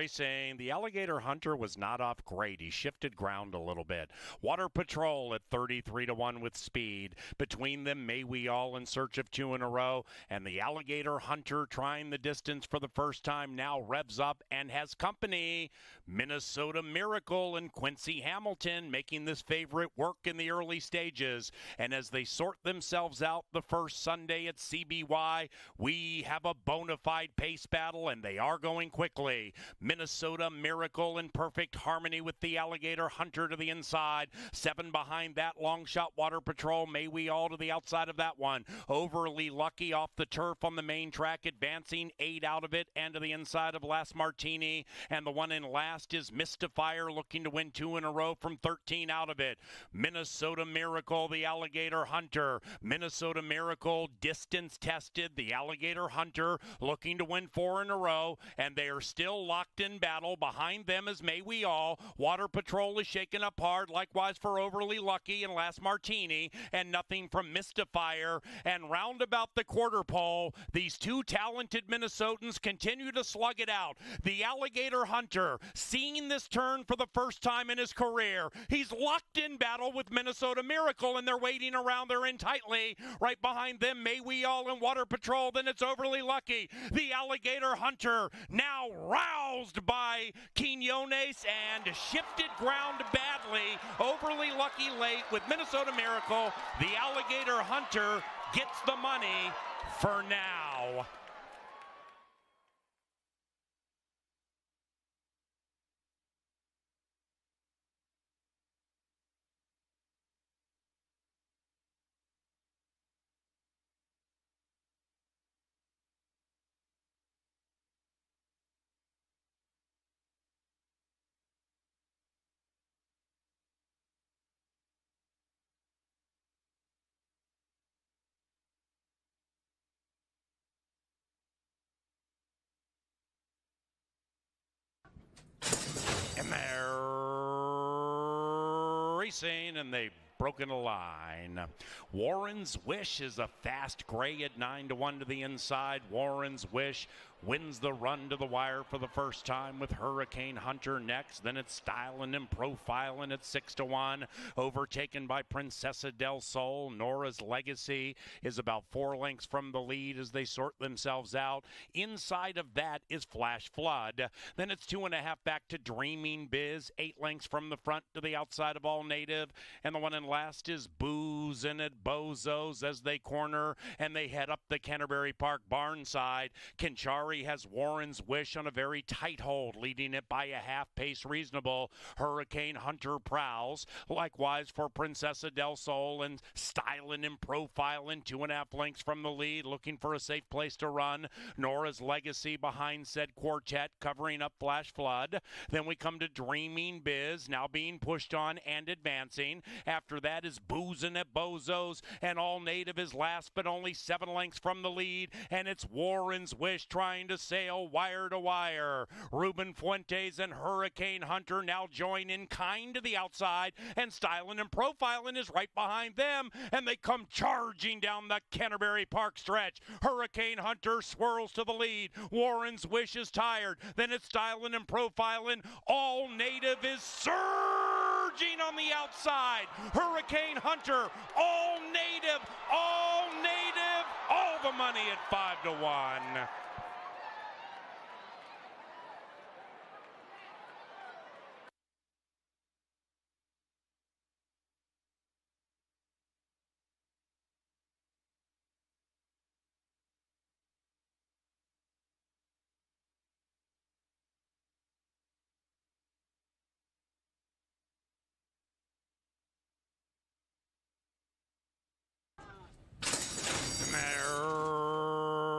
Racing. The Alligator Hunter was not off great. He shifted ground a little bit. Water Patrol at 33-1 with speed. Between them, May We All in search of two in a row. And the Alligator Hunter trying the distance for the first time now revs up and has company. Minnesota Miracle and Quincy Hamilton making this favorite work in the early stages. And as they sort themselves out the first Sunday at CBY, we have a bona fide pace battle, and they are going quickly. Minnesota Miracle in perfect harmony with the Alligator Hunter to the inside. 7 behind that, long shot Water Patrol. May We All to the outside of that one. Overly Lucky off the turf on the main track, advancing 8 out of it and to the inside of Last Martini. And the one in last is Mystifier, looking to win 2 in a row from 13 out of it. Minnesota Miracle, the Alligator Hunter. Minnesota Miracle, distance tested. The Alligator Hunter looking to win 4 in a row, and they are still locked in battle. Behind them is May We All. Water Patrol is shaken up hard, likewise for Overly Lucky and Last Martini, and nothing from Mystifier. And round about the quarter pole, these two talented Minnesotans continue to slug it out. The Alligator Hunter, seeing this turn for the first time in his career, he's locked in battle with Minnesota Miracle, and they're waiting around. They're in tightly. Right behind them, May We All and Water Patrol. Then it's Overly Lucky. The Alligator Hunter now roused by Quinones and shifted ground badly. Overly Lucky late with Minnesota Miracle. The Alligator Hunter gets the money for now. And they're racing, and they've broken a line. Warren's Wish is a fast gray at 9-1 to the inside. Warren's Wish wins the run to the wire for the first time with Hurricane Hunter next. Then it's Styling and Profiling at 6-1, overtaken by Princesa del Sol. Nora's Legacy is about 4 lengths from the lead as they sort themselves out. Inside of that is Flash Flood. Then it's 2.5 back to Dreaming Biz, 8 lengths from the front to the outside of All Native. And the one in last is Boozin' at Bozos as they corner and they head up the Canterbury Park barn side. Kinchari has Warren's Wish on a very tight hold, leading it by a half pace reasonable. Hurricane Hunter prowls. Likewise for Princesa del Sol and Styling and Profiling, 2.5 lengths from the lead, looking for a safe place to run. Nora's Legacy behind said quartet, covering up Flash Flood. Then we come to Dreaming Biz, now being pushed on and advancing. After that is Boozin' at Bozos, and All Native is last, but only 7 lengths from the lead. And it's Warren's Wish trying to sail wire to wire. Ruben Fuentes and Hurricane Hunter now join in kind to the outside, and Styling and Profiling is right behind them, and they come charging down the Canterbury Park stretch. Hurricane Hunter swirls to the lead. Warren's Wish is tired. Then it's Styling and Profiling. All Native is surging on the outside. Hurricane Hunter, all native, all the money at 5-1.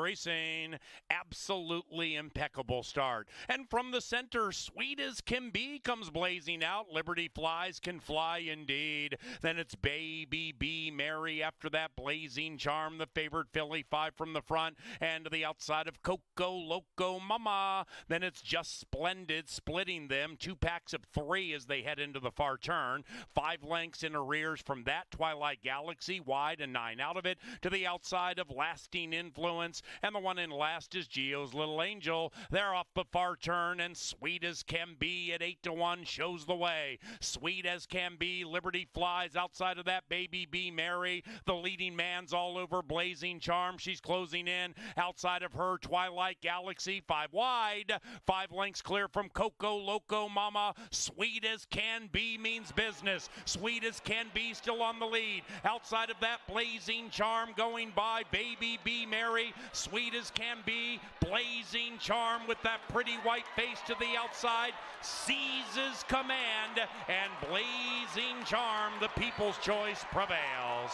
Racing, absolutely impeccable start. And from the center, sweet as can be, comes blazing out. Liberty Flies can fly indeed. Then it's Baby B Mary. After that, Blazing Charm, the favorite filly, 5 from the front and to the outside of Coco Loco Mama. Then it's Just Splendid, splitting them. 2 packs of 3 as they head into the far turn. 5 lengths in arrears from that. Twilight Galaxy, wide and 9 out of it. To the outside of Lasting Influence. And the one in last is Gio's Little Angel. They're off the far turn, and Sweet as Can Be at 8-1 shows the way. Sweet as Can Be, Liberty Flies outside of that, Baby Be Merry. The leading man's all over Blazing Charm. She's closing in. Outside of her, Twilight Galaxy, 5 wide. 5 lengths clear from Coco Loco Mama. Sweet as Can Be means business. Sweet as Can Be still on the lead. Outside of that, Blazing Charm going by, Baby Be Merry. Sweet as Can Be, Blazing Charm with that pretty white face to the outside, seizes command, and Blazing Charm, the people's choice, prevails.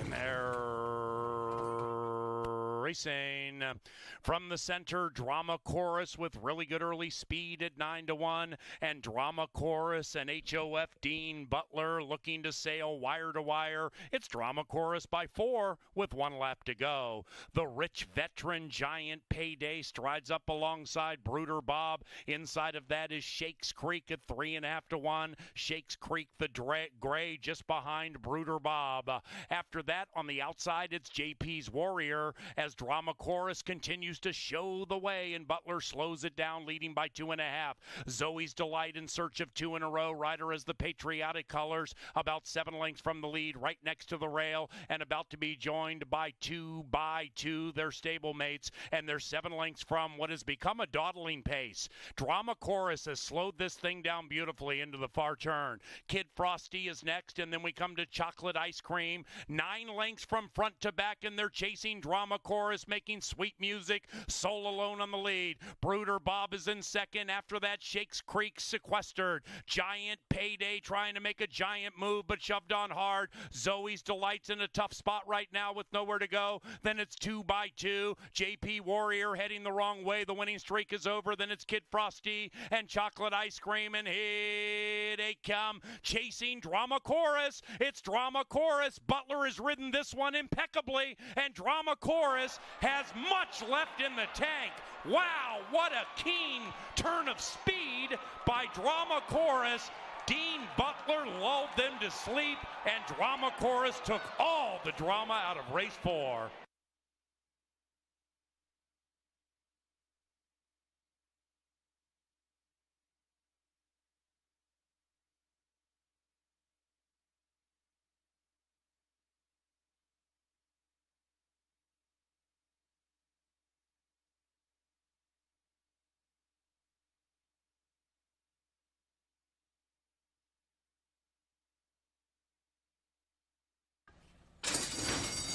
And they're racing from the center. Drama Chorus with really good early speed at 9-1, and Drama Chorus and HOF Dean Butler looking to sail wire to wire. It's Drama Chorus by 4 with 1 lap to go. The Rich Veteran Giant Payday strides up alongside Brooder Bob. Inside of that is Shakes Creek at 3.5-1. Shakes Creek the gray just behind Brooder Bob. After that, on the outside, it's JP's Warrior as Drama Chorus continues to show the way, and Butler slows it down, leading by 2.5. Zoe's Delight in search of 2 in a row. Rider as the Patriotic Colors, about 7 lengths from the lead, right next to the rail, and about to be joined by 2 their stablemates, and they're 7 lengths from what has become a dawdling pace. Drama Chorus has slowed this thing down beautifully into the far turn. Kid Frosty is next, and then we come to Chocolate Ice Cream. 9 lengths from front to back, and they're chasing Drama Chorus, making sweet music. Soul Alone on the lead. Brooder Bob is in second. After that, Shakes Creek sequestered. Giant Payday trying to make a giant move, but shoved on hard. Zoe's Delight's in a tough spot right now with nowhere to go. Then it's 2 by 2. JP Warrior heading the wrong way. The winning streak is over. Then it's Kid Frosty and Chocolate Ice Cream, and here they come, chasing Drama Chorus. It's Drama Chorus. Butler has ridden this one impeccably, and Drama Chorus has much left in the tank. Wow, what a keen turn of speed by Drama Chorus. Dean Butler lulled them to sleep, and Drama Chorus took all the drama out of race 4.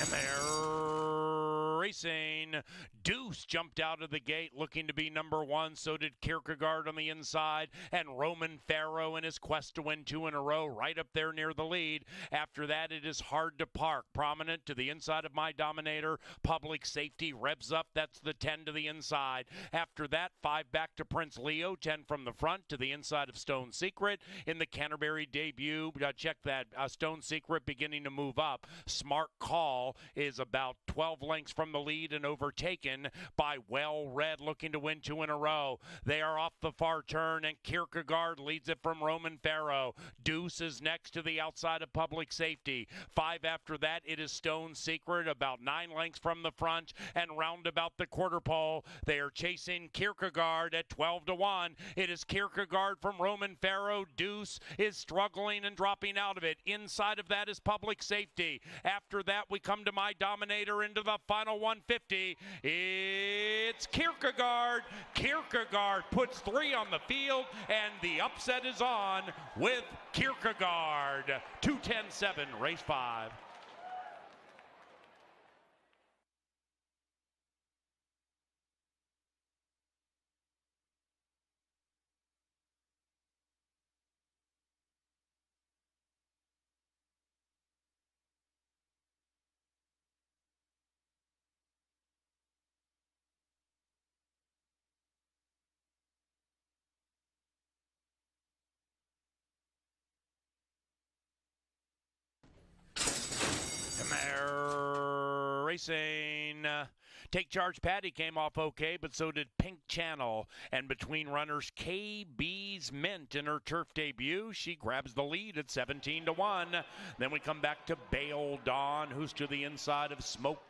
And they're racing. Deuce jumped out of the gate looking to be number 1. So did Kierkegaard on the inside. And Roman Farrow in his quest to win 2 in a row right up there near the lead. After that, it is Hard to Park. Prominent to the inside of My Dominator. Public Safety revs up. That's the 10 to the inside. After that, 5 back to Prince Leo. 10 from the front to the inside of Stone Secret. In the Canterbury debut, check that. Stone Secret beginning to move up. Smart Call is about 12 lengths from the lead and overtaken by Well Red, looking to win 2 in a row. They are off the far turn, and Kierkegaard leads it from Roman Farrow. Deuce is next to the outside of Public Safety. 5 after that, it is Stone Secret, about 9 lengths from the front, and round about the quarter pole. They are chasing Kierkegaard at 12-1. It is Kierkegaard from Roman Farrow. Deuce is struggling and dropping out of it. Inside of that is Public Safety. After that, we come to My Dominator into the final 150. It's Kierkegaard. Kierkegaard puts 3 on the field, and the upset is on with Kierkegaard. 2:10.7, race 5. racing. Take Charge Patty came off okay, but so did Pink Channel. And between runners, KB's Mint in her turf debut. She grabs the lead at 17-1. Then we come back to Bail Dawn, who's to the inside of Smoke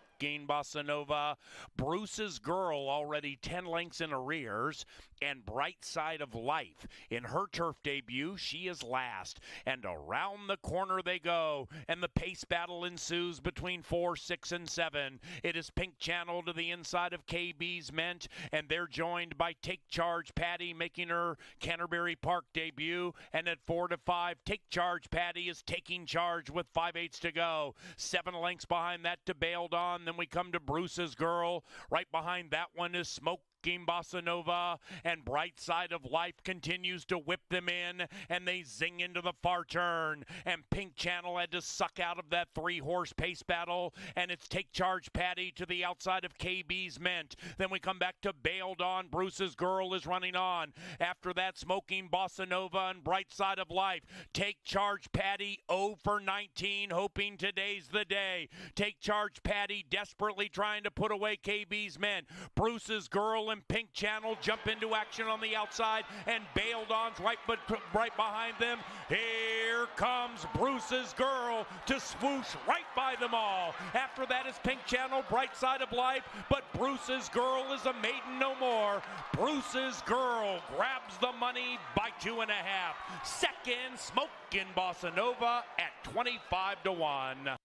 Bossa Nova. Bruce's Girl already 10 lengths in arrears, and Bright Side of Life. In her turf debut, she is last. And around the corner they go, and the pace battle ensues between 4, 6, and 7. It is Pink Channel to the inside of KB's Mint, and they're joined by Take Charge Patty making her Canterbury Park debut. And at 4 to 5, Take Charge Patty is taking charge with 5/8 to go. 7 lengths behind that to Bailed On. Then we come to Bruce's Girl. Right behind that one is Smoke Bossa Nova, and Bright Side of Life continues to whip them in, and they zing into the far turn, and Pink Channel had to suck out of that 3-horse pace battle, and it's Take Charge Patty to the outside of KB's Mint. Then we come back to Bailed On. Bruce's Girl is running on. After that, Smoking Bossa Nova and Bright Side of Life. Take Charge Patty 0 for 19, hoping today's the day. Take Charge Patty desperately trying to put away KB's Mint. Bruce's Girl and Pink Channel jump into action on the outside, and Bailed On's right behind them. Here comes Bruce's Girl to swoosh right by them all. After that is Pink Channel, Bright Side of Life, but Bruce's Girl is a maiden no more. Bruce's Girl grabs the money by 2.5. Second, Smokin' Bossa Nova at 25-1.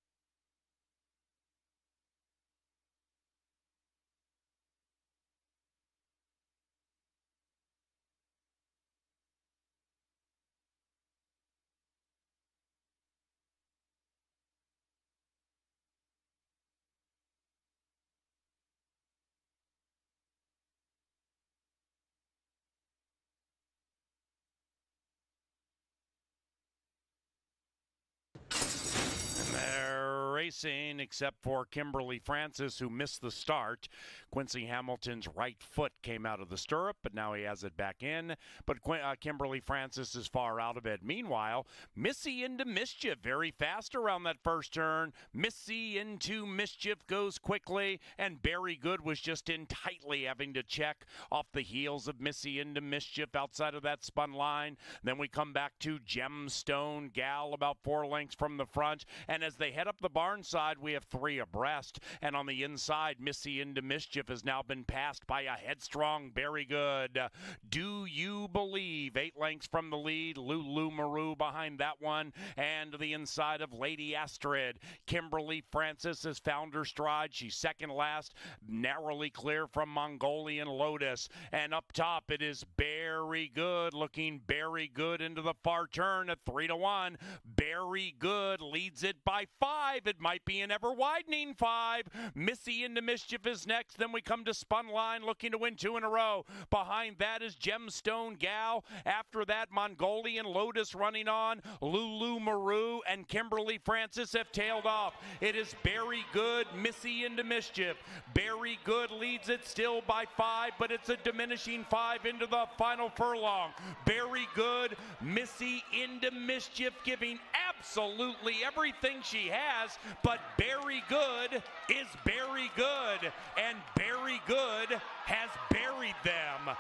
Racing, except for Kimberly Francis, who missed the start. Quincy Hamilton's right foot came out of the stirrup, but now he has it back in. But Kimberly Francis is far out of it. Meanwhile, Missy into Mischief, very fast around that first turn. Missy into Mischief goes quickly, and Barry Good was just in tightly, having to check off the heels of Missy into Mischief outside of that spun line. Then we come back to Gemstone Gal about 4 lengths from the front, and as they head up the barn side, we have 3 abreast, and on the inside, Missy into Mischief has now been passed by a headstrong Very Good. Do You Believe? 8 lengths from the lead. Lulu Maru behind that one, and to the inside of Lady Astrid. Kimberly Francis has found her stride. She's second last, narrowly clear from Mongolian Lotus, and up top it is Very Good, looking very good into the far turn at 3-1. Very Good leads it by 5. It might be an ever-widening 5. Missy into Mischief is next. Then we come to Spun Line, looking to win 2 in a row. Behind that is Gemstone Gal. After that, Mongolian Lotus running on. Lulu Maru and Kimberly Francis have tailed off. It is Very Good, Missy into Mischief. Very Good leads it still by 5, but it's a diminishing 5 into the final furlong. Very Good, Missy into Mischief, giving absolutely everything she has, but Very Good is very good, and Very Good has buried them.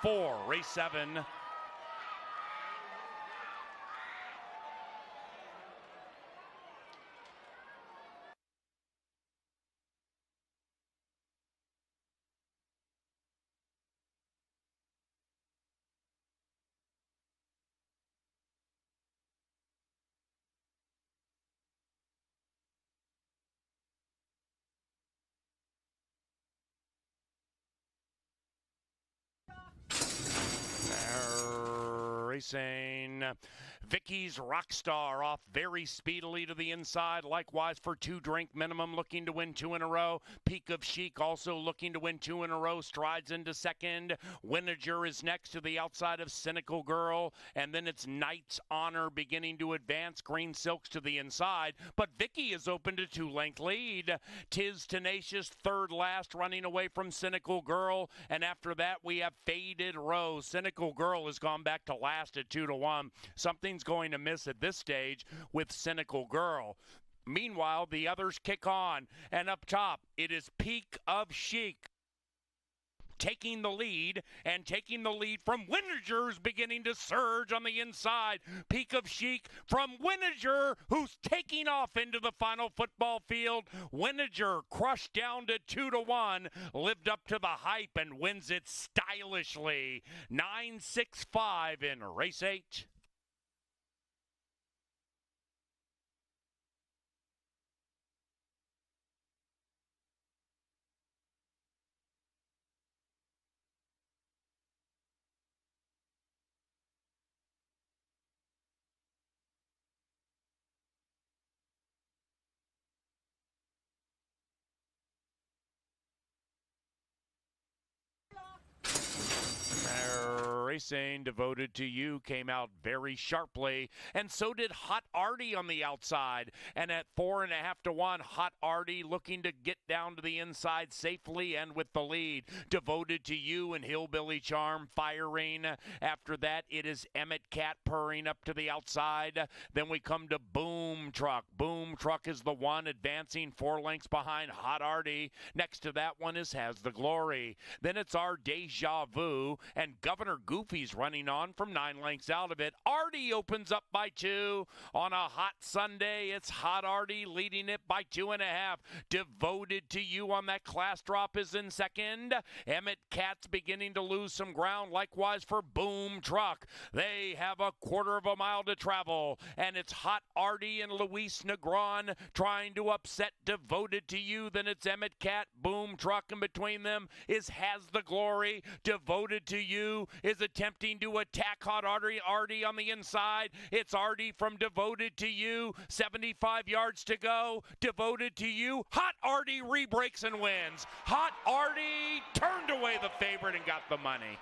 8-9-4, race 7. Racing. Vicky's Rockstar off very speedily to the inside. Likewise for 2 drink minimum, looking to win 2 in a row. Peak of Chic also looking to win 2 in a row. Strides into second. Winager is next to the outside of Cynical Girl. And then it's Knight's Honor beginning to advance. Green Silks to the inside. But Vicky is open to 2-length lead. Tis Tenacious third last, running away from Cynical Girl. And after that we have Faded Rose. Cynical Girl has gone back to last at 2-1. Something's going to miss at this stage with Cynical Girl. Meanwhile, the others kick on, and up top, it is Peak of Chic taking the lead, and taking the lead from Winninger, beginning to surge on the inside. Peak of Chic from Winninger, who's taking off into the final football field. Winninger crushed down to 2-1, lived up to the hype and wins it stylishly. 9-6-5 in race 8. Racing Devoted to You came out very sharply, and so did Hot Artie on the outside. And at 4.5-1, Hot Artie looking to get down to the inside safely and with the lead. Devoted to You and Hillbilly Charm firing. After that, it is Emmett Cat purring up to the outside. Then we come to Boom Truck. Boom Truck is the one advancing 4 lengths behind Hot Artie. Next to that one is Has the Glory. Then it's our Deja Vu, and Governor Goofy's running on from 9 lengths out of it. Artie opens up by 2. On a hot Sunday, it's Hot Artie leading it by 2.5. Devoted to You on that class drop is in second. Emmett Cat's beginning to lose some ground, likewise for Boom Truck. They have a 1/4 mile to travel, and it's Hot Artie and Luis Negron trying to upset Devoted to You. Then it's Emmett Cat, Boom Truck, and between them is Has the Glory. Devoted to You is attempting to attack Hot Artie on the inside. It's Artie from Devoted to You. 75 yards to go. Devoted to You. Hot Artie re-breaks and wins. Hot Artie turned away the favorite and got the money.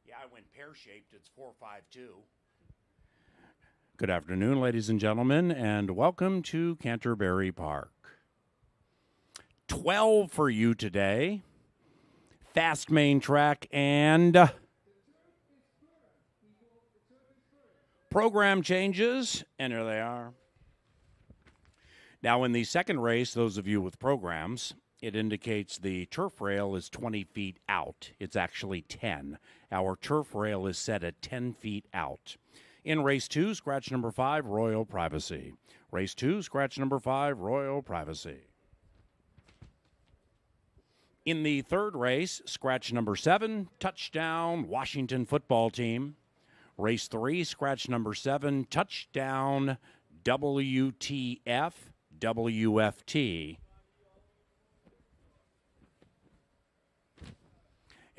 Yeah, I went pear-shaped. It's 4-5-2. Good afternoon, ladies and gentlemen, and welcome to Canterbury Park. 12 for you today. Fast main track and program changes, and here they are. Now, in the second race, those of you with programs, it indicates the turf rail is 20 feet out. It's actually 10. Our turf rail is set at 10 feet out. In race 2, scratch number 5, Royal Privacy. Race 2, scratch number 5, Royal Privacy. In the third race, scratch number 7, Touchdown, Washington Football Team. Race 3, scratch number 7, Touchdown, WTF, WFT.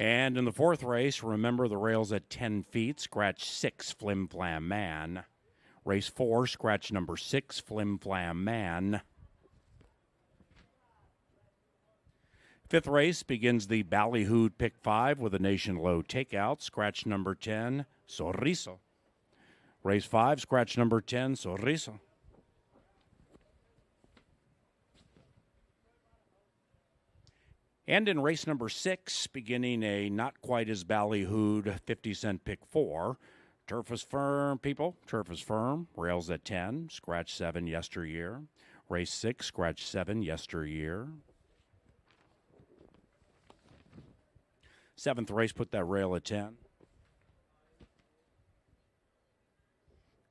And in the fourth race, remember the rails at 10 feet, scratch 6, Flim Flam Man. Race 4, scratch number 6, Flim Flam Man. Fifth race begins the Ballyhooed Pick 5 with a Nation Low takeout, scratch number 10, Sorriso. Race 5, scratch number 10, Sorriso. And in race number 6, beginning a not quite as ballyhooed 50-cent pick 4, turf is firm, people. Turf is firm. Rails at 10, scratch 7 yesteryear. Race 6, scratch 7 yesteryear. Seventh race, put that rail at 10.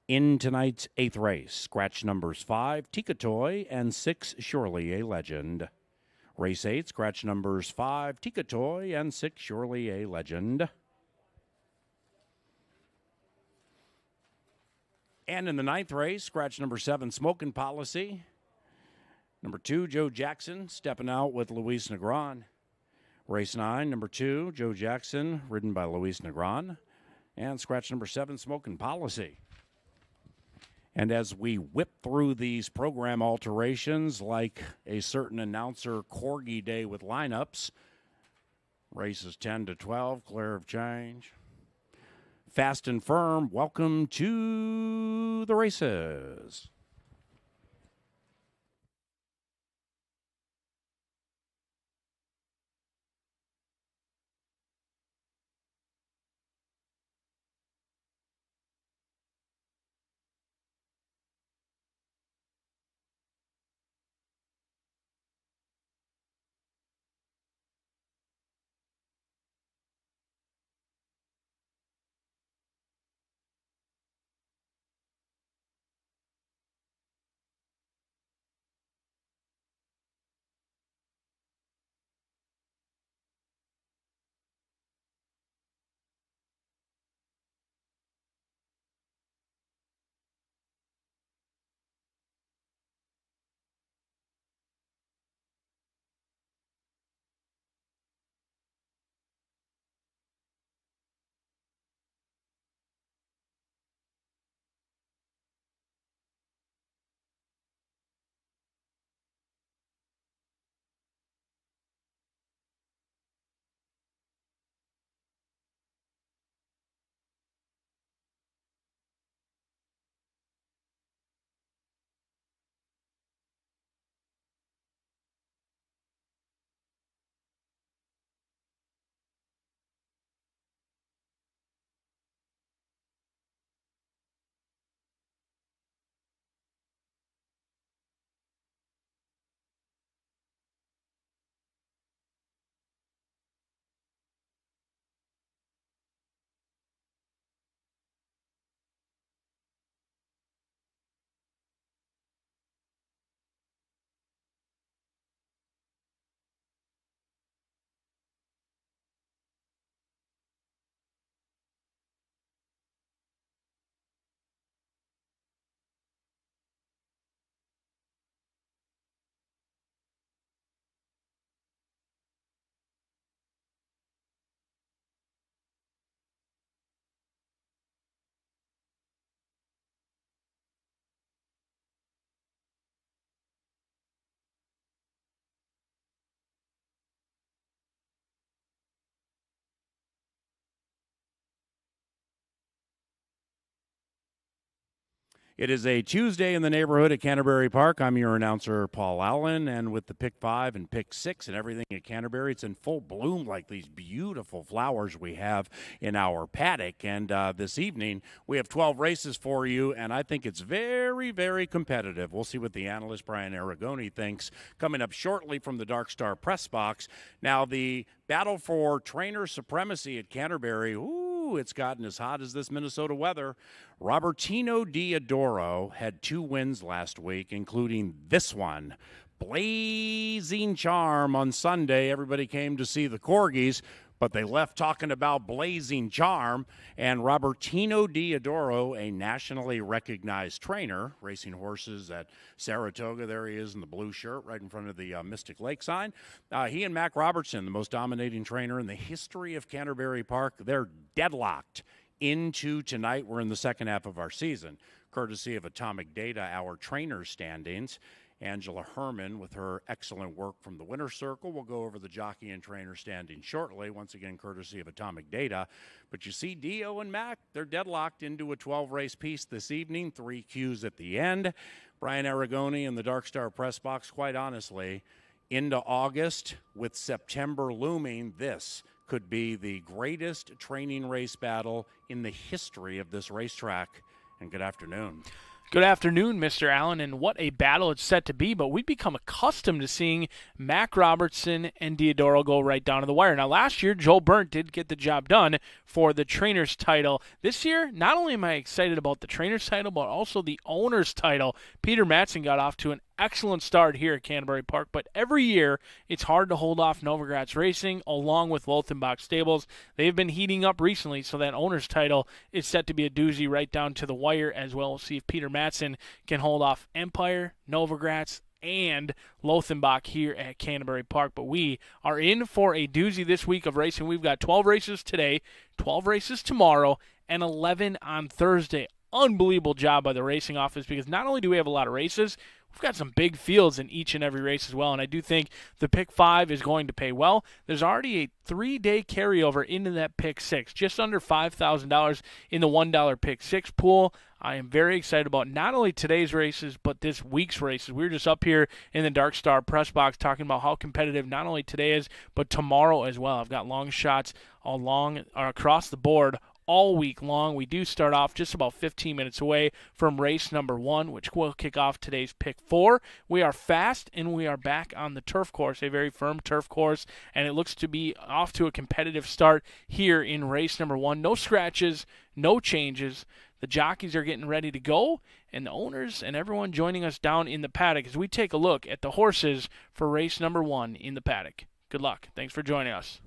In tonight's 8th race, scratch numbers 5, Tikatoy, and 6, Surely a Legend. Race 8, scratch numbers 5, Tikatoy, and 6, Surely a Legend. And in the 9th race, scratch number 7, Smokin' Policy. Number 2, Joe Jackson, stepping out with Luis Negron. Race 9, number 2, Joe Jackson, ridden by Luis Negron. And scratch number 7, Smokin' Policy. And as we whip through these program alterations like a certain announcer Corgi Day with lineups, races 10 to 12, clear of change. Fast and firm, welcome to the races. It is a Tuesday in the neighborhood at Canterbury Park. I'm your announcer, Paul Allen, and with the pick 5 and pick 6 and everything at Canterbury, it's in full bloom like these beautiful flowers we have in our paddock. And this evening, we have 12 races for you, and I think it's very, very competitive. We'll see what the analyst, Brian Aragoni, thinks coming up shortly from the Dark Star press box. Now, the Battle for trainer supremacy at Canterbury. Ooh, it's gotten as hot as this Minnesota weather. Robertino Diodoro had 2 wins last week, including this one. Blazing Charm on Sunday. Everybody came to see the Corgis, but they left talking about Blazing Charm. And Robertino Diodoro, a nationally recognized trainer, racing horses at Saratoga. There he is in the blue shirt right in front of the Mystic Lake sign. He and Mac Robertson, the most dominating trainer in the history of Canterbury Park, they're deadlocked into tonight. We're in the second half of our season, courtesy of Atomic Data, our trainer standings. Angela Herman, with her excellent work from the Winner's Circle, will go over the jockey and trainer standing shortly, once again courtesy of Atomic Data. But you see Dio and Mac, they're deadlocked into a 12-race piece this evening, 3 Qs at the end. Brian Aragoni and the Dark Star Press Box, quite honestly, into August with September looming, this could be the greatest training race battle in the history of this racetrack. And good afternoon. Good afternoon, Mr. Allen, and what a battle it's set to be, but we've become accustomed to seeing Mac Robertson and Diodoro go right down to the wire. Now, last year, Joel Burnt did get the job done for the trainer's title. This year, not only am I excited about the trainer's title, but also the owner's title. Peter Mattson got off to an excellent start here at Canterbury Park, but every year it's hard to hold off Novogratz Racing along with Lothenbach Stables. They've been heating up recently, so that owner's title is set to be a doozy right down to the wire as well. We'll see if Peter Mattson can hold off Empire, Novogratz, and Lothenbach here at Canterbury Park. But we are in for a doozy this week of racing. We've got 12 races today, 12 races tomorrow, and 11 on Thursday. Unbelievable job by the racing office, because not only do we have a lot of races, we've got some big fields in each and every race as well, and I do think the Pick 5 is going to pay well. There's already a 3-day carryover into that Pick 6, just under $5,000 in the $1 Pick 6 pool. I am very excited about not only today's races, but this week's races. We were just up here in the Dark Star press box talking about how competitive not only today is, but tomorrow as well. I've got long shots across the board all week long. We do start off just about 15 minutes away from race number 1, which will kick off today's Pick 4. We are fast, and we are back on the turf course, a very firm turf course, and it looks to be off to a competitive start here in race number 1. No scratches, no changes. The jockeys are getting ready to go, and the owners and everyone joining us down in the paddock as we take a look at the horses for race number 1 in the paddock. Good luck. Thanks for joining us.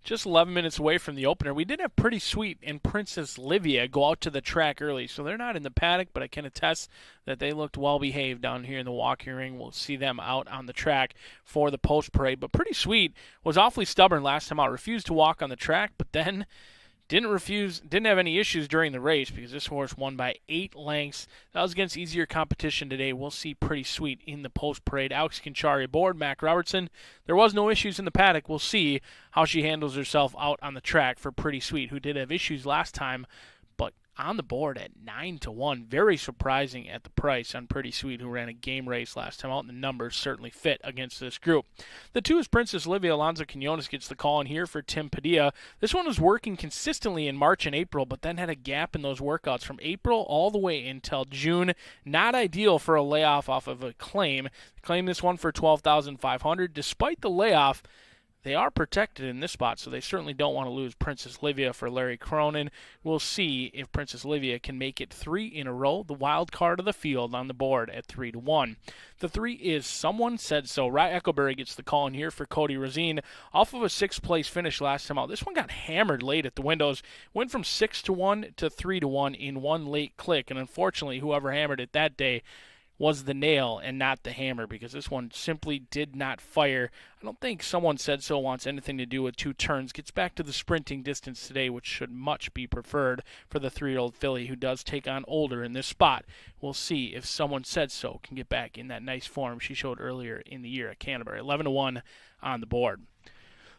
just 11 minutes away from the opener. We did have Pretty Sweet and Princess Livia go out to the track early, so they're not in the paddock, but I can attest that they looked well behaved down here in the walking ring. We'll see them out on the track for the post parade. But Pretty Sweet was awfully stubborn last time out, refused to walk on the track, but then didn't have any issues during the race because this horse won by 8 lengths. That was against easier competition today. We'll see Pretty Sweet in the post parade. Alex Conchari aboard, Mac Robertson. There was no issues in the paddock. We'll see how she handles herself out on the track for Pretty Sweet, who did have issues last time, but on the board at 9-1. Very surprising at the price on Pretty Sweet, who ran a game race last time out, and the numbers certainly fit against this group. The 2 is Princess Livia. Alonzo Quinones gets the call in here for Tim Padilla. This one was working consistently in March and April, but then had a gap in those workouts from April all the way until June. Not ideal for a layoff off of a claim. Claim this one for $12,500. Despite the layoff, they are protected in this spot, so they certainly don't want to lose Princess Livia for Larry Cronin. We'll see if Princess Livia can make it 3 in a row, the wild card of the field on the board at 3-1. The 3 is Someone Said So. Rye Eckleberry gets the call in here for Cody Rosine off of a 6th-place finish last time out. This one got hammered late at the windows. Went from 6-1 to 3-1 in one late click, and unfortunately, whoever hammered it that day was the nail and not the hammer, because this one simply did not fire. I don't think Someone Said So wants anything to do with 2 turns. Gets back to the sprinting distance today, which should much be preferred for the 3-year-old filly, who does take on older in this spot. We'll see if Someone Said So can get back in that nice form she showed earlier in the year at Canterbury. 11-1 on the board.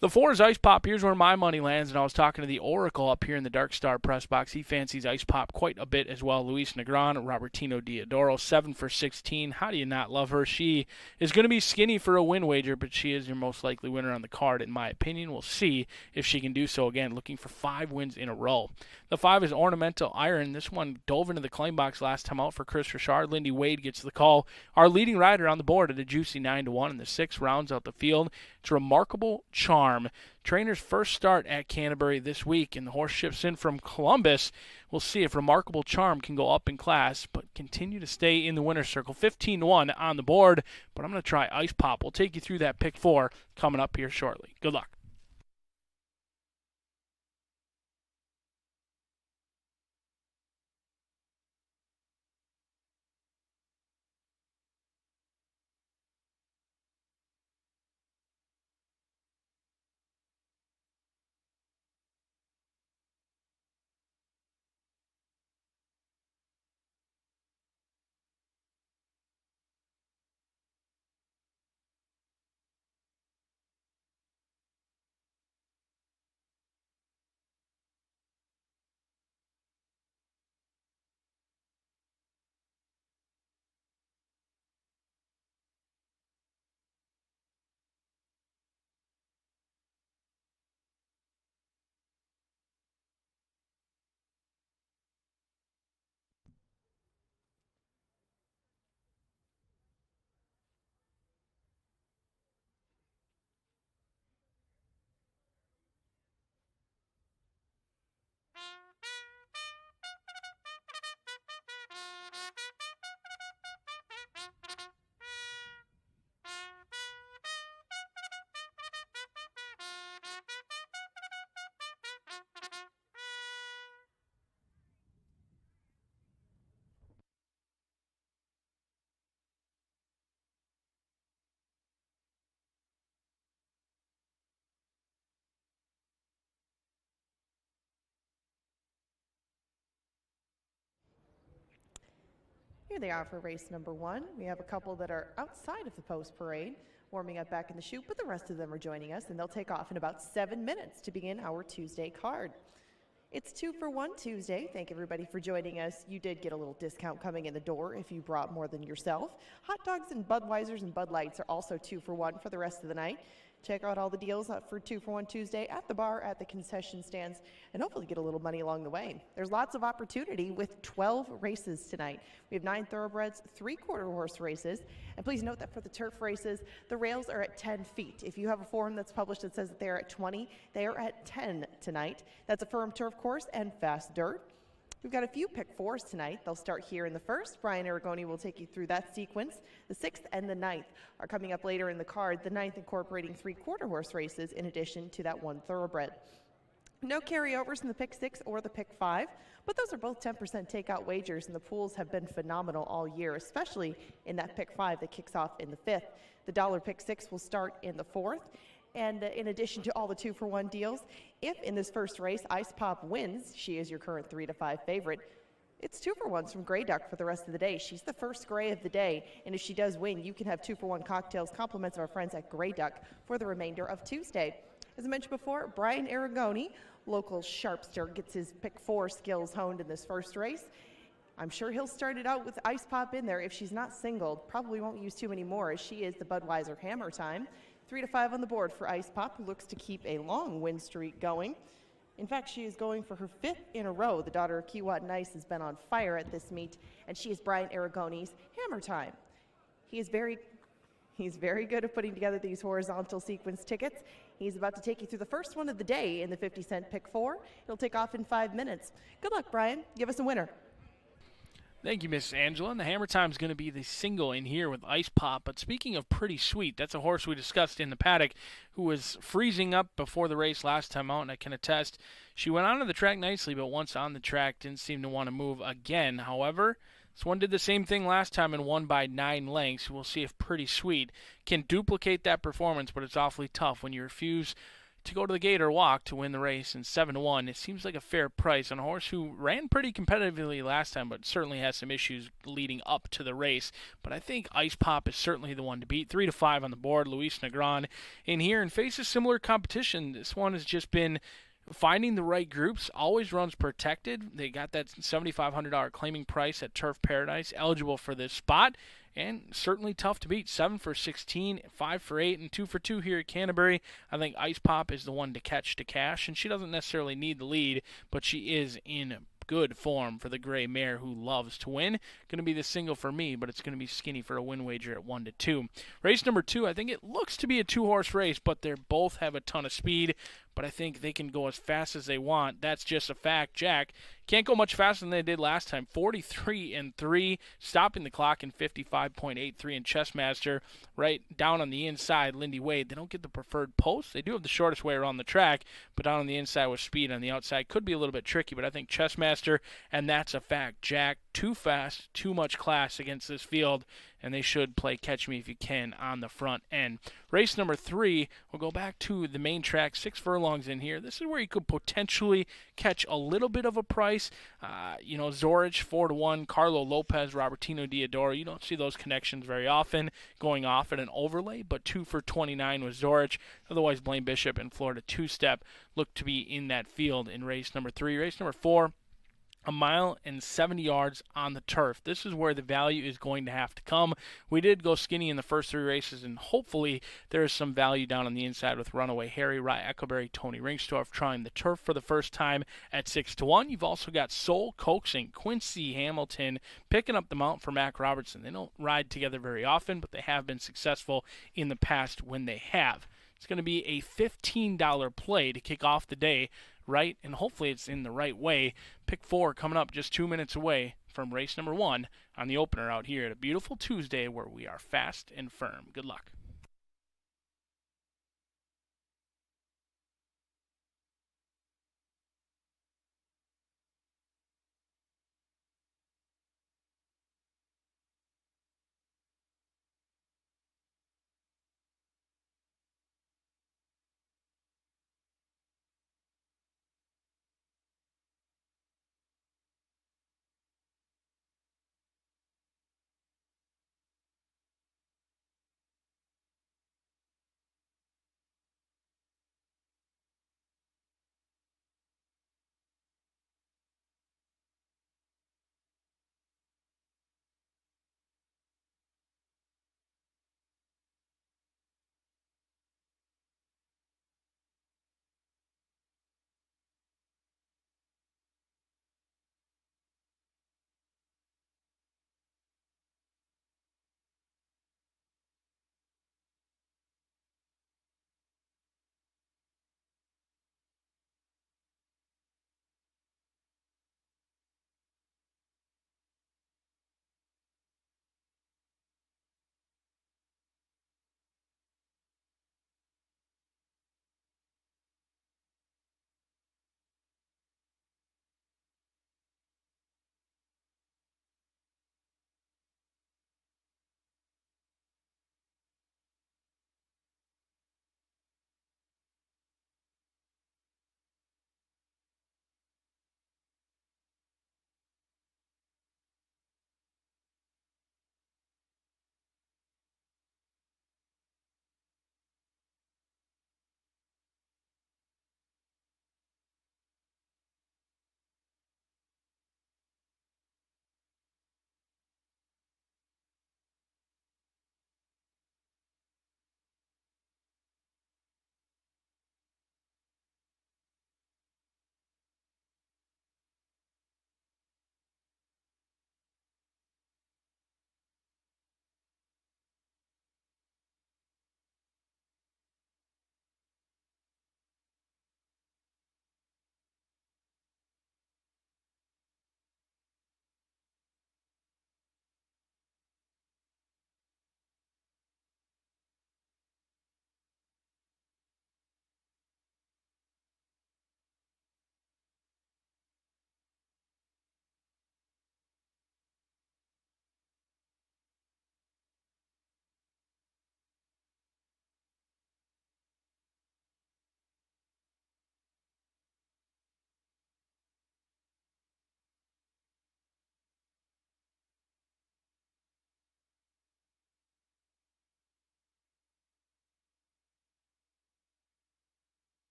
The 4 is Ice Pop. Here's where my money lands, and I was talking to the Oracle up here in the Dark Star press box. He fancies Ice Pop quite a bit as well. Luis Negron, Robertino Diodoro, 7 for 16. How do you not love her? She is going to be skinny for a win wager, but she is your most likely winner on the card, in my opinion. We'll see if she can do so again, looking for 5 wins in a row. The 5 is Ornamental Iron. This one dove into the claim box last time out for Chris Richard. Lindy Wade gets the call. Our leading rider on the board at a juicy 9-1, and the 6 rounds out the field. It's Remarkable Charm. Trainer's first start at Canterbury this week, and the horse ships in from Columbus. We'll see if Remarkable Charm can go up in class, but continue to stay in the winner's circle. 15-1 on the board, but I'm going to try Ice Pop. We'll take you through that pick 4 coming up here shortly. Good luck. Here they are for race number 1. We have a couple that are outside of the post parade, warming up back in the chute, but the rest of them are joining us, and they'll take off in about 7 minutes to begin our Tuesday card. It's 2 for 1 Tuesday. Thank everybody for joining us. You did get a little discount coming in the door if you brought more than yourself. Hot dogs and Budweisers and Bud Lights are also 2 for 1 for the rest of the night. Check out all the deals for 2 for 1 Tuesday at the bar, at the concession stands, and hopefully get a little money along the way. There's lots of opportunity with 12 races tonight. We have 9 thoroughbreds, 3 quarter horse races, and please note that for the turf races, the rails are at 10 feet. If you have a form that's published that says that they're at 20, they are at 10 tonight. That's a firm turf course and fast dirt. We've got a few pick fours tonight. They'll start here in the first. Brian Aragoni will take you through that sequence. The 6th and the 9th are coming up later in the card, the 9th incorporating 3/4 horse races in addition to that 1 thoroughbred. No carryovers in the pick 6 or the pick 5, but those are both 10% takeout wagers, and the pools have been phenomenal all year, especially in that pick 5 that kicks off in the 5th. The dollar pick 6 will start in the 4th. And in addition to all the 2-for-1 deals, if in this first race Ice Pop wins, she is your current 3-5 favorite. It's 2-for-1s from Grey Duck for the rest of the day. She's the first gray of the day, and if she does win, you can have 2-for-1 cocktails, compliments of our friends at Grey Duck for the remainder of Tuesday. As I mentioned before, Brian Aragoni, local sharpster, gets his pick 4 skills honed in this first race. I'm sure he'll start it out with Ice Pop in there. If she's not singled, probably won't use too many more, as she is the Budweiser Hammer Time. 3-5 on the board for Ice Pop, who looks to keep a long win streak going. In fact, she is going for her 5th in a row. The daughter of Kiewat Nice has been on fire at this meet, and she is Brian Aragoni's Hammer Time. He's very good at putting together these horizontal sequence tickets. He's about to take you through the first one of the day in the 50-cent pick 4. It'll take off in 5 minutes. Good luck, Brian. Give us a winner. Thank you, Miss Angela. And the Hammer Time is going to be the single in here with Ice Pop. But speaking of pretty sweet, that's a horse we discussed in the paddock who was freezing up before the race last time out, and I can attest she went onto the track nicely, but once on the track didn't seem to want to move again. However, this one did the same thing last time and won by 9 lengths. We'll see if Pretty Sweet can duplicate that performance, but it's awfully tough when you refuse to go to the gate or walk to win the race. And 7-1, it seems like a fair price on a horse who ran pretty competitively last time, but certainly has some issues leading up to the race. But I think Ice Pop is certainly the one to beat. 3-5 on the board. Luis Negron in here and faces similar competition. This one has just been finding the right groups, always runs protected. They got that $7,500 claiming price at Turf Paradise, eligible for this spot, and certainly tough to beat. 7 for 16, 5 for 8, and 2 for 2 here at Canterbury. I think Ice Pop is the one to catch to cash, and she doesn't necessarily need the lead, but she is in good form for the gray mare who loves to win. Going to be the single for me, but it's going to be skinny for a win wager at 1-2. Race number 2, I think it looks to be a 2-horse race, but they both have a ton of speed. But I think they can go as fast as they want. That's just a fact. Jack can't go much faster than they did last time. 43-3, stopping the clock in 55.83 in Chessmaster. Right down on the inside, Lindy Wade. They don't get the preferred post. They do have the shortest way around the track, but down on the inside with speed on the outside could be a little bit tricky. But I think Chessmaster, and that's a fact. Jack, too fast, too much class against this field, and they should play Catch Me If You Can on the front end. Race number 3, we'll go back to the main track, 6 furlongs in here. This is where you could potentially catch a little bit of a price. Zorich, 4-1, Carlo Lopez, Robertino Diodoro. You don't see those connections very often going off at an overlay, but 2 for 29 with Zorich. Otherwise, Blaine Bishop and Florida Two-Step look to be in that field in race number 3. Race number 4, 1 mile and 70 yards on the turf. This is where the value is going to have to come. We did go skinny in the first 3 races, and hopefully there is some value down on the inside with Runaway Harry, Rye Eckleberry, Tony Ringstorff trying the turf for the first time at 6-1. You've also got Soul Coaxing, Quincy Hamilton picking up the mount for Mac Robertson. They don't ride together very often, but they have been successful in the past when they have. It's going to be a $15 play to kick off the day, right? And hopefully it's in the right way. Pick 4 coming up just 2 minutes away from race number 1 on the opener out here at a beautiful Tuesday where we are fast and firm. Good luck.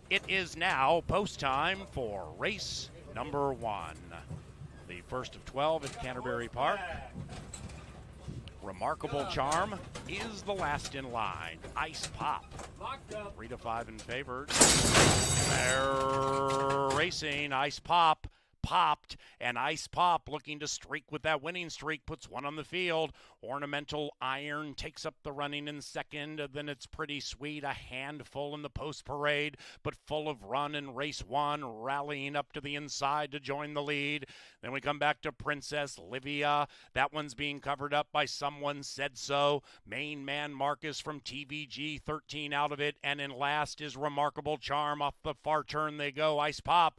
It is now post time for race number 1. The first of 12 at Canterbury Park. Remarkable Charm is the last in line. Ice Pop, 3 to 5 in favor. They're racing. Ice Pop popped, and Ice Pop looking to streak with that winning streak, puts one on the field. Ornamental Iron takes up the running in second. Then it's Pretty Sweet, a handful in the post parade, but full of run in race 1, rallying up to the inside to join the lead. Then we come back to Princess Livia. That one's being covered up by Someone Said So. Main man Marcus from TVG, 13 out of it. And in last is Remarkable Charm. Off the far turn they go. Ice Pop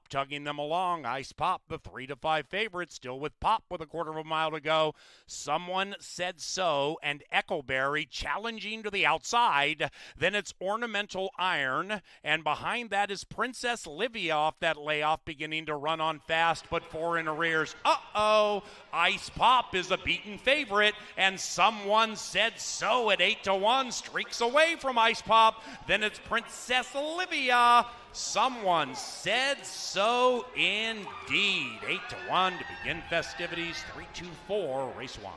tugging them along. Ice Pop, the 3 to 5 favorite, still with Pop with a quarter of a mile to go. Someone Said So and Echoberry challenging to the outside. Then it's Ornamental Iron, and behind that is Princess Livia off that layoff, beginning to run on fast, but 4 in arrears. Ice Pop is a beaten favorite, and Someone Said So at 8 to 1 streaks away from Ice Pop. Then it's Princess Livia. Someone Said So indeed. 8 to 1 to begin festivities. 3-2-4, race 1.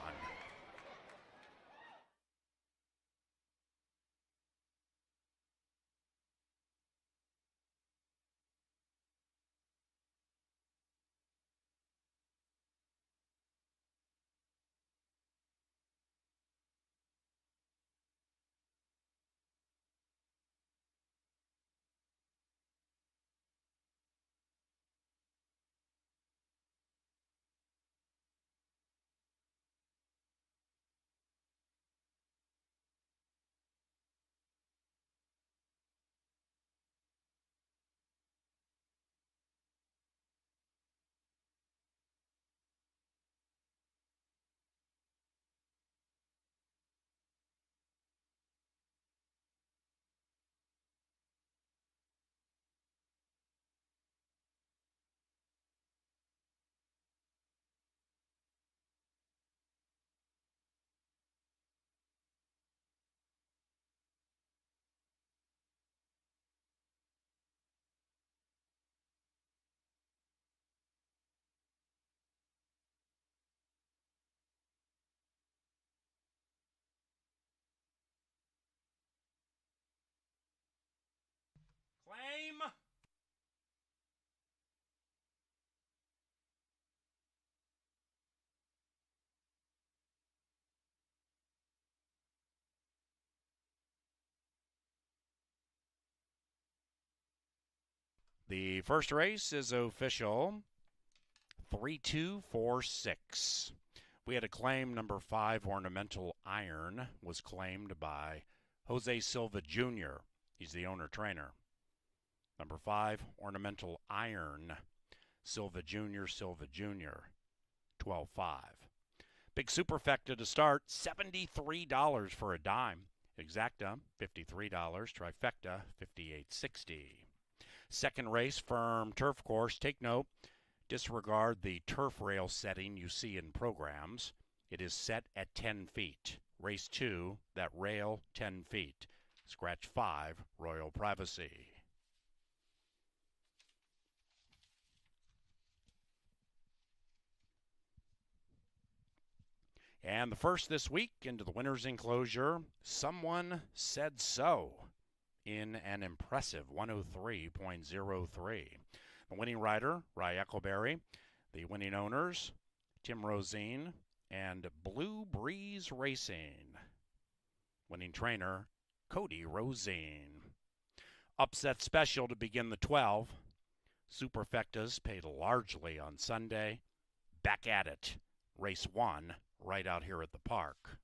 Claim. The first race is official. 3-2-4-6. We had a claim. Number 5, Ornamental Iron, was claimed by Jose Silva Jr. He's the owner-trainer. Number 5, Ornamental Iron, Silva Jr., 12-5. Big Superfecta to start, $73 for a dime. Exacta, $53. Trifecta, $58.60. Second race, firm turf course. Take note, disregard the turf rail setting you see in programs. It is set at 10 feet. Race 2, that rail, 10 feet. Scratch 5, Royal Privacy. And the first this week into the winner's enclosure, Someone Said So, in an impressive 103.03. The winning rider, Rye Echoberry. The winning owners, Tim Rosine and Blue Breeze Racing. Winning trainer, Cody Rosine. Upset special to begin the 12. Superfectas paid largely on Sunday. Back at it. Race 1, right out here at the park.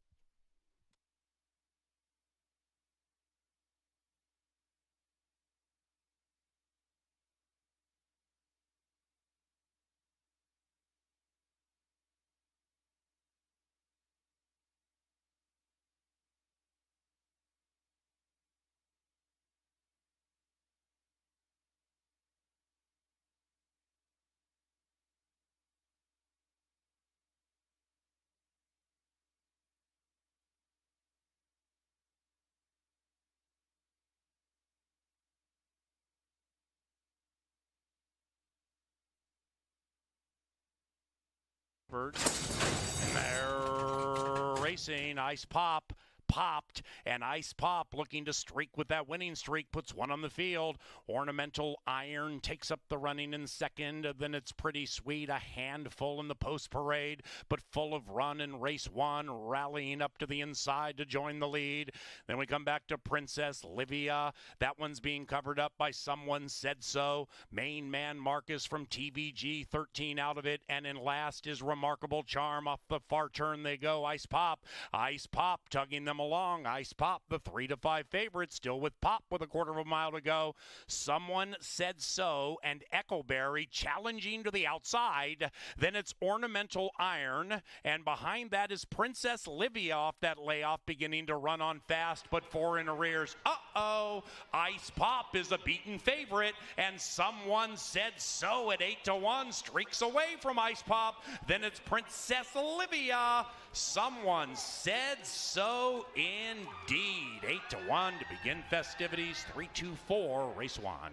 And they're racing. Ice Pop popped, and Ice Pop, looking to streak with that winning streak, puts one on the field. Ornamental Iron takes up the running in second. Then it's Pretty Sweet, a handful in the post parade, but full of run in race one, rallying up to the inside to join the lead. Then we come back to Princess Livia. That one's being covered up by Someone Said So. Main man Marcus from TVG, 13 out of it, and in last is Remarkable Charm. Off the far turn they go. Ice Pop tugging them along. Ice Pop, the 3 to 5 favorite, still with Pop with a quarter of a mile to go. Someone Said So and Echoberry challenging to the outside. Then it's Ornamental Iron, and behind that is Princess Livia off that layoff, beginning to run on fast, but 4 in arrears. Ice Pop is a beaten favorite, and Someone Said So at 8 to 1 streaks away from Ice Pop. Then it's Princess Livia. Someone Said So indeed. 8 to 1 to begin festivities. 3-2-4, race 1.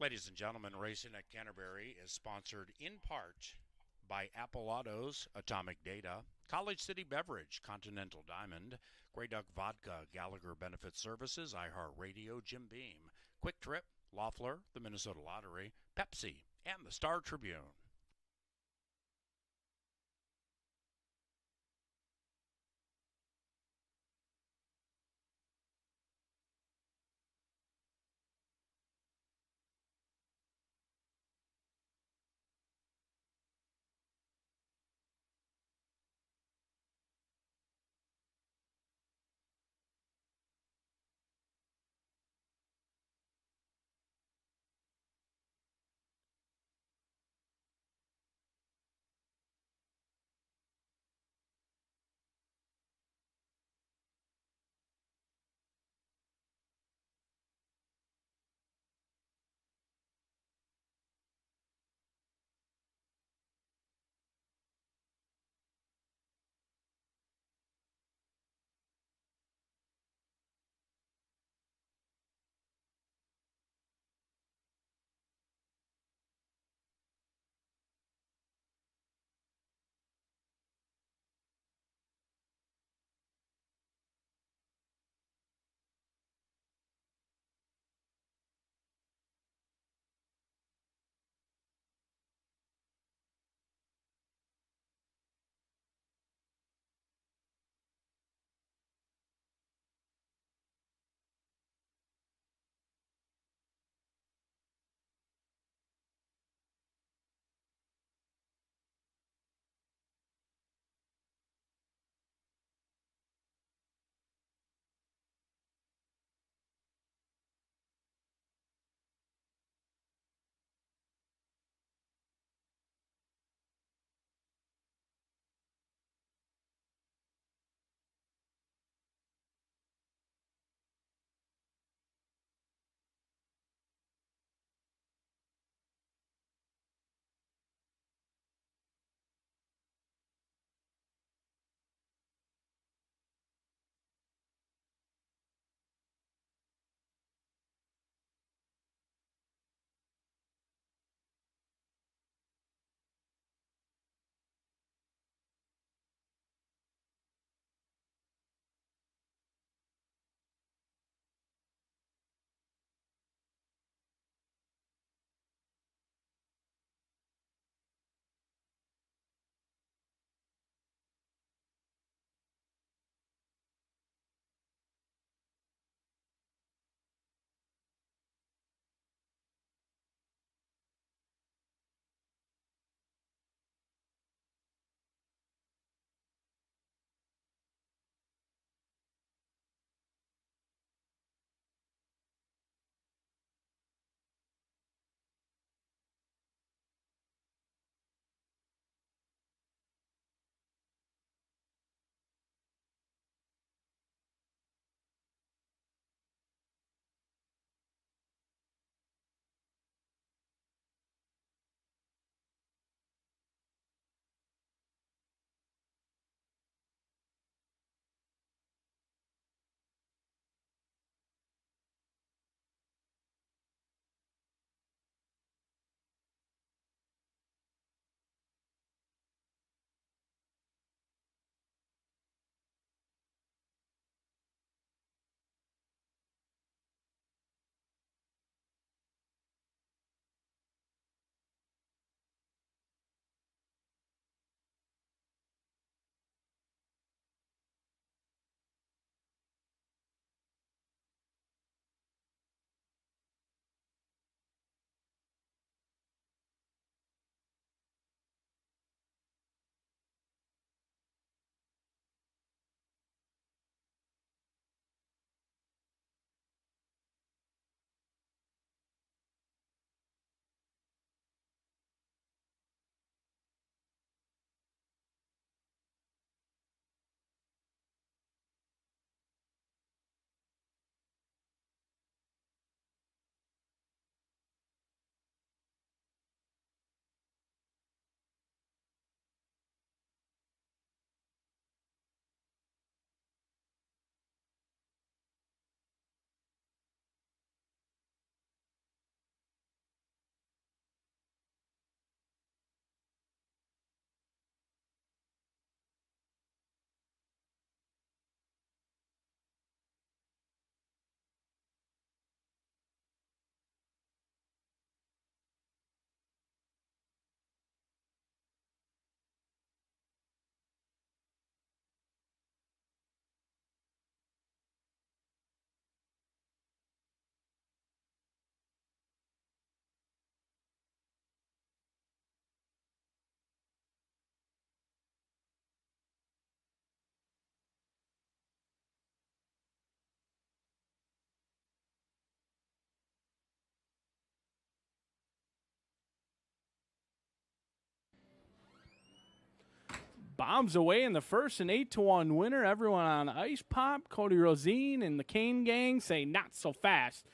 Ladies and gentlemen, racing at Canterbury is sponsored in part by Apple Autos, Atomic Data, College City Beverage, Continental Diamond, Grey Duck Vodka, Gallagher Benefit Services, iHeartRadio, Jim Beam, Quick Trip, Loeffler, the Minnesota Lottery, Pepsi, and the Star Tribune. bombs away in the first, an 8-1 winner. Everyone on Ice Pop, Cody Rosine, and the Kane gang say not so fast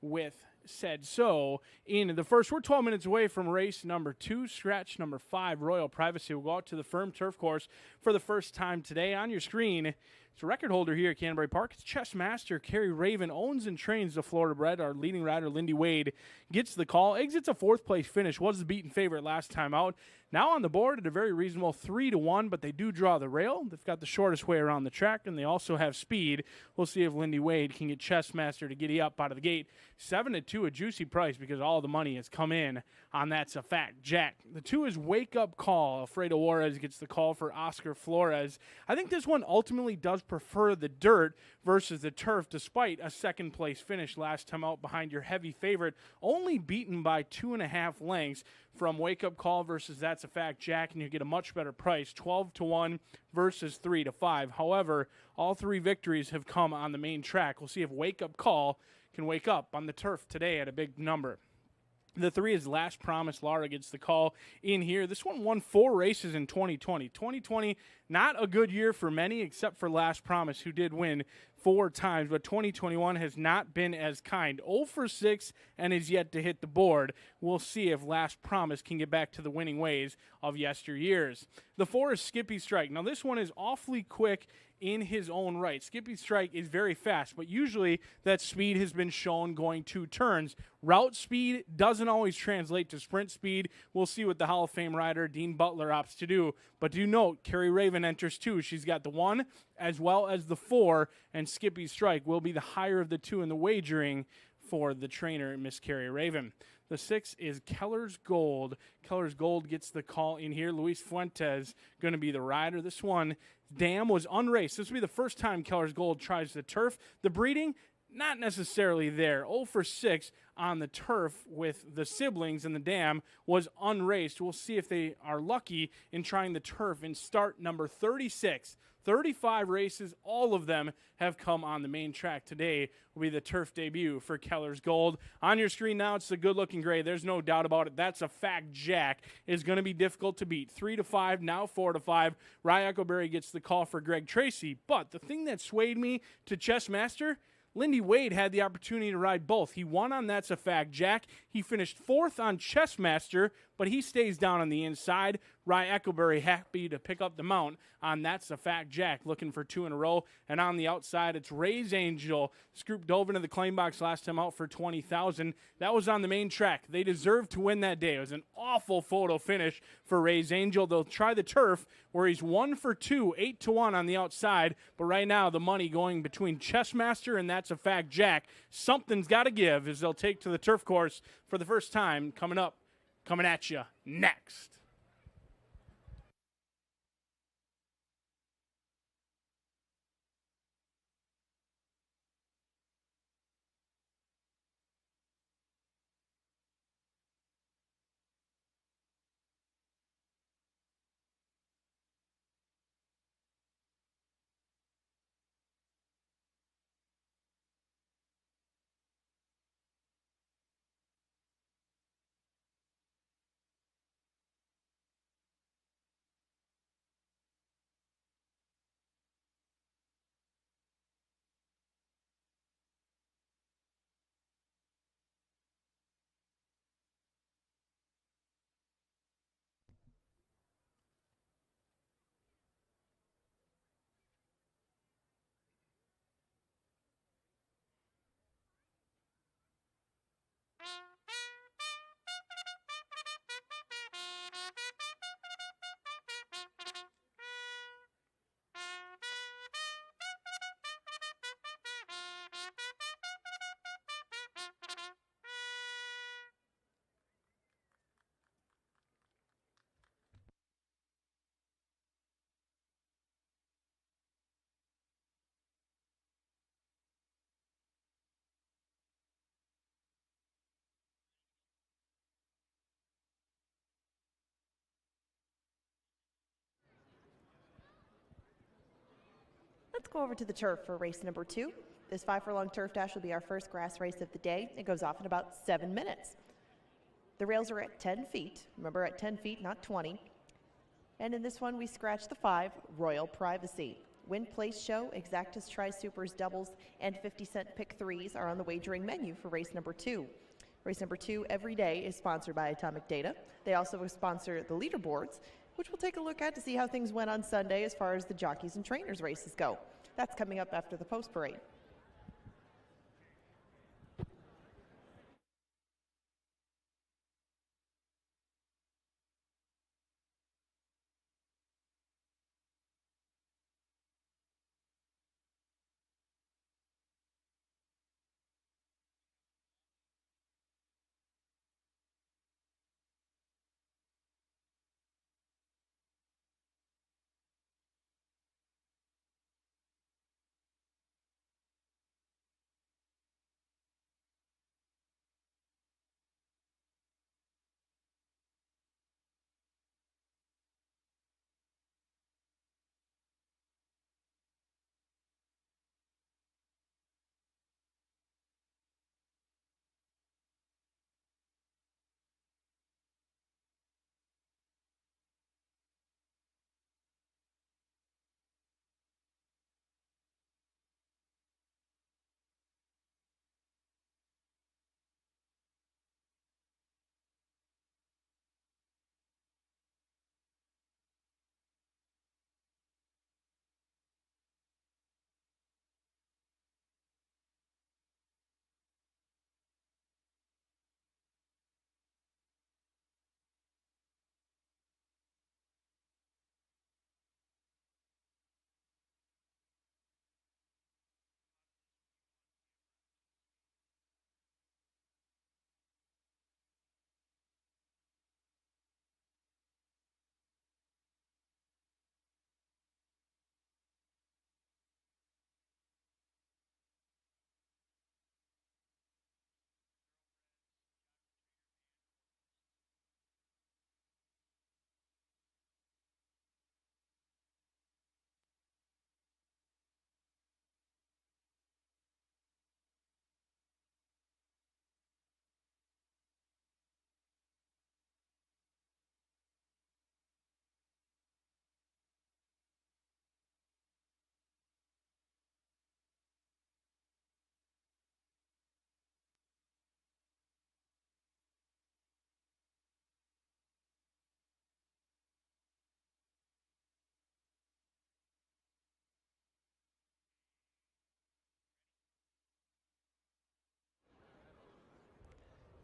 with said so. In the first, we're 12 minutes away from race number 2, scratch number 5, Royal Privacy. We'll go out to the firm turf course for the first time today. On your screen, it's a record holder here at Canterbury Park. It's chess master Kerry Raven, owns and trains the Thoroughbred. Our leading rider, Lindy Wade, gets the call. Exits a 4th place finish. Was the beaten favorite last time out. Now on the board at a very reasonable 3-1, but they do draw the rail. They've got the shortest way around the track, and they also have speed. We'll see if Lindy Wade can get chess master to giddy up out of the gate. 7-2, a juicy price because all the money has come in on That's a Fact Jack. The 2 is Wake Up Call. Alfredo Juarez gets the call for Oscar Flores. I think this one ultimately does prefer the dirt versus the turf, despite a 2nd place finish last time out behind your heavy favorite, only beaten by 2.5 lengths from Wake Up Call versus That's a Fact Jack, and you get a much better price, 12-1 versus 3-5. However, all 3 victories have come on the main track. We'll see if Wake Up Call can wake up on the turf today at a big number. The 3 is Last Promise. Lara gets the call in here. This one won 4 races in 2020. 2020, not a good year for many except for Last Promise, who did win 4 times, but 2021 has not been as kind. 0 for 6 and is yet to hit the board. We'll see if Last Promise can get back to the winning ways of yesteryears. The 4 is Skippy Strike. Now this one is awfully quick in his own right. Skippy Strike is very fast, but usually that speed has been shown going 2 turns. Route speed doesn't always translate to sprint speed. We'll see what the Hall of Fame rider Dean Butler opts to do. But do note, Kerry Raven enters 2. She's got the 1 as well as the 4, and Skippy Strike will be the higher of the 2 in the wagering for the trainer, Miss Kerry Raven. The 6 is Keller's Gold. Keller's Gold gets the call in here. Luis Fuentes going to be the rider. This one, Dam, was unraced. This will be the first time Keller's Gold tries the turf. The breeding, not necessarily there. 0 for 6 on the turf with the siblings, and the Dam was unraced. We'll see if they are lucky in trying the turf in start number 36. 35 races, all of them have come on the main track. Today will be the turf debut for Keller's Gold. On your screen now, it's the good-looking gray. There's no doubt about it. That's a Fact Jack. Is going to be difficult to beat. 3-5, now 4-5. Rye Echoberry gets the call for Greg Tracy. But the thing that swayed me to Chess Master, Lindy Wade had the opportunity to ride both. He won on That's a Fact Jack. He finished 4th on Chess Master, but he stays down on the inside. Rye Echoberry happy to pick up the mount on That's a Fact Jack, looking for 2 in a row. And on the outside, it's Ray's Angel. Scoop dove into the claim box last time out for $20,000. That was on the main track. They deserved to win that day. It was an awful photo finish for Ray's Angel. They'll try the turf where he's 1 for 2, 8-1 on the outside. But right now, the money going between Chess Master and That's a Fact Jack. Something's got to give as they'll take to the turf course for the first time. Coming at you next. Let's go over to the turf for race number 2. This 5-furlong turf dash will be our first grass race of the day. It goes off in about 7 minutes. The rails are at 10 feet. Remember, at 10 feet, not 20. And in this one, we scratch the 5, Royal Privacy. Win Place Show, Exactus Tri-Supers doubles, and 50-cent pick 3s are on the wagering menu for race number 2. Race number 2 every day is sponsored by Atomic Data. They also sponsor the leaderboards, which we'll take a look at to see how things went on Sunday as far as the jockeys and trainers races go. That's coming up after the post parade.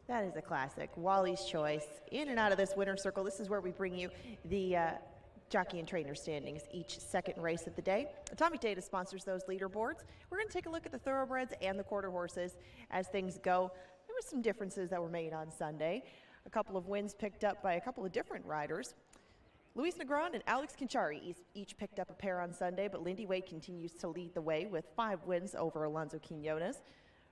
That is a classic. Wally's Choice. In and out of this winner's circle. This is where we bring you the jockey and trainer standings each second race of the day. Atomic Data sponsors those leaderboards. We're going to take a look at the thoroughbreds and the quarter horses as things go. There were some differences that were made on Sunday. A couple of wins picked up by a couple of different riders. Luis Negron and Alex Kinchari each picked up a pair on Sunday, but Lindy Wade continues to lead the way with 5 wins over Alonzo Quinones.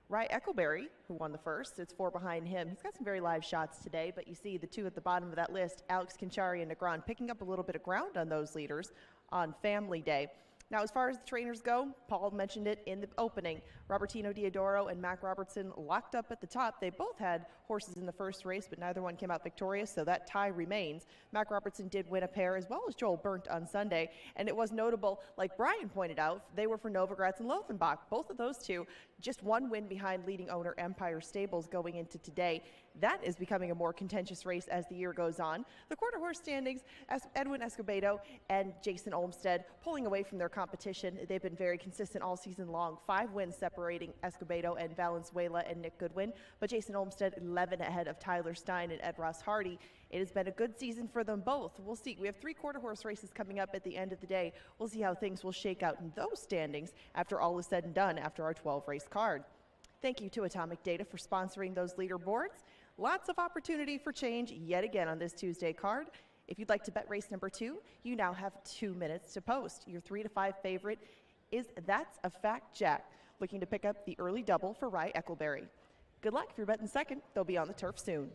Rye Eccleberry, who won the first, it's 4 behind him. He's got some very live shots today, but you see the 2 at the bottom of that list, Alex Kinchari and Negron, picking up a little bit of ground on those leaders on Family Day. Now, as far as the trainers go, Paul mentioned it in the opening. Robertino Diodoro and Mac Robertson locked up at the top. They both had horses in the first race, but neither one came out victorious, so that tie remains. Mac Robertson did win a pair, as well as Joel Burnt on Sunday, and it was notable, like Brian pointed out, they were for Novogratz and Loeffenbach. Both of those two, just 1 win behind leading owner Empire Stables going into today. That is becoming a more contentious race as the year goes on. The quarter horse standings, Edwin Escobedo and Jason Olmstead pulling away from their competition. They've been very consistent all season long. 5 wins separating Escobedo and Valenzuela and Nick Goodwin, but Jason Olmstead 11 ahead of Tyler Stein and Ed Ross Hardy. It has been a good season for them both. We'll see. We have 3 quarter horse races coming up at the end of the day. We'll see how things will shake out in those standings after all is said and done after our 12 race card. Thank you to Atomic Data for sponsoring those leaderboards. Lots of opportunity for change yet again on this Tuesday card. If you'd like to bet race number 2, you now have 2 minutes to post. Your 3 to 5 favorite is That's a Fact Jack, looking to pick up the early double for Rye Eccleberry. Good luck if you're betting second. They'll be on the turf soon.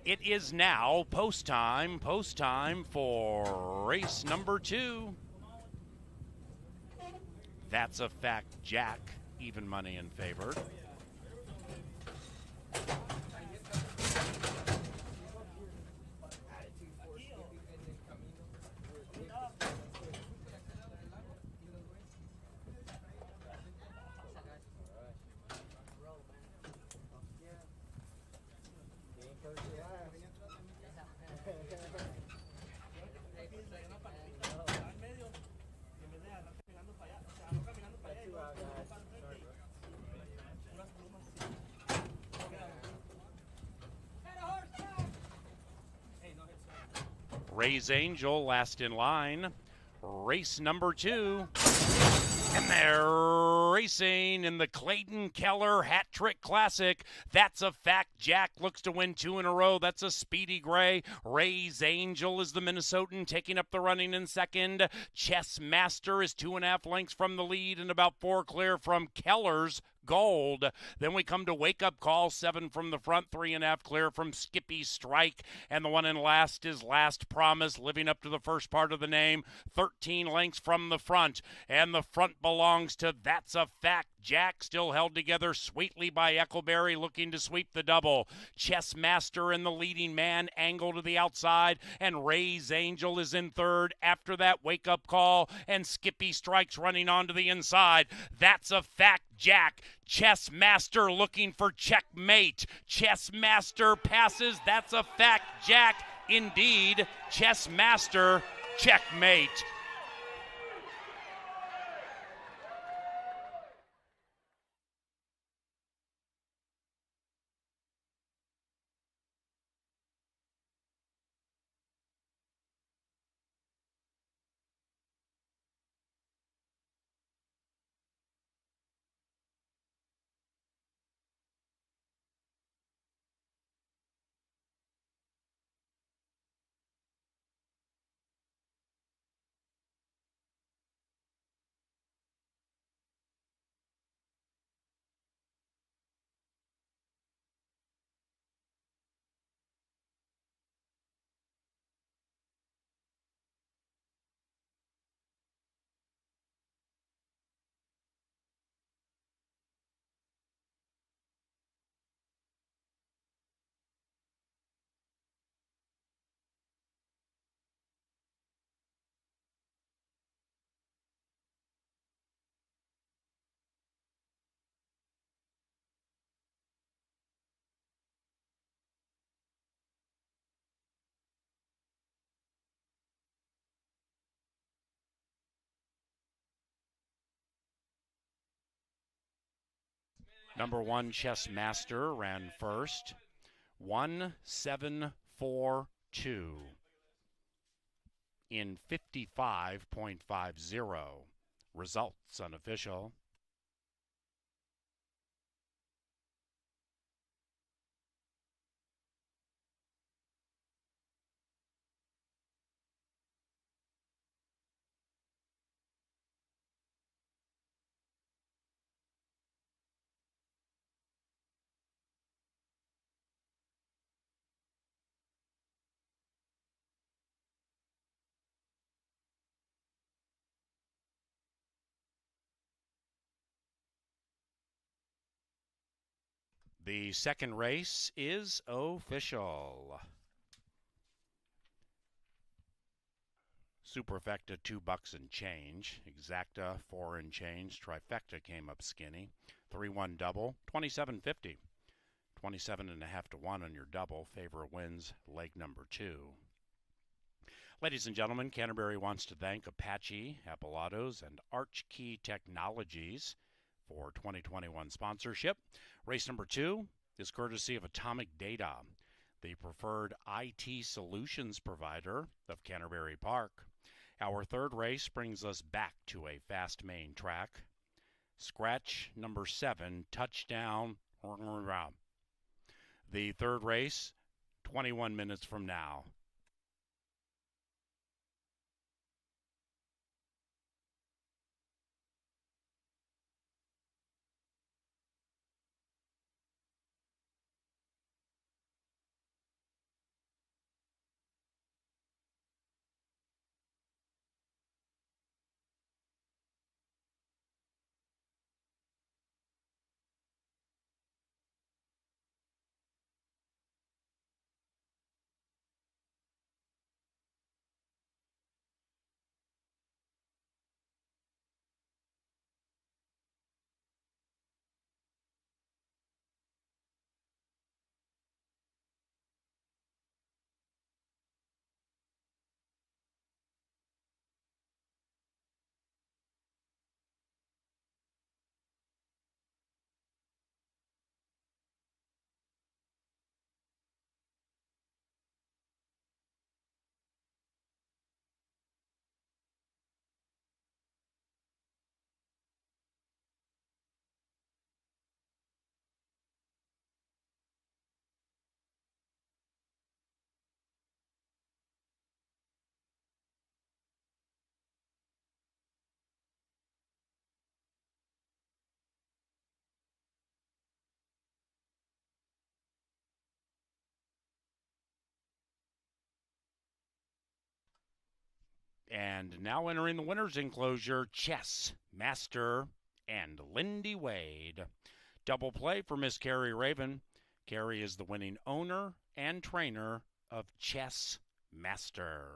It is now post time for race number 2. That's a fact, Jack. Even money in favor. Ray's Angel last in line. Race number 2. And they're racing in the Clayton Keller Hat Trick Classic. That's a fact. Jack looks to win 2 in a row. That's a Speedy Gray. Ray's Angel is the Minnesotan taking up the running in second. Chess Master is 2.5 lengths from the lead and about 4 clear from Keller's Gold. Then we come to Wake Up Call, 7 from the front, 3.5 clear from Skippy Strike. And the one in last is Last Promise, living up to the first part of the name, 13 lengths from the front. And the front belongs to That's a Fact. Jack, still held together sweetly by Eccleberry, looking to sweep the double. Chess Master and the leading man angle to the outside, and Ray's Angel is in third. After that, Wake Up Call, and Skippy Strikes running onto the inside. That's a Fact, Jack. Chess Master looking for checkmate. Chess Master passes. That's a Fact, Jack. Indeed, Chess Master, checkmate. Number 1, Chess Master, ran first. 1-7-4-2 in 55.50. Results unofficial. The second race is official. Superfecta, $2 and change. Exacta, 4 and change. Trifecta came up skinny. 3-1 double, $27.50. 27.5 to 1 on your double. Favor wins leg number 2. Ladies and gentlemen, Canterbury wants to thank Apache, Appilatos, and Archkey Technologies for 2021 sponsorship. Race number 2 is courtesy of Atomic Data, the preferred IT solutions provider of Canterbury Park. Our third race brings us back to a fast main track. Scratch number 7, touchdown. The third race, 21 minutes from now. And now entering the winner's enclosure, Chess Master and Lindy Wade. Double play for Miss Carrie Raven. Carrie is the winning owner and trainer of Chess Master.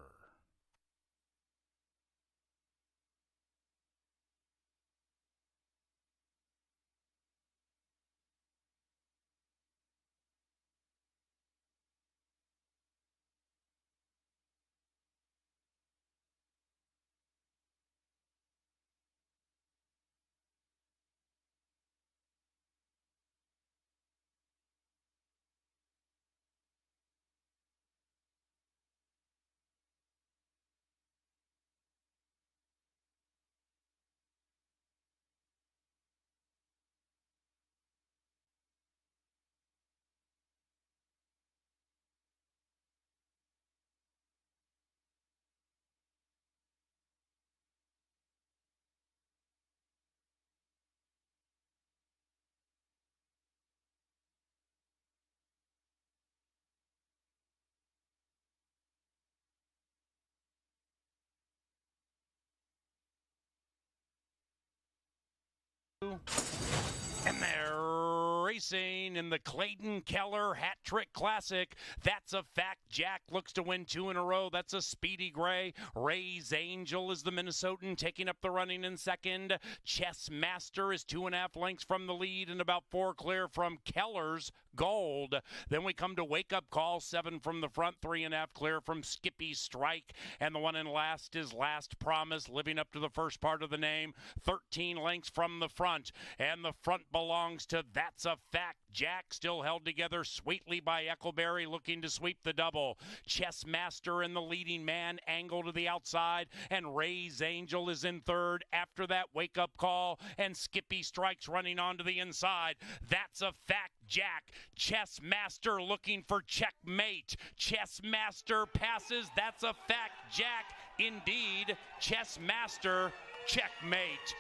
And they're racing in the Clayton Keller Hat Trick Classic. That's a fact. Jack looks to win 2 in a row. That's a Speedy Gray. Ray's Angel is the Minnesotan taking up the running in second. Chess Master is 2.5 lengths from the lead and about 4 clear from Keller's Gold. Then we come to Wake Up Call, 7 from the front, 3.5 clear from Skippy Strike. And the one in last is Last Promise, living up to the first part of the name, 13 lengths from the front. And the front belongs to That's a Fact. Jack still held together sweetly by Eckleberry, looking to sweep the double. Chess Master and the leading man angle to the outside, and Ray's Angel is in third. After that, Wake Up Call, and Skippy Strikes running onto the inside. That's a Fact, Jack. Chess Master looking for checkmate. Chess Master passes. That's a Fact, Jack. Indeed, Chess Master, checkmate.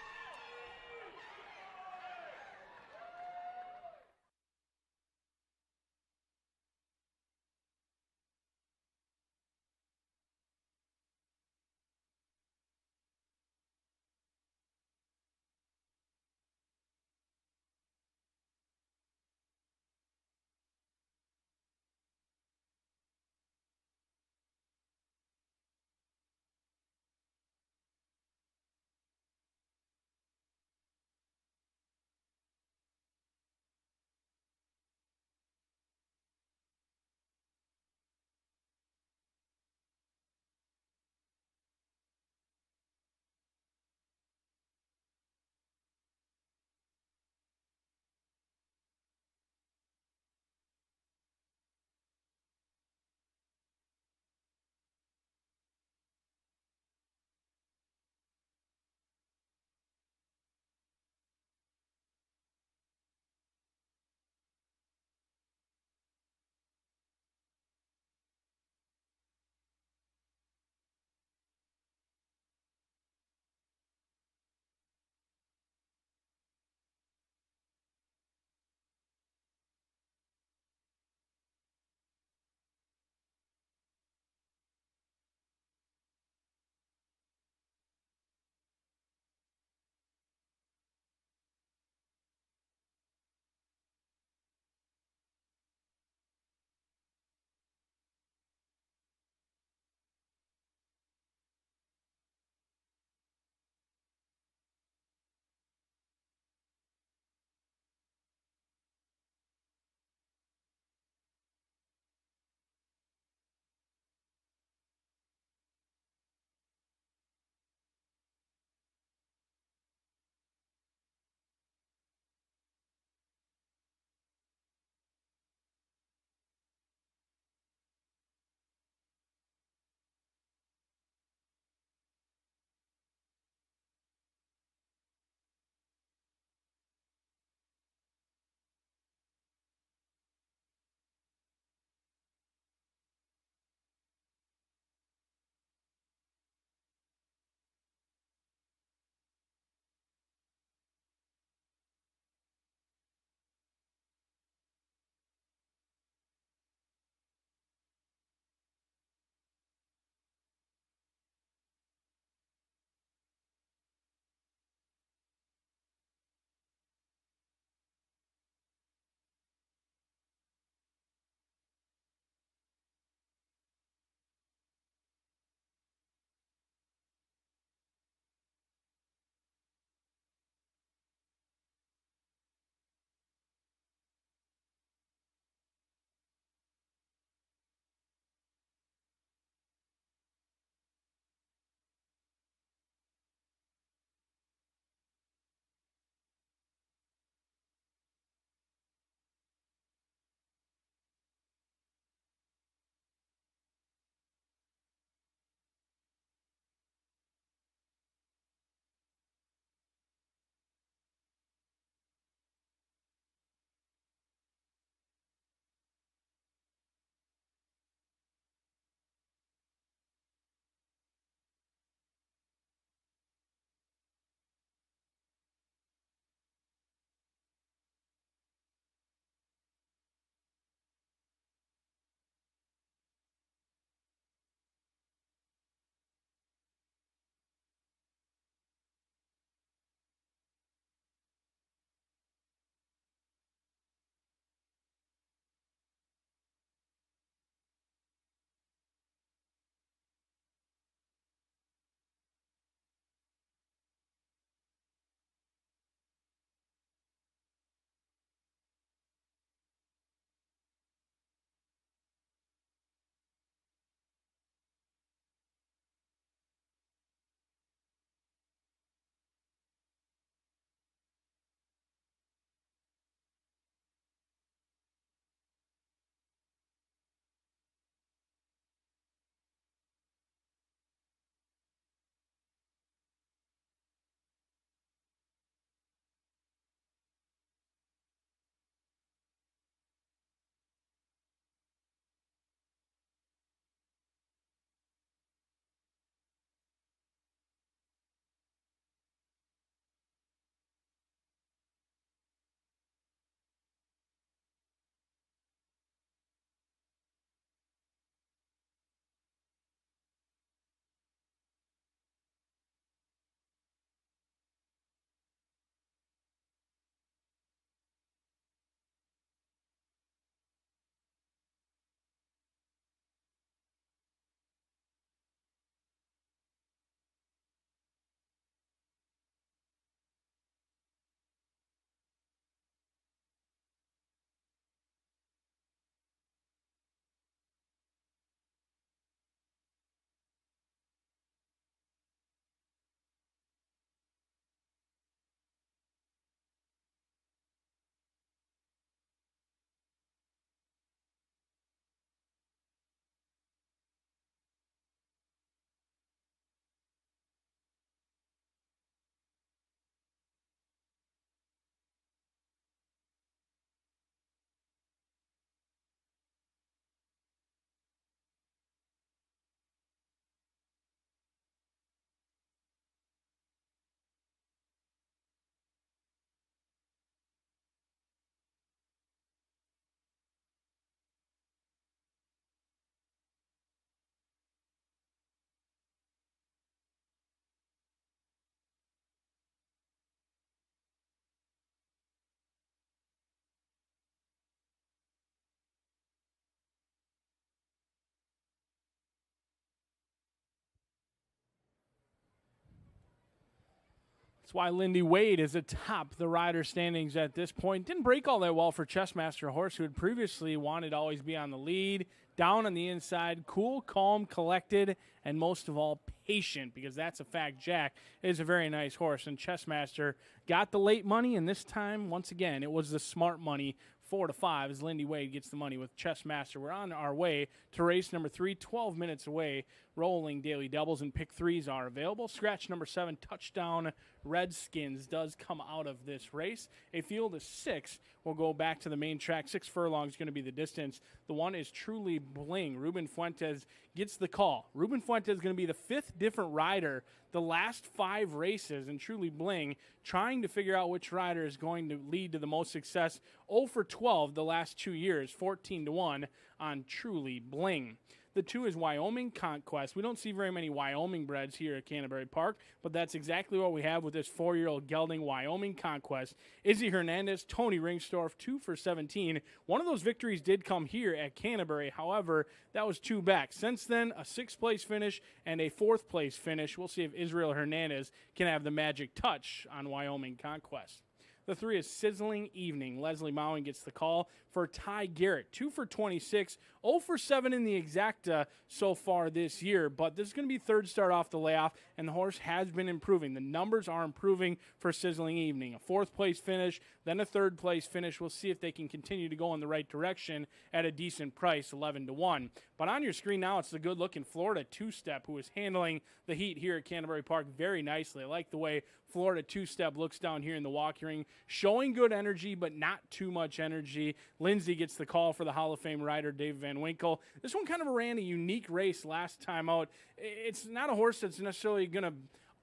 That's why Lindy Wade is atop the rider standings at this point. Didn't break all that well for Chessmaster Horse, who had previously wanted to always be on the lead. Down on the inside, cool, calm, collected, and most of all, patient, because that's a fact. Jack is a very nice horse, and Chessmaster got the late money, and this time, once again, it was the smart money, 4-5, as Lindy Wade gets the money with Chessmaster. We're on our way to race number 3, 12 minutes away. Rolling daily doubles and pick threes are available. Scratch number 7, Touchdown Redskins, does come out of this race. A field of 6 will go back to the main track. 6 furlongs is going to be the distance. The one is Truly Bling. Ruben Fuentes gets the call. Ruben Fuentes is going to be the 5th different rider the last 5 races, and Truly Bling trying to figure out which rider is going to lead to the most success. 0 for 12 the last 2 years, 14-1 on Truly Bling. The 2 is Wyoming Conquest. We don't see very many Wyoming breds here at Canterbury Park, but that's exactly what we have with this 4-year-old gelding, Wyoming Conquest. Izzy Hernandez, Tony Ringstorff, 2 for 17. One of those victories did come here at Canterbury. However, that was 2 back. Since then, a 6th place finish and a 4th place finish. We'll see if Israel Hernandez can have the magic touch on Wyoming Conquest. The 3 is Sizzling Evening. Leslie Mowen gets the call for Ty Garrett. 2 for 26, 0 for 7 in the exacta so far this year. But this is going to be 3rd start off the layoff, and the horse has been improving. The numbers are improving for Sizzling Evening. A 4th place finish, then a 3rd place finish. We'll see if they can continue to go in the right direction at a decent price, 11-1. But on your screen now, it's the good-looking Florida Two-Step, who is handling the heat here at Canterbury Park very nicely. I like the way Florida Two-Step looks down here in the walking ring, showing good energy, but not too much energy. Lindsay gets the call for the Hall of Fame rider, Dave Van Winkle. This one kind of ran a unique race last time out. It's not a horse that's necessarily going to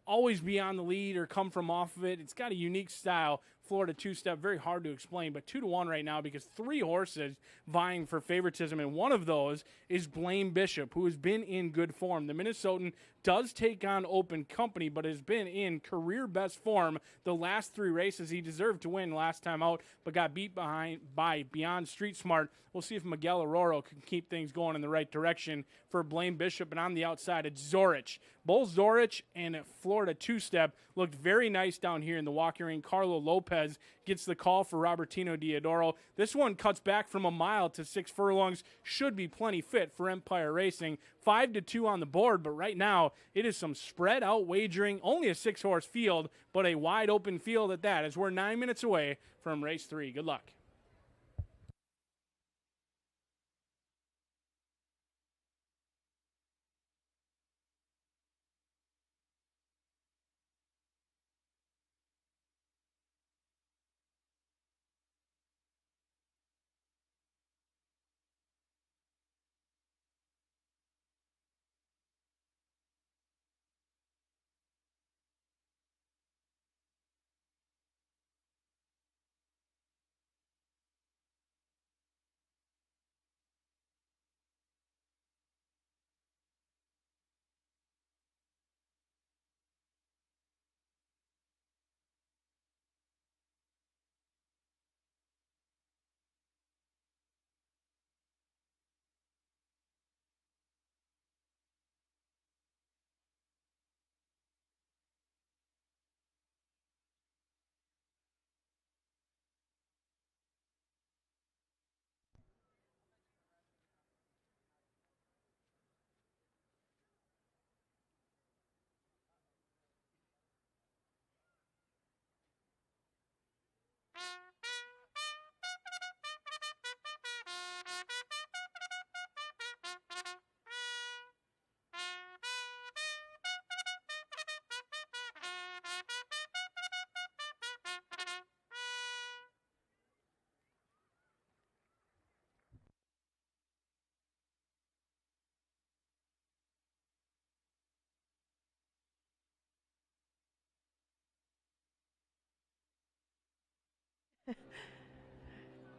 always be on the lead or come from off of it. It's got a unique style. Florida Two-Step, very hard to explain, but 2-1 right now because 3 horses vying for favoritism, and one of those is Blame Bishop, who has been in good form. The Minnesotan does take on open company, but has been in career best form the last 3 races. He deserved to win last time out, but got beat by Beyond Street Smart. We'll see if Miguel Aroro can keep things going in the right direction for Blame Bishop. And on the outside, it's Zorich. Both Zorich and Florida Two-Step looked very nice down here in the walking ring. Carlo Lopez gets the call for Robertino Diodoro. This one cuts back from a mile to 6 furlongs. Should be plenty fit for Empire Racing. 5-2 on the board, but right now it is some spread out wagering. Only a 6-horse field, but a wide open field at that, as we're 9 minutes away from race 3. Good luck.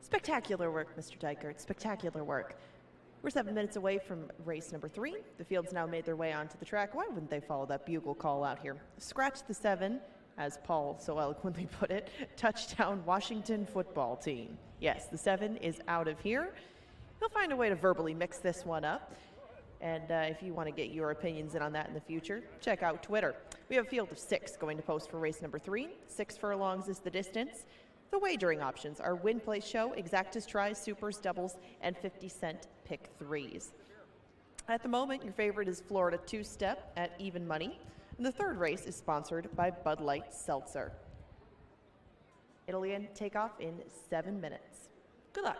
Spectacular work, Mr. Dykert. Spectacular work. We're 7 minutes away from race number 3. The field's now made their way onto the track. Why wouldn't they follow that bugle call out here? Scratch the 7, as Paul so eloquently put it. Touchdown Washington football team. Yes, the 7 is out of here. He'll find a way to verbally mix this one up. And if you want to get your opinions in on that in the future, check out Twitter. We have a field of 6 going to post for race number 3. 6 furlongs is the distance. The wagering options are win, play, show, exactas, tries, supers, doubles, and 50-cent pick 3s. At the moment, your favorite is Florida Two-Step at even money. And the third race is sponsored by Bud Light Seltzer. It'll again take off in 7 minutes. Good luck.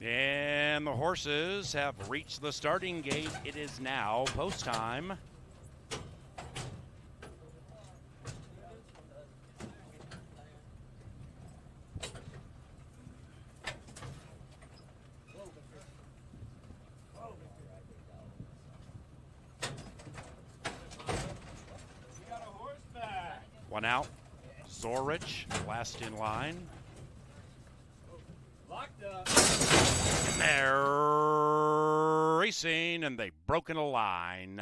And the horses have reached the starting gate. It is now post time. One out. Zorich, last in line. Locked up. And they're racing, and they've broken a line.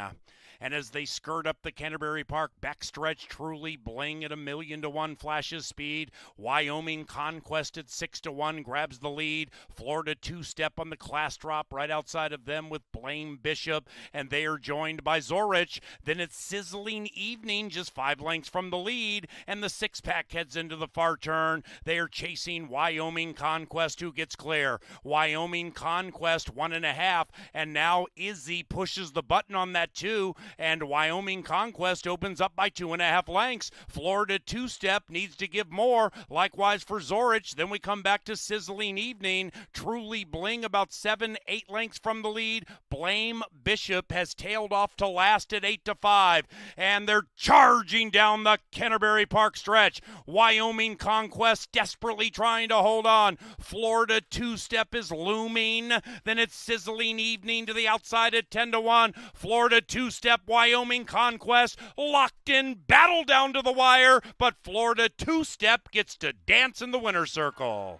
And as they skirt up the Canterbury Park backstretch, Truly Bling at 1,000,000 to 1 flashes speed. Wyoming Conquest at 6-1 grabs the lead. Florida two-step on the class drop right outside of them with Blame Bishop, and they are joined by Zorich. Then it's Sizzling Evening just 5 lengths from the lead, and the six-pack heads into the far turn. They are chasing Wyoming Conquest, who gets clear. Wyoming Conquest 1.5, and now Izzy pushes the button on that 2. And Wyoming Conquest opens up by 2.5 lengths. Florida two-step needs to give more. Likewise for Zorich. Then we come back to Sizzling Evening. Truly Bling about 7-8 lengths from the lead. Blame Bishop has tailed off to last at 8-5. And they're charging down the Canterbury Park stretch. Wyoming Conquest desperately trying to hold on. Florida two-step is looming. Then it's Sizzling Evening to the outside at 10-1. Florida two-step, Wyoming Conquest locked in, battle down to the wire, but Florida two-step gets to dance in the winner's circle.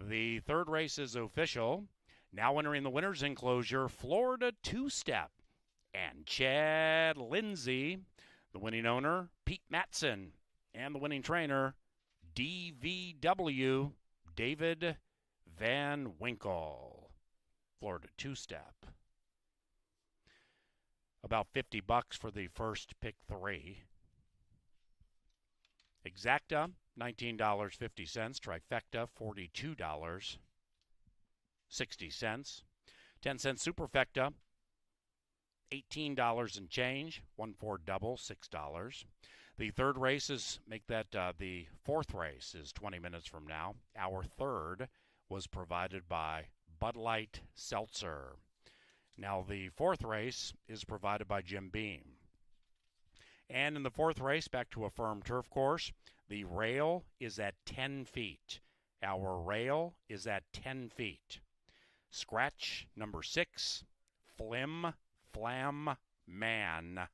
The third race is official. Now entering the winner's enclosure, Florida two-step. And Chad Lindsay, the winning owner, Pete Matson, and the winning trainer, DVW, David Van Winkle. Florida two-step. about $50 for the first pick 3. Exacta, $19.50. Trifecta, $42.60. 10-cent superfecta, $18 and change. 1-4 double, $6. The third race is, make that the fourth race is 20 minutes from now. Our third was provided by Bud Light Seltzer. Now the fourth race is provided by Jim Beam. And in the fourth race, back to a firm turf course, the rail is at 10 feet. Our rail is at 10 feet. Scratch number 6, Flim Flam Man.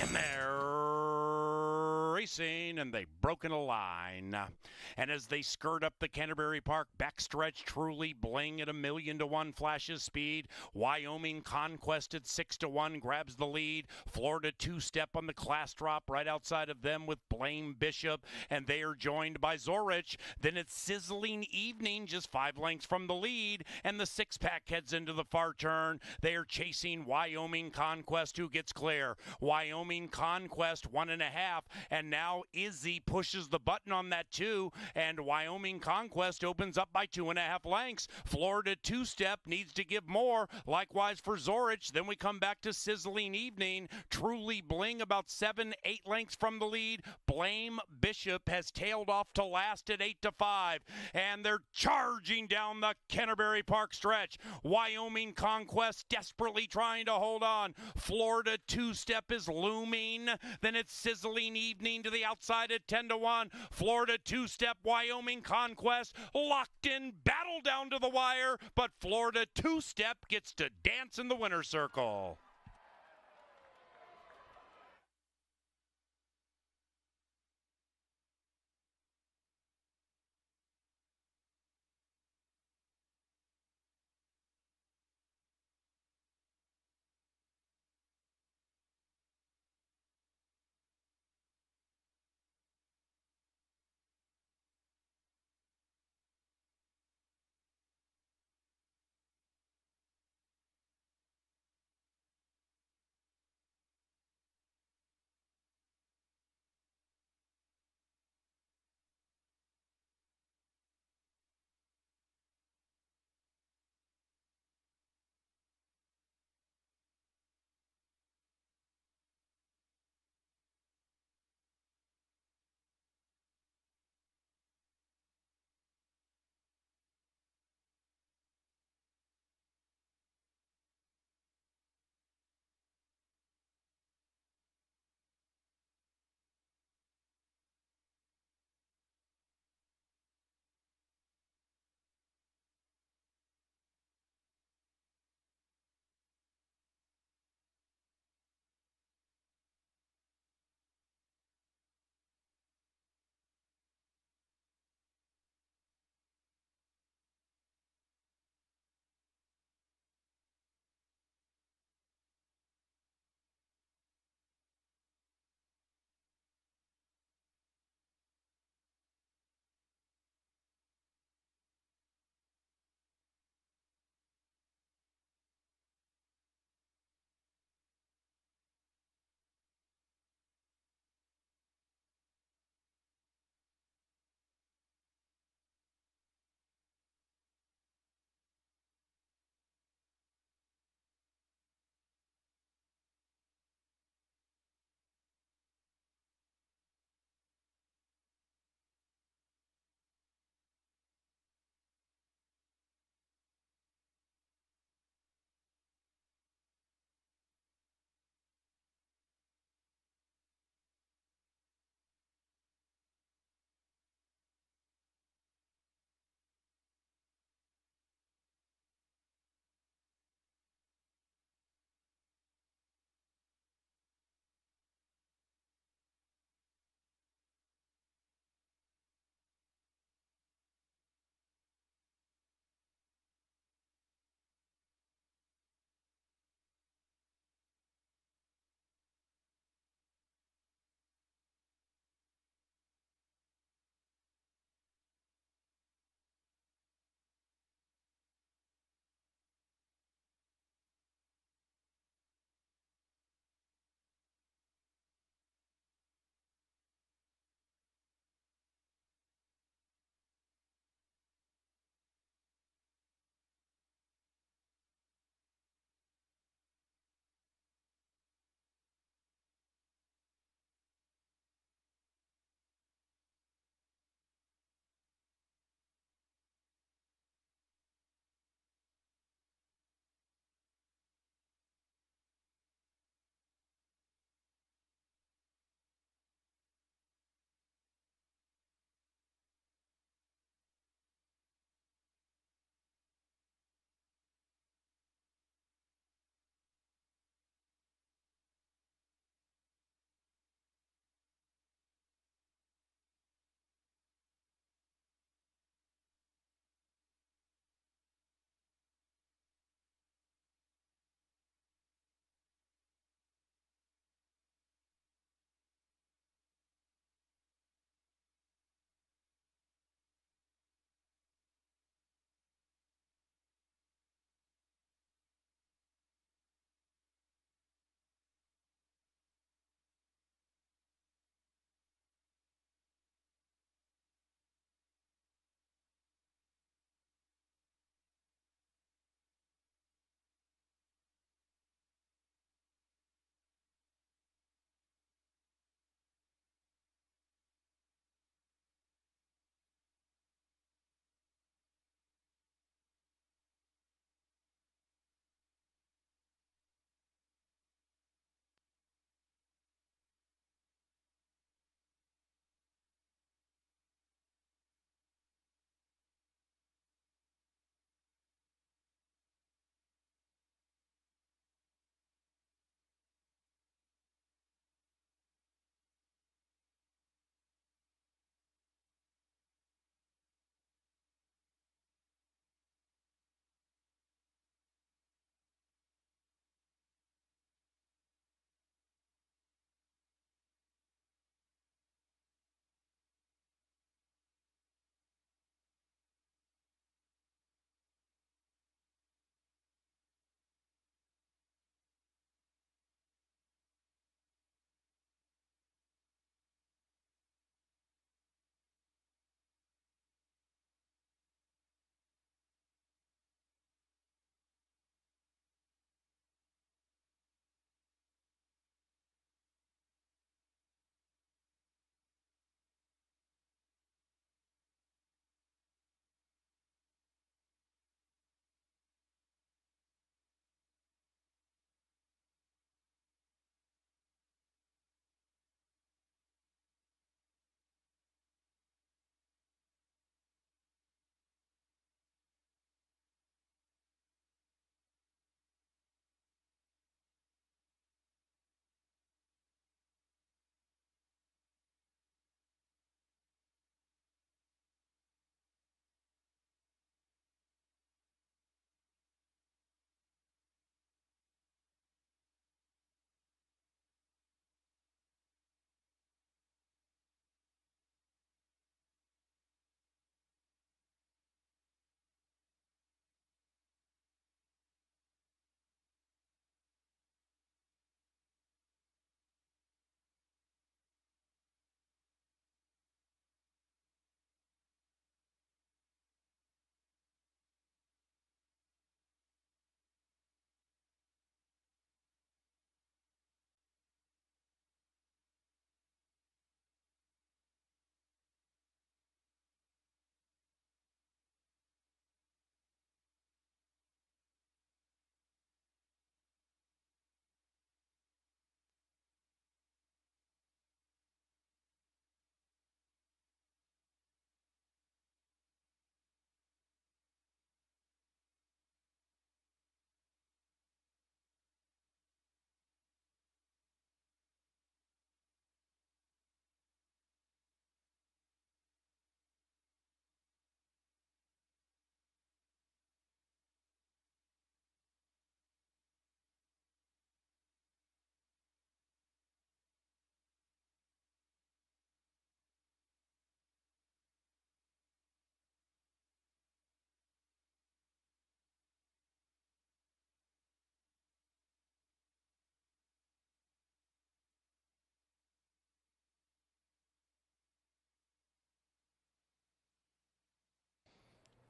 And they're racing, and they've broken a line. And as they skirt up the Canterbury Park backstretch, Truly Bling at 1,000,000-to-1 flashes speed. Wyoming Conquest at 6-to-1 grabs the lead. Florida two-step on the class drop right outside of them with Blame Bishop, and they are joined by Zorich. Then it's Sizzling Evening just 5 lengths from the lead, and the six-pack heads into the far turn. They are chasing Wyoming Conquest, who gets clear. Wyoming Conquest 1.5, and now Izzy pushes the button on that 2, and Wyoming Conquest opens up by 2.5 lengths. Florida two-step needs to give more, likewise for Zorich. Then we come back to Sizzling Evening. Truly Bling about 7-8 lengths from the lead. Blame Bishop has tailed off to last at 8-5, and they're charging down the Canterbury Park stretch. Wyoming Conquest desperately trying to hold on. Florida two-step is looming. Then it's Sizzling Evening to the outside at 10-1. Florida two-step, Wyoming Conquest locked in, battle down to the wire, but Florida two-step gets to dance in the winner's circle.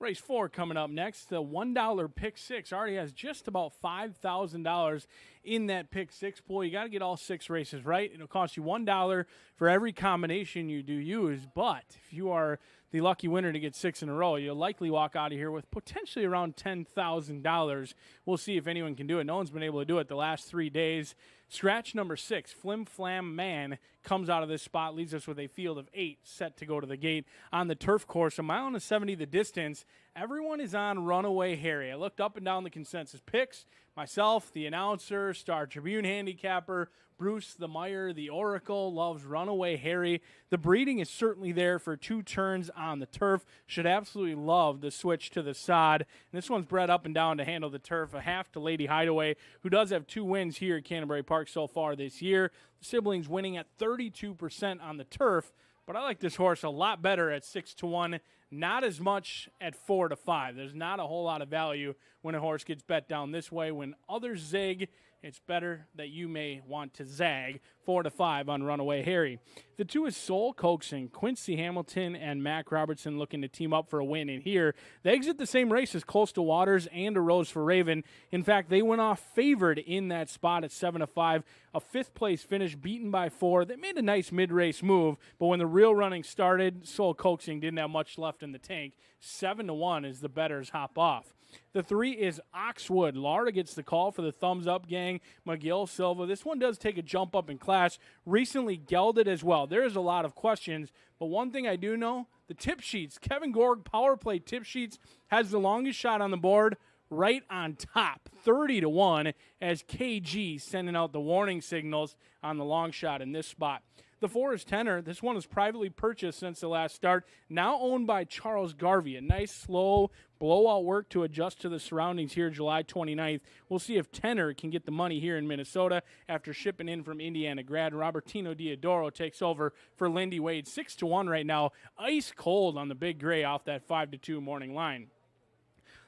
Race 4 coming up next. The $1 pick six already has just about $5,000 in that pick six pool. You got to get all 6 races right. It'll cost you $1 for every combination you do use. But if you are the lucky winner to get 6 in a row, you'll likely walk out of here with potentially around $10,000. We'll see if anyone can do it. No one's been able to do it the last 3 days. Scratch number 6, Flim Flam Man, comes out of this spot, leaves us with a field of 8 set to go to the gate on the turf course. A mile and 70 the distance. Everyone is on Runaway Harry. I looked up and down the consensus picks. Myself, the announcer, Star Tribune handicapper, Bruce the Meyer, the Oracle, loves Runaway Harry. The breeding is certainly there for 2 turns on the turf. Should absolutely love the switch to the sod. And this one's bred up and down to handle the turf. A half to Lady Hideaway, who does have 2 wins here at Canterbury Park so far this year. The siblings winning at 32% on the turf. But I like this horse a lot better at 6-1, not as much at 4-5. There's not a whole lot of value when a horse gets bet down this way. When others zig, it's better that you may want to zag. 4-5 on Runaway Harry. The 2 is Soul Coaxing. Quincy Hamilton and Mac Robertson looking to team up for a win in here. They exit the same race as Coastal Waters and A Rose for Raven. In fact, they went off favored in that spot at 7-5. A 5th place finish, beaten by 4. They made a nice mid-race move, but when the real running started, Soul Coaxing didn't have much left in the tank. 7-1 as the bettors hop off. The 3 is Oxwood. Laura gets the call for the thumbs up gang. McGill Silva. This one does take a jump up in class. Recently gelded as well. There's a lot of questions, but one thing I do know, the tip sheets. Kevin Gorg power play tip sheets has the longest shot on the board, right on top, 30-1, as KG sending out the warning signals on the long shot in this spot. The 4 is Tenor. This one was privately purchased since the last start, now owned by Charles Garvey. A nice, slow, blowout work to adjust to the surroundings here July 29th. We'll see if Tenor can get the money here in Minnesota after shipping in from Indiana grad. Robertino Diodoro takes over for Lindy Wade. 6-1 right now. Ice cold on the big gray off that 5-2 morning line.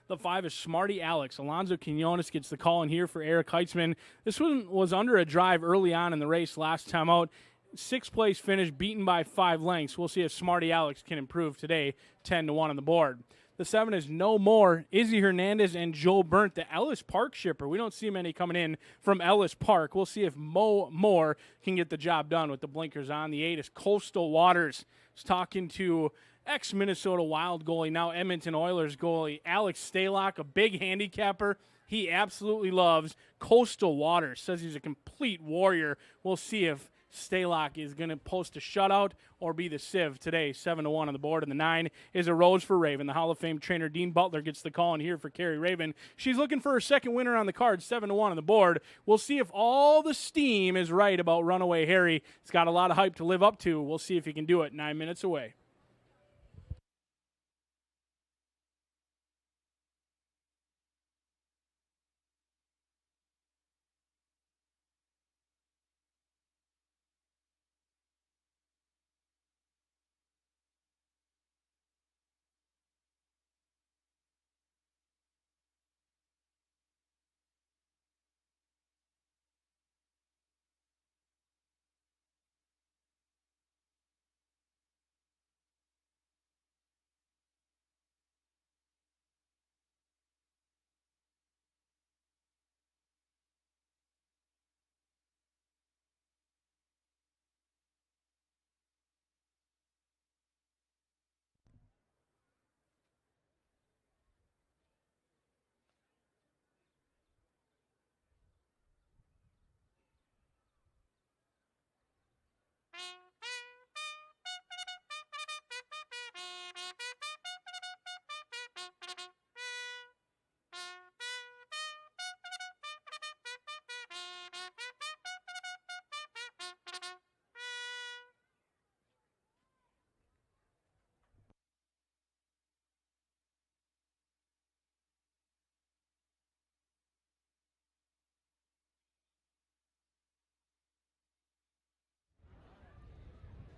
The 5 is Smarty Alex. Alonzo Quinones gets the call in here for Eric Heitzman. This one was under a drive early on in the race last time out. 6th place finish, beaten by 5 lengths. We'll see if Smarty Alex can improve today. 10-1 on the board. The 7 is No More. Izzy Hernandez and Joel Burnt, the Ellis Park shipper. We don't see many coming in from Ellis Park. We'll see if Mo Moore can get the job done with the blinkers on. The 8 is Coastal Waters. He's talking to ex-Minnesota Wild goalie, now Edmonton Oilers goalie, Alex Stalock, a big handicapper. He absolutely loves Coastal Waters. Says he's a complete warrior. We'll see if Stalock is going to post a shutout or be the sieve today. 7-1 on the board. And the 9 is A Rose for Raven. The Hall of Fame trainer Dean Butler gets the call in here for Carrie Raven. She's looking for her second winner on the card. 7-1 on the board. We'll see if all the steam is right about Runaway Harry. It's got a lot of hype to live up to. We'll see if he can do it. 9 minutes away.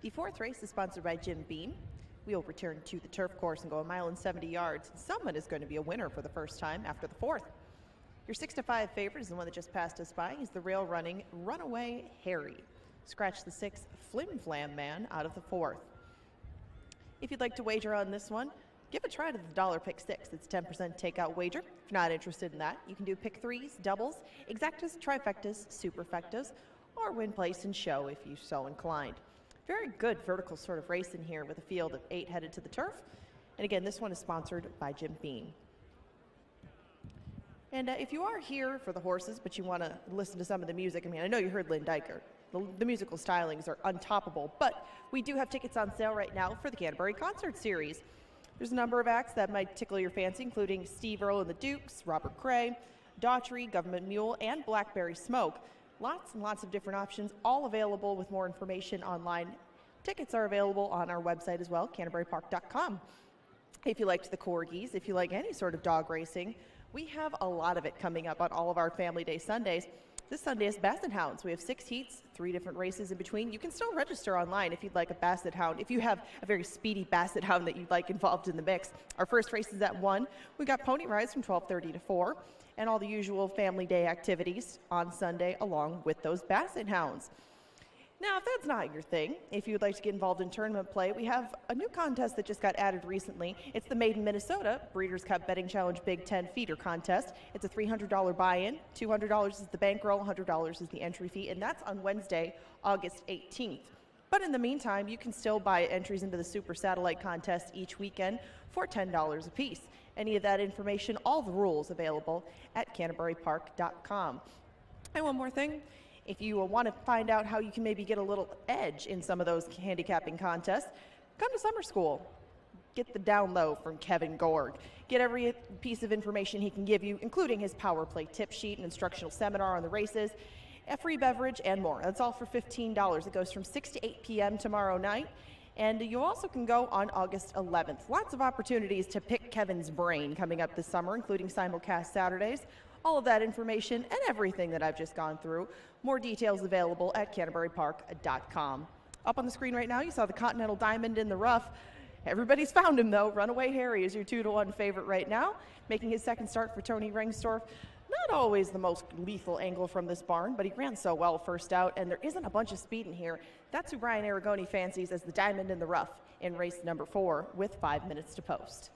The 4th race is sponsored by Jim Beam. We will return to the turf course and go 1 mile and 70 yards. Someone is going to be a winner for the first time after the 4th. Your 6-5 favorite is the one that just passed us by. He's the rail running Runaway Harry. Scratch the 6 Flim Flam Man out of the 4th. If you'd like to wager on this one, Give a try to the dollar pick six. It's 10% takeout wager. If you're not interested in that, you can do pick threes, doubles, exactas, trifectas, superfectas, or win, place, and show if you so inclined. Very good vertical sort of race in here with a field of 8 headed to the turf. And again, this one is sponsored by Jim Beam. And if you are here for the horses, but you want to listen to some of the music, I mean, I know you heard Lynn Diker. The musical stylings are untoppable, but we do have tickets on sale right now for the Canterbury Concert Series. There's a number of acts that might tickle your fancy, including Steve Earle and the Dukes, Robert Cray, Daughtry, Government Mule, and Blackberry Smoke. Lots and lots of different options, all available with more information online. Tickets are available on our website as well, CanterburyPark.com. If you liked the corgis, if you like any sort of dog racing, we have a lot of it coming up on all of our Family Day Sundays. This Sunday is Basset Hounds. We have 6 heats, 3 different races in between. You can still register online if you'd like a Basset Hound. If you have a very speedy Basset Hound that you'd like involved in the mix. Our first race is at 1. We got pony rides from 12:30 to 4, and all the usual Family Day activities on Sunday along with those Basset Hounds. Now, if that's not your thing, if you'd like to get involved in tournament play, we have a new contest that just got added recently. It's the Made in Minnesota Breeders' Cup Betting Challenge Big Ten Feeder Contest. It's a $300 buy-in, $200 is the bankroll, $100 is the entry fee, and that's on Wednesday, August 18th. But in the meantime, you can still buy entries into the Super Satellite Contest each weekend for $10 a piece. Any of that information, all the rules available at CanterburyPark.com. And one more thing. If you want to find out how you can maybe get a little edge in some of those handicapping contests, come to summer school. Get the down low from Kevin Gorg. Get every piece of information he can give you, including his power play tip sheet, an instructional seminar on the races, a free beverage, and more. That's all for $15. It goes from 6 to 8 p.m. tomorrow night. And you also can go on August 11th. Lots of opportunities to pick Kevin's brain coming up this summer, including simulcast Saturdays. All of that information and everything that I've just gone through. More details available at CanterburyPark.com. Up on the screen right now, you saw the Continental Diamond in the rough. Everybody's found him, though. Runaway Harry is your 2-1 favorite right now, making his second start for Tony Rengstorff. Not always the most lethal angle from this barn, but he ran so well first out, and there isn't a bunch of speed in here. That's who Brian Aragoni fancies as the Diamond in the rough in race number 4 with 5 minutes to post.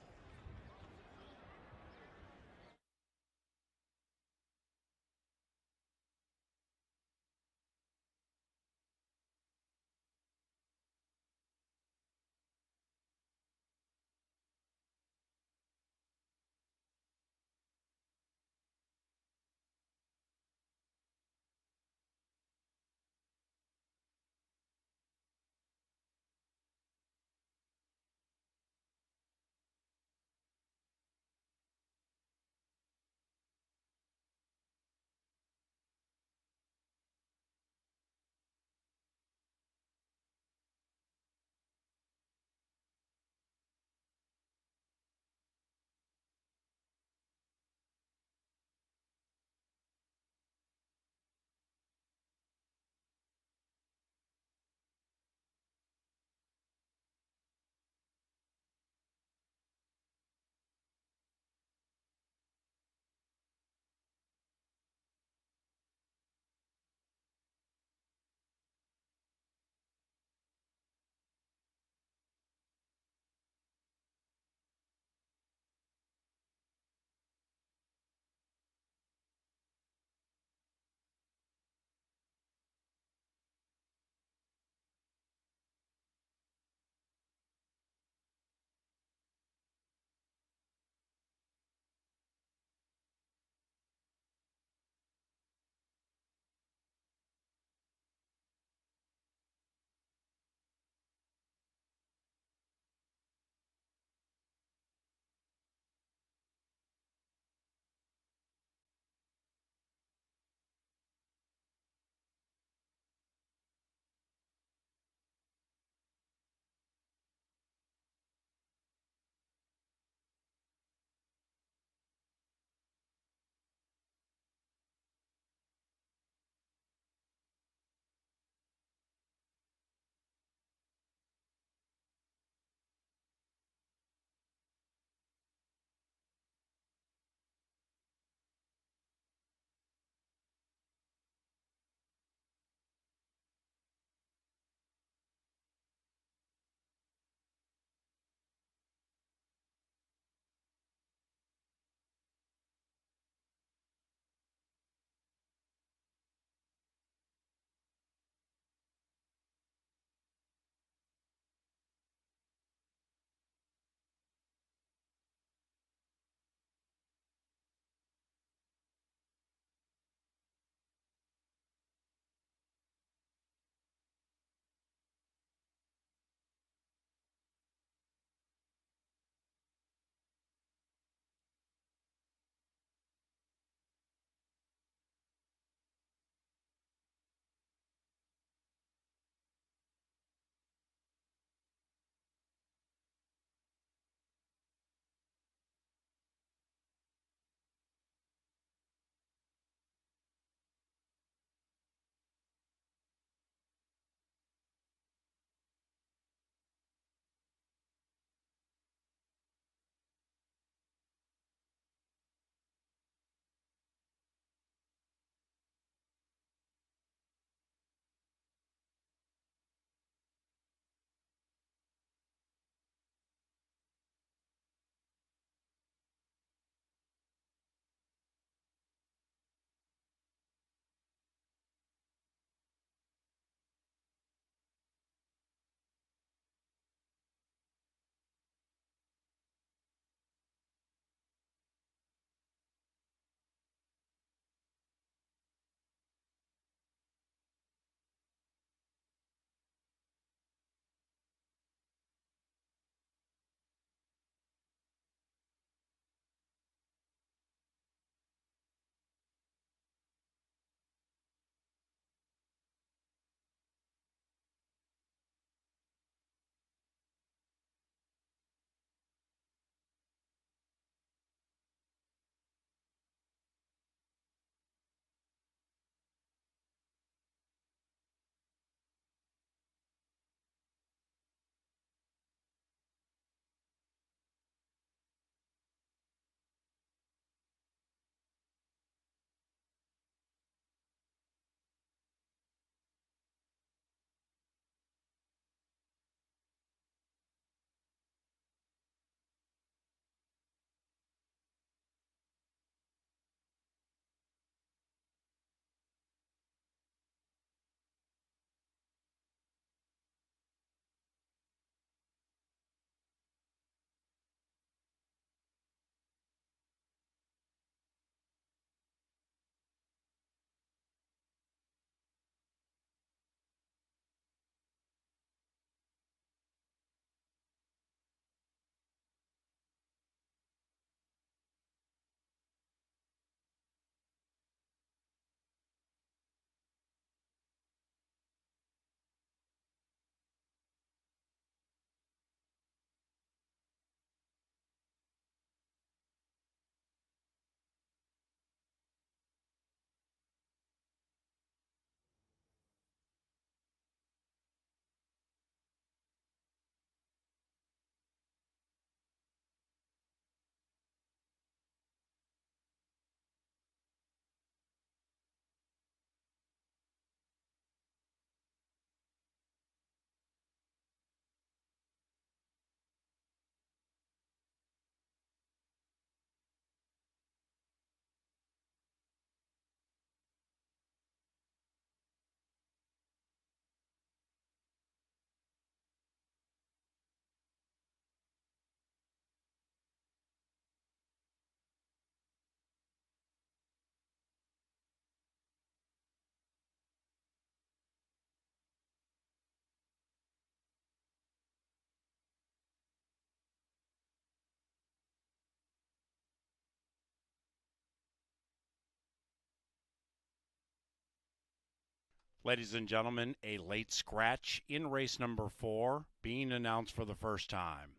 Ladies and gentlemen, a late scratch in race number 4 being announced for the first time.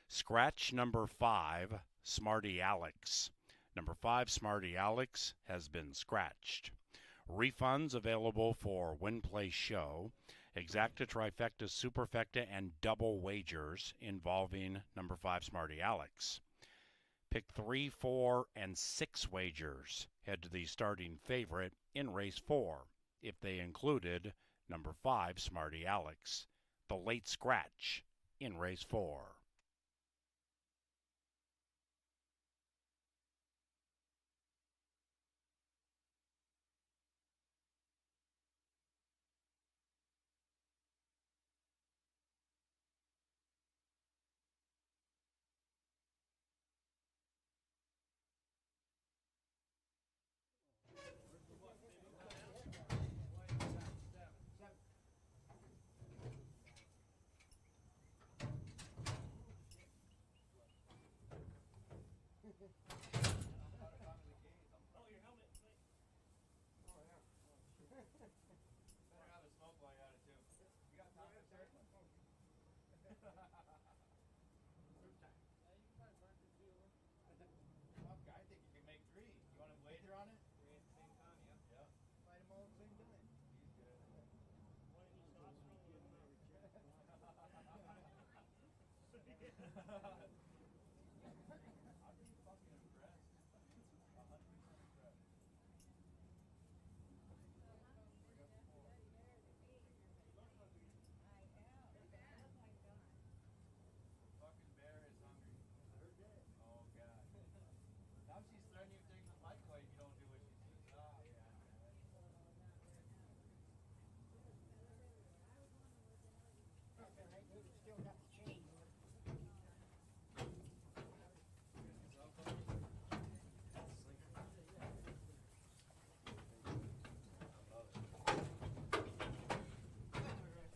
Scratch number 5, Smarty Alex. Number 5, Smarty Alex, has been scratched. Refunds available for win, play, show, exacta, trifecta, superfecta, and double wagers involving number 5, Smarty Alex. Pick 3, 4, and 6 wagers head to the starting favorite in race 4 if they included number 5, Smarty Alex, the late scratch in race 4.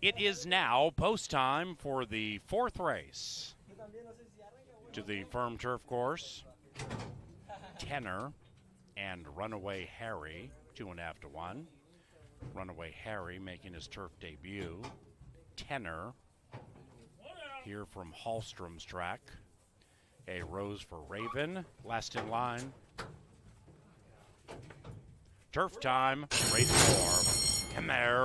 It is now post time for the 4th race. To the firm turf course, Tenor and Runaway Harry, 2.5 to 1. Runaway Harry making his turf debut. Tenor here from Hallstrom's track. A Rose for Raven, last in line. Turf time, race 4. And they're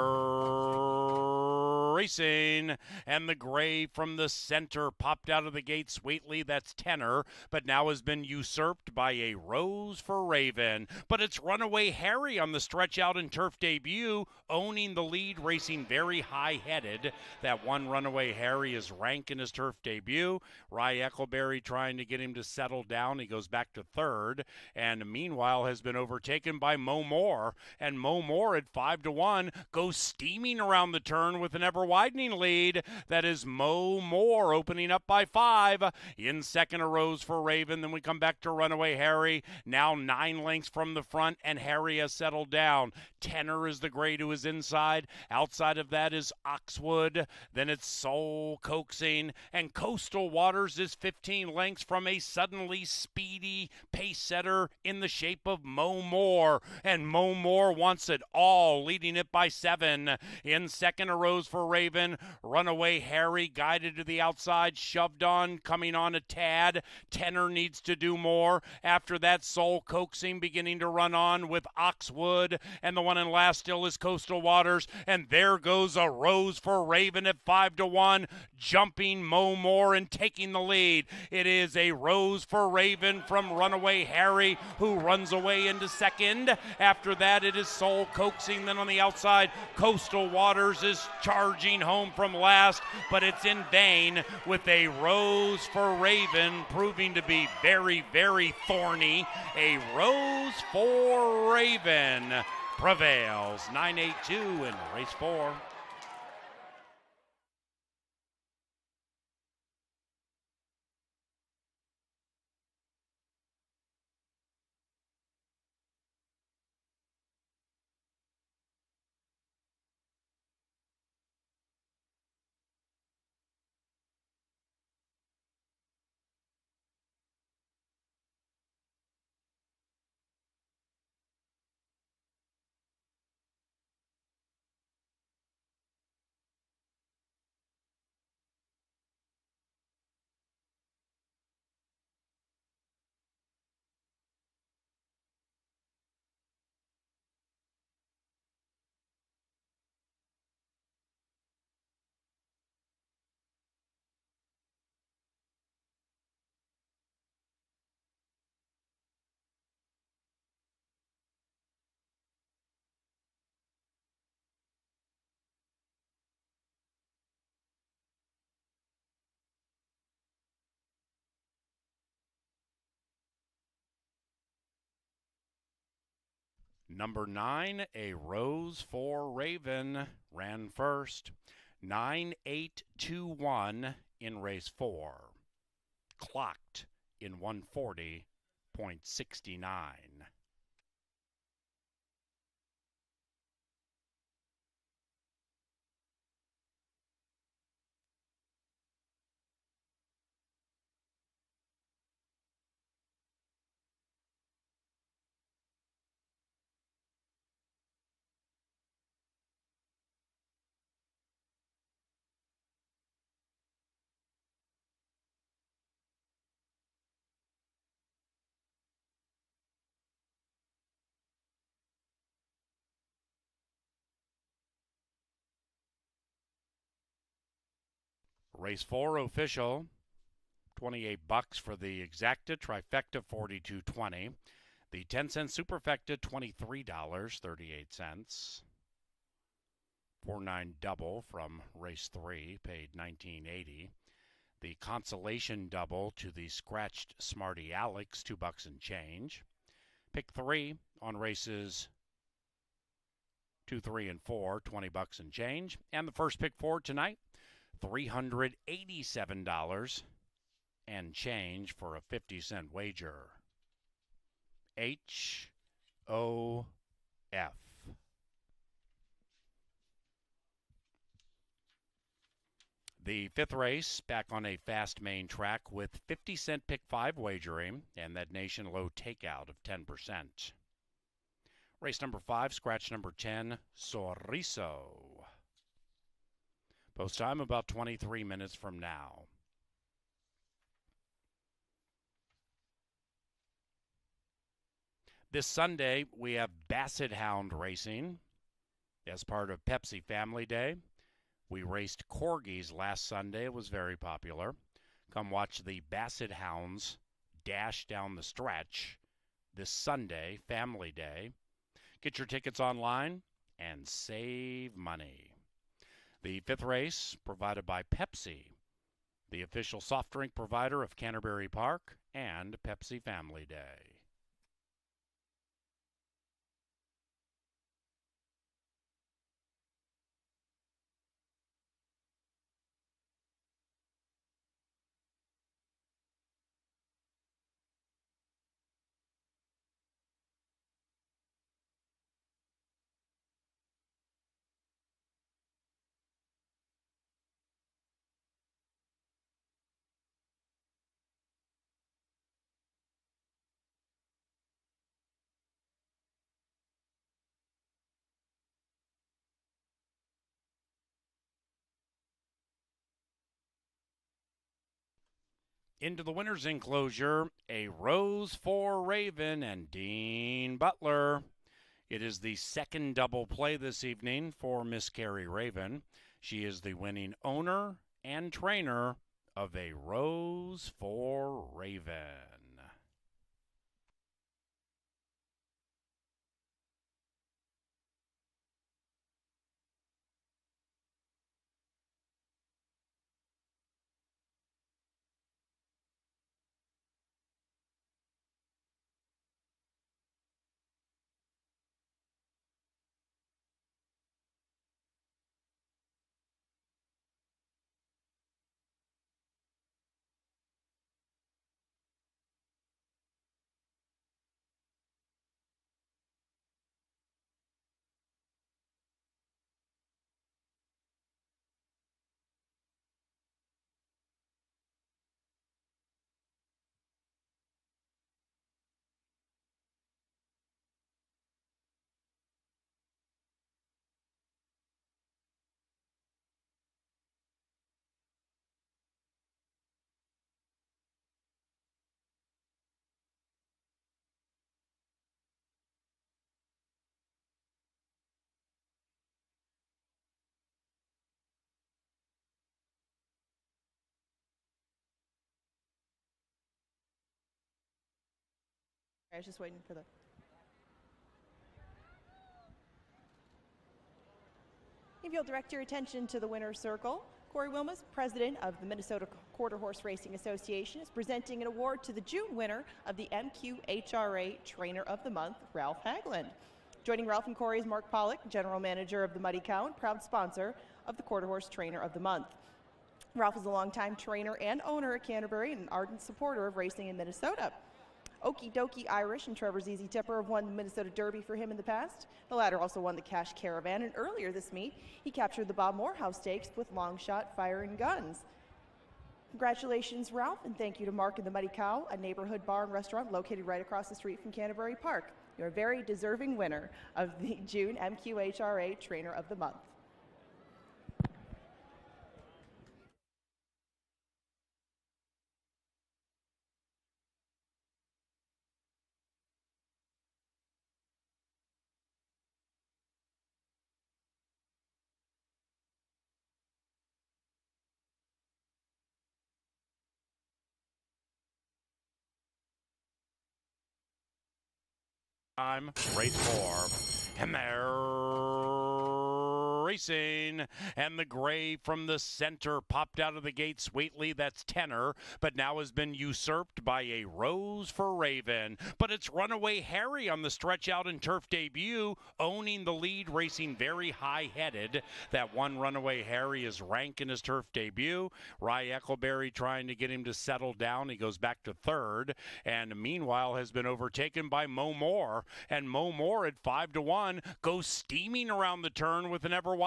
racing, and the gray from the center popped out of the gate sweetly. That's Tenor, but now has been usurped by a Rose for Raven. But it's Runaway Harry on the stretch out and turf debut, owning the lead, racing very high-headed. That one Runaway Harry is rank in his turf debut. Rye Eccleberry trying to get him to settle down. He goes back to 3rd, and meanwhile has been overtaken by Mo Moore, and Mo Moore at 5 to 1 goes steaming around the turn with an ever-widening lead. That is Mo Moore opening up by 5. In second, a Rose for Raven. Then we come back to Runaway Harry, now 9 lengths from the front, and Harry has settled down. Tenor is the gray to his inside. Outside of that is Oxwood. Then it's Soul Coaxing, and Coastal Waters is 15 lengths from a suddenly speedy pace setter in the shape of Mo Moore, and Mo Moore wants it all, leading it by 7. In second, a Rose for Raven. Runaway Harry guided to the outside, shoved on, coming on a tad. Tenor needs to do more. After that, Soul Coaxing beginning to run on with Oxwood, and the one in last still is Coastal Waters, and there goes a Rose for Raven at 5 to 1, jumping Mo Moore and taking the lead. It is a Rose for Raven from Runaway Harry, who runs away into second. After that, it is Soul Coaxing. Then on the outside, Coastal Waters is charging home from last, but it's in vain, with a Rose for Raven proving to be very, very thorny. A Rose for Raven prevails. 9-8-2 in race 4. Number 9, A Rose for Raven, ran first. 9-8-2-1 in race 4. Clocked in 140.69. Race 4 official, $28 for the exacta, trifecta $42.20. The 10-cent superfecta $23.38. 4-9 double from race 3 paid $19.80. The consolation double to the scratched Smarty Alex, $2 and change. Pick 3 on races 2, 3, and 4, $20 and change. And the first pick 4 tonight, $387 and change for a 50-cent wager. HOF. The 5th race back on a fast main track with 50-cent pick 5 wagering and that nation low takeout of 10%. Race number 5, scratch number 10, Sorriso. Post time about 23 minutes from now. This Sunday, we have Basset Hound racing as part of Pepsi Family Day. We raced Corgis last Sunday. It was very popular. Come watch the Basset Hounds dash down the stretch this Sunday, Family Day. Get your tickets online and save money. The 5th race provided by Pepsi, the official soft drink provider of Canterbury Park and Pepsi Family Day. Into the winner's enclosure, A Rose for Raven and Dean Butler. It is the second double play this evening for Miss Carrie Raven. She is the winning owner and trainer of A Rose for Raven. I was just waiting for the... If you'll direct your attention to the winner's circle, Corey Wilmus, president of the Minnesota Quarter Horse Racing Association, is presenting an award to the June winner of the MQHRA Trainer of the Month, Ralph Haglund. Joining Ralph and Corey is Mark Pollock, General Manager of the Muddy Cow and proud sponsor of the Quarter Horse Trainer of the Month. Ralph is a longtime trainer and owner at Canterbury and an ardent supporter of racing in Minnesota. Okie Dokie Irish and Trevor's Easy Tipper have won the Minnesota Derby for him in the past. The latter also won the Cash Caravan, and earlier this meet, he captured the Bob Morehouse Stakes with Long Shot Fire and Guns. Congratulations, Ralph, and thank you to Mark and the Muddy Cow, a neighborhood bar and restaurant located right across the street from Canterbury Park. You're a very deserving winner of the June MQHRA Trainer of the Month. Time, race 4, and they're racing, and the gray from the center popped out of the gate sweetly. That's Tenor, but now has been usurped by a Rose for Raven. But it's Runaway Harry on the stretch out and turf debut, owning the lead, racing very high-headed. That one Runaway Harry is ranked in his turf debut. Rye Eccleberry trying to get him to settle down. He goes back to third, and meanwhile has been overtaken by Mo Moore. And Mo Moore at 5-1 goes steaming around the turn with an ever-widening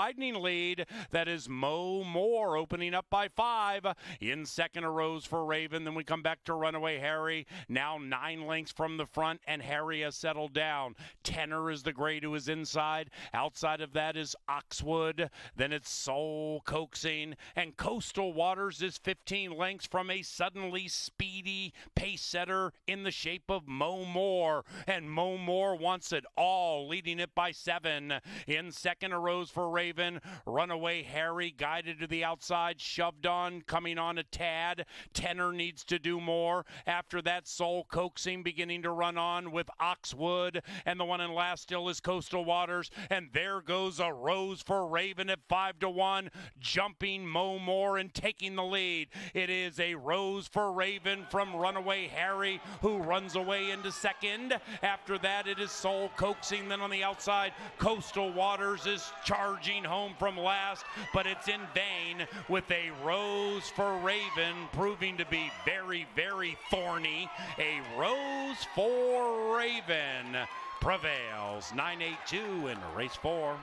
lead. That is Mo Moore opening up by 5. In second, a Rose for Raven. Then we come back to Runaway Harry, now 9 lengths from the front, and Harry has settled down. Tenor is the grade who is inside. Outside of that is Oxwood. Then it's Soul Coaxing, and Coastal Waters is 15 lengths from a suddenly speedy pace setter in the shape of Mo Moore. And Mo Moore wants it all, leading it by 7. In second, a Rose for Raven. Runaway Harry guided to the outside, shoved on, coming on a tad. Tenor needs to do more. After that, Soul Coaxing beginning to run on with Oxwood, and the one in last still is Coastal Waters. And there goes a Rose for Raven at 5-1, jumping Mo Moore and taking the lead. It is a Rose for Raven from Runaway Harry, who runs away into second. After that, it is Soul Coaxing. Then on the outside, Coastal Waters is charging home from last, but it's in vain, with a Rose for Raven proving to be very, very thorny. A Rose for Raven prevails. 9-8-2 in race 4.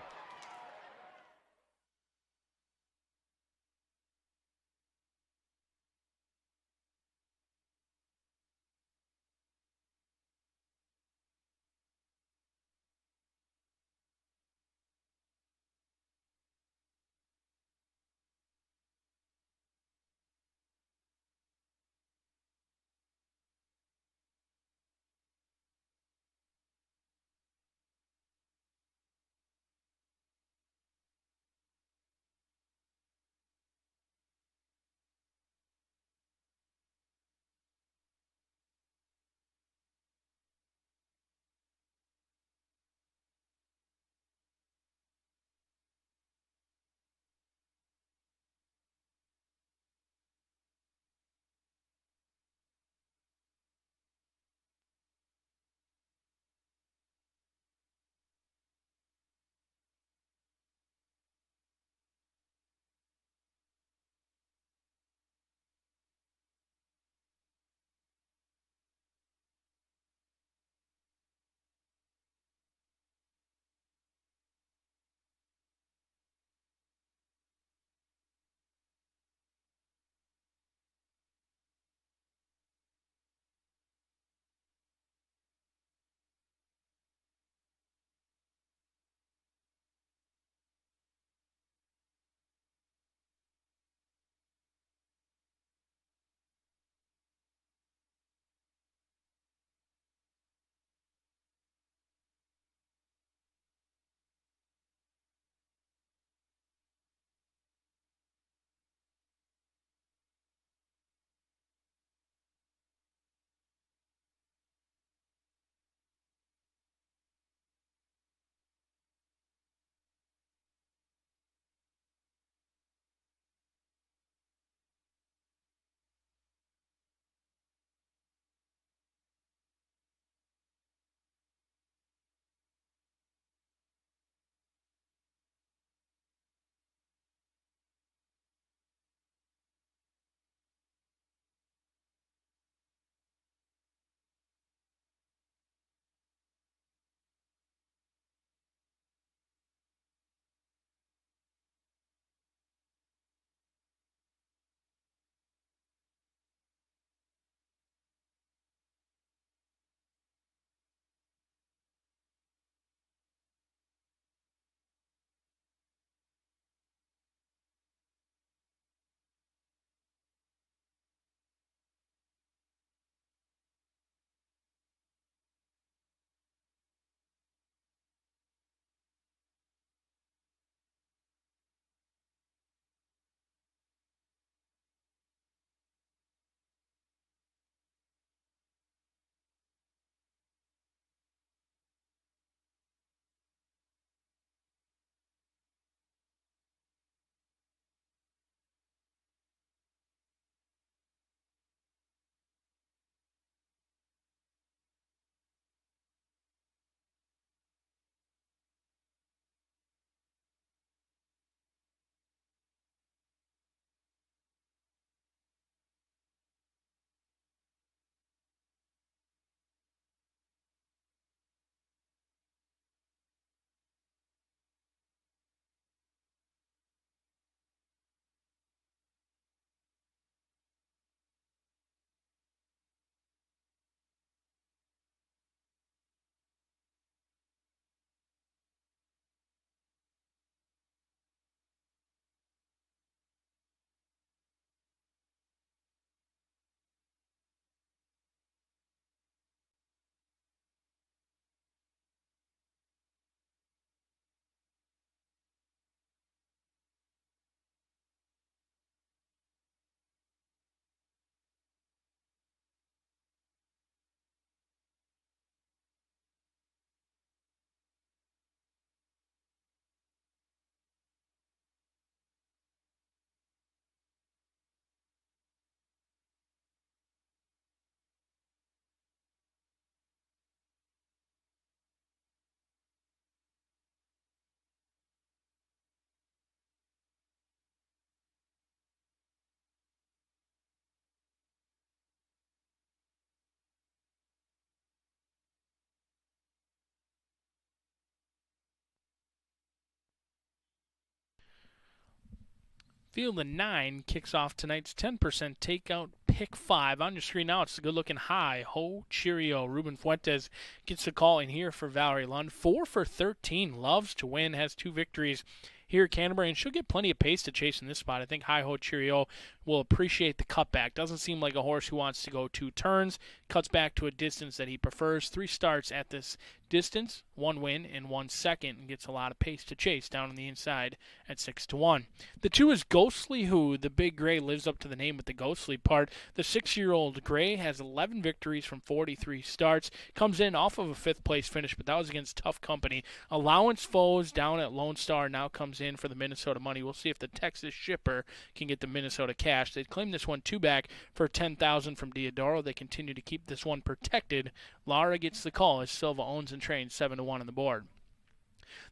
Field of 9 kicks off tonight's 10% takeout pick 5. On your screen now, it's a good-looking Hi Ho Cheerio. Ruben Fuentes gets the call in here for Valerie Lund. 4 for 13, loves to win, has 2 victories here at Canterbury, and she'll get plenty of pace to chase in this spot. I think Hi Ho Cheerio will appreciate the cutback. Doesn't seem like a horse who wants to go 2 turns. Cuts back to a distance that he prefers. 3 starts at this distance, 1 win and 1 second, and gets a lot of pace to chase down on the inside at 6-1. The 2 is Ghostly Who. The big gray lives up to the name with the ghostly part. The 6-year-old gray has 11 victories from 43 starts. Comes in off of a 5th place finish, but that was against tough company. Allowance foes down at Lone Star now comes in for the Minnesota money. We'll see if the Texas shipper can get the Minnesota cash. They'd claim this one 2 back for $10,000 from Diodoro. They continue to keep this one protected. Lara gets the call as Silva owns and trains 7-1 on the board.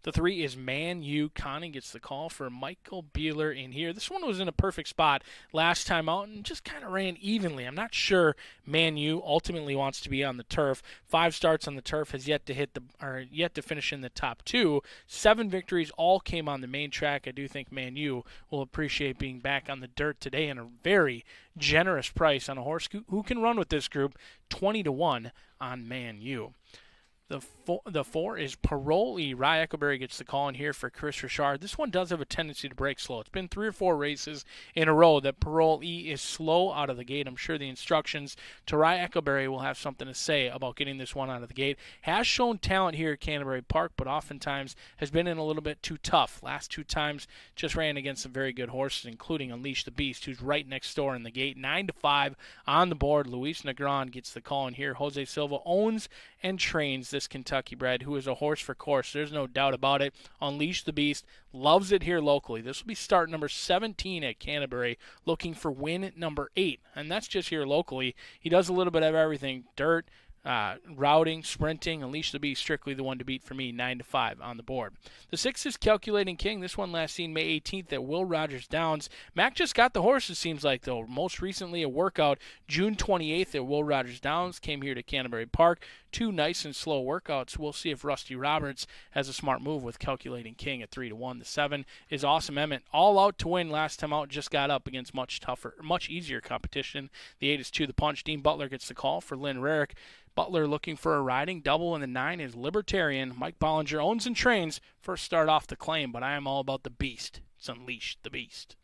The 3 is Man U. Connie gets the call for Michael Beeler in here. This one was in a perfect spot last time out and just kind of ran evenly. I'm not sure Man U ultimately wants to be on the turf. 5 starts on the turf, has yet to finish in the top 2. 7 victories all came on the main track. I do think Man U will appreciate being back on the dirt today and a very generous price on a horse who can run with this group, 20-1 on Man U. The 4 is Parole. Rye Eckleberry gets the call in here for Chris Richard. This one does have a tendency to break slow. It's been 3 or 4 races in a row that Parole is slow out of the gate. I'm sure the instructions to Rye Eckleberry will have something to say about getting this one out of the gate. Has shown talent here at Canterbury Park, but oftentimes has been in a little bit too tough. Last 2 times just ran against some very good horses, including Unleash the Beast, who's right next door in the gate. 9-5 on the board. Luis Negron gets the call in here. Jose Silva owns and trains this Kentucky bred, who is a horse for course. There's no doubt about it. Unleash the Beast loves it here locally. This will be start number 17 at Canterbury, looking for win number 8, and that's just here locally. He does a little bit of everything: dirt, routing, sprinting. Unleash the Beast, strictly the one to beat for me, 9-5 on the board. The 6 is Calculating King. This one last seen May 18th at Will Rogers Downs. Mac just got the horse, it seems like, though. Most recently a workout June 28th at Will Rogers Downs. Came here to Canterbury Park. 2 nice and slow workouts. We'll see if Rusty Roberts has a smart move with Calculating King at 3-1. The 7 is Awesome Emmett. All out to win last time out. Just got up against much easier competition. The 8 is To the Punch. Dean Butler gets the call for Lynn Rarick. Butler looking for a riding double, and the 9 is Libertarian. Mike Bollinger owns and trains. First start off the claim, but I am all about the beast. It's Unleash the Beast.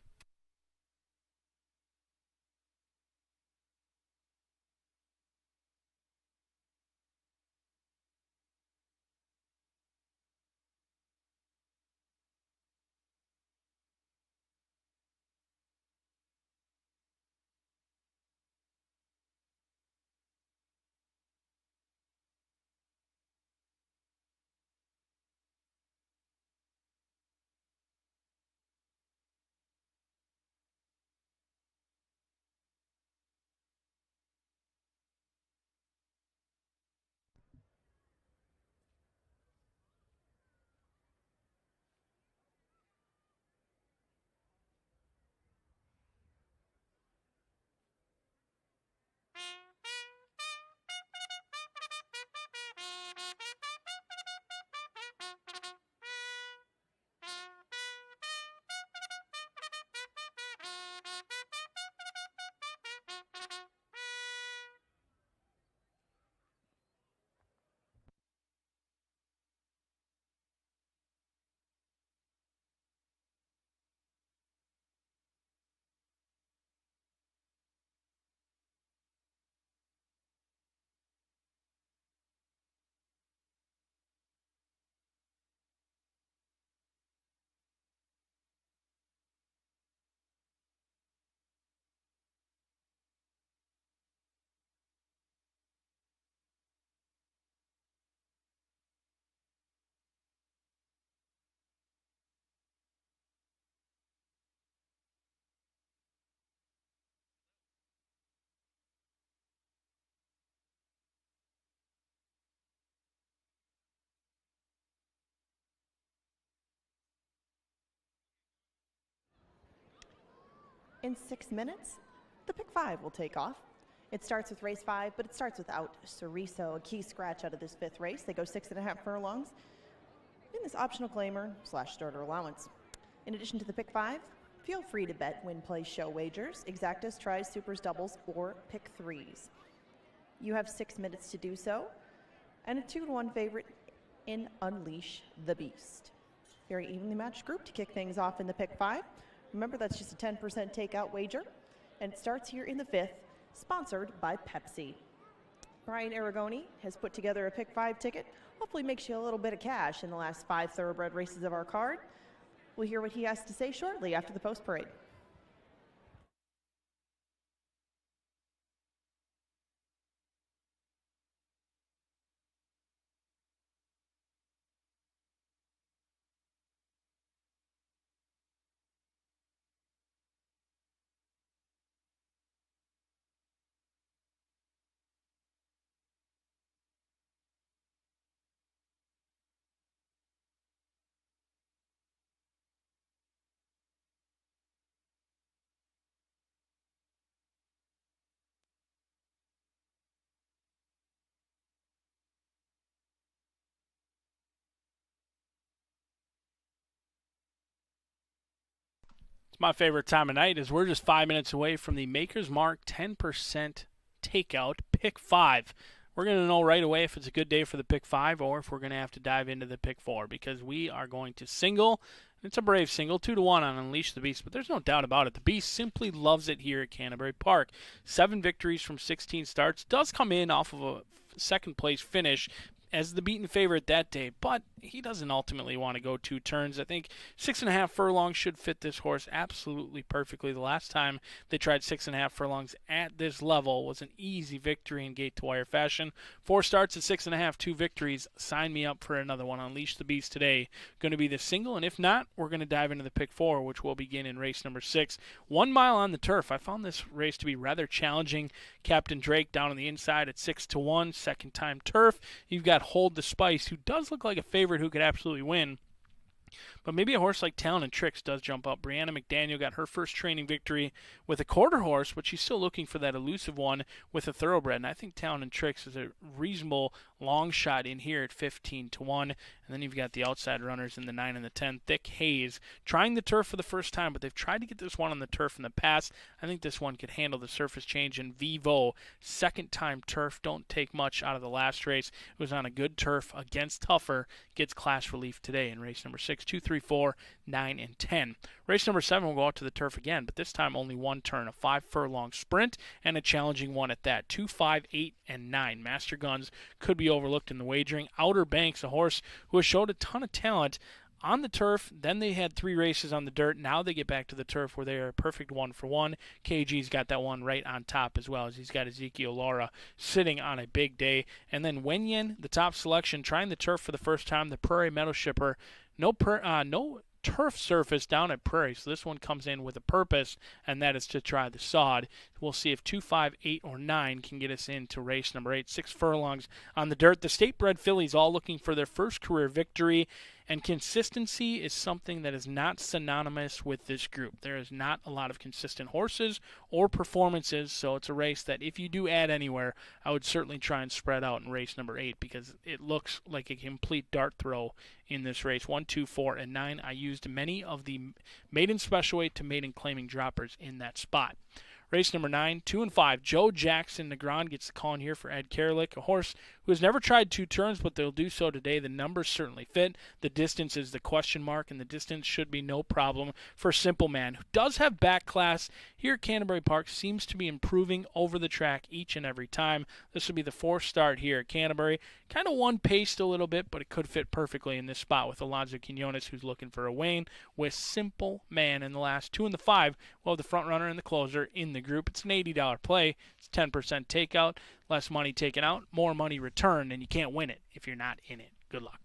In 6 minutes, the pick 5 will take off. It starts with race 5, but it starts without Cereso, a key scratch out of this 5th race. They go 6.5 furlongs in this optional claimer / starter allowance. In addition to the pick 5, Feel free to bet, win, play, show wagers, exactas, tries, supers, doubles, or pick threes. You have 6 minutes to do so, and a 2-1 favorite in Unleash the Beast. Very evenly matched group to kick things off in the pick 5. Remember, that's just a 10% takeout wager, and it starts here in the 5th, sponsored by Pepsi. Brian Aragoni has put together a pick 5 ticket. Hopefully makes you a little bit of cash in the last 5 thoroughbred races of our card. We'll hear what he has to say shortly after the post parade. My favorite time of night is we're just 5 minutes away from the Maker's Mark 10% takeout pick 5. We're going to know right away if it's a good day for the pick 5 or if we're going to have to dive into the pick 4 because we are going to single. It's a brave single, 2-1 on Unleash the Beast, but there's no doubt about it. The Beast simply loves it here at Canterbury Park. 7 victories from 16 starts. Does come in off of a second place finish as the beaten favorite that day, but he doesn't ultimately want to go 2 turns. I think 6.5 furlongs should fit this horse absolutely perfectly. The last time they tried 6.5 furlongs at this level was an easy victory in gate to wire fashion. 4 starts at 6.5, 2 victories. Sign me up for another one. Unleash the Beast today. Going to be the single, and if not, we're going to dive into the pick 4, which will begin in race number 6. 1 mile on the turf. I found this race to be rather challenging. Captain Drake down on the inside at 6-1, second time turf. You've got Hold the Spice, who does look like a favorite who could absolutely win. But maybe a horse like Talon and Tricks does jump up. Brianna McDaniel got her first training victory with a quarter horse, but she's still looking for that elusive one with a thoroughbred. And I think Talon and Tricks is a reasonable long shot in here at 15-1. And then you've got the outside runners in the 9 and the 10. Thick Hayes trying the turf for the first time, but they've tried to get this one on the turf in the past. I think this one could handle the surface change. And Vivo, second time turf. Don't take much out of the last race. It was on a good turf against tougher. Gets class relief today in race number 6, 2, 3, 4, 9, and 10. Race number 7 will go out to the turf again, but this time only 1 turn, a 5 furlong sprint, and a challenging one at that. 2, 5, 8, and 9. Master Guns could be overlooked in the wagering. Outer Banks, a horse who has showed a ton of talent on the turf. Then they had 3 races on the dirt. Now they get back to the turf where they are a perfect 1-for-1. KG's got that one right on top as well, as he's got Ezekiel Laura sitting on a big day. And then Wenyan, the top selection, trying the turf for the first time. The Prairie Meadow Shipper. No turf surface down at Prairie, so this one comes in with a purpose, and that is to try the sod. We'll see if 2, 5, 8, or 9 can get us into race number 8. 6 furlongs on the dirt. The state-bred fillies all looking for their first career victory, and consistency is something that is not synonymous with this group. There is not a lot of consistent horses or performances, so it's a race that if you do add anywhere, I would certainly try and spread out in race number 8 because it looks like a complete dart throw in this race. 1, 2, 4, and 9. I used many of the maiden special weight to maiden claiming droppers in that spot. Race number 9, 2 and 5. Joe Jackson Negron gets the call in here for Ed Kerlick, a horse who has never tried 2 turns, but they'll do so today. The numbers certainly fit. The distance is the question mark, and the distance should be no problem for Simple Man, who does have back class here at Canterbury Park, seems to be improving over the track each and every time. This will be the 4th start here at Canterbury. Kind of one-paced a little bit, but it could fit perfectly in this spot with Alonzo Quinones, who's looking for a Wayne, with Simple Man in the last 2 and the 5. We'll have the front runner and the closer in the group. It's an $80 play. It's 10% takeout. Less money taken out, more money returned, and you can't win it if you're not in it. Good luck.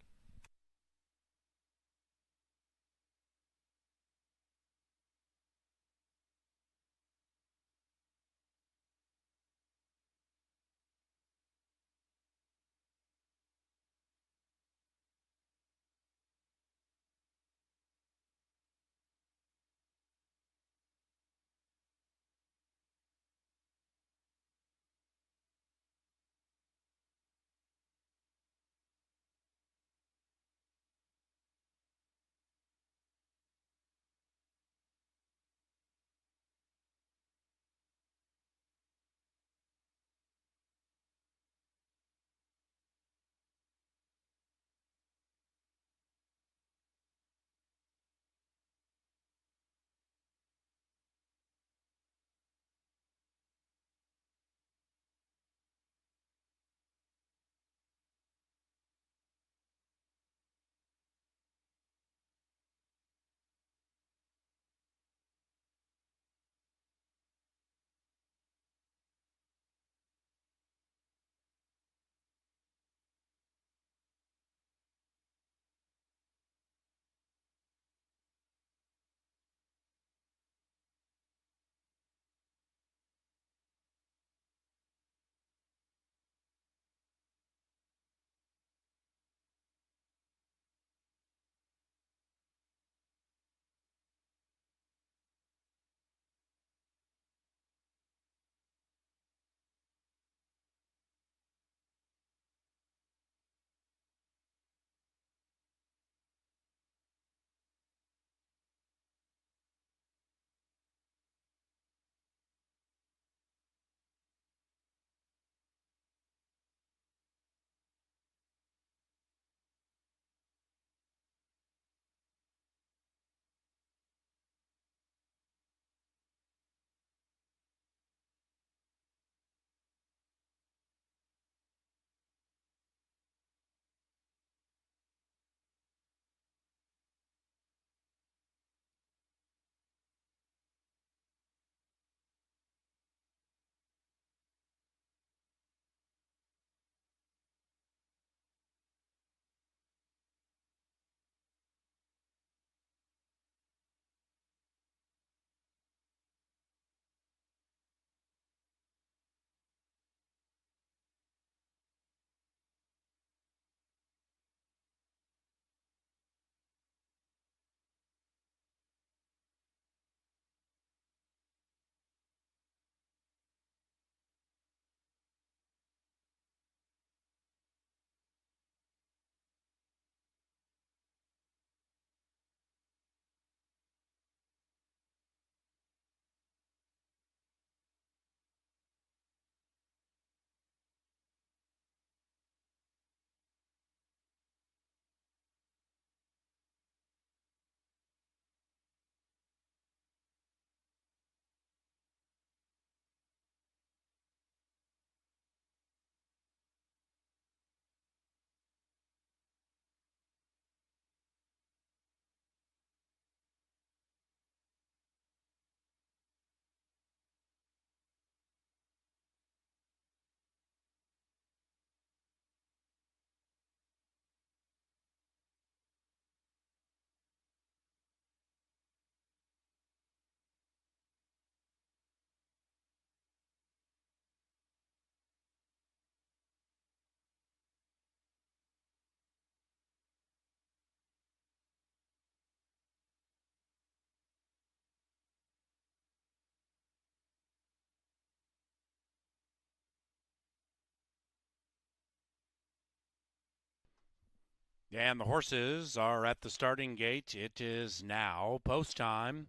And the horses are at the starting gate. It is now post time.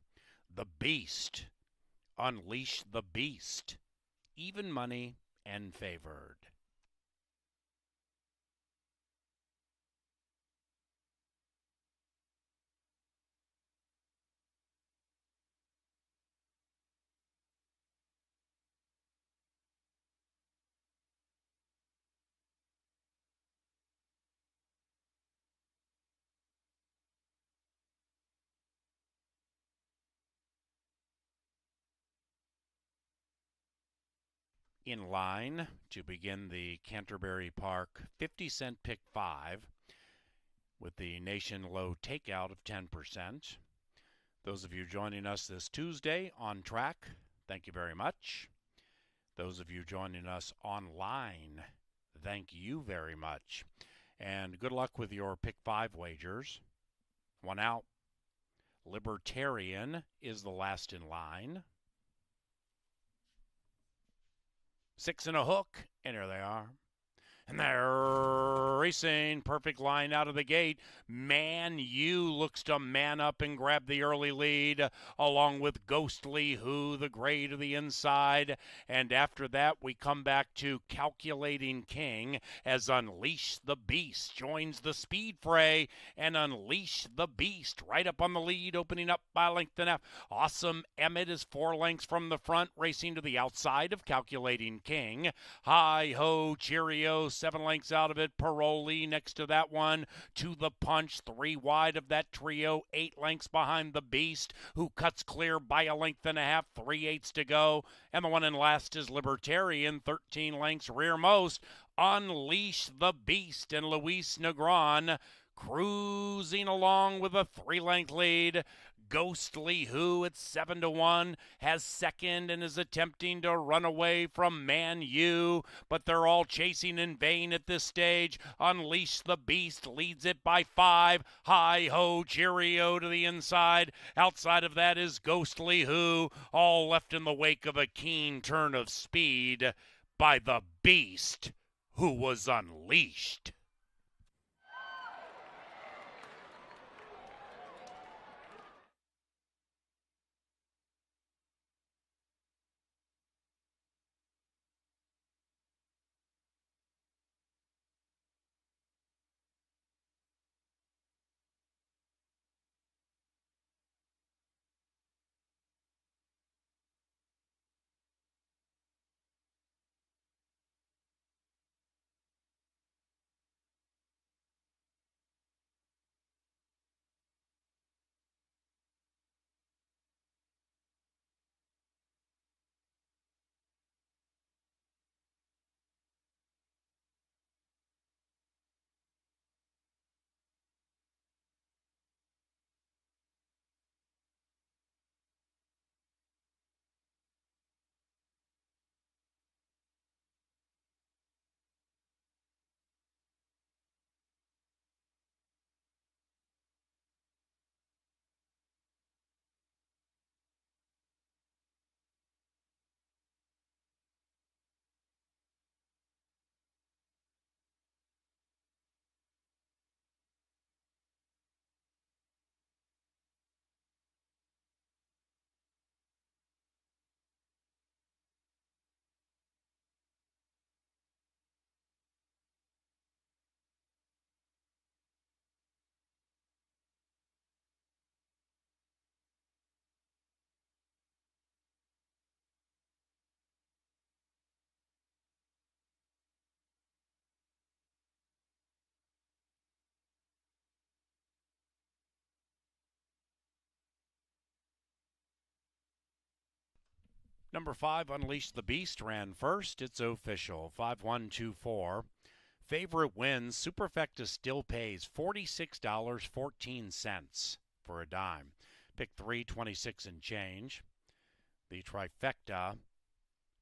The Beast. Unleash the Beast. Even money and favored. In line to begin the Canterbury Park 50-cent pick 5 with the nation low takeout of 10%. Those of you joining us this Tuesday on track, thank you very much. Those of you joining us online, thank you very much. And good luck with your pick 5 wagers. One out. Libertarian is the last in line. 6 and a hook, and here they are. And they're racing. Perfect line out of the gate. Man U looks to man up and grab the early lead, along with Ghostly Who, the gray to the inside. And after that, we come back to Calculating King as Unleash the Beast joins the speed fray. And Unleash the Beast right up on the lead, opening up by a length and a half. Awesome Emmett is 4 lengths from the front, racing to the outside of Calculating King. Hi Ho Cheerio, 7 lengths out of it. Paroli next to that one. To the punch, 3 wide of that trio. 8 lengths behind the Beast, who cuts clear by a length and a half. 3/8 to go. And the one in last is Libertarian, 13 lengths rearmost. Unleash the Beast and Luis Negron cruising along with a 3-length lead. Ghostly Who at 7-1 has second and is attempting to run away from Man U, but they're all chasing in vain at this stage. Unleash the Beast leads it by 5. Hi Ho Cheerio to the inside. Outside of that is Ghostly Who, all left in the wake of a keen turn of speed by the Beast who was unleashed. Number 5, Unleash the Beast, ran first. It's official. 5-1-2-4. Favorite wins. Superfecta still pays $46.14 for a dime. Pick 3, 26 and change. The trifecta,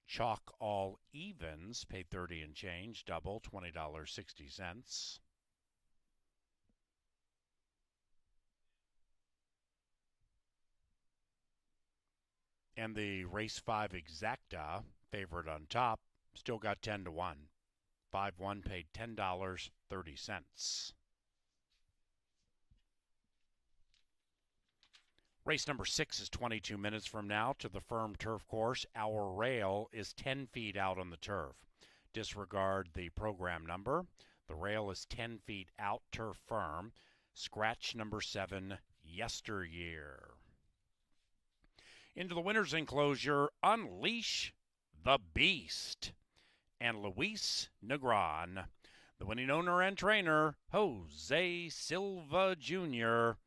chalk all evens, pay 30 and change. Double, $20.60. And the race 5 exacta, favorite on top, still got 10-1. 5-1 paid $10.30. Race number 6 is 22 minutes from now to the firm turf course. Our rail is 10 feet out on the turf. Disregard the program number. The rail is 10 feet out, turf firm. Scratch number 7, yesteryear. Into the winner's enclosure, Unleash the Beast and Luis Negron. The winning owner and trainer, Jose Silva Jr.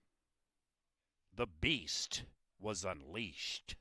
The Beast was unleashed.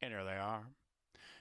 And here they are.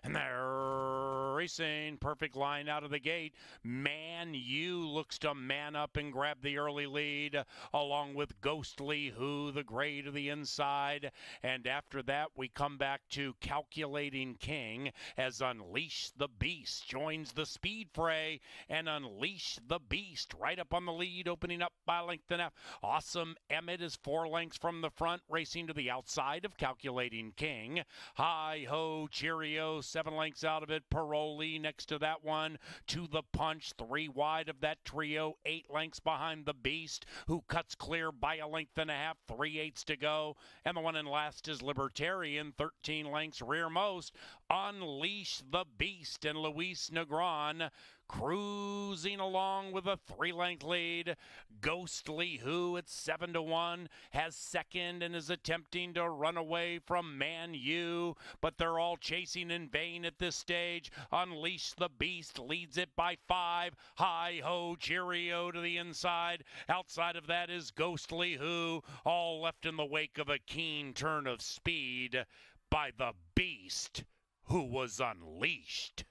And they're racing. Perfect line out of the gate. Man U looks to man up and grab the early lead, along with Ghostly Who, the gray to the inside. And after that, we come back to Calculating King as Unleash the Beast joins the speed fray. And Unleash the Beast right up on the lead, opening up by a length and a half. Awesome Emmett is 4 lengths from the front, racing to the outside of Calculating King. Hi Ho Cheerio, 7 lengths out of it. Paroli next to that one. To the punch, 3 wide of that trio. 8 lengths behind the Beast, who cuts clear by a length and a half. 3/8 to go. And the one in last is Libertarian, 13 lengths rearmost. Unleash the Beast and Luis Negron cruising along with a 3-length lead. Ghostly Who at 7-1 has second and is attempting to run away from Man U, but they're all chasing in vain at this stage. Unleash the Beast leads it by 5. Hi Ho Cheerio to the inside. Outside of that is Ghostly Who, all left in the wake of a keen turn of speed by the Beast who was unleashed.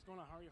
going on? How are you?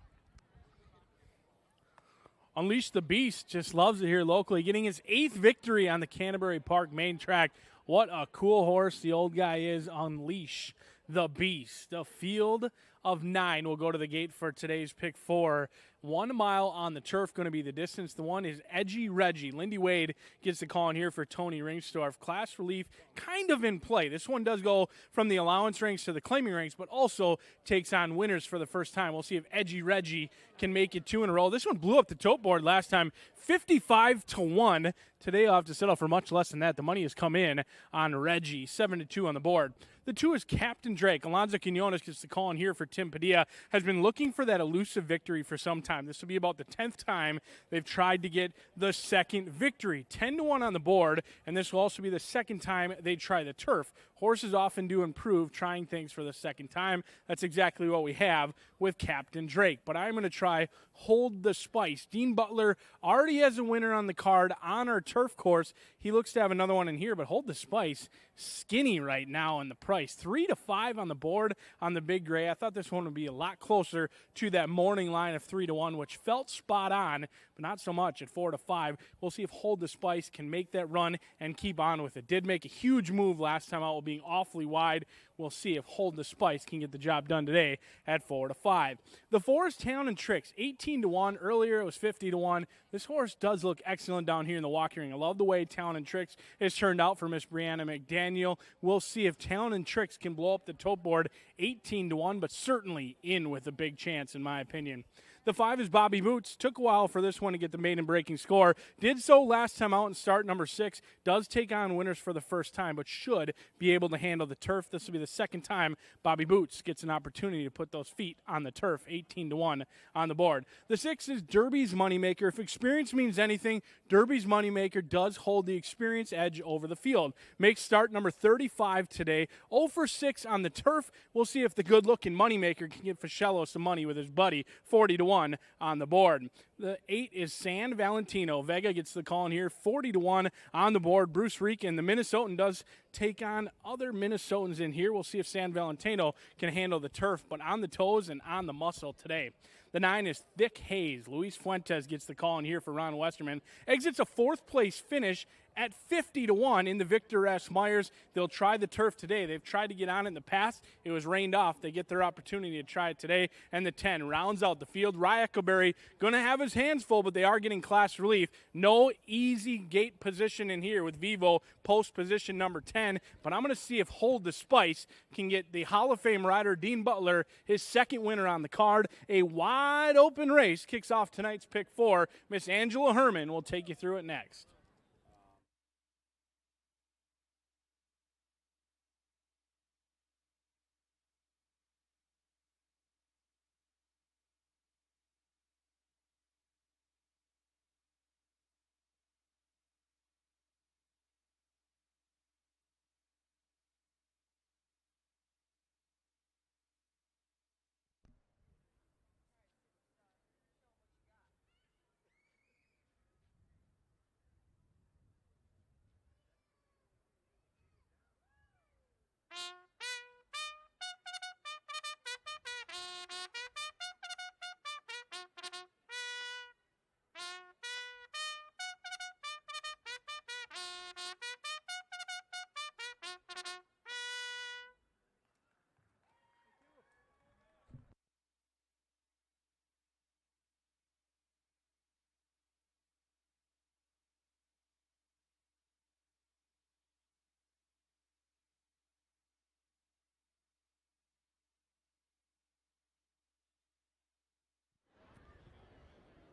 Unleash the Beast just loves it here locally, getting his 8th victory on the Canterbury Park main track. What a cool horse the old guy is. Unleash the Beast. The field of 9 will go to the gate for today's pick 4. 1 mile on the turf going to be the distance. The one is Edgy Reggie. Lindy Wade gets the call in here for Tony Ringstorff. Class relief kind of in play. This one does go from the allowance ranks to the claiming ranks, but also takes on winners for the first time. We'll see if Edgy Reggie can make it 2 in a row. This one blew up the tote board last time, 55-1. Today I'll have to settle for much less than that. The money has come in on Reggie, 7-2 on the board. The 2 is Captain Drake. Alonzo Quinones gets the call in here for Tim Padilla. Has been looking for that elusive victory for some time. This will be about the 10th time they've tried to get the second victory. 10-1 on the board, and this will also be the second time they try the turf. Horses often do improve trying things for the second time. That's exactly what we have with Captain Drake. But I'm going to try Hold the Spice. Dean Butler already has a winner on the card on our turf course. He looks to have another one in here, but Hold the Spice, skinny right now in the price. 3-5 on the board on the Big Gray. I thought this one would be a lot closer to that morning line of 3-1, which felt spot on, but not so much at 4-5. We'll see if Hold the Spice can make that run and keep on with it. Did make a huge move last time out while being awfully wide. We'll see if Hold the Spice can get the job done today at 4-5. The 4 is Town and Tricks, 18-1. Earlier it was 50-1. This horse does look excellent down here in the walking ring. I love the way Town and Tricks has turned out for Miss Brianna McDaniel. We'll see if Town and Tricks can blow up the tote board, 18-1, but certainly in with a big chance in my opinion. The 5 is Bobby Boots. Took a while for this one to get the maiden breaking score. Did so last time out in start number 6. Does take on winners for the first time, but should be able to handle the turf. This will be the second time Bobby Boots gets an opportunity to put those feet on the turf. 18-1 on the board. The 6 is Derby's Moneymaker. If experience means anything, Derby's Moneymaker does hold the experience edge over the field. Makes start number 35 today. 0 for 6 on the turf. We'll see if the good-looking Moneymaker can give Fischello some money with his buddy. 40-1 on the board. The 8 is San Valentino. Vega gets the call in here, 40-1 on the board. Bruce Reekin, the Minnesotan, does take on other Minnesotans in here. We'll see if San Valentino can handle the turf, but on the toes and on the muscle today. The 9 is Thick Haze. Luis Fuentes gets the call in here for Ron Westerman. Exits a 4th place finish at 50-1 in the Victor S. Myers. They'll try the turf today. They've tried to get on it in the past. It was rained off. They get their opportunity to try it today. And the 10 rounds out the field. Ryakaberry going to have his hands full, but they are getting class relief. No easy gate position in here with Vivo post position number 10. But I'm going to see if Hold the Spice can get the Hall of Fame rider Dean Butler his second winner on the card. A wide open race kicks off tonight's pick 4. Miss Angela Herman will take you through it next.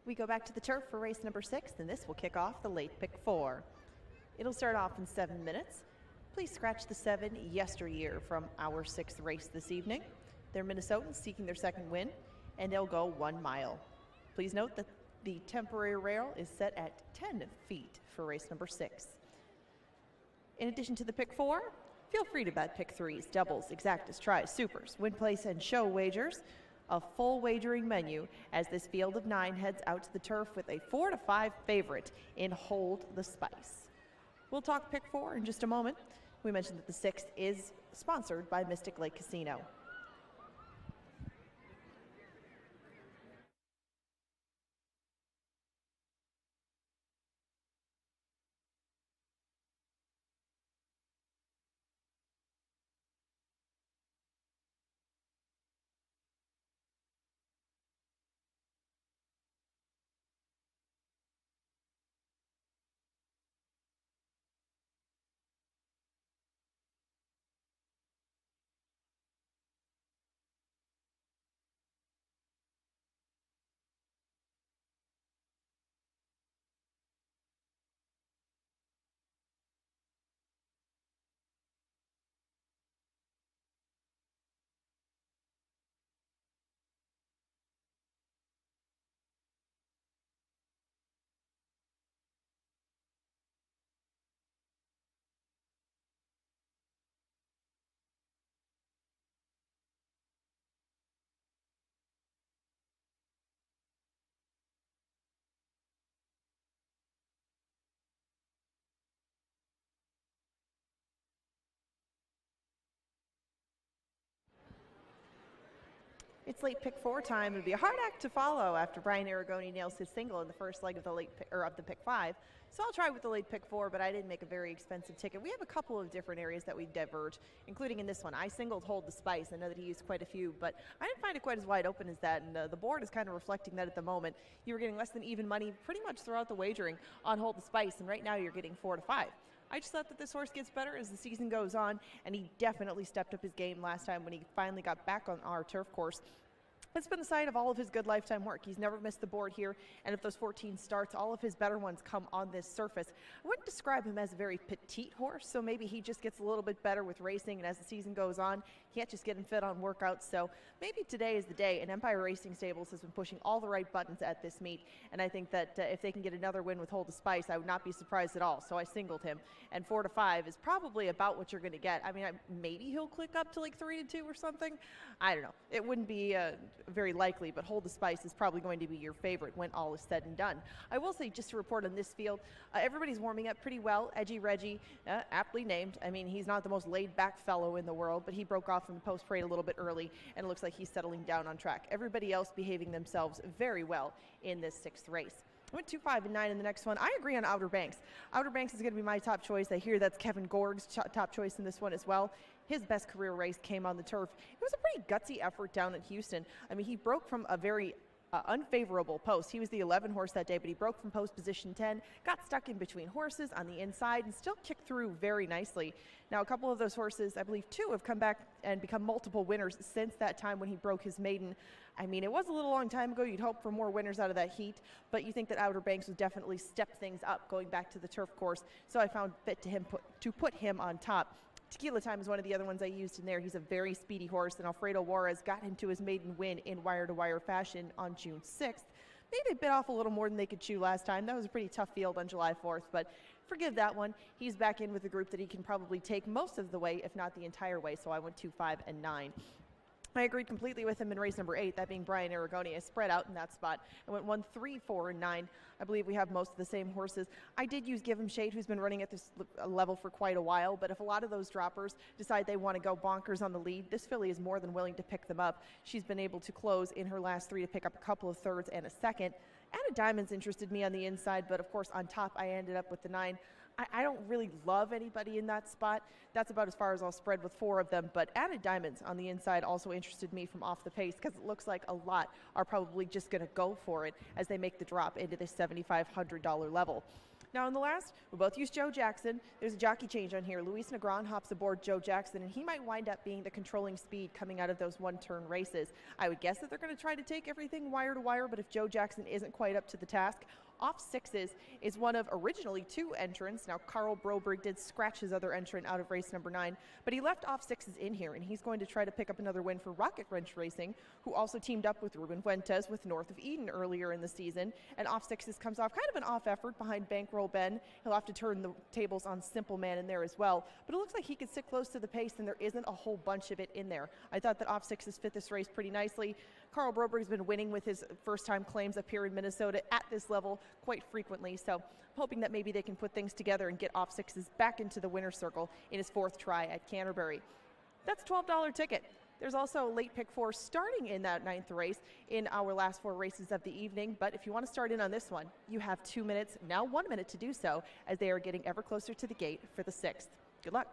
We go back to the turf for race number 6, and this will kick off the late pick 4. It'll start off in 7 minutes. Please scratch the 7 yesteryear from our 6th race this evening. They're Minnesotans seeking their second win, and they'll go 1 mile. Please note that the temporary rail is set at 10 feet for race number 6. In addition to the pick 4, feel free to bet pick 3s, doubles, exactas, tries, supers, win place, and show wagers. A full wagering menu as this field of 9 heads out to the turf with a 4-5 favorite in Hold the Spice. We'll talk pick 4 in just a moment. We mentioned that the 6th is sponsored by Mystic Lake Casino. It's late pick 4 time. It'd be a hard act to follow after Brian Aragoni nails his single in the first leg of the of the pick 5. So I'll try with the late pick 4, but I didn't make a very expensive ticket. We have a couple of different areas that we diverge, including in this one. I singled Hold the Spice. I know that he used quite a few, but I didn't find it quite as wide open as that, and the board is kind of reflecting that at the moment. You were getting less than even money pretty much throughout the wagering on Hold the Spice, and right now you're getting 4 to 5. I just thought that this horse gets better as the season goes on, and he definitely stepped up his game last time when he finally got back on our turf course. It's been the site of all of his good lifetime work. He's never missed the board here, and if those 14 starts, all of his better ones come on this surface. I wouldn't describe him as a very petite horse, so maybe he just gets a little bit better with racing, and as the season goes on, can't just get him fit on workouts, so maybe today is the day, and Empire Racing Stables has been pushing all the right buttons at this meet, and I think that if they can get another win with Hold the Spice, I would not be surprised at all, so I singled him, and 4 to 5 is probably about what you're going to get. I mean, maybe he'll click up to like 3 to 2 or something. I don't know. It wouldn't be very likely, but Hold the Spice is probably going to be your favorite when all is said and done. I will say, just to report on this field, everybody's warming up pretty well. Edgy Reggie, aptly named. I mean, he's not the most laid-back fellow in the world, but he broke off from the post parade a little bit early, and it looks like he's settling down on track. Everybody else behaving themselves very well in this 6th race. I went 2, 5, and 9 in the next one. I agree on Outer Banks. Outer Banks is going to be my top choice. I hear that's Kevin Gorg's top choice in this one as well. His best career race came on the turf. It was a pretty gutsy effort down in Houston. I mean, he broke from a very unfavorable post. He was the 11 horse that day, but he broke from post position 10, got stuck in between horses on the inside, and still kicked through very nicely. Now, a couple of those horses, I believe 2, have come back and become multiple winners since that time when he broke his maiden. I mean, it was a little long time ago. You'd hope for more winners out of that heat, but you think that Outer Banks would definitely step things up going back to the turf course, so I found fit to put him on top. Tequila Time is one of the other ones I used in there. He's a very speedy horse, and Alfredo Juarez got him to his maiden win in wire-to-wire fashion on June 6th. Maybe they bit off a little more than they could chew last time. That was a pretty tough field on July 4th, but forgive that one. He's back in with a group that he can probably take most of the way, if not the entire way, so I went 2, 5, and 9. I agreed completely with him in race number 8, that being Brian Aragoni. I spread out in that spot. I went 1, 3, 4, and 9. I believe we have most of the same horses. I did use Give 'em Shade, who's been running at this level for quite a while, but if a lot of those droppers decide they want to go bonkers on the lead, this filly is more than willing to pick them up. She's been able to close in her last 3 to pick up a couple of thirds and a second. Added Diamonds interested me on the inside, but of course on top I ended up with the 9. I don't really love anybody in that spot. That's about as far as I'll spread with 4 of them, but Added Diamonds on the inside also interested me from off the pace because it looks like a lot are probably just going to go for it as they make the drop into the $7,500 level. Now in the last, we both used Joe Jackson. There's a jockey change on here. Luis Negron hops aboard Joe Jackson, and he might wind up being the controlling speed coming out of those one-turn races. I would guess that they're going to try to take everything wire to wire, but if Joe Jackson isn't quite up to the task, Off Sixes is one of originally 2 entrants. Now, Carl Broberg did scratch his other entrant out of race number 9, but he left Off Sixes in here, and he's going to try to pick up another win for Rocket Wrench Racing, who also teamed up with Ruben Fuentes with North of Eden earlier in the season. And Off Sixes comes off kind of an off effort behind Bankroll Ben. He'll have to turn the tables on Simple Man in there as well, but it looks like he could sit close to the pace, and there isn't a whole bunch of it in there. I thought that Off Sixes fit this race pretty nicely. Carl Broberg's been winning with his first-time claims up here in Minnesota at this level quite frequently, so I'm hoping that maybe they can put things together and get Off Sixes back into the winner's circle in his 4th try at Canterbury. That's a $12 ticket. There's also a late pick 4 starting in that 9th race in our last 4 races of the evening, but if you want to start in on this one, you have 2 minutes, now 1 minute to do so, as they are getting ever closer to the gate for the 6th. Good luck.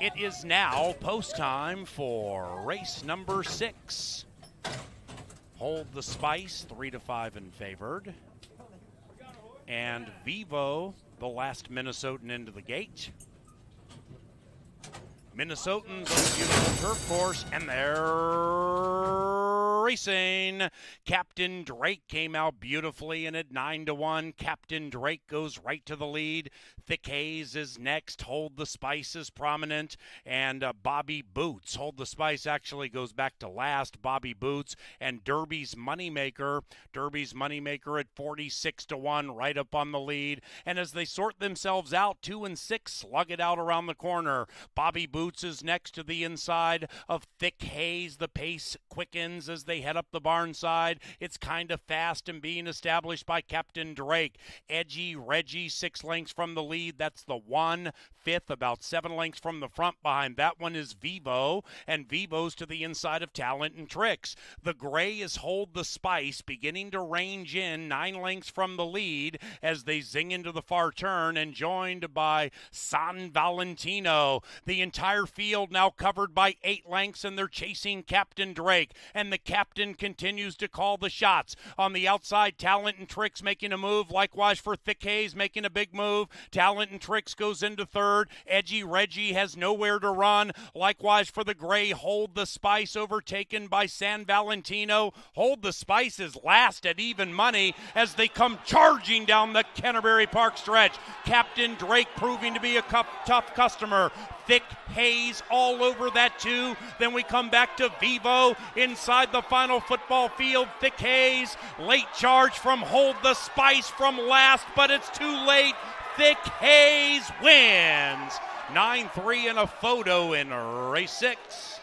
It is now post time for race number 6. Hold the Spice, 3-5 and favored. And Vivo, the last Minnesotan into the gate. Minnesotans on the beautiful turf course, and they're racing. Captain Drake came out beautifully and at 9-1. Captain Drake goes right to the lead. Thick Haze is next. Hold the Spice is prominent. And Bobby Boots. Hold the Spice actually goes back to last. Bobby Boots and Derby's Moneymaker. Derby's Moneymaker at 46-1, right up on the lead. And as they sort themselves out, 2 and 6 slug it out around the corner. Bobby Boots is next to the inside of Thick Haze. The pace quickens as they head up the barn side. It's kind of fast and being established by Captain Drake. Edgy Reggie, 6 lengths from the lead. That's the 1. Fifth, about 7 lengths from the front. Behind that one is Vivo, and Vivo's to the inside of Talent and Tricks. The gray is Hold the Spice, beginning to range in 9 lengths from the lead as they zing into the far turn, and joined by San Valentino. The entire field now covered by 8 lengths, and they're chasing Captain Drake, and the captain continues to call the shots. On the outside, Talent and Tricks making a move, likewise for Thick Haze making a big move. Talent and Tricks goes into third. Edgy Reggie has nowhere to run. Likewise for the gray, Hold the Spice, overtaken by San Valentino. Hold the Spice is last at even money as they come charging down the Canterbury Park stretch. Captain Drake proving to be a tough customer. Thick Haze all over that too. Then we come back to Vivo inside the final football field. Thick Haze, late charge from Hold the Spice from last, but it's too late. Thick Haze wins. 9-3 and a photo in race 6.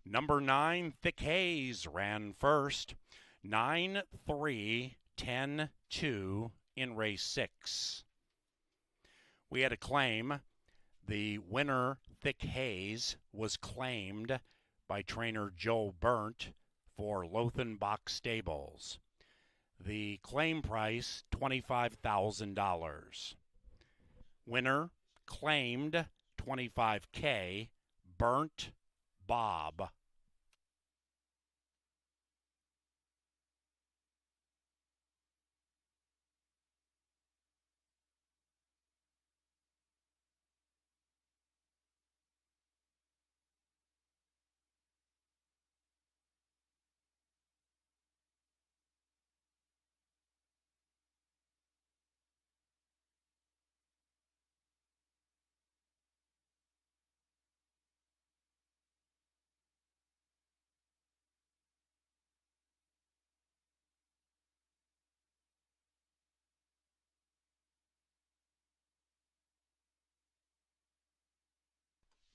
Number 9, Thick Haze, ran first. 9-3, 10-2 in race 6. We had a claim. The winner, Thick Haze, was claimed by trainer Joel Burnt for Lothenbach Stables. The claim price, $25,000. Winner claimed $25K, Burnt Bob.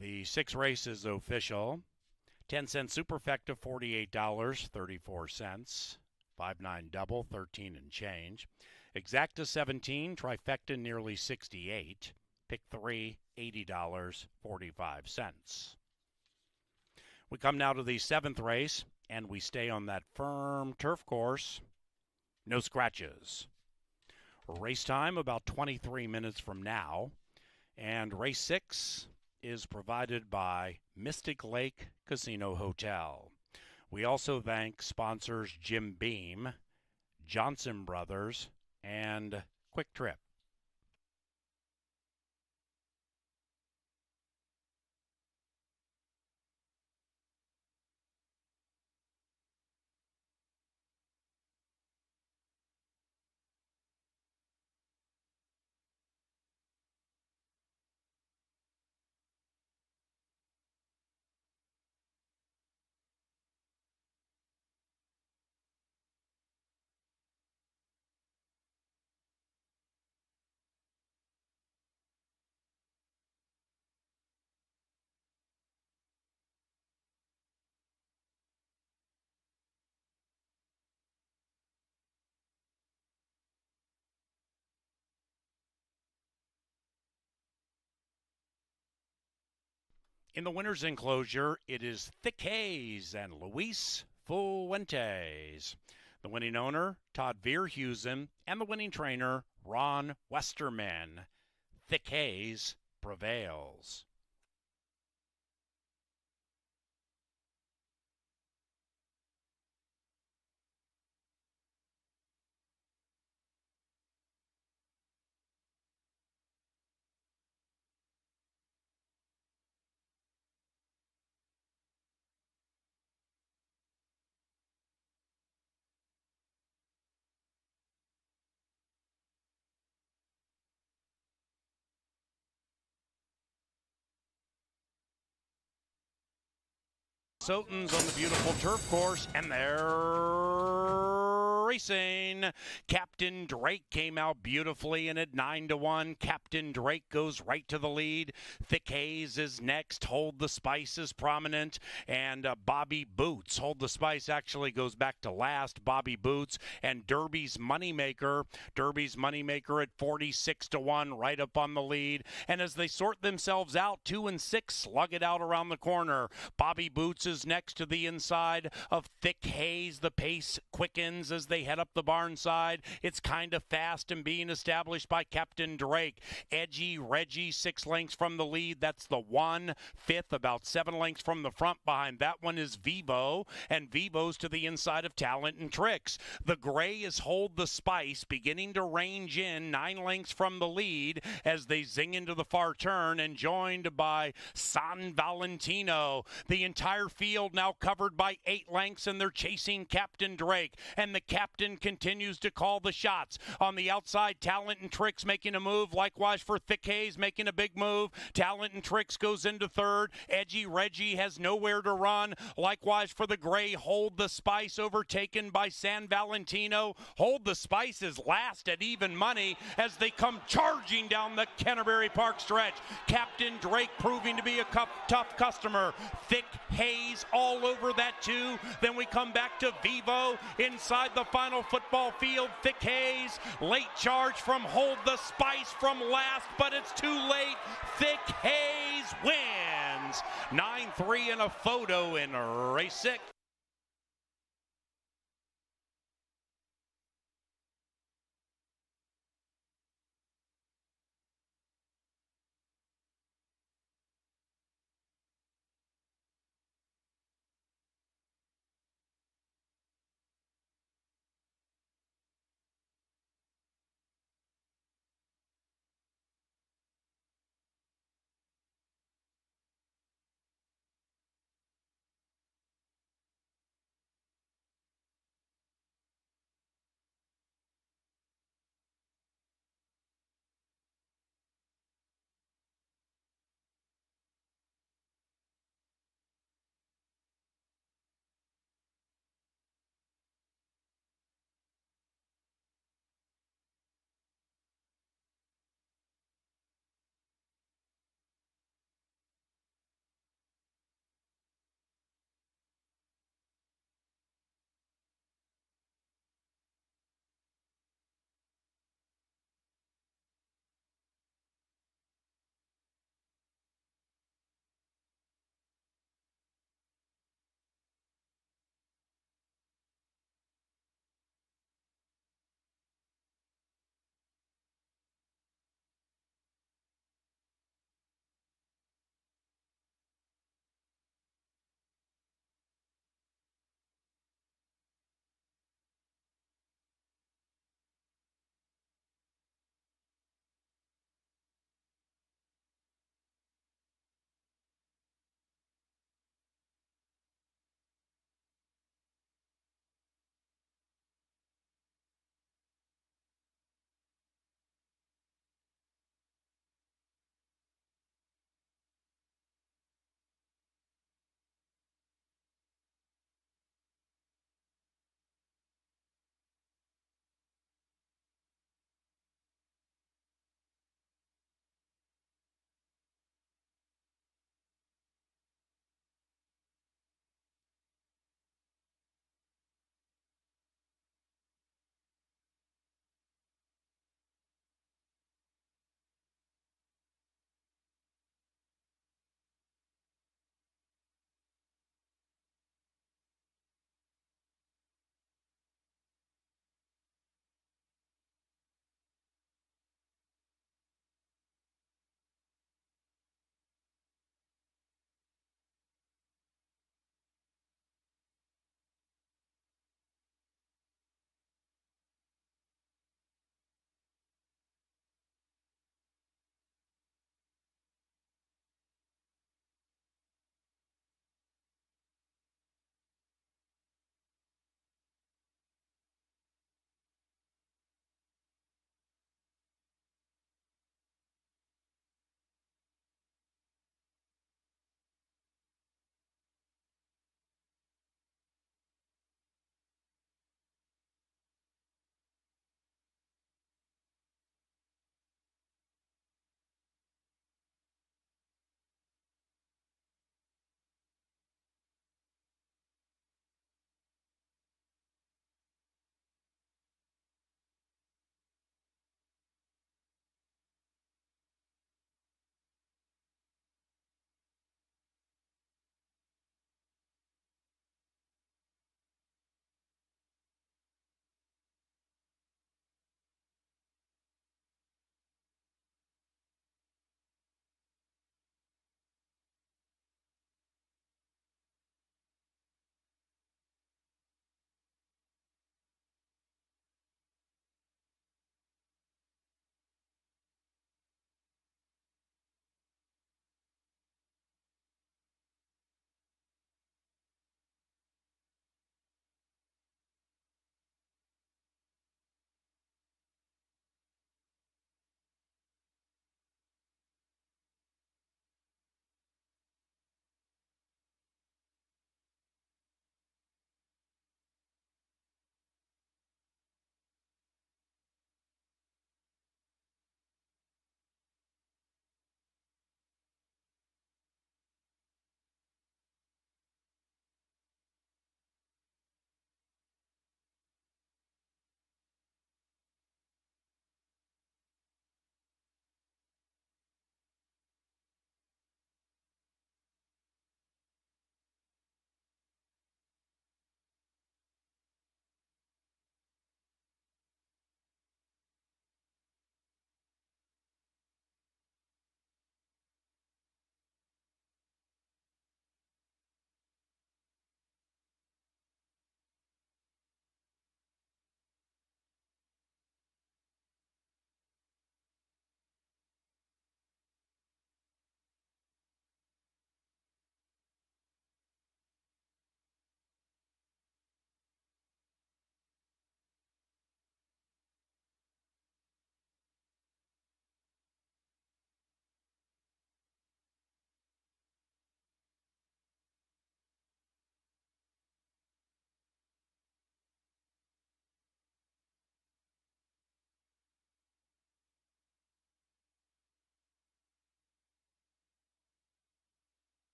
The 6 races official. 10-cent superfecta, $48.34. 5-9 double, 13 and change. Exacta 17, trifecta nearly 68. Pick 3, $80.45. We come now to the 7th race, and we stay on that firm turf course. No scratches. Race time about 23 minutes from now. And race 6 is provided by Mystic Lake Casino Hotel. We also thank sponsors Jim Beam, Johnson Brothers, and Quick Trip. In the winner's enclosure, it is Thick Haze and Luis Fuentes. The winning owner, Todd Veerhusen, and the winning trainer, Ron Westerman. Thick Haze prevails. Sotans on the beautiful turf course, and they're racing. Captain Drake came out beautifully in at 9-1. Captain Drake goes right to the lead. Thick Haze is next. Hold the Spice is prominent, and Bobby Boots. Hold the Spice actually goes back to last. Bobby Boots and Derby's Moneymaker. Derby's Moneymaker at 46-1, right up on the lead. And as they sort themselves out, 2 and 6 slug it out around the corner. Bobby Boots is next to the inside of Thick Haze. The pace quickens as they head up the barn side. It's kind of fast and being established by Captain Drake. Edgy Reggie, 6 lengths from the lead. That's the 1/5, about 7 lengths from the front. Behind that one is Vivo, and Vivo's to the inside of Talent and Tricks. The gray is Hold the Spice, beginning to range in 9 lengths from the lead as they zing into the far turn, and joined by San Valentino. The entire field now covered by 8 lengths, and they're chasing Captain Drake, and the captain continues to call the shots. On the outside, Talent and Tricks making a move, likewise for Thick Haze making a big move. Talent and Tricks goes into third. Edgy Reggie has nowhere to run, likewise for the gray Hold the Spice, overtaken by San Valentino. Hold the Spice is last at even money as they come charging down the Canterbury Park stretch. Captain Drake proving to be a tough customer. Thick Haze all over that too. Then we come back to Vivo inside the final football field. Thick Haze, late charge from Hold the Spice from last, but it's too late. Thick Haze wins. 9-3 in a photo in race 6.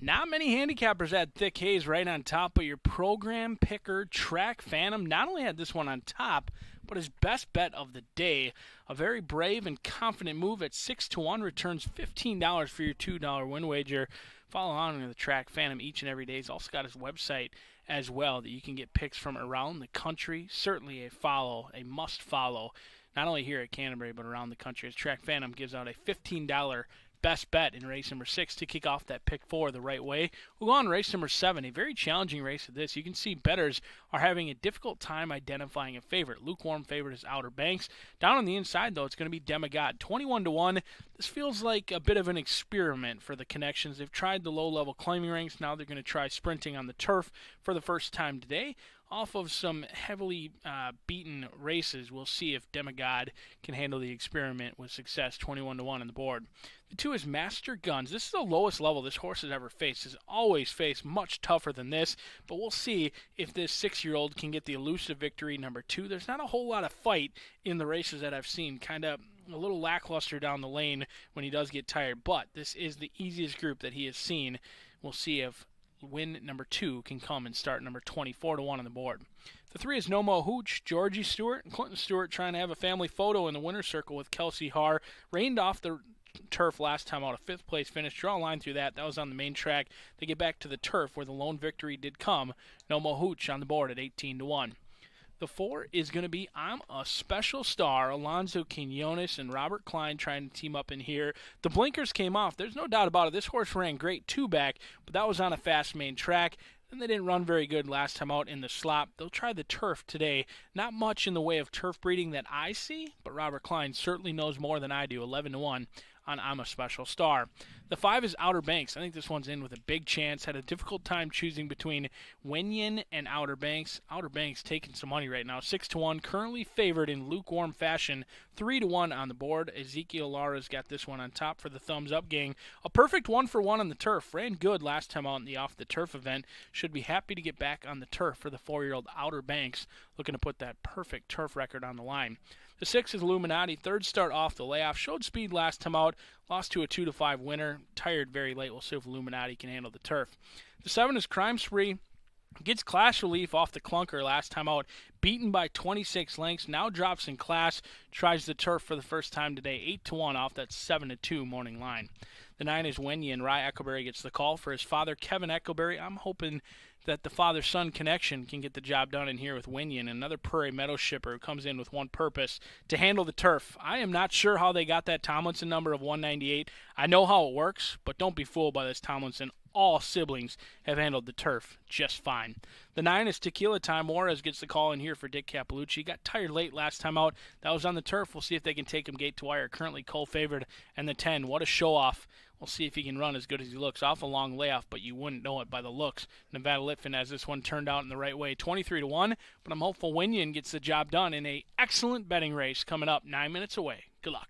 Not many handicappers had Thick Haze right on top, but your program picker, Track Phantom, not only had this one on top, but his best bet of the day. A very brave and confident move at 6-1 returns $15 for your $2 win wager. Follow on to the Track Phantom each and every day. He's also got his website as well that you can get picks from around the country. Certainly a must follow, not only here at Canterbury, but around the country. As Track Phantom gives out a $15 best bet in race number 6 to kick off that pick 4 the right way. We'll go on race number 7, a very challenging race of this. You can see bettors are having a difficult time identifying a favorite. Lukewarm favorite is Outer Banks. Down on the inside, though, it's going to be Demigod, 21-1. This feels like a bit of an experiment for the connections. They've tried the low-level climbing ranks. Now they're going to try sprinting on the turf for the first time today. Off of some heavily beaten races, we'll see if Demigod can handle the experiment with success. 21-1 on the board. The 2 is Master Guns. This is the lowest level this horse has ever faced. Has always faced much tougher than this, but we'll see if this 6-year-old can get the elusive victory. Number 2, there's not a whole lot of fight in the races that I've seen. Kind of a little lackluster down the lane when he does get tired, but this is the easiest group that he has seen. We'll see if win number 2 can come and start number 24-1 on the board. The 3 is No Mo Hooch. Georgie Stewart and Clinton Stewart trying to have a family photo in the winner's circle with Kelsey Haar. Rained off the turf last time out, a 5th place finish. Draw a line through that. That was on the main track. They get back to the turf where the lone victory did come. No Mo Hooch on the board at 18-1. The 4 is going to be I'm a Special Star. Alonzo Quinones and Robert Klein trying to team up in here. The blinkers came off. There's no doubt about it. This horse ran great 2 back, but that was on a fast main track. And they didn't run very good last time out in the slop. They'll try the turf today. Not much in the way of turf breeding that I see, but Robert Klein certainly knows more than I do. 11-1 on I'm a Special Star. The 5 is Outer Banks. I think this one's in with a big chance. Had a difficult time choosing between Wenyan and Outer Banks. Outer Banks taking some money right now. 6-1, currently favored in lukewarm fashion. 3-1 on the board. Ezekiel Lara's got this one on top for the thumbs up gang. A perfect 1-for-1 on the turf. Ran good last time out in the off the turf event. Should be happy to get back on the turf for the 4-year-old Outer Banks. Looking to put that perfect turf record on the line. The 6 is Illuminati. 3rd start off the layoff. Showed speed last time out. Lost to a 2-5 winner. Tired very late. We'll see if Illuminati can handle the turf. The 7 is Crime Spree. Gets class relief off the clunker last time out. Beaten by 26 lengths. Now drops in class. Tries the turf for the first time today. 8-1 off that 7-2 morning line. The 9 is Wenyan, and Rye Eckleberry gets the call for his father, Kevin Eckleberry. I'm hoping that the father-son connection can get the job done in here with Wenyan, another Prairie Meadow shipper who comes in with one purpose, to handle the turf. I am not sure how they got that Tomlinson number of 198. I know how it works, but don't be fooled by this Tomlinson. All siblings have handled the turf just fine. The 9 is Tequila Time. Juarez gets the call in here for Dick Capelucci. Got tired late last time out. That was on the turf. We'll see if they can take him gate to wire. Currently co-favored. And the 10, what a show-off. We'll see if he can run as good as he looks. Off a long layoff, but you wouldn't know it by the looks. Nevada Litfin has this one turned out in the right way. 23-1, but I'm hopeful Wenyan gets the job done in an excellent betting race coming up 9 minutes away. Good luck.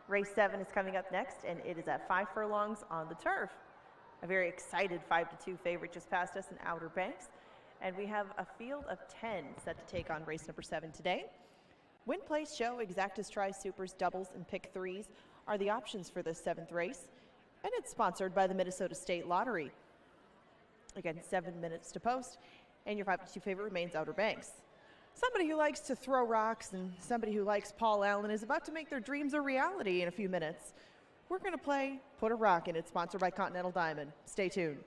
Race 7 is coming up next, and it is at 5 furlongs on the turf. A very excited 5-2 favorite just passed us in Outer Banks. And we have a field of 10 set to take on race number 7 today. Win, place, show, exactas, tries, supers, doubles, and pick threes are the options for this 7th race, and it's sponsored by the Minnesota State Lottery. Again, 7 minutes to post, and your 5-2 favorite remains Outer Banks. Somebody who likes to throw rocks and somebody who likes Paul Allen is about to make their dreams a reality in a few minutes. We're going to play Put a Rock in It, sponsored by Continental Diamond. Stay tuned.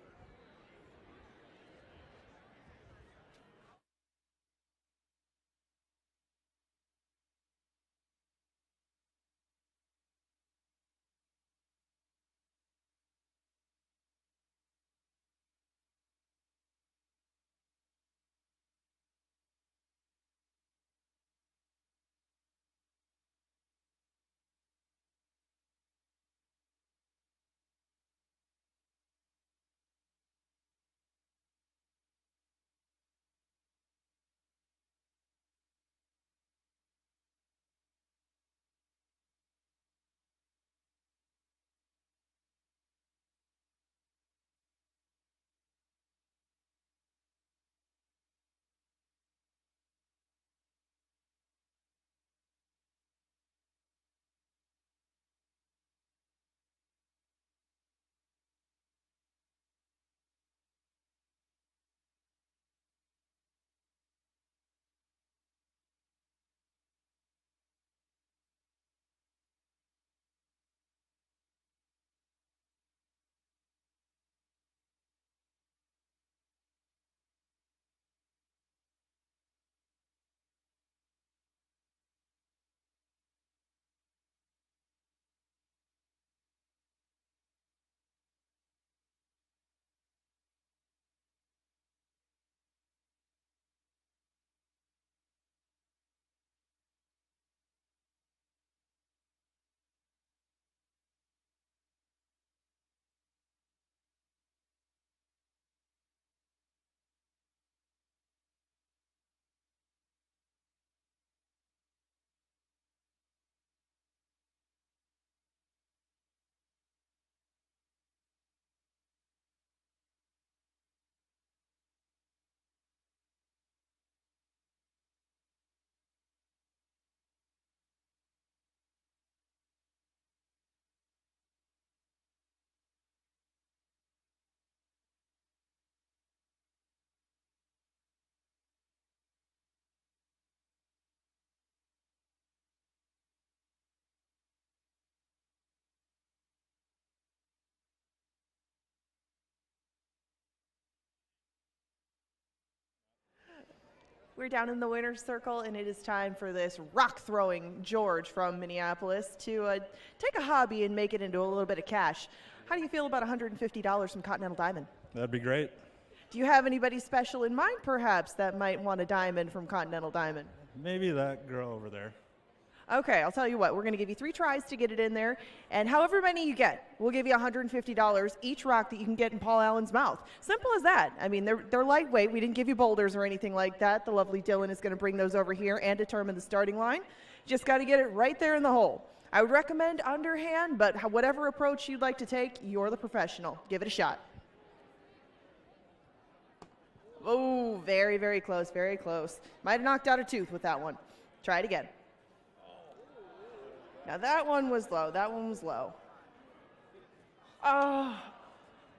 We're down in the winner's circle, and it is time for this rock-throwing George from Minneapolis to take a hobby and make it into a little bit of cash. How do you feel about $150 from Continental Diamond? That'd be great. Do you have anybody special in mind, perhaps, that might want a diamond from Continental Diamond? Maybe that girl over there. Okay, I'll tell you what. We're going to give you 3 tries to get it in there, and however many you get, we'll give you $150 each rock that you can get in Paul Allen's mouth. Simple as that. I mean, they're lightweight. We didn't give you boulders or anything like that. The lovely Dylan is going to bring those over here and determine the starting line. Just got to get it right there in the hole. I would recommend underhand, but whatever approach you'd like to take, you're the professional. Give it a shot. Oh, very, very close, very close. Might have knocked out a tooth with that one. Try it again. Now that one was low. That one was low. Oh.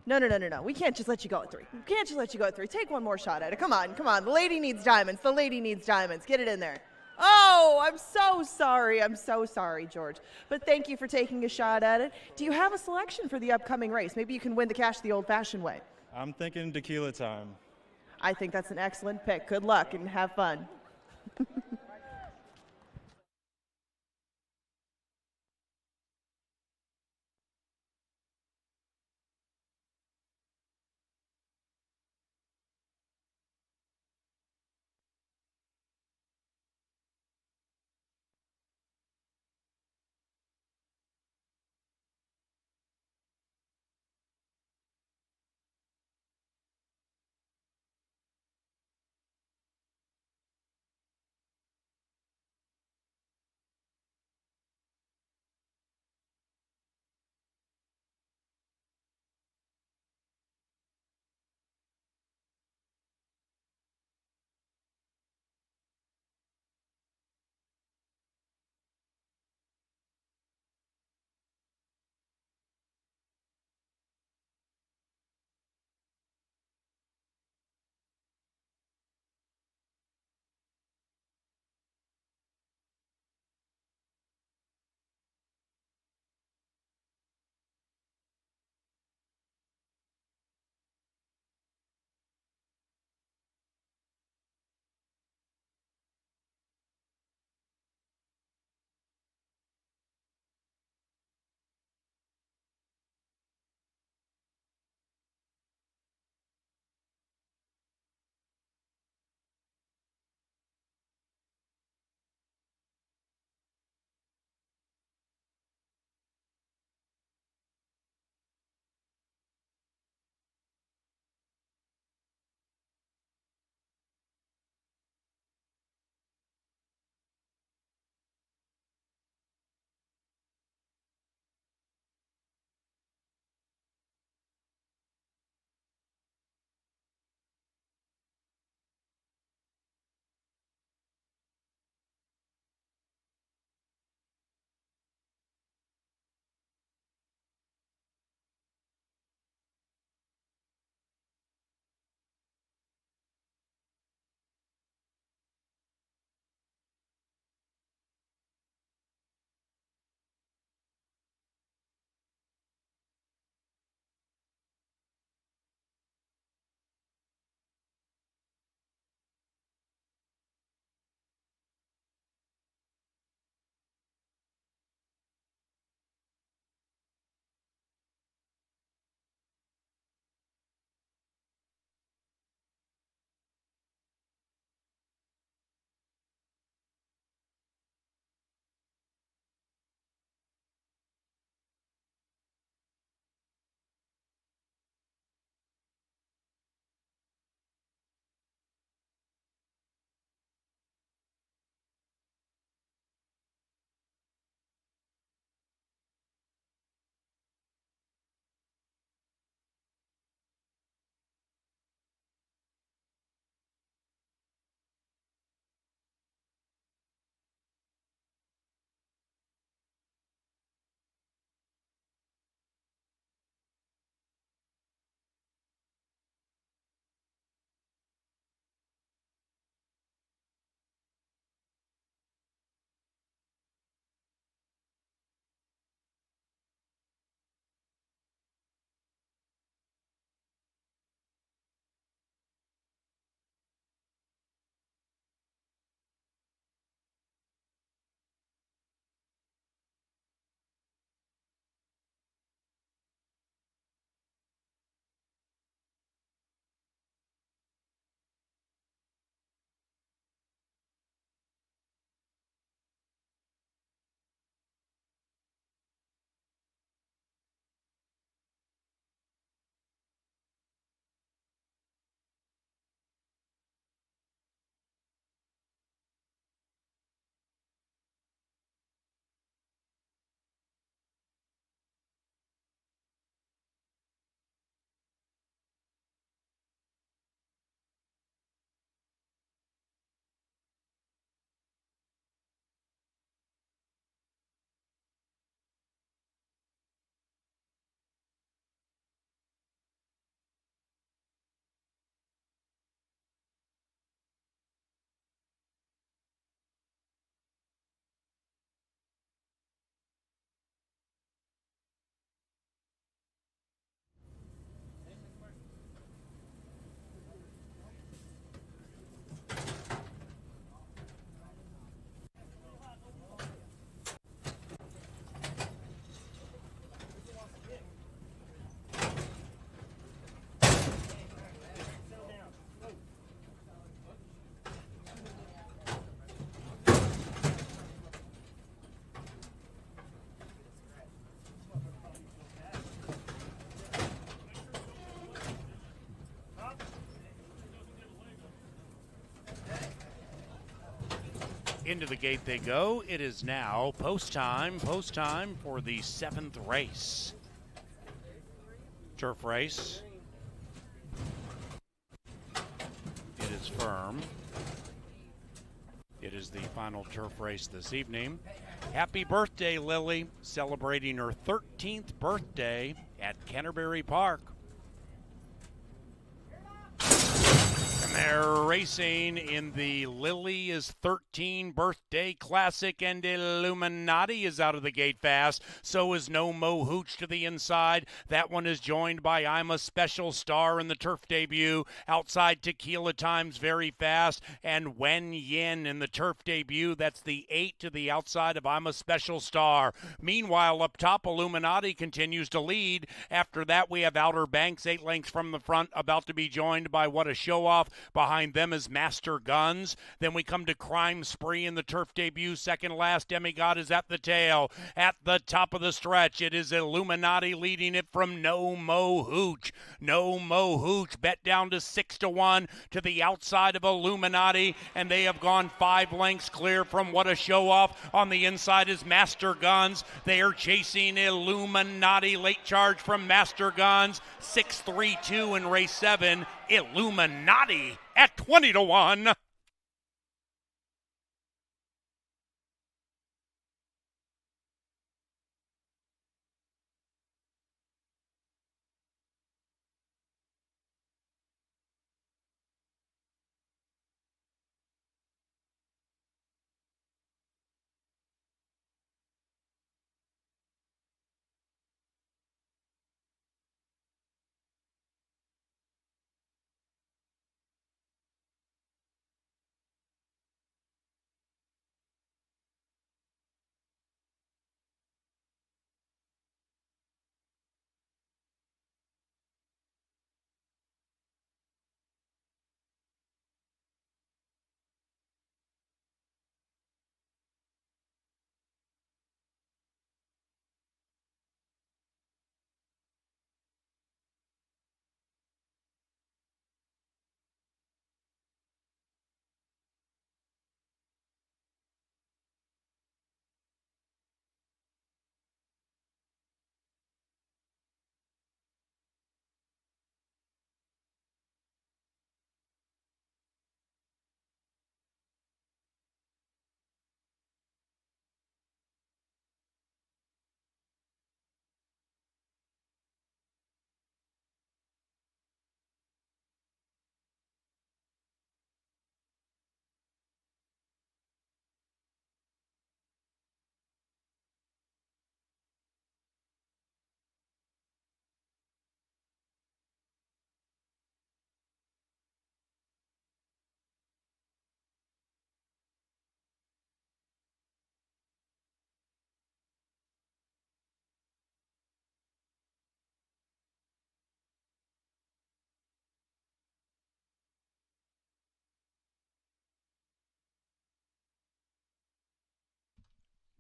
No. We can't just let you go at 3. We can't just let you go at 3. Take one more shot at it. Come on. The lady needs diamonds. The lady needs diamonds. Get it in there. Oh, I'm so sorry. I'm so sorry, George. But thank you for taking a shot at it. Do you have a selection for the upcoming race? Maybe you can win the cash the old-fashioned way. I'm thinking tequila time. I think that's an excellent pick. Good luck and have fun. Into the gate they go. It is now post time for the 7th race. Turf race. It is firm. It is the final turf race this evening. Happy birthday, Lily, celebrating her 13th birthday at Canterbury Park. And they're racing in the Lily is 13 birthday classic, and Illuminati is out of the gate fast. So is No Mo Hooch to the inside. That one is joined by I'm a Special Star in the turf debut. Outside Tequila Time's very fast, and Wen Yin in the turf debut. That's the 8 to the outside of I'm a Special Star. Meanwhile, up top, Illuminati continues to lead. After that, we have Outer Banks, 8 lengths from the front, about to be joined by What a Show Off. Behind them is Master Guns. Then we come to Crime Spree in the turf debut. Second last, Demigod is at the tail. At the top of the stretch, it is Illuminati leading it from No Mo Hooch. No Mo Hooch bet down to 6-1 to the outside of Illuminati, and they have gone 5 lengths clear from What a Show Off. On the inside is Master Guns. They are chasing Illuminati. Late charge from Master Guns. 6-3-2 in race 7. Illuminati at 20-1.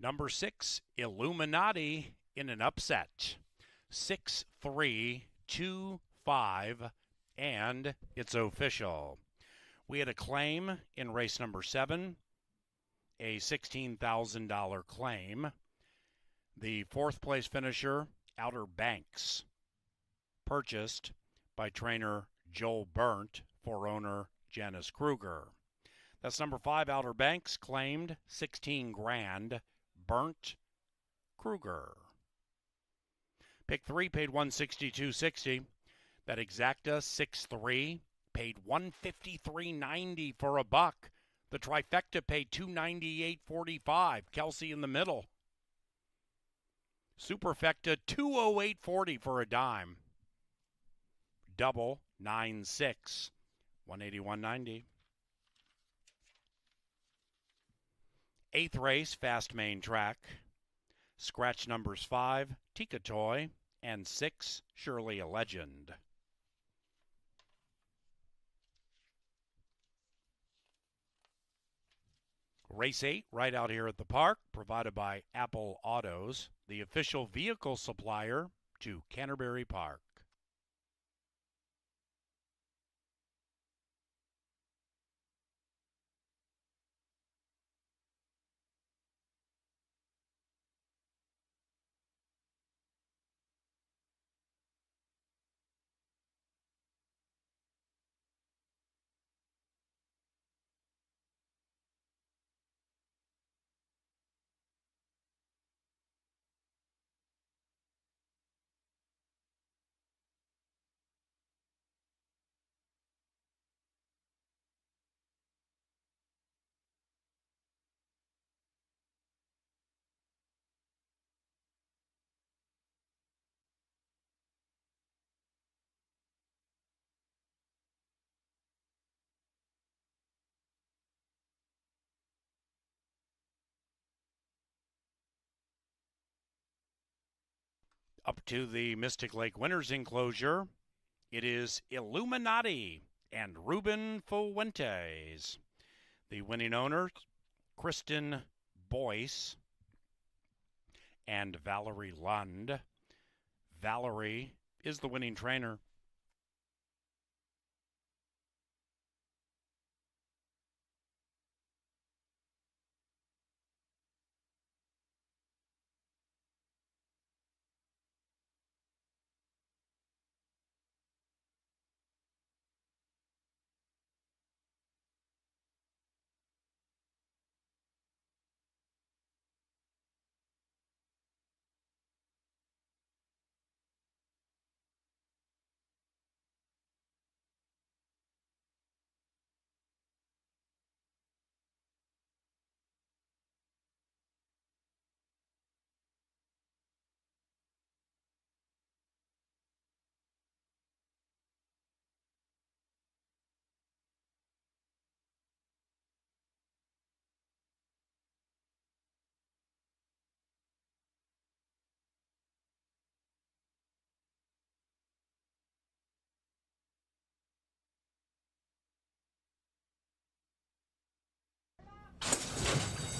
Number 6, Illuminati in an upset. 6-3-2-5, and it's official. We had a claim in race number 7, a $16,000 claim. The 4th place finisher, Outer Banks, purchased by trainer Joel Burnt for owner Janice Kruger. That's number 5, Outer Banks, claimed 16 grand. Burnt Kruger. Pick 3 paid $162.60. That Exacta 6-3 paid $153.90 for a buck. The trifecta paid $298.45. Kelsey in the middle. Superfecta $208.40 for a dime. Double 9-6, $181.90. 8th race, fast main track. Scratch numbers 5, Tika Toy, and 6, Surely a Legend. Race 8, right out here at the park, provided by Apple Autos, the official vehicle supplier to Canterbury Park. Up to the Mystic Lake Winners enclosure, it is Illuminati and Ruben Fuentes. The winning owners, Kristen Boyce and Valerie Lund. Valerie is the winning trainer.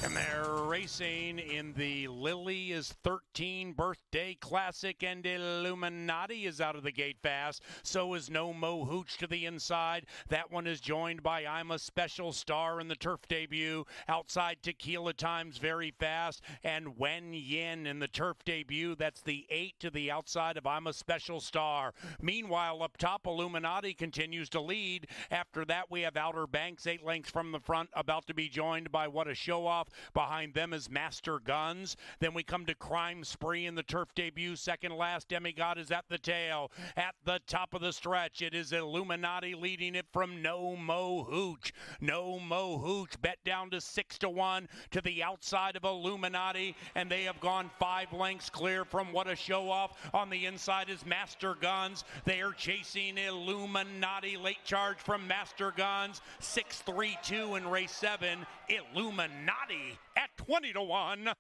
And they're racing in the Lily is 13 birthday classic, and Illuminati is out of the gate fast. So is No Mo Hooch to the inside. That one is joined by I'm a Special Star in the turf debut. Outside Tequila Time's very fast, and Wen Yin in the turf debut. That's the 8 to the outside of I'm a Special Star. Meanwhile, up top, Illuminati continues to lead. After that, we have Outer Banks, 8 lengths from the front, about to be joined by What a Show Off. Behind them is Master Guns. Then we come to Crime Spree in the turf debut. Second last, Demigod is at the tail. At the top of the stretch, it is Illuminati leading it from No Mo Hooch. No Mo Hooch bet down to 6-1 to the outside of Illuminati, and they have gone 5 lengths clear from What a Show Off. On the inside is Master Guns. They are chasing Illuminati. Late charge from Master Guns. 6-3-2 in race 7. Illuminati at 20-1.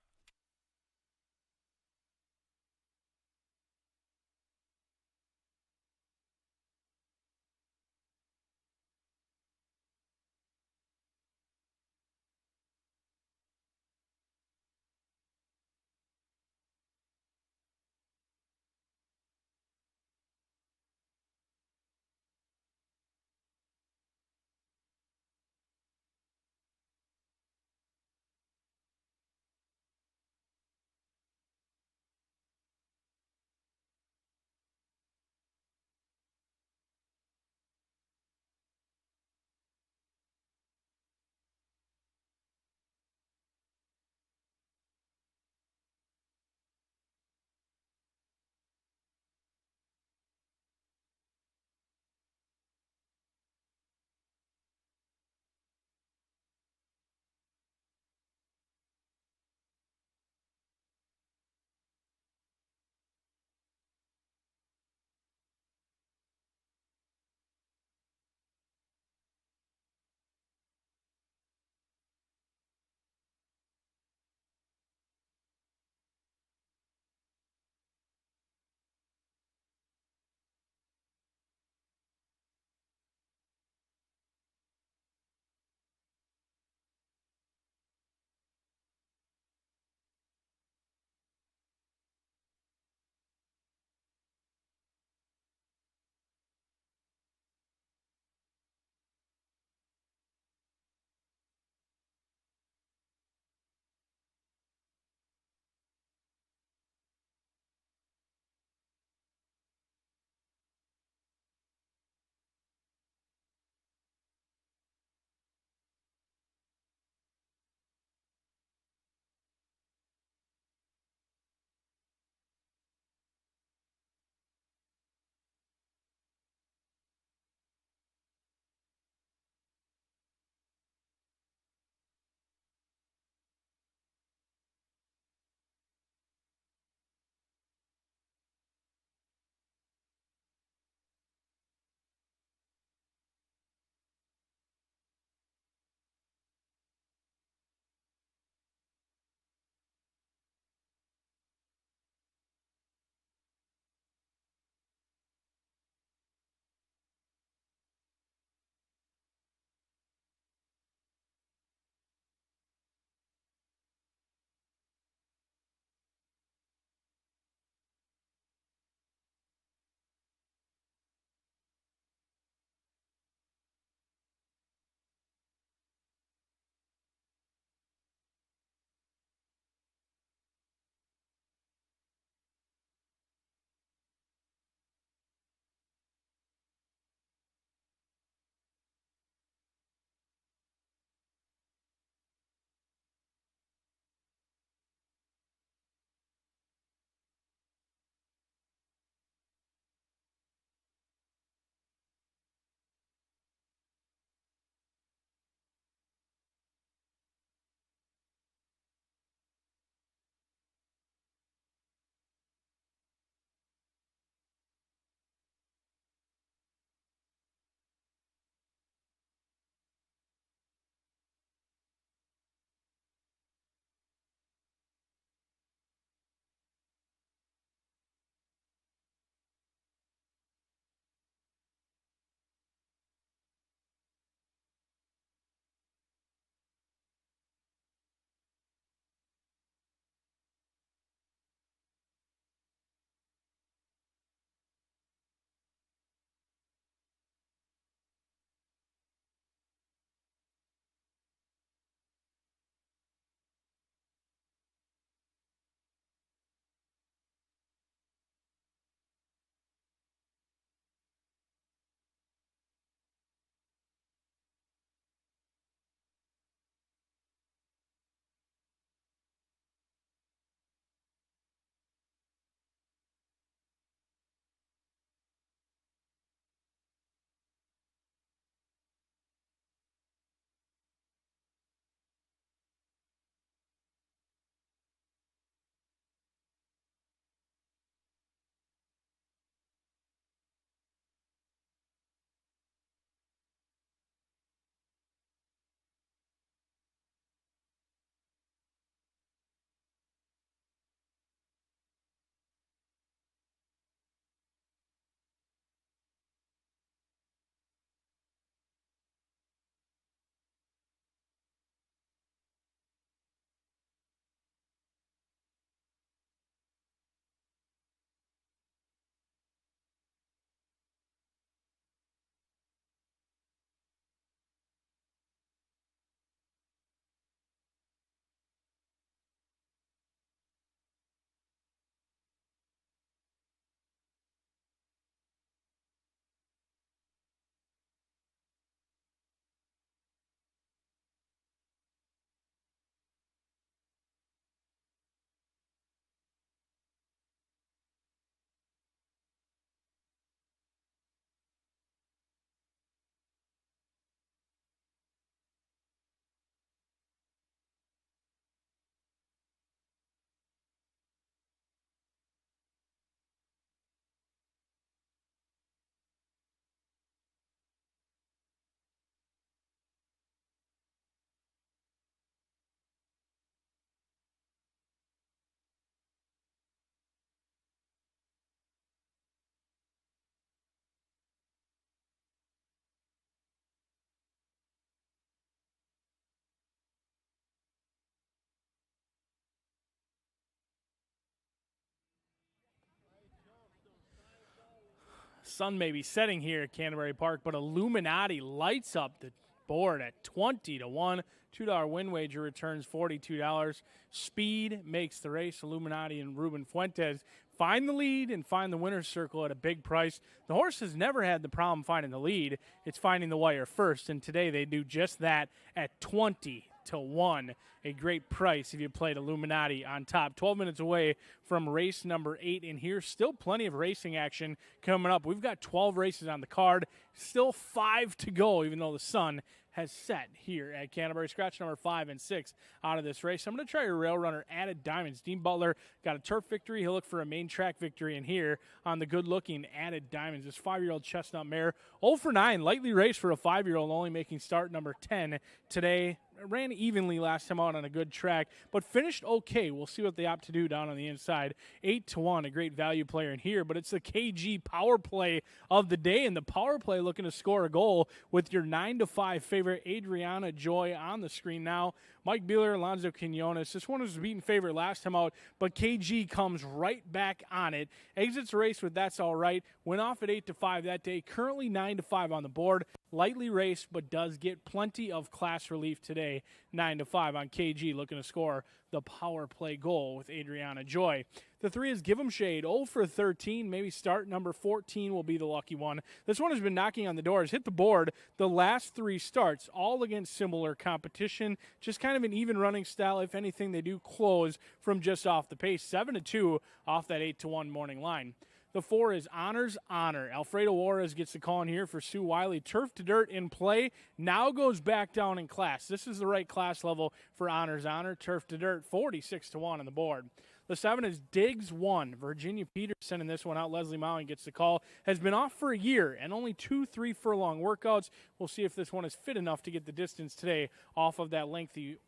sun may be setting here at Canterbury Park, but Illuminati lights up the board at 20 to 1. $2 win wager returns $42. Speed makes the race. Illuminati and Ruben Fuentes find the lead and find the winner's circle at a big price. The horse has never had the problem finding the lead. It's finding the wire first, and today they do just that at 20 to 1. A great price if you played Illuminati on top. 12 minutes away from race number 8, and here's still plenty of racing action coming up. We've got 12 races on the card, still 5 to go, even though the sun has set here at Canterbury. Scratch number 5 and 6 out of this race. I'm going to try your rail runner, Added Diamonds. Dean Butler got a turf victory. He'll look for a main track victory in here on the good-looking Added Diamonds. This 5-year-old chestnut mare, 0 for 9, lightly raced for a 5-year-old, only making start number 10 today. Ran evenly last time out on a good track, but finished okay. We'll see what they opt to do down on the inside. 8 to 1, a great value player in here, but it's the KG power play of the day, and the power play looking to score a goal with your 9 to 5 favorite Adriana Joy on the screen now. Mike Beeler, Alonzo Quinones. This one was a beaten favorite last time out, but KG comes right back on it. Exits the race with That's All Right. Went off at 8 to 5 that day. Currently 9 to 5 on the board. Lightly raced, but does get plenty of class relief today. 9 to 5 on KG, looking to score the power play goal with Adriana Joy. The 3 is Give 'em Shade, 0 for 13. Maybe start number 14 will be the lucky one. This one has been knocking on the doors, hit the board the last 3 starts, all against similar competition. Just kind of an even running style. If anything, they do close from just off the pace. 7 to 2 off that 8 to 1 morning line. The 4 is Honor's Honor. Alfredo Juarez gets the call in here for Sue Wiley. Turf to dirt in play. Now goes back down in class. This is the right class level for Honor's Honor. Turf to dirt, 46 to 1 on the board. The 7 is Diggs 1. Virginia Peters sending this one out. Leslie Mowing gets the call. Has been off for a year and only 2-3 furlong workouts. We'll see if this one is fit enough to get the distance today off of that lengthy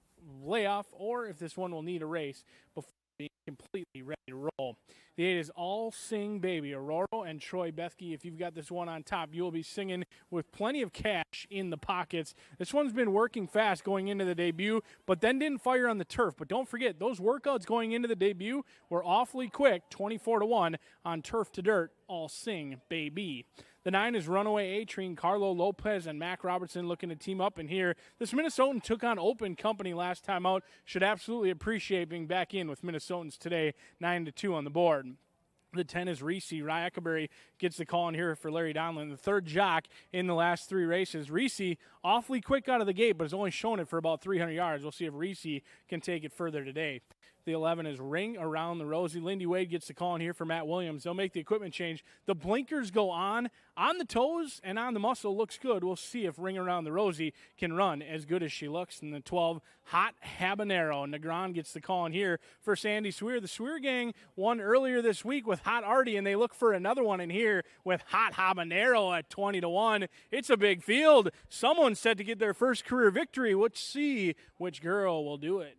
layoff, or if this one will need a race before being completely ready to roll. The 8 is All Sing Baby. Aurora and Troy Bethke. If you've got this one on top, you will be singing with plenty of cash in the pockets. This one's been working fast going into the debut, but then didn't fire on the turf. But don't forget, those workouts going into the debut were awfully quick. 24 to 1 on Turf to Dirt. All Sing Baby. The 9 is Runaway A-Train. Carlo Lopez and Mac Robertson looking to team up in here. This Minnesotan took on Open Company last time out. Should absolutely appreciate being back in with Minnesotans today. 9 to 2 on the board. The 10 is Reese. Ryackaberry gets the call in here for Larry Donlin, the 3rd jock in the last 3 races. Reese awfully quick out of the gate, but has only shown it for about 300 yards. We'll see if Reese can take it further today. The 11 is Ring Around the Rosie. Lindy Wade gets the call in here for Matt Williams. They'll make the equipment change. The blinkers go on the toes and on the muscle. Looks good. We'll see if Ring Around the Rosie can run as good as she looks. And the 12, Hot Habanero. Negron gets the call in here for Sandy Swear. The Swear gang won earlier this week with Hot Artie, and they look for another one in here with Hot Habanero at 20 to 1. It's a big field. Someone's set to get their first career victory. Let's see which girl will do it.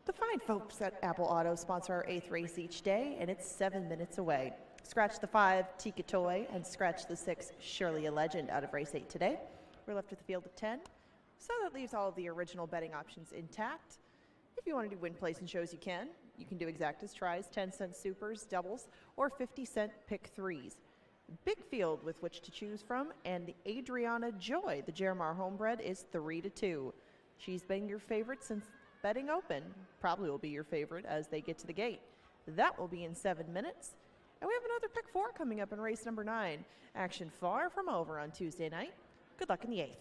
The fine folks at Apple Auto sponsor our 8th race each day, and it's 7 minutes away. Scratch the 5, Tika Toy, and scratch the 6, Surely a Legend, out of race 8 today. We're left with the field of 10. So that leaves all of the original betting options intact. If you want to do win, place, and shows, you can. You can do exactas, tries, 10-cent supers, doubles, or 50-cent pick threes. Big field with which to choose from, and the Adriana Joy, the Jeremar homebred, is 3-2. She's been your favorite since betting open. Probably will be your favorite as they get to the gate. That will be in 7 minutes. And we have another pick 4 coming up in race number 9. Action far from over on Tuesday night. Good luck in the 8th.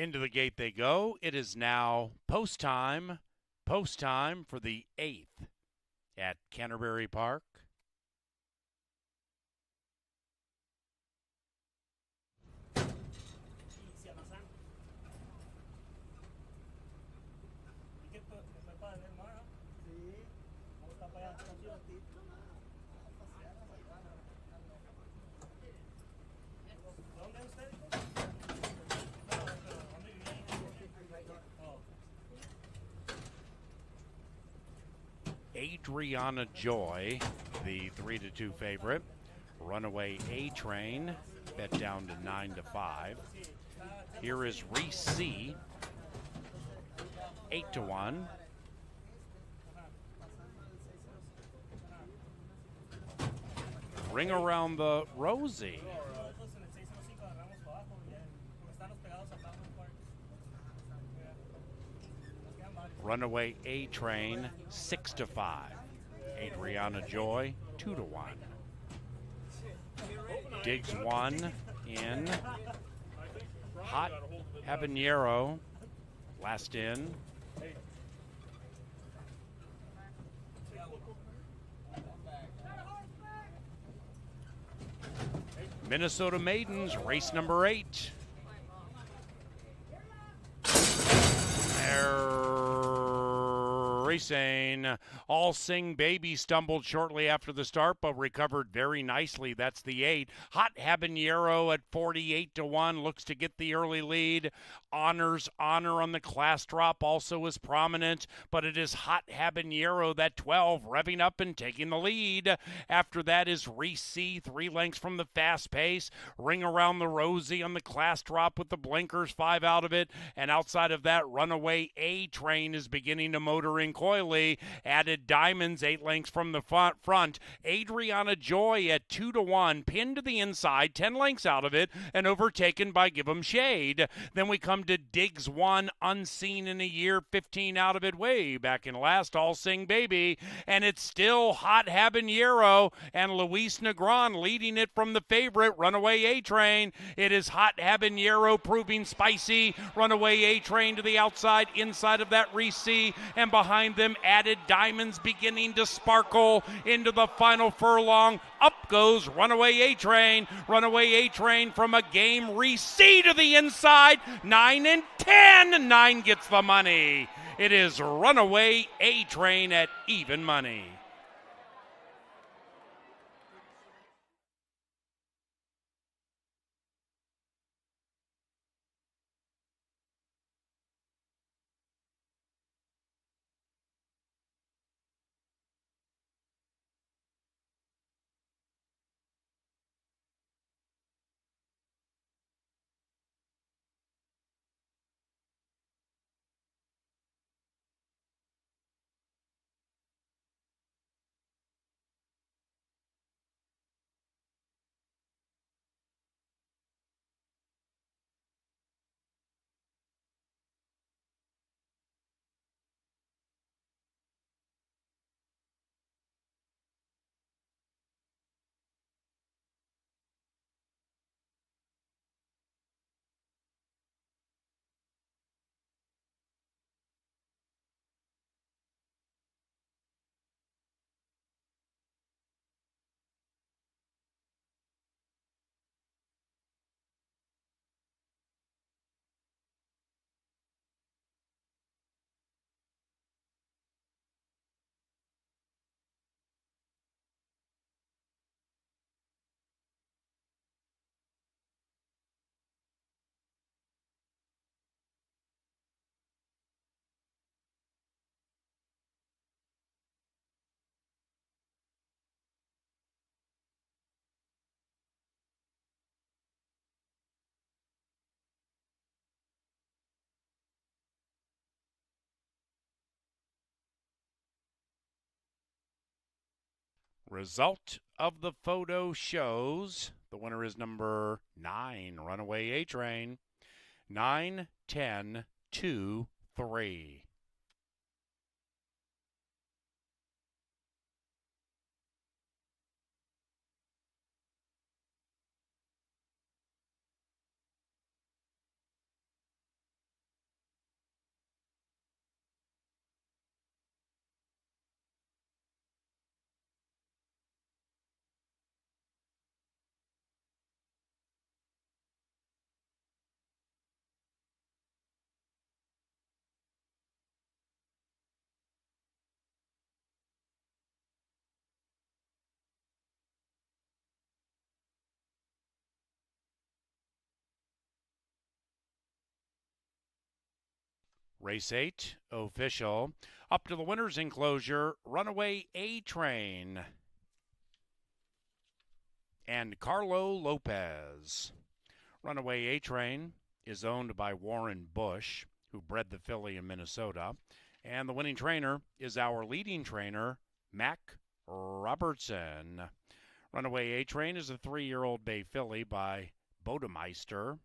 Into the gate they go. It is now post time for the 8th at Canterbury Park. Adriana Joy, the 3-2 favorite. Runaway A-Train, bet down to 9-5. Here is Reese C, 8-1. Ring around the Rosie. Runaway A-Train, 6-5. Adriana Joy, 2-1. Digs 1 in. Hot Habanero, last in. Minnesota Maidens, race number 8. Racing. All Sing Baby stumbled shortly after the start, but recovered very nicely. That's the 8. Hot Habanero at 48-1 looks to get the early lead. Honor on the class drop also is prominent, but it is Hot Habanero, that 12, revving up and taking the lead. After that is Reese C, 3 lengths from the fast pace. Ring around the Rosie on the class drop with the blinkers, 5 out of it. And outside of that, Runaway A-Train is beginning to motor in coyly. Added Diamonds, 8 lengths from the front. Adriana Joy at 2-1, pinned to the inside, 10 lengths out of it, and overtaken by Give 'em Shade. Then we come to Diggs 1, unseen in a year, 15 out of it, way back in last, All Sing Baby. And it's still Hot Habanero and Luis Negron leading it from the favorite, Runaway A-Train. It is Hot Habanero proving spicy. Runaway A-Train to the outside, inside of that Reese C, and behind them Added Diamonds beginning to sparkle into the final furlong. Up goes Runaway A-Train. Runaway A-Train from a game Reese C to the inside. 9 and 10. 9 gets the money. It is Runaway A-Train at even money. Result of the photo shows the winner is number 9, Runaway A-Train. 9, 10, 2, 3. Race 8, official. Up to the winner's enclosure, Runaway A-Train and Carlo Lopez. Runaway A-Train is owned by Warren Bush, who bred the filly in Minnesota. And the winning trainer is our leading trainer, Mac Robertson. Runaway A-Train is a 3-year-old bay filly by Budweiser.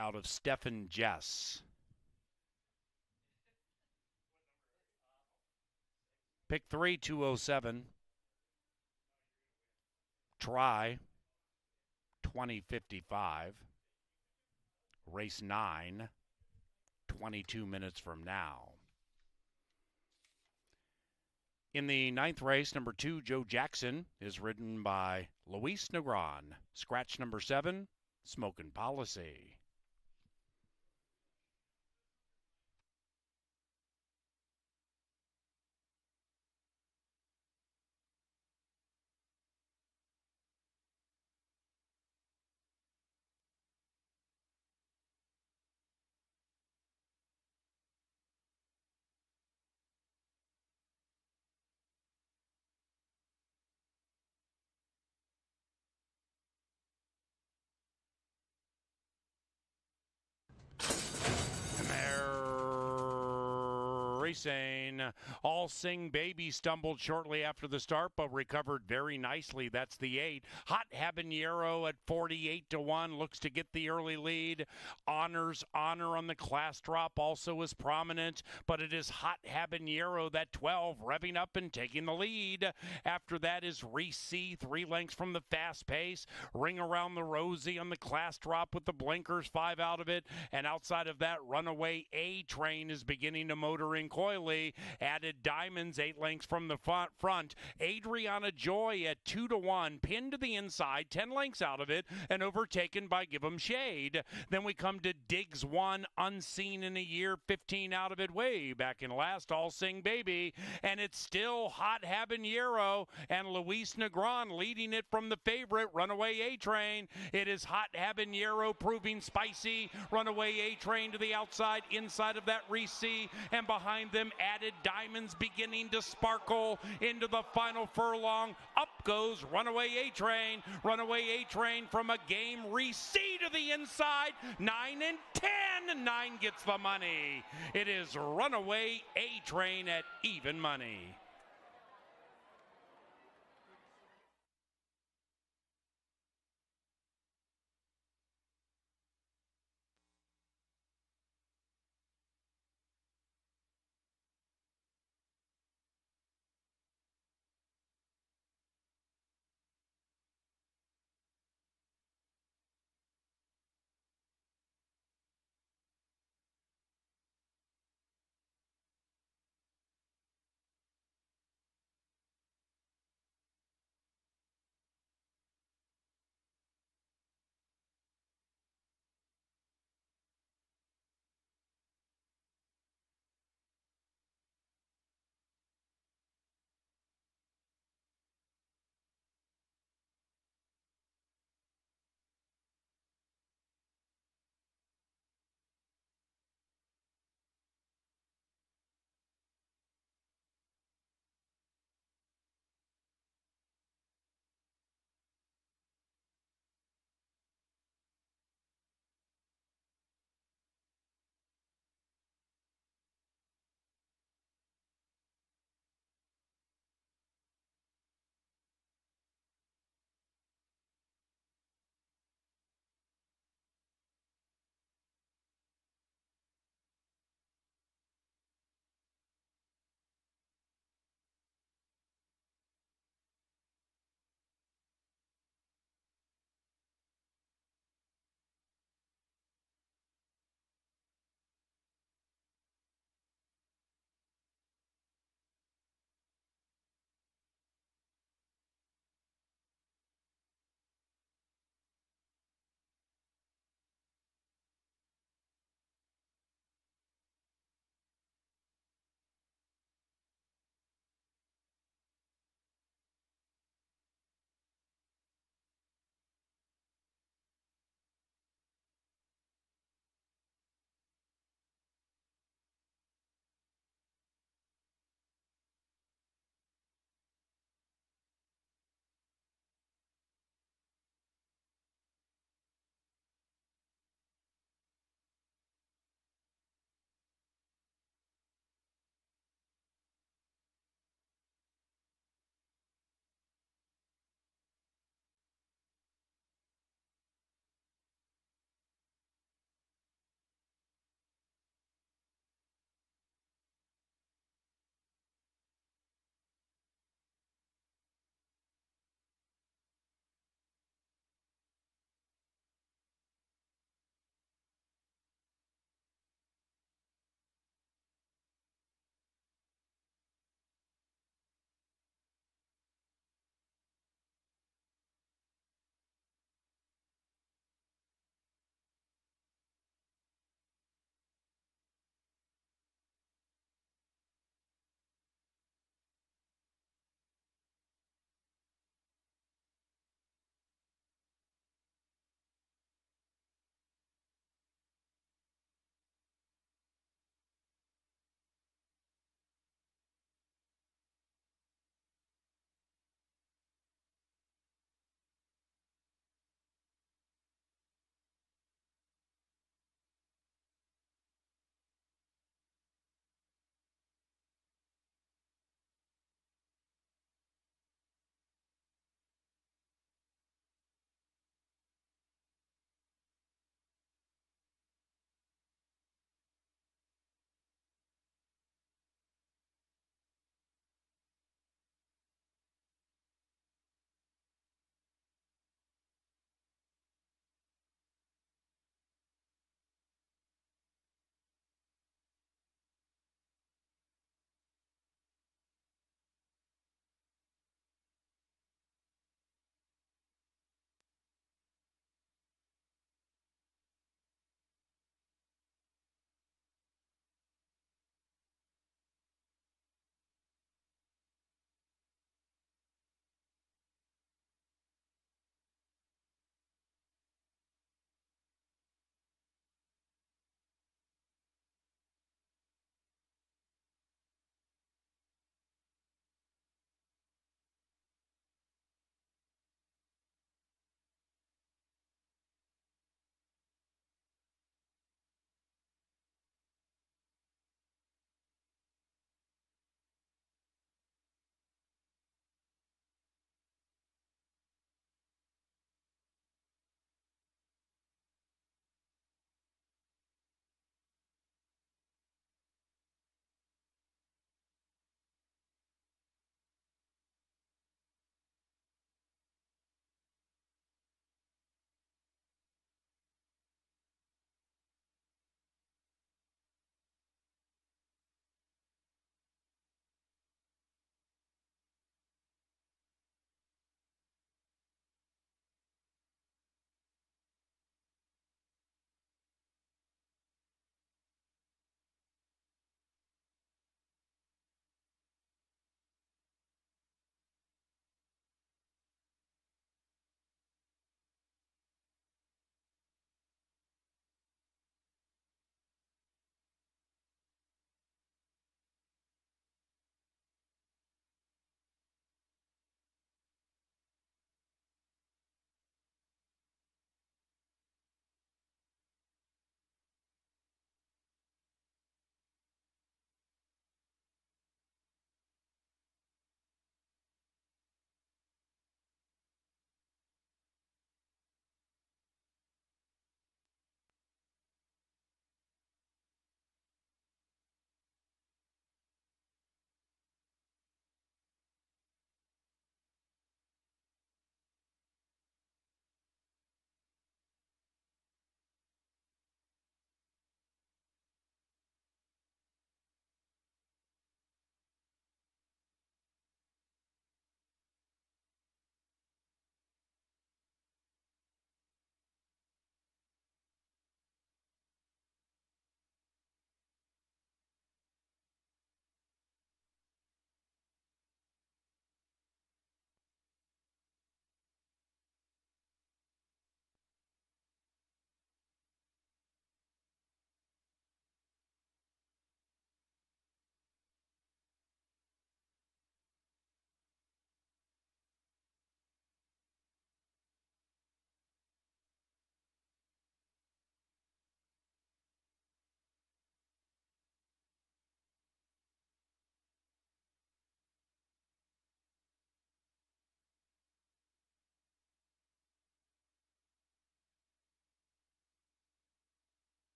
Out of Stephen Jess. Pick 3, 207. Try 2055. Race 9, 22 minutes from now. In the 9th race, number 2, Joe Jackson, is ridden by Luis Negron. Scratch number 7, Smokin' Policy. Racing. All Sing Baby stumbled shortly after the start, but recovered very nicely. That's the 8. Hot Habanero at 48-1 looks to get the early lead. Honor on the class drop also is prominent, but it is Hot Habanero, that 12, revving up and taking the lead. After that is Reese C, 3 lengths from the fast pace. Ring Around the Rosie on the class drop with the blinkers, 5 out of it. And outside of that, Runaway A-Train is beginning to motor in coyly. Added Diamonds, 8 lengths from the front. Adriana Joy at 2-1, pinned to the inside, 10 lengths out of it, and overtaken by Give 'em Shade. Then we come to Diggs 1, unseen in a year, 15 out of it, way back in last, All Sing Baby. And it's still Hot Habanero and Luis Negron leading it from the favorite, Runaway A-Train. It is Hot Habanero proving spicy. Runaway A-Train to the outside, inside of that Reese C, and behind them Added Diamonds beginning to sparkle into the final furlong. Up goes Runaway A-Train. Runaway A-Train from a game Reese C to the inside. 9 and 10. 9 gets the money. It is Runaway A-Train at even money.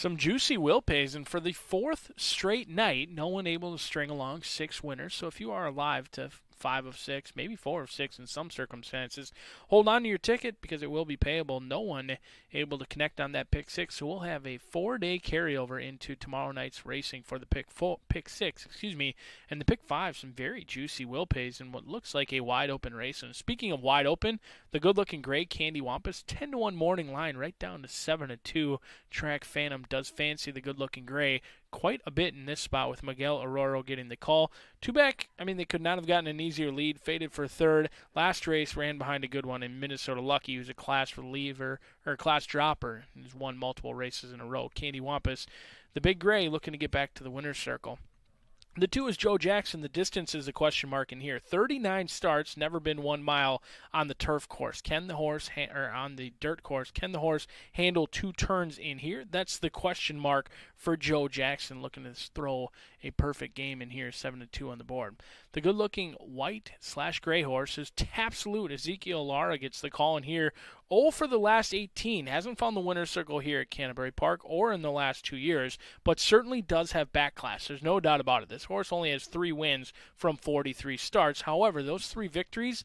Some juicy will pays, and for the fourth straight night, no one able to string along 6 winners. So if you are alive to 5 of 6, maybe 4 of 6 in some circumstances, hold on to your ticket because it will be payable. No one able to connect on that pick 6, so we'll have a 4-day carryover into tomorrow night's racing for the pick 6, and the pick 5. Some very juicy will pays in what looks like a wide open race. And speaking of wide open, the good-looking gray Candy Wampus 10-1 morning line right down to 7-2. Track Phantom does fancy the good-looking gray quite a bit in this spot with Miguel Arroyo getting the call. Two back, they could not have gotten an easier lead. Faded for third. Last race ran behind a good one in Minnesota Lucky, who's a class reliever or class dropper and has won multiple races in a row. Candy Wampus, the big gray, looking to get back to the winner's circle. The 2 is Joe Jackson. The distance is a question mark in here. 39 starts, never been 1 mile on the turf course. Can the horse, or on the dirt course, can the horse handle 2 turns in here? That's the question mark for Joe Jackson, looking to throw a perfect game in here, 7-2 on the board. The good-looking white/gray horse is Tapsalute. Ezekiel Lara gets the call in here. 0 for the last 18. Hasn't found the winner's circle here at Canterbury Park or in the last 2 years, but certainly does have back class. There's no doubt about it. This horse only has 3 wins from 43 starts. However, those 3 victories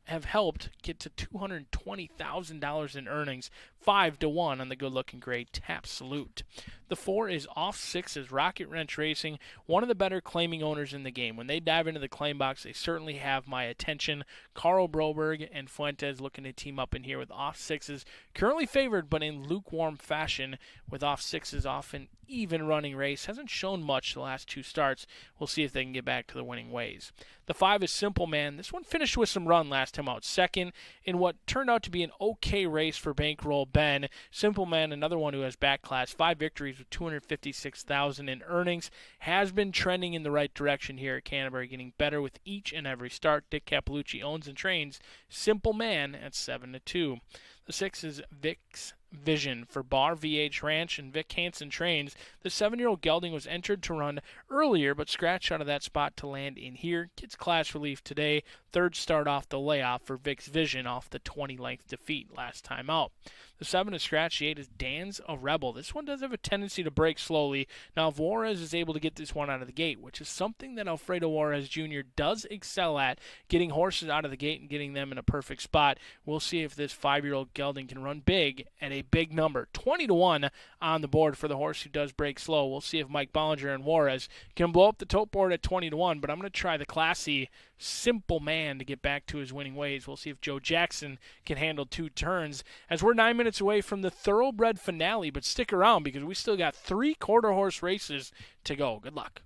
have helped get to $220,000 in earnings, 5-1 on the good-looking gray Tapsalute. The 4 is Off 6 is Rocket Wrench Racing, one of the better claiming owners in the game. When they dive into the claim box, they certainly have my attention. Carl Broberg and Fuentes looking to team up in here with Off 6s, currently favored but in lukewarm fashion, with Off 6s off an even running race. Hasn't shown much the last 2 starts. We'll see if they can get back to the winning ways. The 5 is Simple Man. This one finished with some run last time out, second in what turned out to be an okay race for Bankroll Ben. Simple Man, another one who has back class, 5 victories with $256,000 in earnings, has been trending in the right direction here at Canterbury, getting better with each and every start. Dick Capalucci owns and trains Simple Man at 7-2. The 6 is Vic's Vision for Bar VH Ranch, and Vic Hansen trains. The 7-year-old gelding was entered to run earlier, but scratched out of that spot to land in here. Gets class relief today. 3rd start off the layoff for Vic's Vision off the 20-length defeat last time out. The 7 is scratch. The 8 is Dan's a Rebel. This one does have a tendency to break slowly. Now, if Juarez is able to get this one out of the gate, which is something that Alfredo Juarez Jr. does excel at, getting horses out of the gate and getting them in a perfect spot. We'll see if this 5-year-old gelding can run big at a big number. 20-1 on the board for the horse who does break slow. We'll see if Mike Bollinger and Juarez can blow up the tote board at 20-1, but I'm going to try the classy Simple Man to get back to his winning ways. We'll see if Joe Jackson can handle 2 turns as we're 9 minutes away from the Thoroughbred finale, but stick around because we still got 3 quarter horse races to go. Good luck.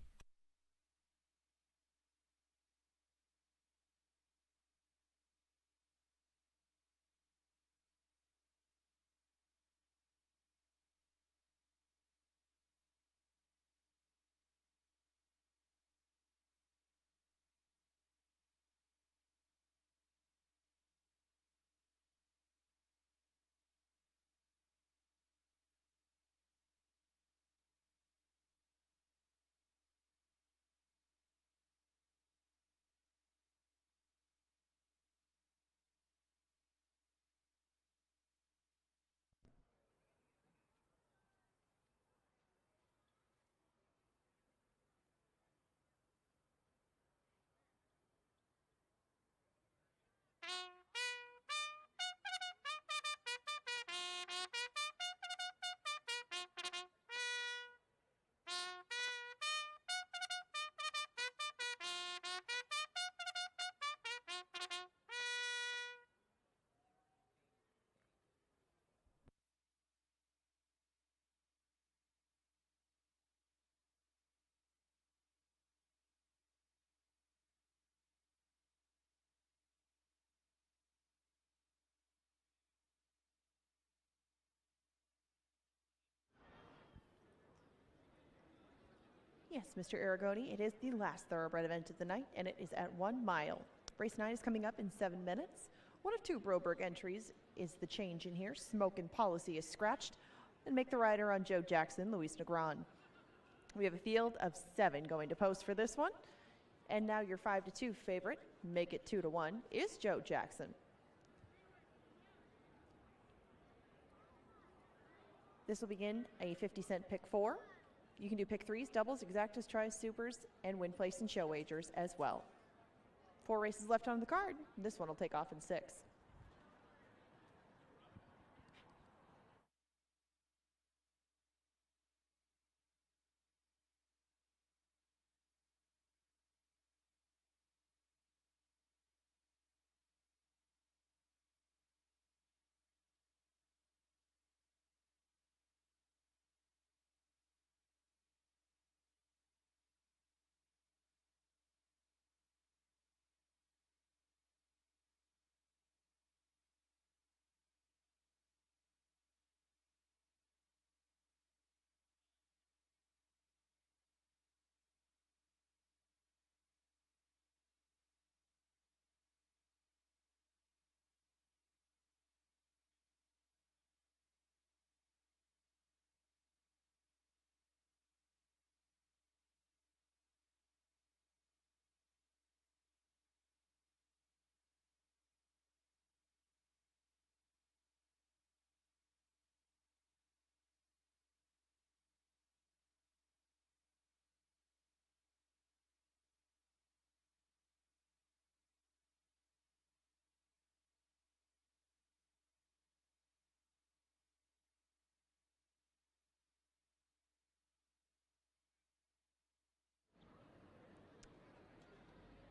Yes, Mr. Aragoni, it is the last thoroughbred event of the night, and it is at 1 mile. Race 9 is coming up in 7 minutes. One of 2 Broberg entries is the change in here. Smoke and Policy is scratched, and Make the Rider on Joe Jackson, Luis Negron. We have a field of 7 going to post for this one. And now your 5-2 favorite, Make It 2-1, is Joe Jackson. This will begin a 50-cent pick 4. You can do pick 3s, doubles, exactas, tries, supers, and win place and show wagers as well. 4 races left on the card. This one will take off in 6.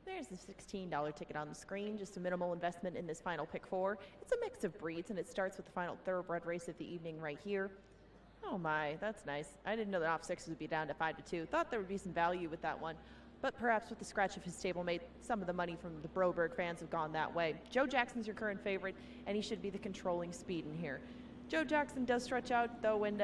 There's the $16 ticket on the screen, just a minimal investment in this final pick 4. It's a mix of breeds, and it starts with the final thoroughbred race of the evening right here. Oh my, that's nice. I didn't know that off 6 would be down to 5-2. Thought there would be some value with that one, but perhaps with the scratch of his stablemate, some of the money from the Broberg fans have gone that way. Joe Jackson's your current favorite, and he should be the controlling speed in here. Joe Jackson does stretch out, though, and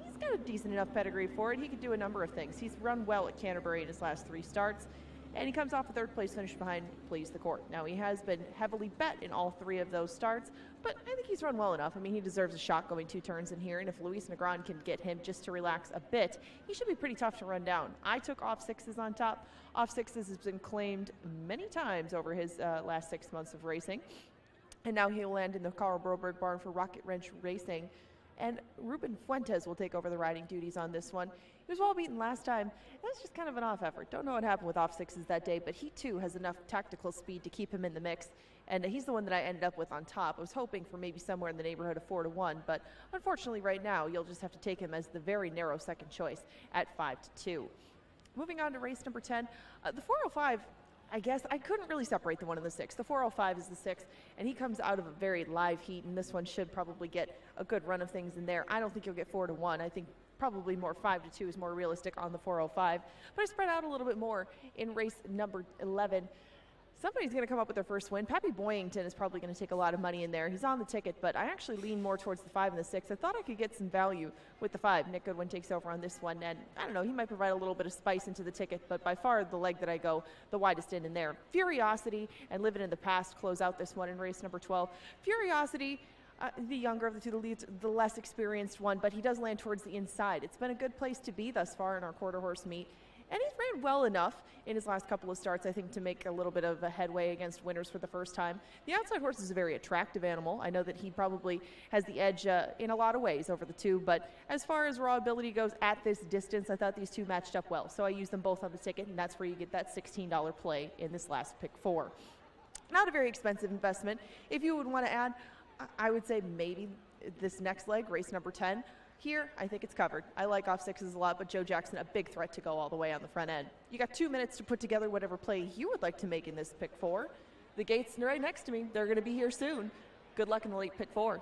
he's got a decent enough pedigree for it. He could do a number of things. He's run well at Canterbury in his last 3 starts. And he comes off a 3rd place finish behind Please the Court. Now, he has been heavily bet in all 3 of those starts, but I think he's run well enough. I mean, he deserves a shot going 2 turns in here, and if Luis Negron can get him just to relax a bit, he should be pretty tough to run down. I took off 6s on top. Off 6s has been claimed many times over his last 6 months of racing, and now he'll land in the Carl Broberg barn for Rocket Wrench Racing. And Ruben Fuentes will take over the riding duties on this one. He was well beaten last time. That was just kind of an off effort. Don't know what happened with off 6s that day, but he too has enough tactical speed to keep him in the mix. And he's the one that I ended up with on top. I was hoping for maybe somewhere in the neighborhood of 4-1, but unfortunately right now you'll just have to take him as the very narrow second choice at 5-2. Moving on to race number 10, the 405. I guess I couldn't really separate the 1 and the 6. The 405 is the 6, and he comes out of a very live heat, and this one should probably get a good run of things in there. I don't think he'll get 4-1. I think probably more 5-2 is more realistic on the 405, but I spread out a little bit more in race number 11. Somebody's going to come up with their first win. Pappy Boyington is probably going to take a lot of money in there. He's on the ticket, but I actually lean more towards the 5 and the 6. I thought I could get some value with the 5. Nick Goodwin takes over on this one, and I don't know, he might provide a little bit of spice into the ticket, but by far the leg that I go the widest in there. Furiosity and Living in the Past close out this one in race number 12. Furiosity, the younger of the two, the less experienced one, but he does land towards the inside. It's been a good place to be thus far in our quarter horse meet. And he's ran well enough in his last couple of starts, I think, to make a little bit of a headway against winners for the first time. The outside horse is a very attractive animal. I know that he probably has the edge in a lot of ways over the 2, but as far as raw ability goes at this distance, I thought these 2 matched up well. So I used them both on the ticket, and that's where you get that $16 play in this last pick 4. Not a very expensive investment. If you would want to add, I would say maybe this next leg, race number 10, here, I think it's covered. I like off 6s a lot, but Joe Jackson, a big threat to go all the way on the front end. You got 2 minutes to put together whatever play you would like to make in this pick 4. The gate's right next to me. They're going to be here soon. Good luck in the late pick 4.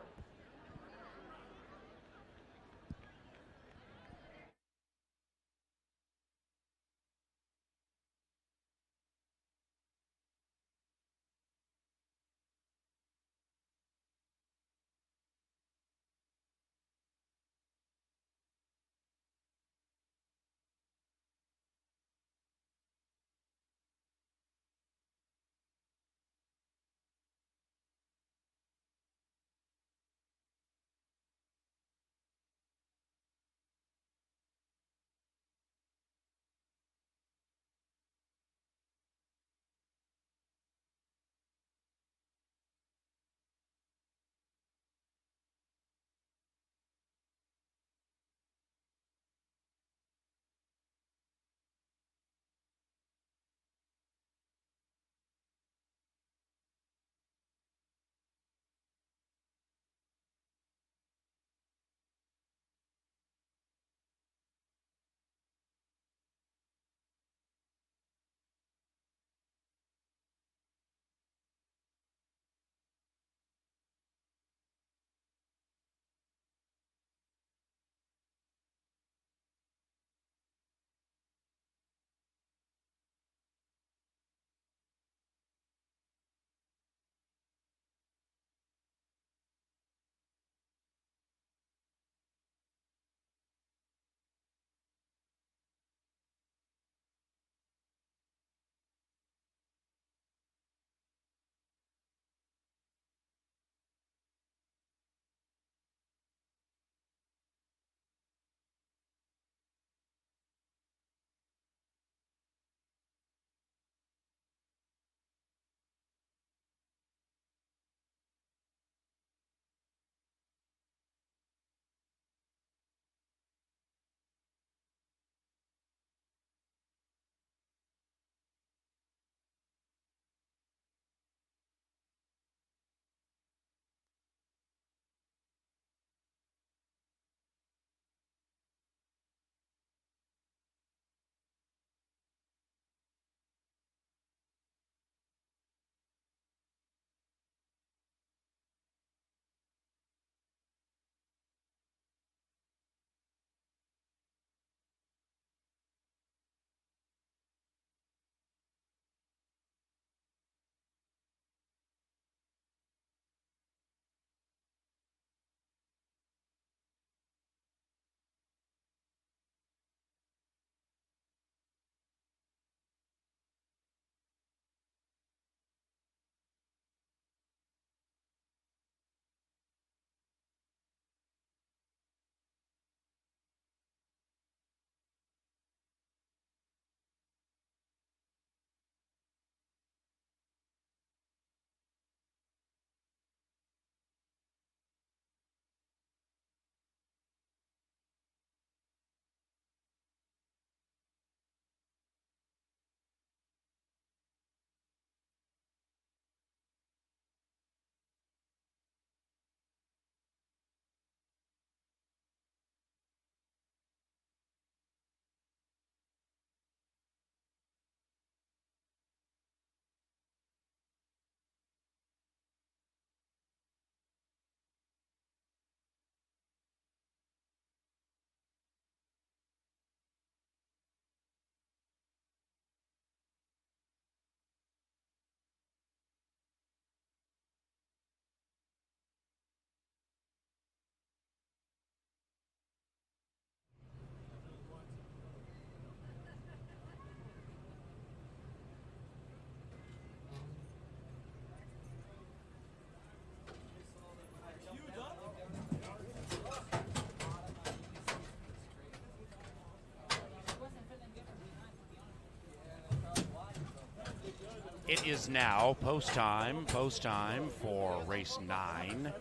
It is now post time for race 9.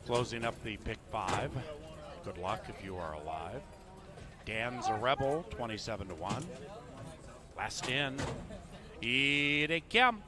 Closing up the pick 5. Good luck if you are alive. Dan's a Rebel, 27-1. Last in. Here they come.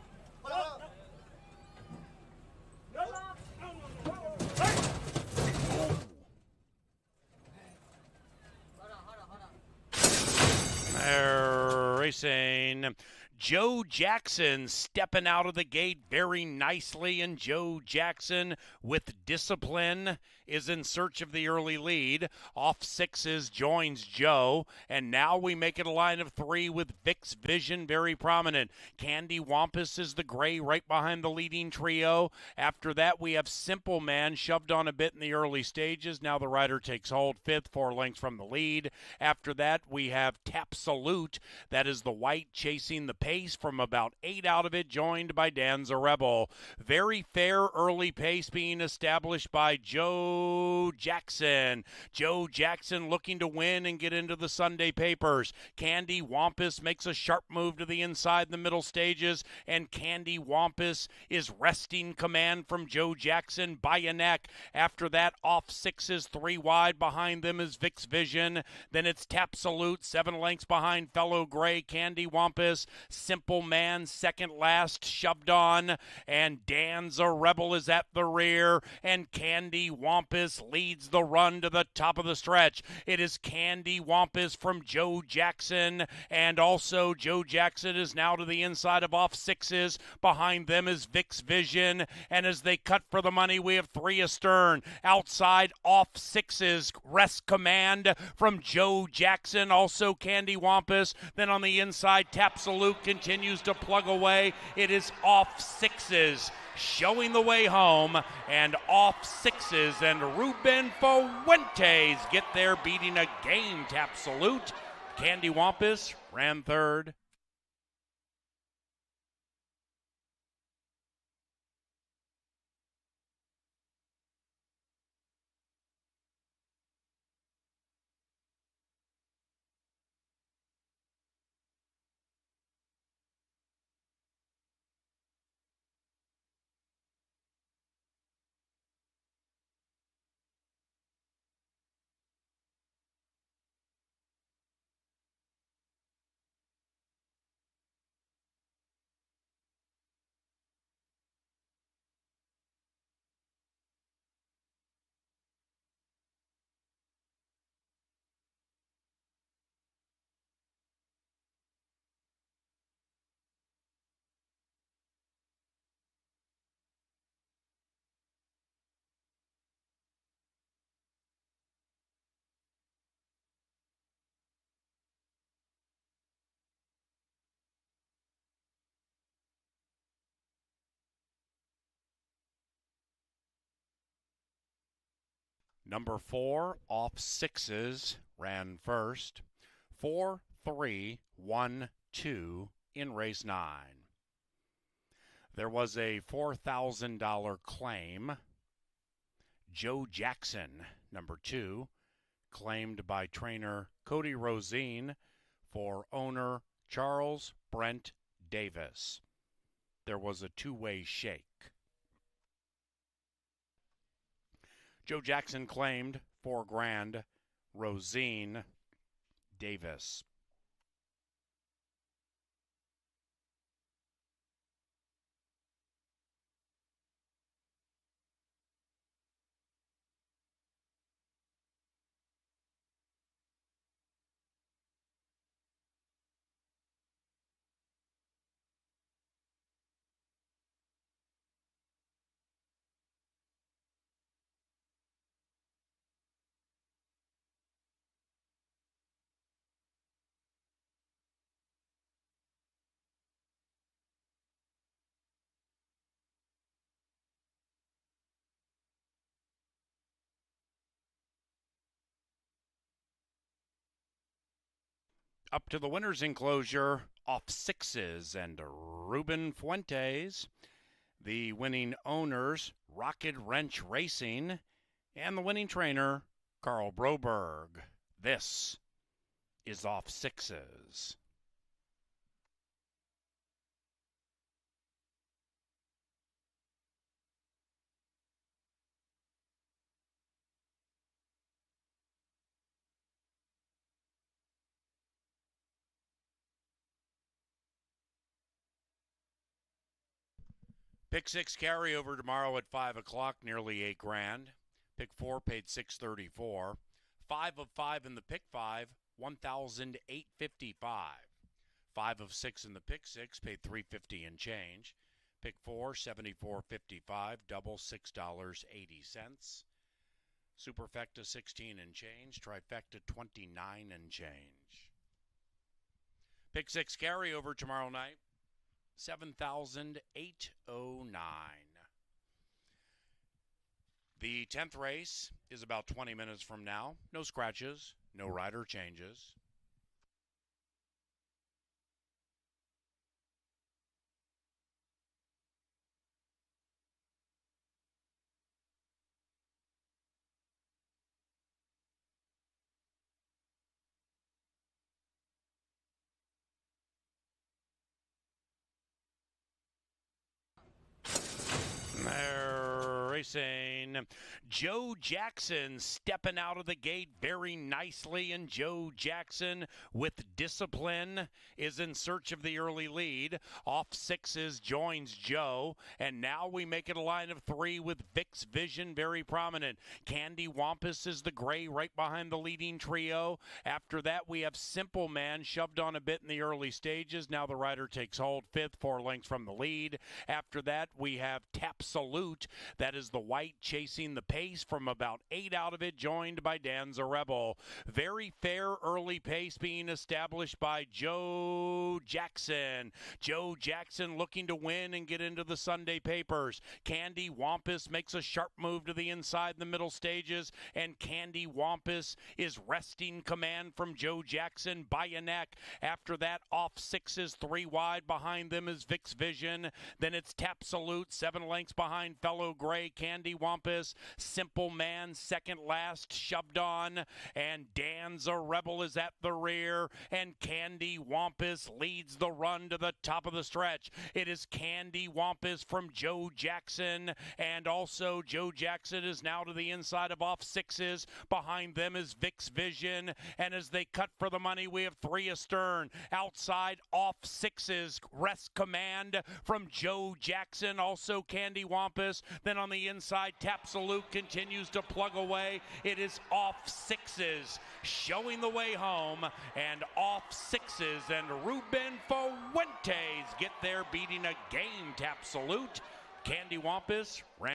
Racing. Joe Jackson stepping out of the gate very nicely, and Joe Jackson with discipline is in search of the early lead. Off 6s joins Joe, and now we make it a line of 3 with Vic's Vision very prominent. Candy Wampus is the gray right behind the leading trio. After that, we have Simple Man shoved on a bit in the early stages. Now the rider takes hold 5th, 4 lengths from the lead. After that, we have Tap Salute. That is the white chasing the pace from about 8 out of it, joined by Dan's a Rebel. Very fair early pace being established by Joe Jackson. Joe Jackson looking to win and get into the Sunday papers. Candy Wampus makes a sharp move to the inside in the middle stages, and Candy Wampus is wresting command from Joe Jackson by a neck. After that, off 6s, 3 wide. Behind them is Vic's Vision. Then it's Tap Salute, 7 lengths behind Fellow Gray. Candy Wampus, Simple Man second last, shoved on, and Dan's a Rebel is at the rear, and Candy Wampus leads the run to the top of the stretch. It is Candy Wampus from Joe Jackson, and also Joe Jackson is now to the inside of off 6s. Behind them is Vic's Vision, and as they cut for the money, we have 3 astern. Outside, off 6s, rest command from Joe Jackson, also Candy Wampus. Then on the inside, Tap Salute continues to plug away. It is off 6s showing the way home, and off 6s, and Ruben Fuentes get there beating a game Tap Salute. Candy Wampus ran 3rd. Number 4, off 6s, ran first. 4, 3, 1, 2 in race 9. There was a $4,000 claim. Joe Jackson, number 2, claimed by trainer Cody Rosine for owner Charles Brent Davis. There was a 2-way shake. Joe Jackson claimed $4,000, Rosine Davis. Up to the winner's enclosure, off 6s, and Ruben Fuentes. The winning owners, Rocket Wrench Racing, and the winning trainer, Carl Broberg. This is off sixes. Pick six carryover tomorrow at 5 o'clock, nearly $8,000. Pick four paid $634. 5 of 5 in the pick five, $1,855. 5 of 6 in the pick six, paid $350 and change. Pick four, $74.55, double $6.80. Superfecta 16 and change, trifecta 29 and change. Pick six carryover tomorrow night, $7,809. The 10th race is about 20 minutes from now. No scratches, no rider changes. Racing. Joe Jackson stepping out of the gate very nicely, and Joe Jackson with discipline is in search of the early lead. Off sixes joins Joe, and now we make it a line of three with Vic's Vision very prominent. Candy Wampus is the gray right behind the leading trio. After that, we have Simple Man shoved on a bit in the early stages. Now the rider takes hold fifth, 4 lengths from the lead. After that, we have Tap Salute. That is the white chasing the pace from about 8 out of it, joined by Danza Rebel. Very fair early pace being established by Joe Jackson. Joe Jackson looking to win and get into the Sunday papers. Candy Wampus makes a sharp move to the inside in the middle stages, and Candy Wampus is wresting command from Joe Jackson by a neck. After that, off sixes, 3 wide. Behind them is Vic's Vision. Then it's Tap Salute, 7 lengths behind Fellow Gray. Candy Wampus, Simple Man, second last, shoved on, and Danza Rebel is at the rear, and Candy Wampus leads the run to the top of the stretch. It is Candy Wampus from Joe Jackson, and also Joe Jackson is now to the inside of off sixes. Behind them is Vic's Vision, and as they cut for the money, we have 3 astern. Outside, off sixes, rest command from Joe Jackson, also Candy Wampus. Then on the inside, Tap Salute continues to plug away. It is off sixes showing the way home, and off sixes, and Ruben Fuentes get there beating a game Tap Salute. Candy Wampus ran.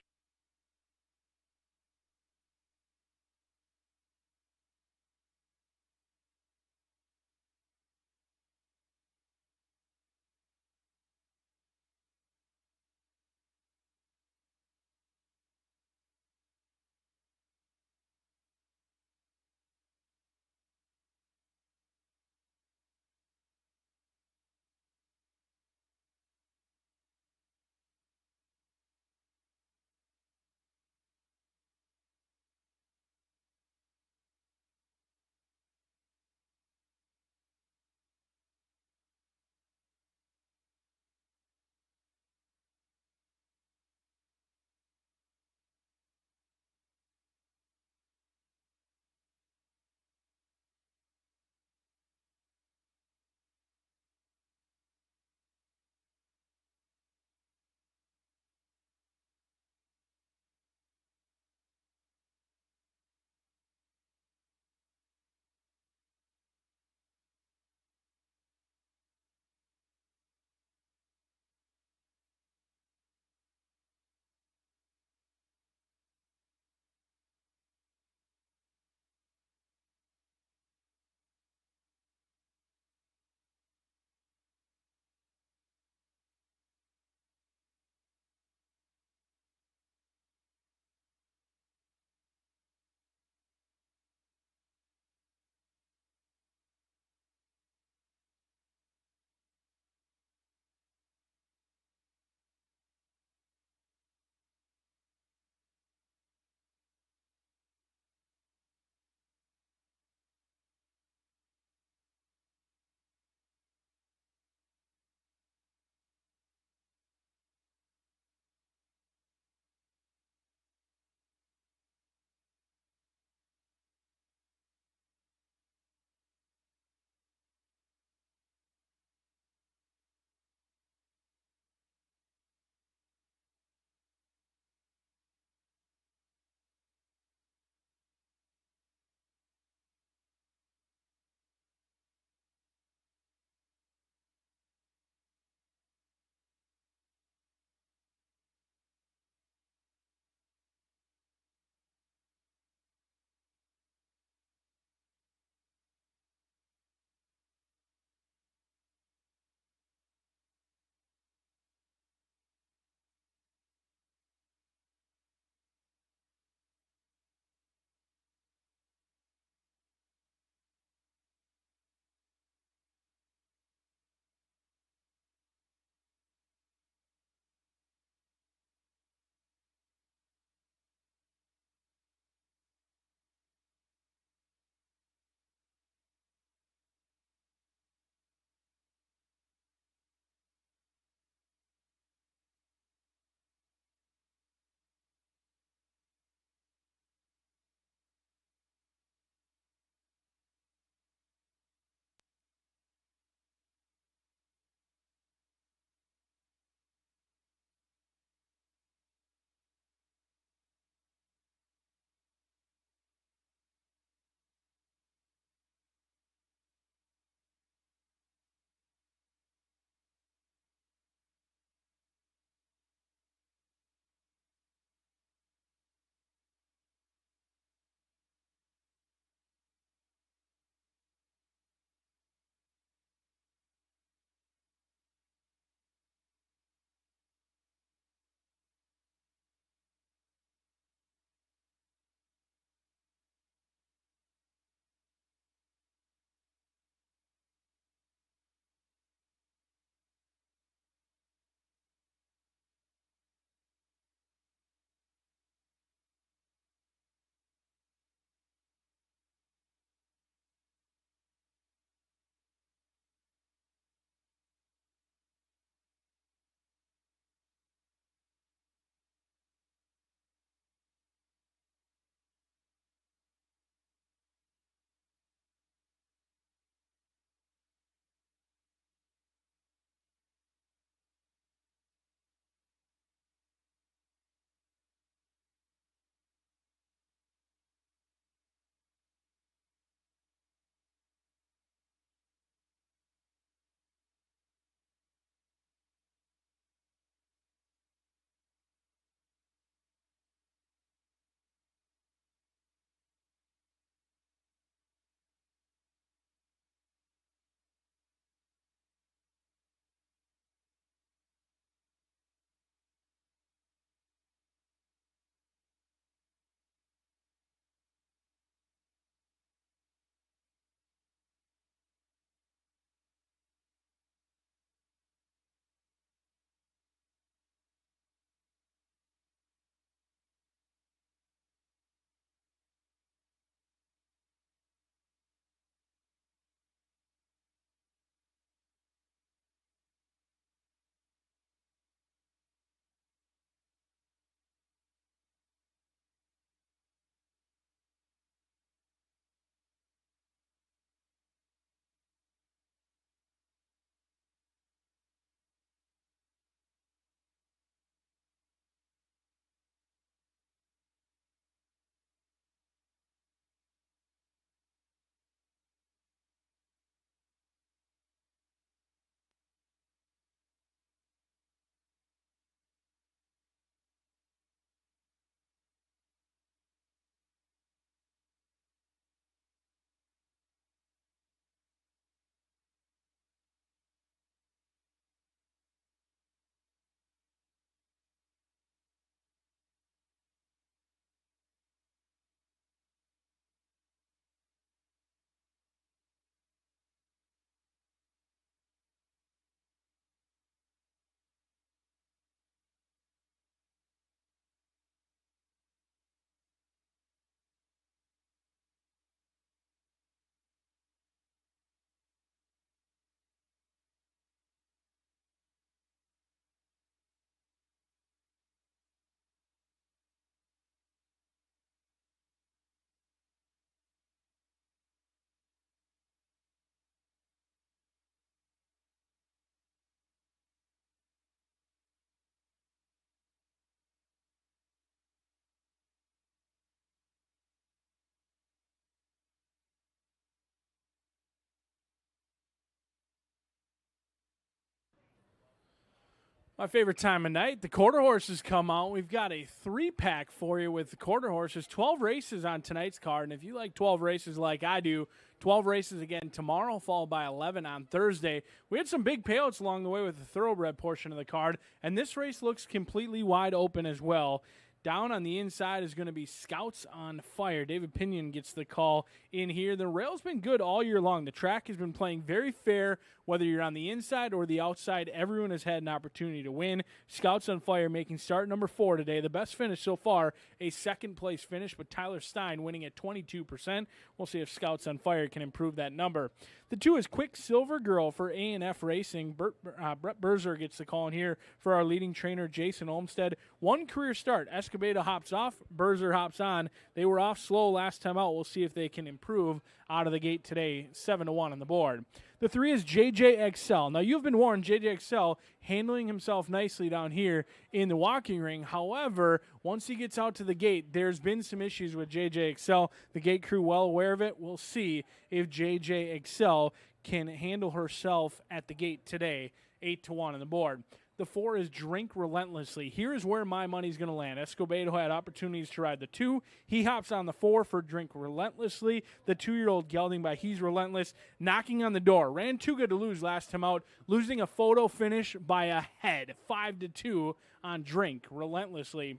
My favorite time of night, the quarter horses come out. We've got a 3-pack for you with the quarter horses. 12 races on tonight's card, and if you like 12 races like I do, 12 races again tomorrow, followed by 11 on Thursday. We had some big payouts along the way with the thoroughbred portion of the card, and this race looks completely wide open as well. Down on the inside is going to be Scouts on Fire. David Pinion gets the call in here. The rail's been good all year long. The track has been playing very fair, whether you're on the inside or the outside. Everyone has had an opportunity to win. Scouts on Fire making start number 4 today. The best finish so far, a second-place finish, but Tyler Stein winning at 22%. We'll see if Scouts on Fire can improve that number. The 2 is Quicksilver Girl for A&F Racing. Brett Berzer gets the call in here for our leading trainer, Jason Olmstead. 1 career start. Escobedo hops off. Berzer hops on. They were off slow last time out. We'll see if they can improve out of the gate today. 7-1 on the board. The 3 is JJ Excel. Now, you've been warned, JJ Excel handling himself nicely down here in the walking ring. However, once he gets out to the gate, there's been some issues with JJ Excel. The gate crew well aware of it. We'll see if JJ Excel can handle herself at the gate today. 8-1 on the board. The 4 is Drink Relentlessly. Here's where my money's going to land. Escobedo had opportunities to ride the 2. He hops on the 4 for Drink Relentlessly. The 2-year-old gelding by He's Relentless, knocking on the door. Ran too good to lose last time out, losing a photo finish by a head. 5-2 on Drink Relentlessly.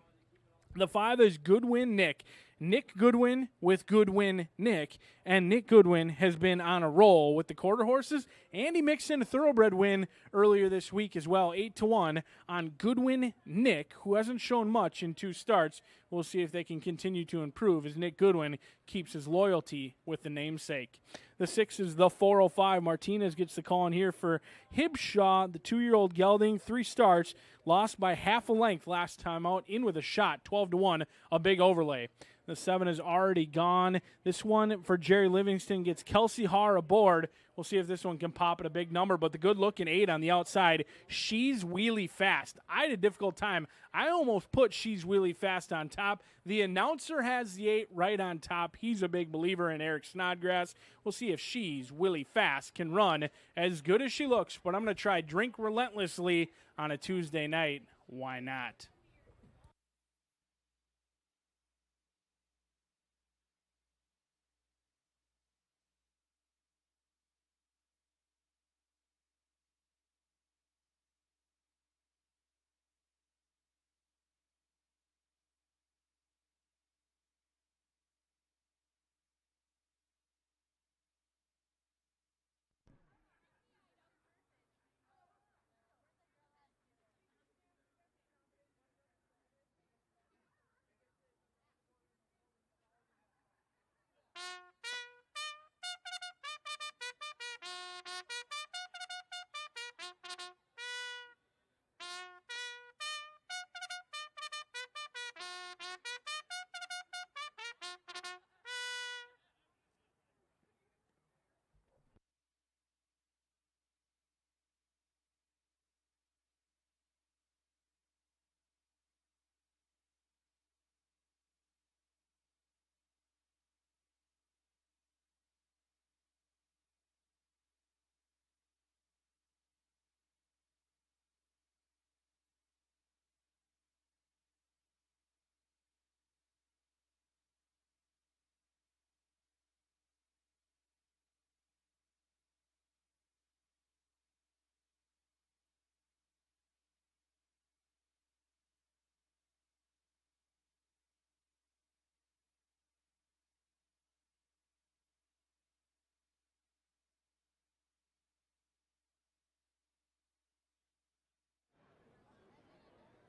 The 5 is Goodwin Nick. Nick Goodwin with Goodwin Nick, and Nick Goodwin has been on a roll with the quarter horses, and he mixed in a thoroughbred win earlier this week as well, 8-1 on Goodwin Nick, who hasn't shown much in 2 starts. We'll see if they can continue to improve as Nick Goodwin keeps his loyalty with the namesake. The 6 is the 405. Martinez gets the call in here for Hibshaw, the 2-year-old gelding, 3 starts, lost by half a length last time out, in with a shot, 12-1, a big overlay. The 7 is already gone. This one for Jerry Livingston gets Kelsey Haar aboard. We'll see if this one can pop at a big number, but the good-looking 8 on the outside, She's Wheelie Fast. I had a difficult time. I almost put She's Wheelie Fast on top. The announcer has the 8 right on top. He's a big believer in Eric Snodgrass. We'll see if She's Wheelie Fast can run as good as she looks, but I'm going to try Drink Relentlessly on a Tuesday night. Why not?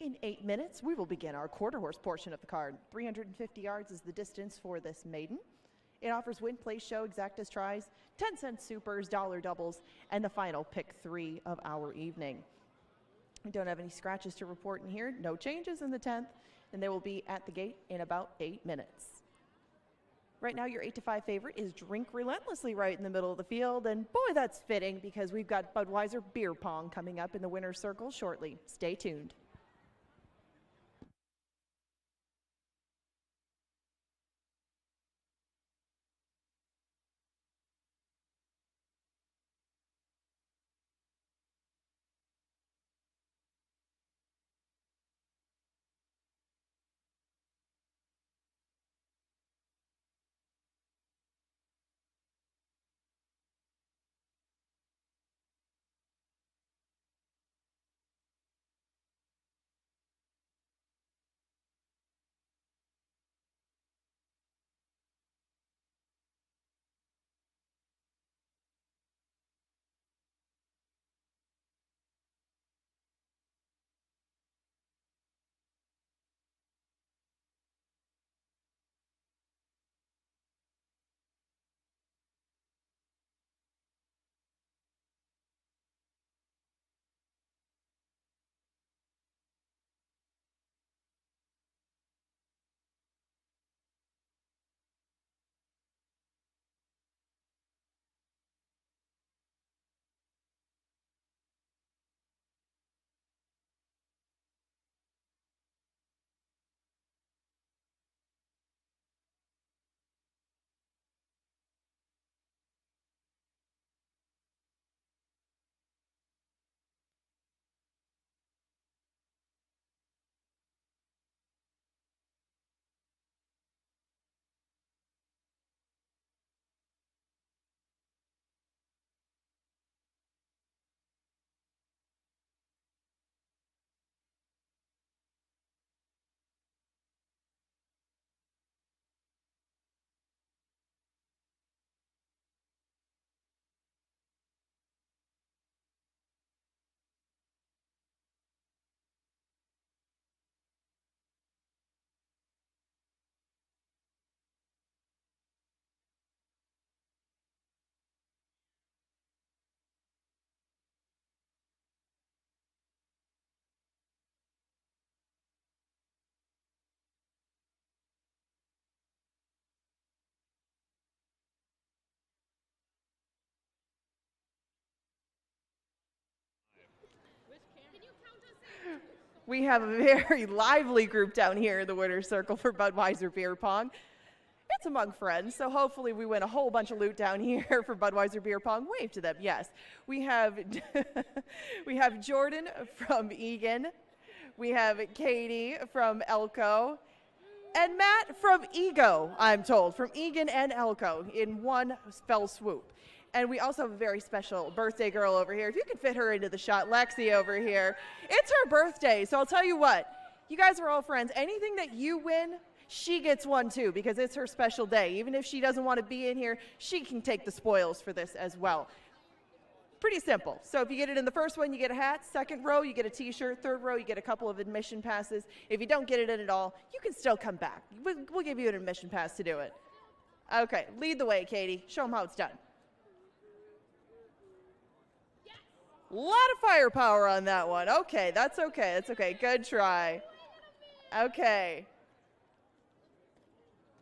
In 8 minutes, we will begin our quarter horse portion of the card. 350 yards is the distance for this maiden. It offers win, place, show, exactas tries, 10-cent supers, dollar doubles, and the final pick 3 of our evening. We don't have any scratches to report in here, no changes in the 10th, and they will be at the gate in about 8 minutes. Right now, your 8-5 favorite is Drink Relentlessly right in the middle of the field, and boy, that's fitting because we've got Budweiser beer pong coming up in the winner's circle shortly. Stay tuned. We have a very lively group down here in the winner's circle for Budweiser Beer Pong. It's among friends, so hopefully we win a whole bunch of loot down here for Budweiser Beer Pong. Wave to them, yes. We have we have Jordan from Egan. We have Katie from Elko. And Matt from Ego, I'm told, from Egan and Elko in one fell swoop. And we also have a very special birthday girl over here. If you can fit her into the shot, Lexi over here. It's her birthday, so I'll tell you what. You guys are all friends. Anything that you win, she gets one too, because it's her special day. Even if she doesn't want to be in here, she can take the spoils for this as well. Pretty simple. So if you get it in the first one, you get a hat. Second row, you get a t-shirt. Third row, you get a couple of admission passes. If you don't get it in at all, you can still come back. We'll give you an admission pass to do it. Okay, lead the way, Katie. Show them how it's done. A lot of firepower on that one. Okay, that's okay. That's okay. Good try. Okay.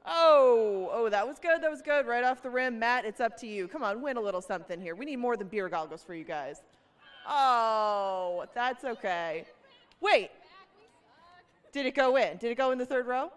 Oh, that was good. That was good. Right off the rim. Matt, it's up to you. Come on, win a little something here. We need more than beer goggles for you guys. Oh, that's okay. Wait. Did it go in? Did it go in the third row?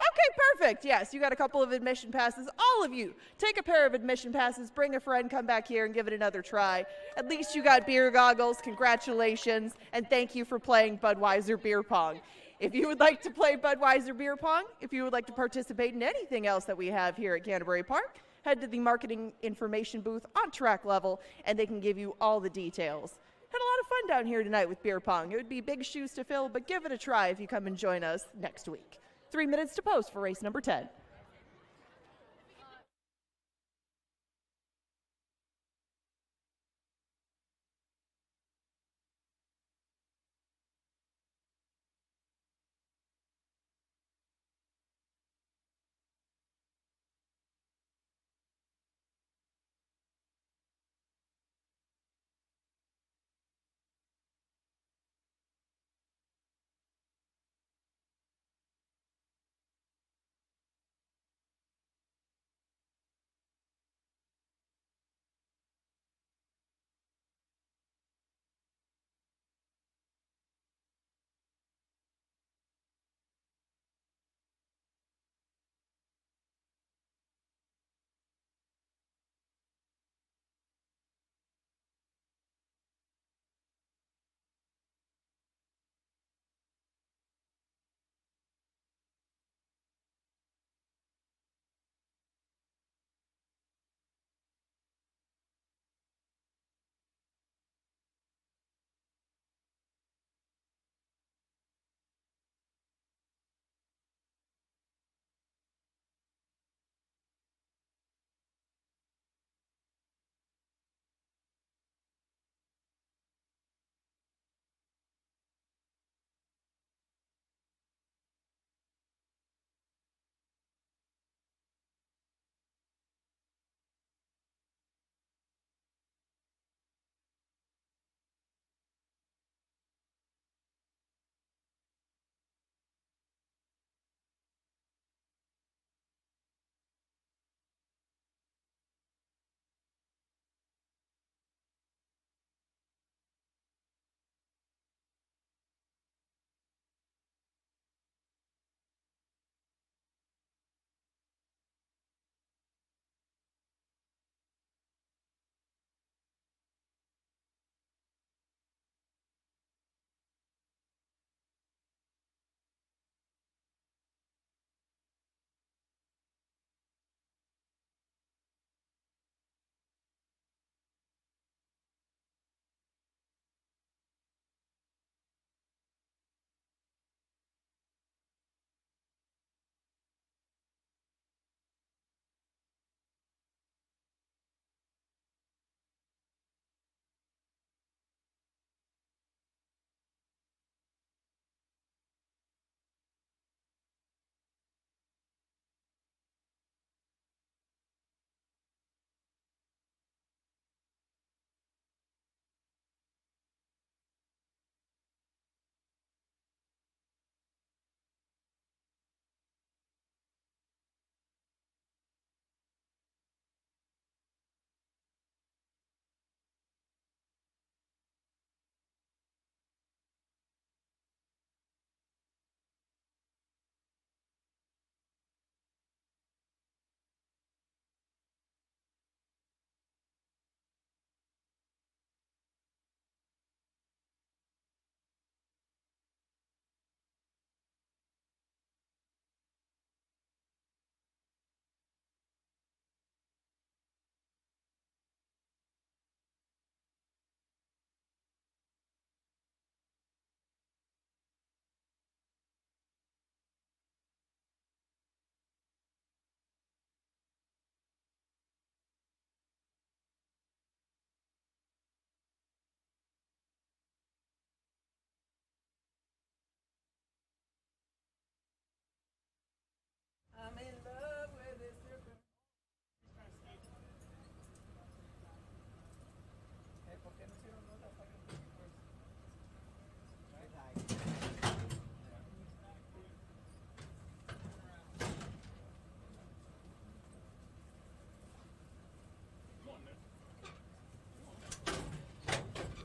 Okay, perfect. Yes, you got a couple of admission passes. All of you, take a pair of admission passes, bring a friend, come back here and give it another try. At least you got beer goggles. Congratulations, and thank you for playing Budweiser Beer Pong. If you would like to play Budweiser Beer Pong, if you would like to participate in anything else that we have here at Canterbury Park, head to the marketing information booth on track level, and they can give you all the details. Had a lot of fun down here tonight with beer pong. It would be big shoes to fill, but give it a try if you come and join us next week. 3 minutes to post for race number 10.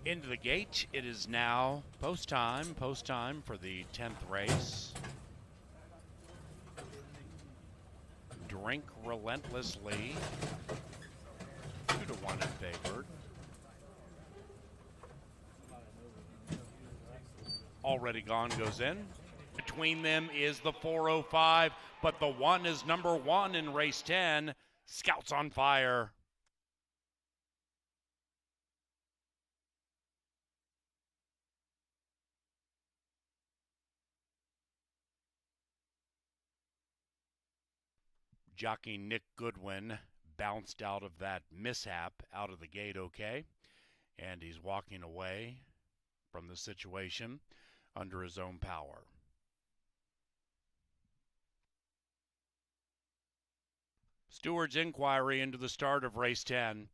Into the gate, it is now post time for the 10th race. Drink Relentlessly, 2-1 in favored. Already Gone goes in. Between them is the 405, but the 1 is number 1 in race 10, Scouts on Fire. Jockey Nick Goodwin bounced out of that mishap out of the gate okay, and he's walking away from the situation under his own power. Steward's inquiry into the start of race 10.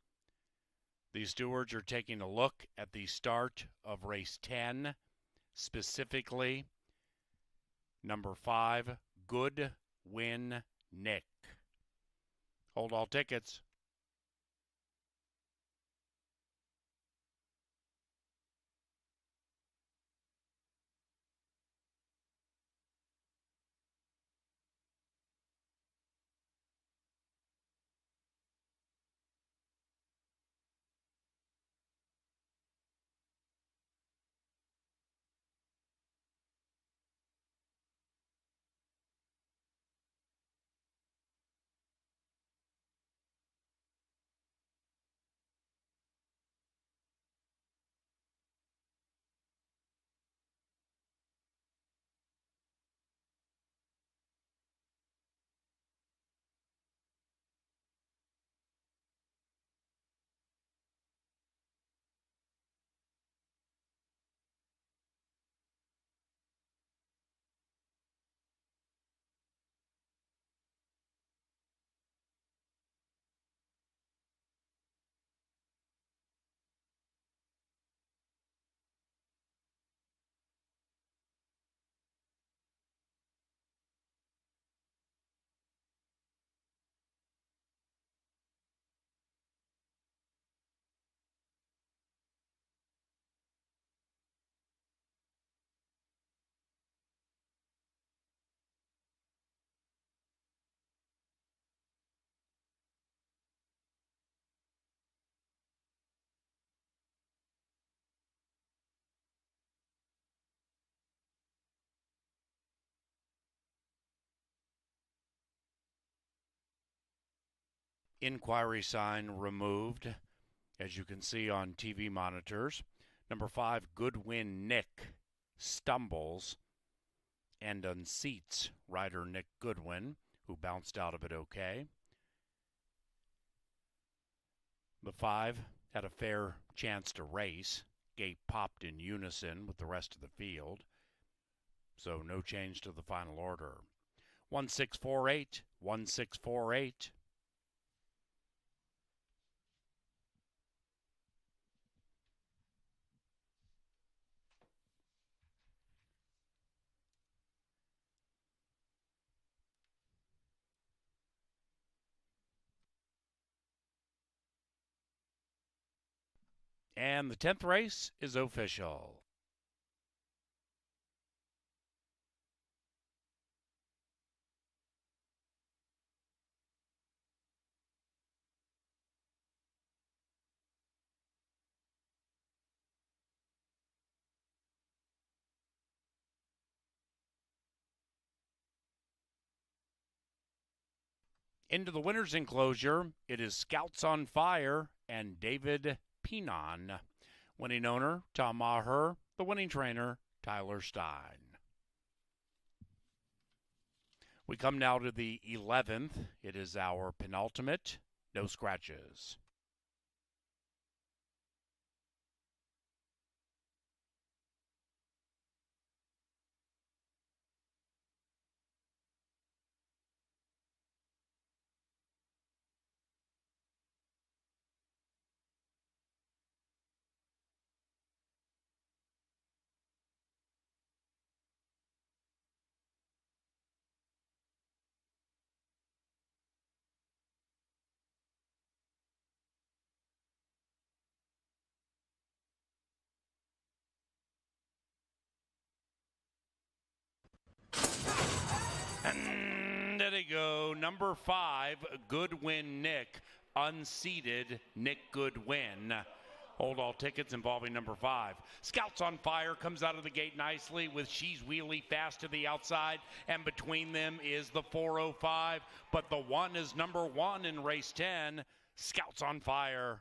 The stewards are taking a look at the start of race 10, specifically number 5, Good Win Nick. Hold all tickets. Inquiry sign removed, as you can see on TV monitors. Number 5, Good Win Nick, stumbles and unseats rider Nick Goodwin, who bounced out of it okay. The 5 had a fair chance to race. Gate popped in unison with the rest of the field, so no change to the final order. 1648, 1648. And the 10th race is official. Into the winner's enclosure, it is Scouts on Fire and David Pinon. Winning owner, Tom Maher. The winning trainer, Tyler Stein. We come now to the 11th. It is our penultimate. No scratches. go number 5, Goodwin Nick, unseated Nick Goodwin. Hold all tickets involving number 5. Scouts on Fire comes out of the gate nicely with She's Wheelie fast to the outside, and between them is the 405, but the 1 is number 1 in race 10, Scouts on Fire.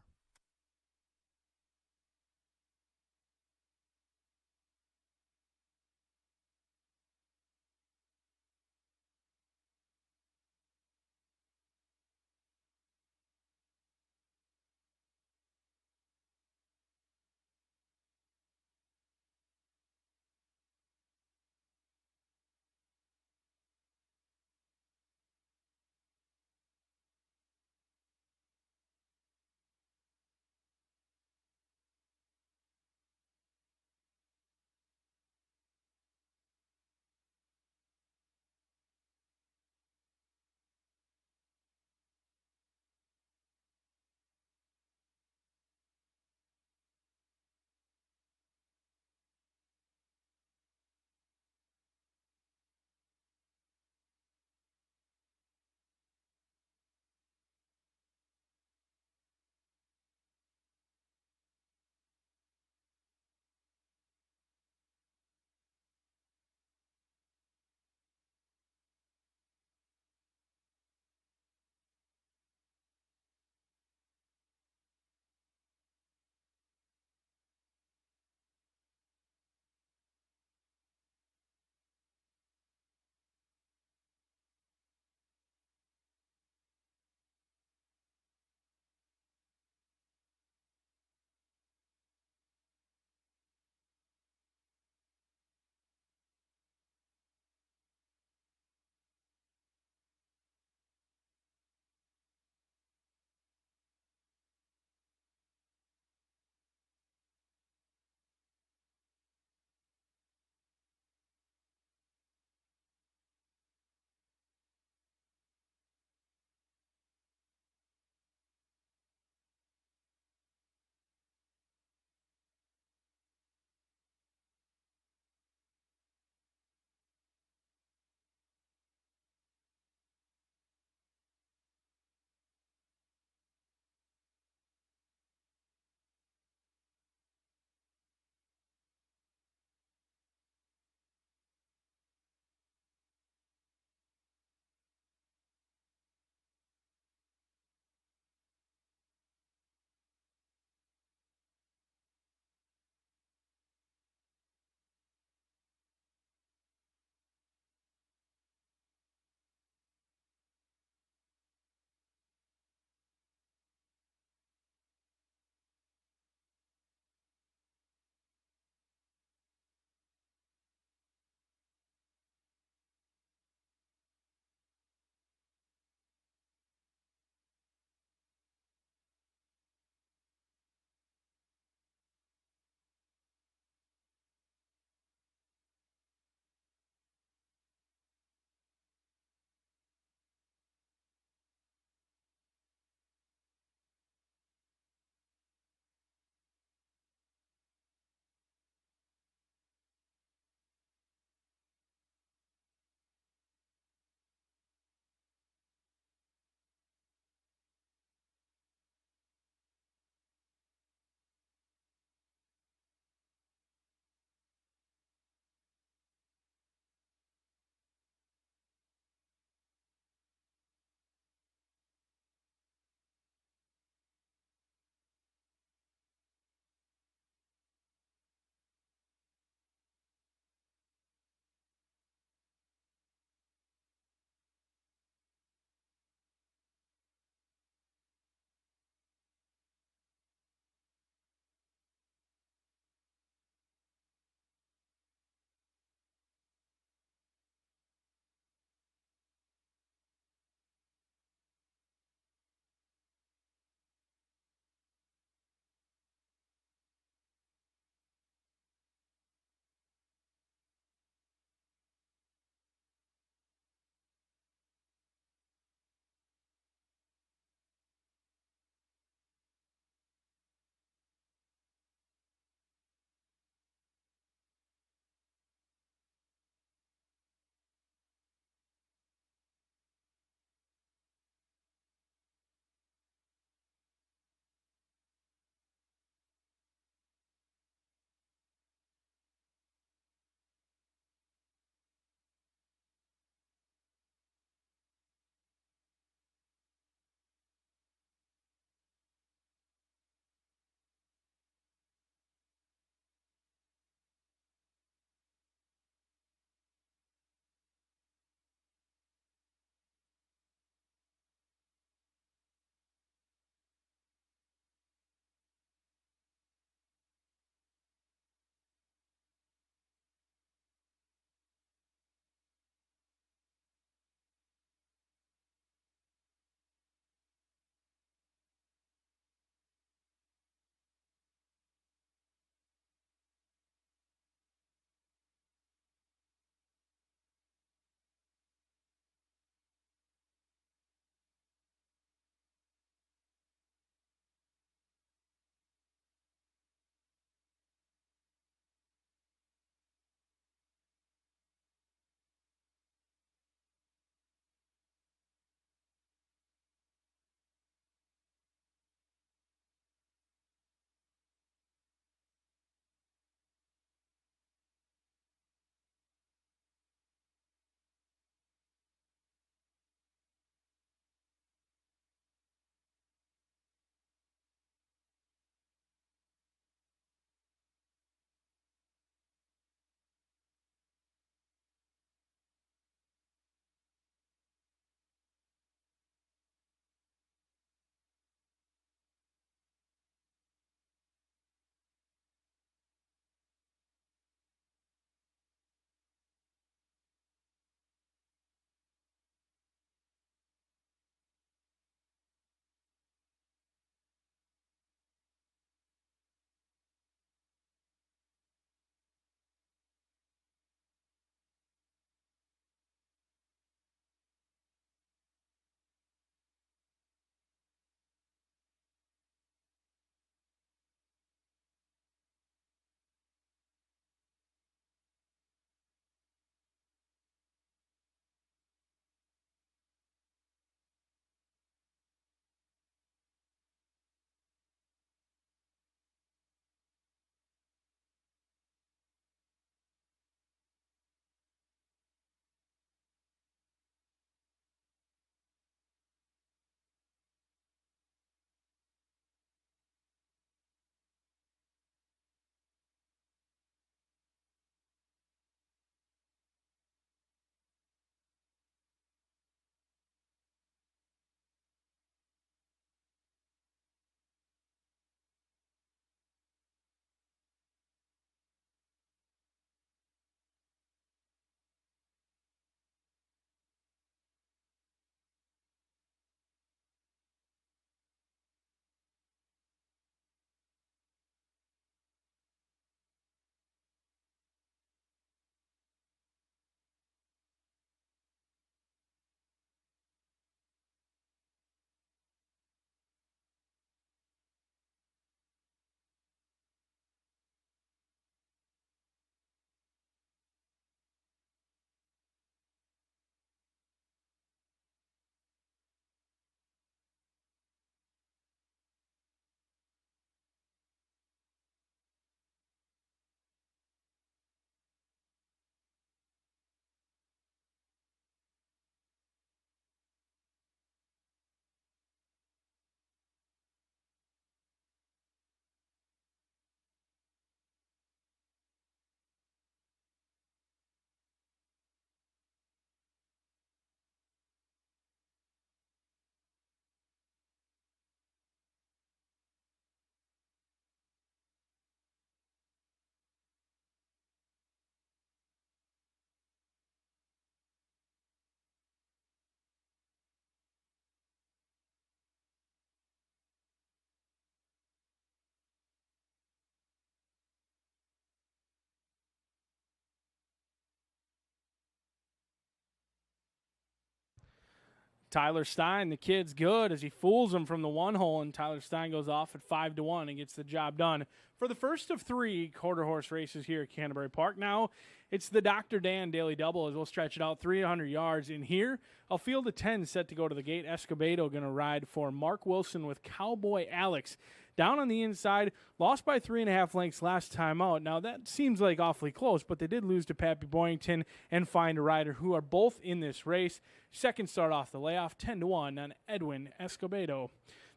Tyler Stein, the kid's good as he fools him from the one hole, and Tyler Stein goes off at 5-1 and gets the job done for the first of 3 quarter horse races here at Canterbury Park. Now it's the Dr. Dan Daily Double as we'll stretch it out 300 yards in here. A field of 10 set to go to the gate. Escobedo going to ride for Mark Wilson with Cowboy Alex. Down on the inside, lost by 3.5 lengths last time out. Now, that seems like awfully close, but they did lose to Pappy Boyington and Find a Rider, who are both in this race. Second start off the layoff, 10-1 on Edwin Escobedo.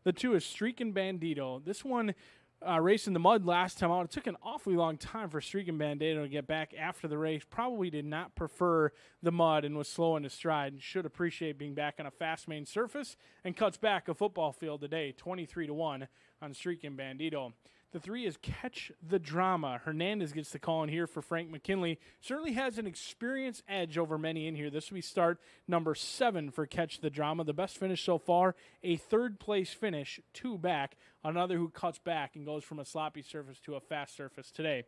The 2 is Streakin' Bandito. This one racing the mud last time out. It took an awfully long time for Streakin' Bandito to get back after the race. Probably did not prefer the mud and was slow in his stride. Should appreciate being back on a fast main surface and cuts back a football field today, 23-1 on Streakin' Bandito. The 3 is Catch the Drama. Hernandez gets the call in here for Frank McKinley. Certainly has an experience edge over many in here. This will be start number 7 for Catch the Drama. The best finish so far, a 3rd place finish, 2 back. Another who cuts back and goes from a sloppy surface to a fast surface today.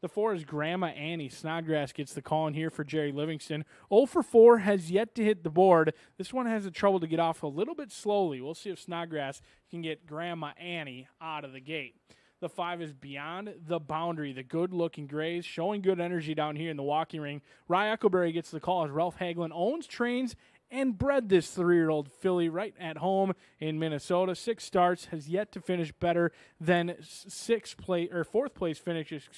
The 4 is Grandma Annie. Snodgrass gets the call in here for Jerry Livingston. 0 for 4 has yet to hit the board. This one has a trouble to get off a little bit slowly. We'll see if Snodgrass can get Grandma Annie out of the gate. The 5 is Beyond the Boundary. The good-looking Grays showing good energy down here in the walking ring. Rye Eccleberry gets the call as Ralph Hagelin owns, trains, and bred this 3-year-old filly right at home in Minnesota. 6 starts, has yet to finish better than 4th place finishes,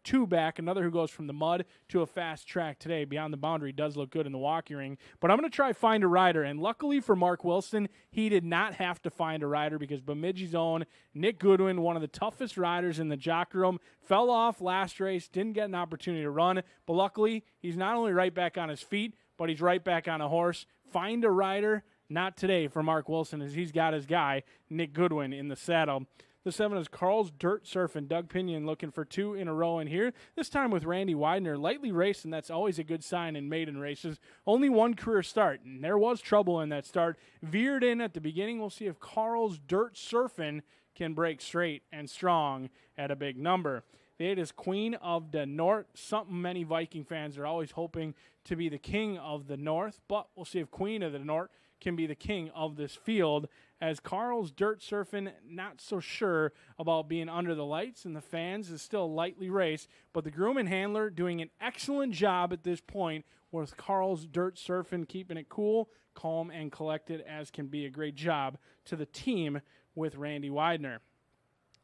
2 back. Another who goes from the mud to a fast track today. Beyond the Boundary does look good in the walking ring. But I'm going to try Find a Rider, and luckily for Mark Wilson, he did not have to find a rider because Bemidji's own Nick Goodwin, one of the toughest riders in the jockey room, fell off last race, didn't get an opportunity to run. But luckily, he's not only right back on his feet, but he's right back on a horse. Find a Rider, not today for Mark Wilson, as he's got his guy, Nick Goodwin, in the saddle. The 7 is Carl's Dirt Surfing. Doug Pinion looking for 2 in a row in here. This time with Randy Widener. Lightly raced, and that's always a good sign in maiden races. Only 1 career start, and there was trouble in that start. Veered in at the beginning. We'll see if Carl's Dirt Surfing can break straight and strong at a big number. The 8 is Queen of the North. Something many Viking fans are always hoping to be the king of the North, but we'll see if Queen of the North can be the king of this field, as Carl's Dirt Surfing not so sure about being under the lights, and the fans is still lightly raced, but the groom and handler doing an excellent job at this point with Carl's Dirt Surfing, keeping it cool, calm, and collected, as can be a great job to the team with Randy Widener.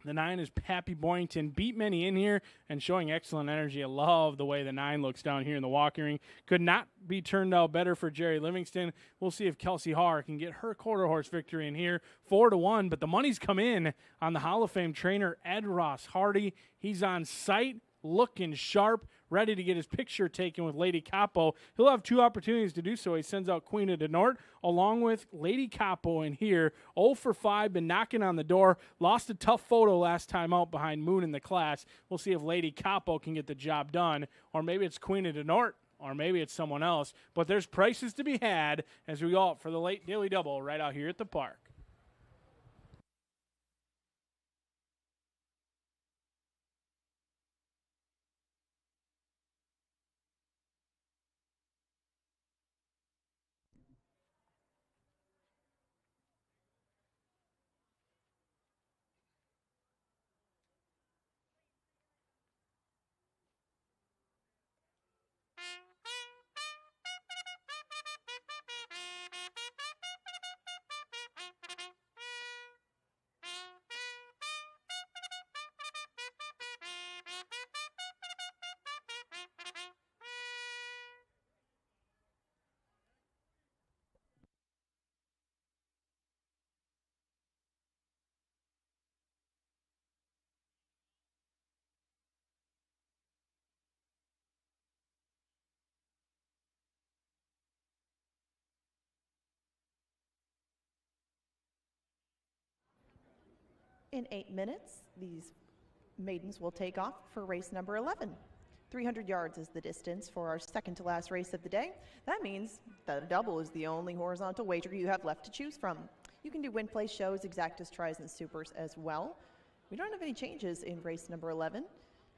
The 9 is Pappy Boyington. Beat many in here and showing excellent energy. I love the way the 9 looks down here in the walking ring. Could not be turned out better for Jerry Livingston. We'll see if Kelsey Haar can get her quarter horse victory in here. 4-1, but the money's come in on the Hall of Fame trainer, Ed Ross Hardy. He's on site, looking sharp, ready to get his picture taken with Lady Capo. He'll have 2 opportunities to do so. He sends out Queen of the North along with Lady Capo in here. 0 for 5, been knocking on the door. Lost a tough photo last time out behind Moon in the class. We'll see if Lady Capo can get the job done, or maybe it's Queen of the North, or maybe it's someone else. But there's prices to be had as we go out for the late Daily Double right out here at the park. In 8 minutes, these maidens will take off for race number 11. 300 yards is the distance for our second to last race of the day. That means the double is the only horizontal wager you have left to choose from. You can do win place shows, exactas, tries, and supers as well. We don't have any changes in race number 11,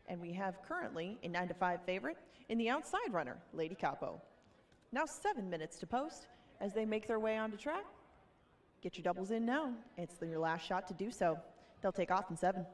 and we have currently a 9-5 favorite in the outside runner, Lady Capo. Now 7 minutes to post, as they make their way onto track. Get your doubles in now. It's your last shot to do so. They'll take off in 7.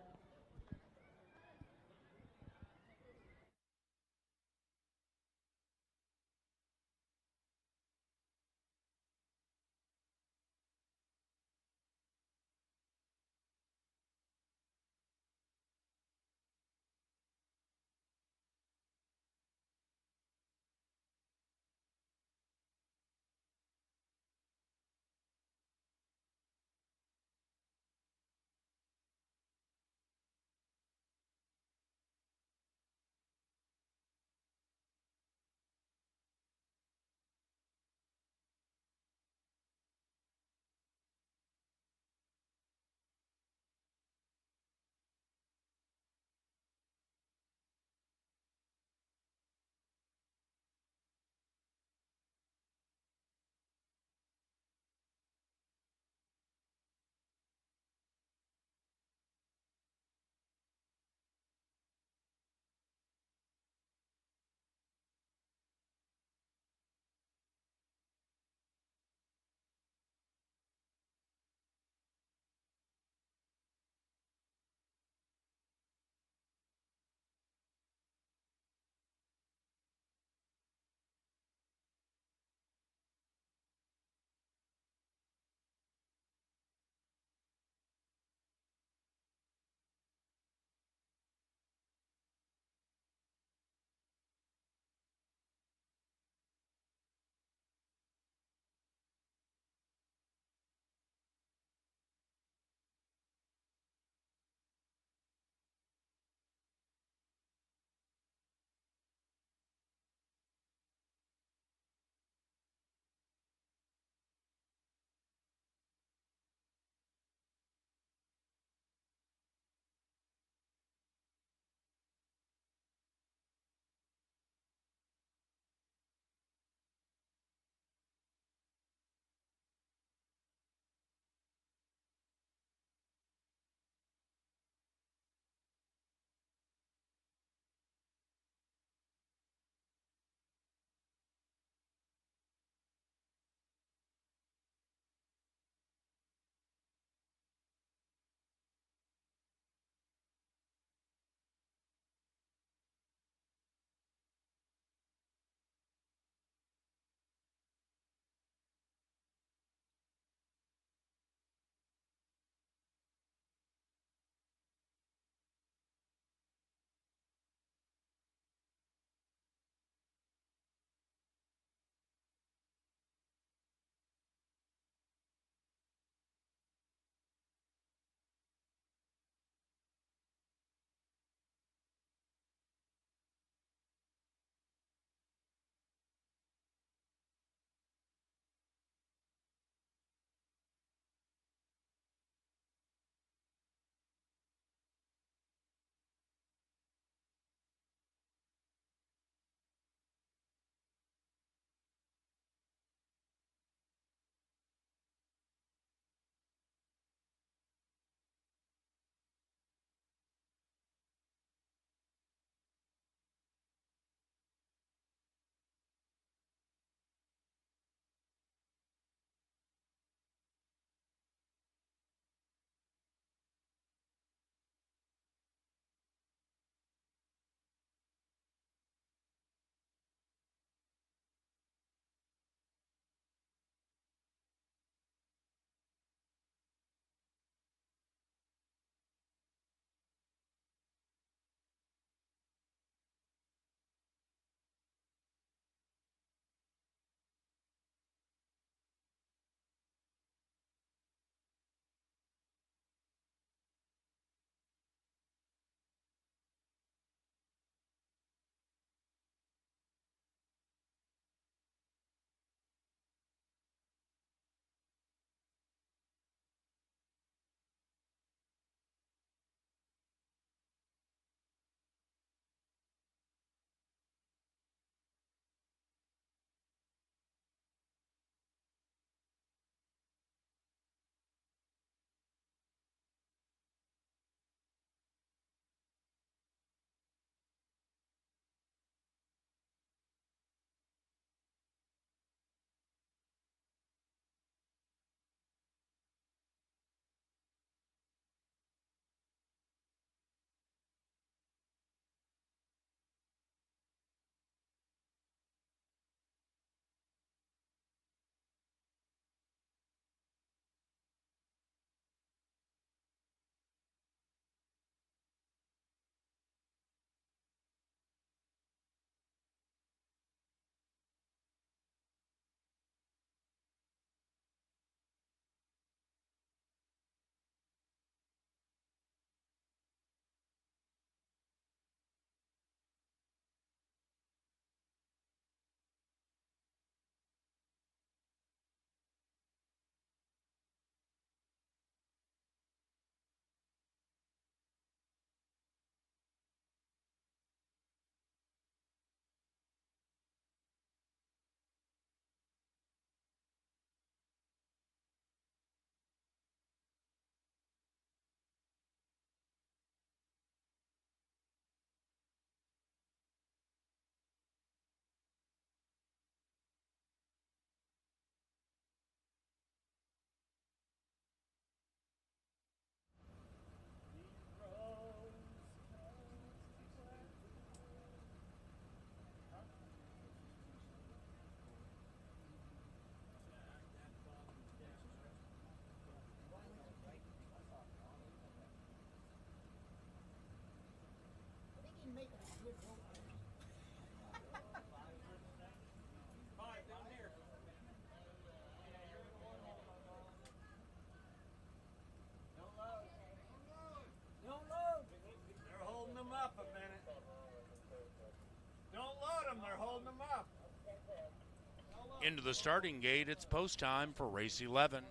Into the starting gate, it's post time for race 11.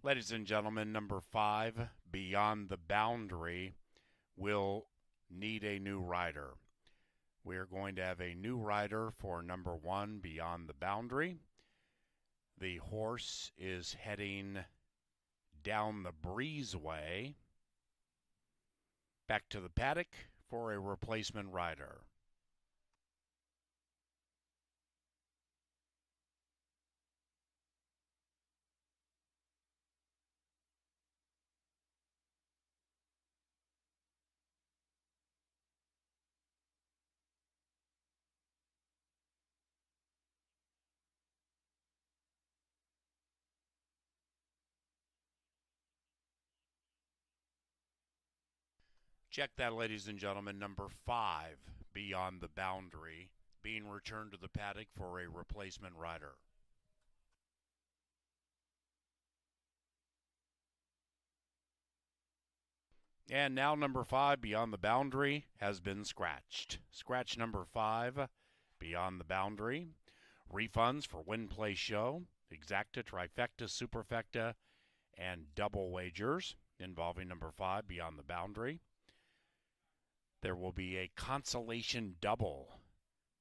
Ladies and gentlemen, number 5, Beyond the Boundary, will need a new rider. We are going to have a new rider for number 1, Beyond the Boundary. The horse is heading down the breezeway back to the paddock for a replacement rider. Check that, ladies and gentlemen, number 5, Beyond the Boundary, being returned to the paddock for a replacement rider. And now number 5, Beyond the Boundary, has been scratched. Scratch number 5, Beyond the Boundary. Refunds for win, play, show, exacta, trifecta, superfecta, and double wagers involving number 5, Beyond the Boundary. There will be a consolation double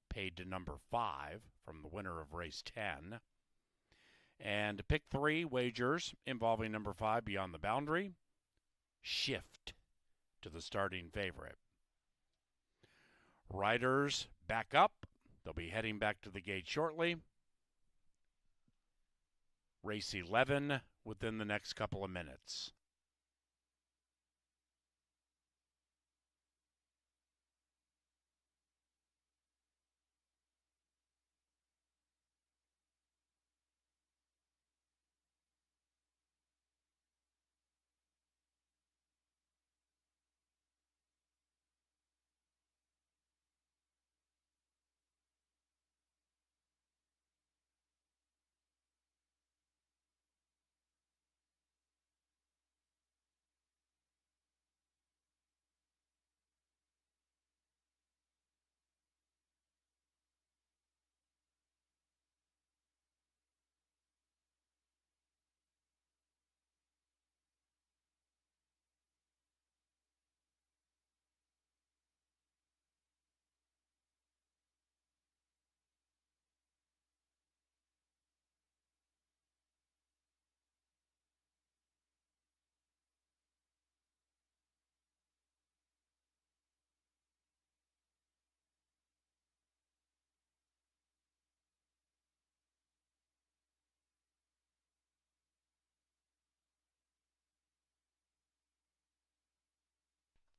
paid to number 5 from the winner of race 10. And pick 3 wagers involving number 5, Beyond the Boundary, shift to the starting favorite. Riders back up. They'll be heading back to the gate shortly. Race 11 within the next couple of minutes.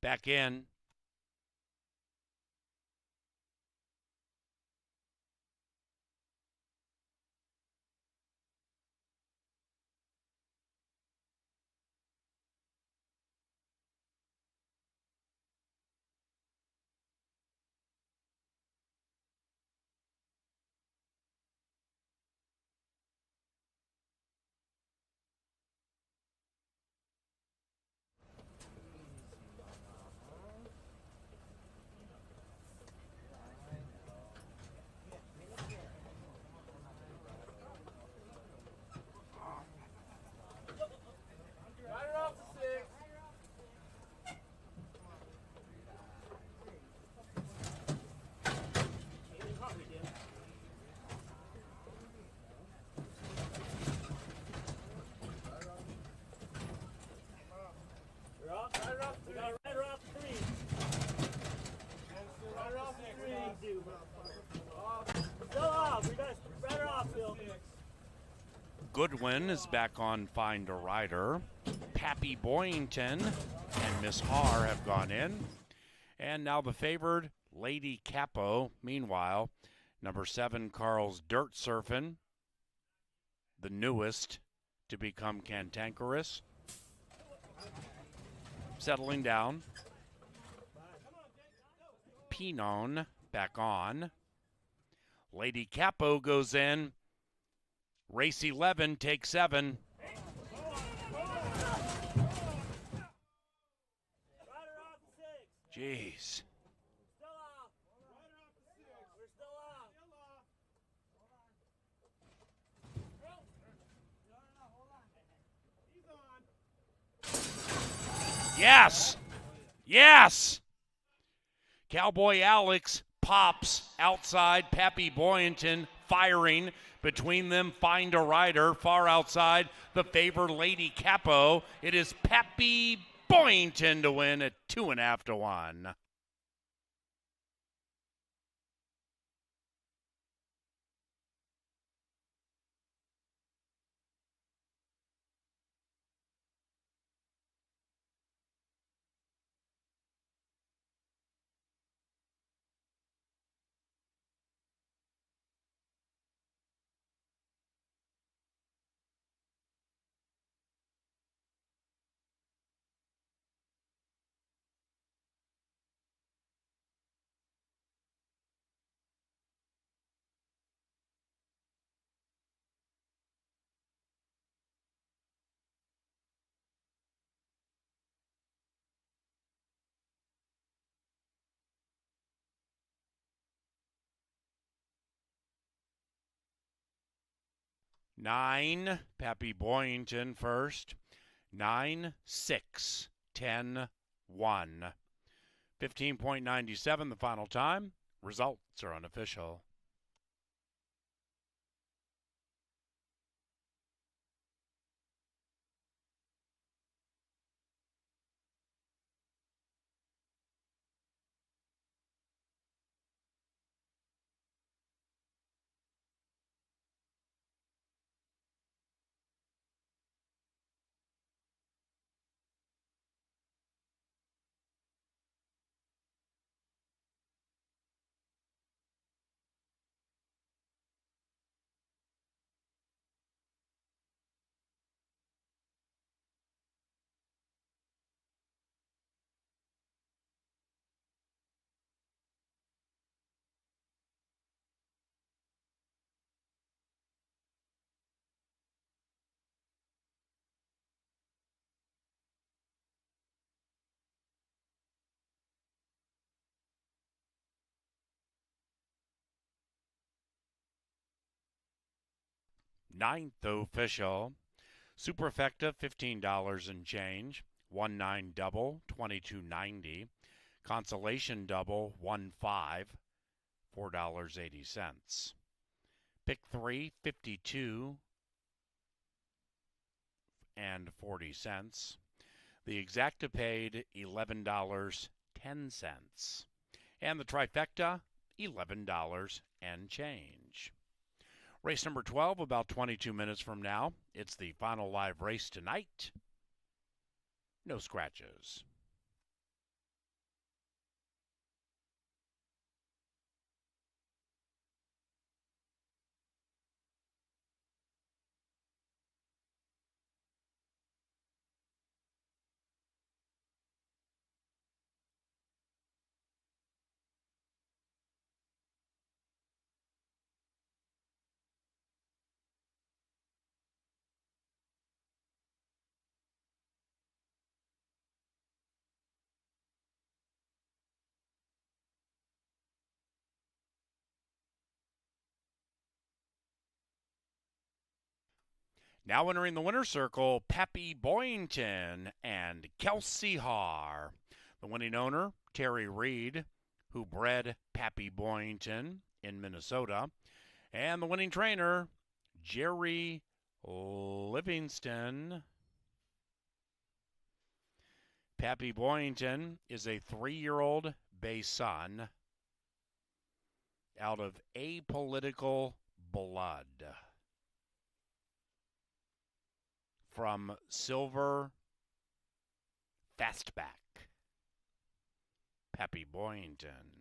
Back in. Goodwin is back on Find a Rider. Pappy Boyington and Miss Har have gone in. And now the favored, Lady Capo. Meanwhile, number 7, Carl's Dirt Surfin', the newest to become cantankerous. Settling down. Pinon back on. Lady Capo goes in. Race 11, take 7. Jeez. Yes. Yes. Cowboy Alex pops outside. Pappy Boyington firing. Between them, Find a Rider. Far outside, the favored Lady Capo. It is Pappy Boyington to win at 2.5 to 1. Nine, Pappy Boyington first. 9, 6, 10, 1. 15.97 the final time. Results are unofficial. Ninth official. Superfecta, $15 and change. 1-9 double, $22.90. Consolation double, 1-5, $4.80. Pick 3, 52 and 40 cents. The exacta paid $11.10. And the trifecta, $11 and change. Race number 12, about 22 minutes from now. It's the final live race tonight. No scratches. Now entering the winner's circle, Peppy Boynton and Kelsey Haar. The winning owner, Terry Reed, who bred Peppy Boynton in Minnesota. And the winning trainer, Jerry Livingston. Peppy Boynton is a 3-year-old bay son out of apolitical blood from Silver Fastback. Peppy Boynton.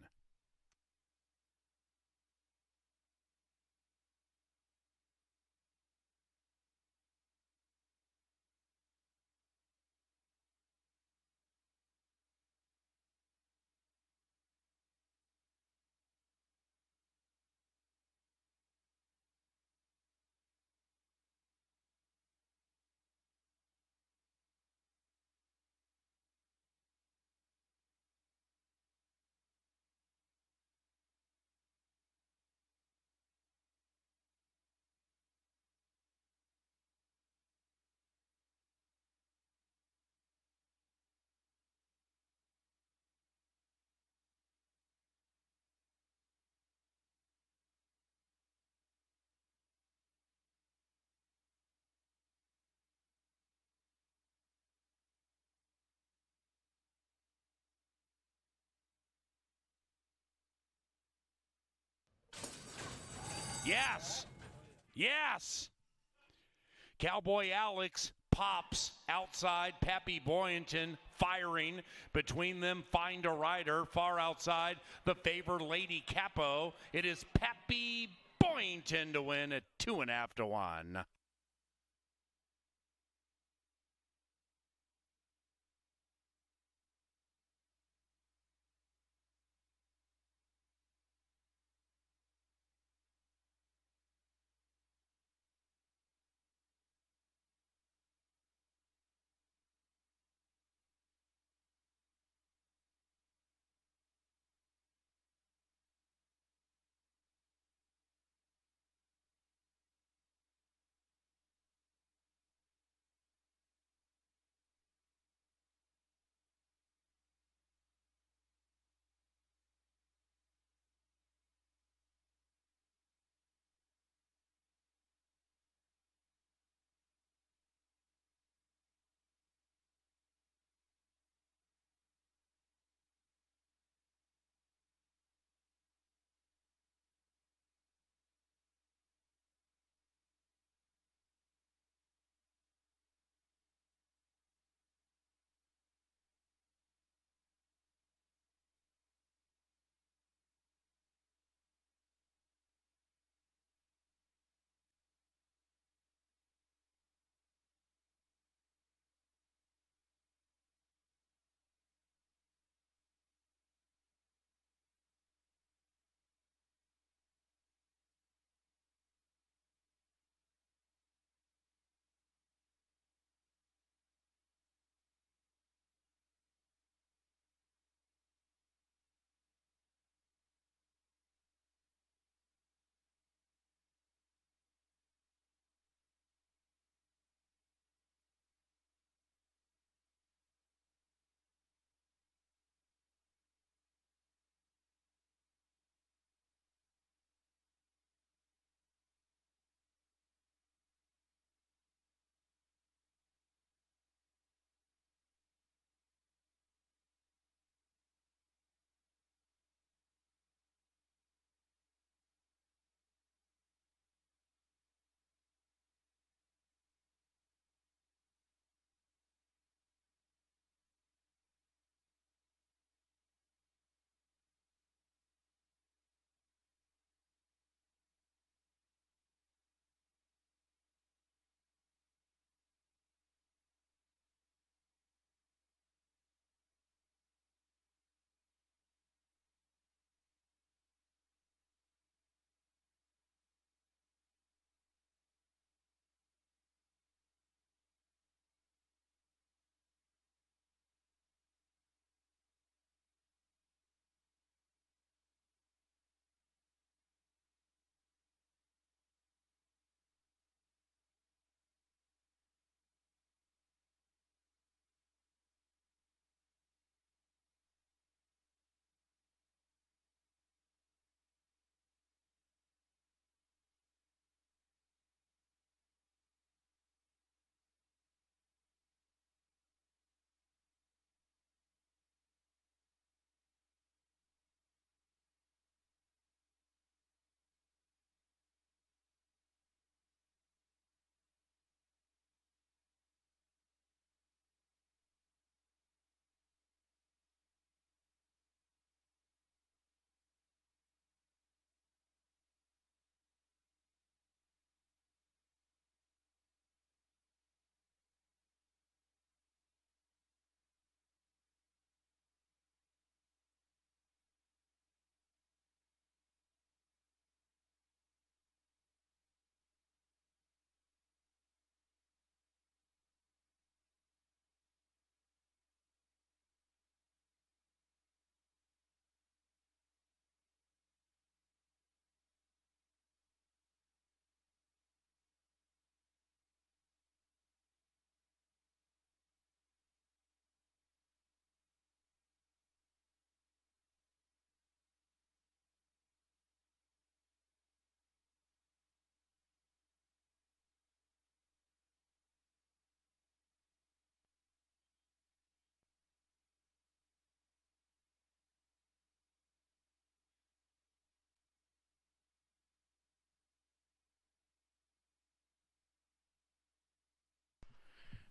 Yes. Yes. Cowboy Alex pops outside. Peppy Boynton firing. Between them, find a rider. Far outside, the favor Lady Capo. It is Peppy Boynton to win at 2.5 to 1.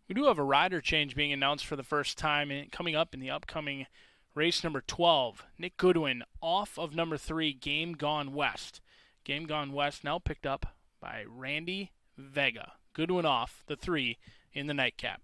We do have a rider change being announced for the first time coming up in the upcoming race number 12. Nick Goodwin off of number 3, Game Gone West. Game Gone West now picked up by Randy Vega. Goodwin off the 3 in the nightcap.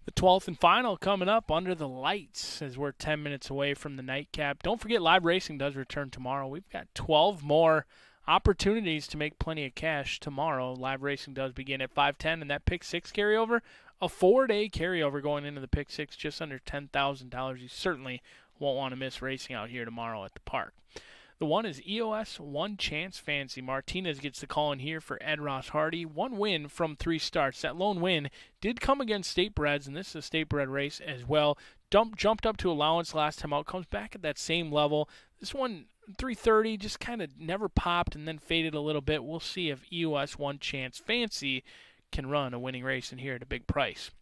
The 12th and final coming up under the lights as we're 10 minutes away from the nightcap. Don't forget, live racing does return tomorrow. We've got 12 more opportunities to make plenty of cash tomorrow. Live racing does begin at 5:10, and that pick 6 carryover, a 4-day carryover going into the pick 6, just under $10,000. You certainly won't want to miss racing out here tomorrow at the park. The one is EOS One Chance Fancy. Martinez gets the call in here for Ed Ross Hardy. 1 win from 3 starts. That lone win did come against Statebreds, and this is a Statebred race as well. Jumped up to allowance last time out. Comes back at that same level. This one, 330, just kind of never popped and then faded a little bit. We'll see if EOS One Chance Fancy can run a winning race in here at a big price.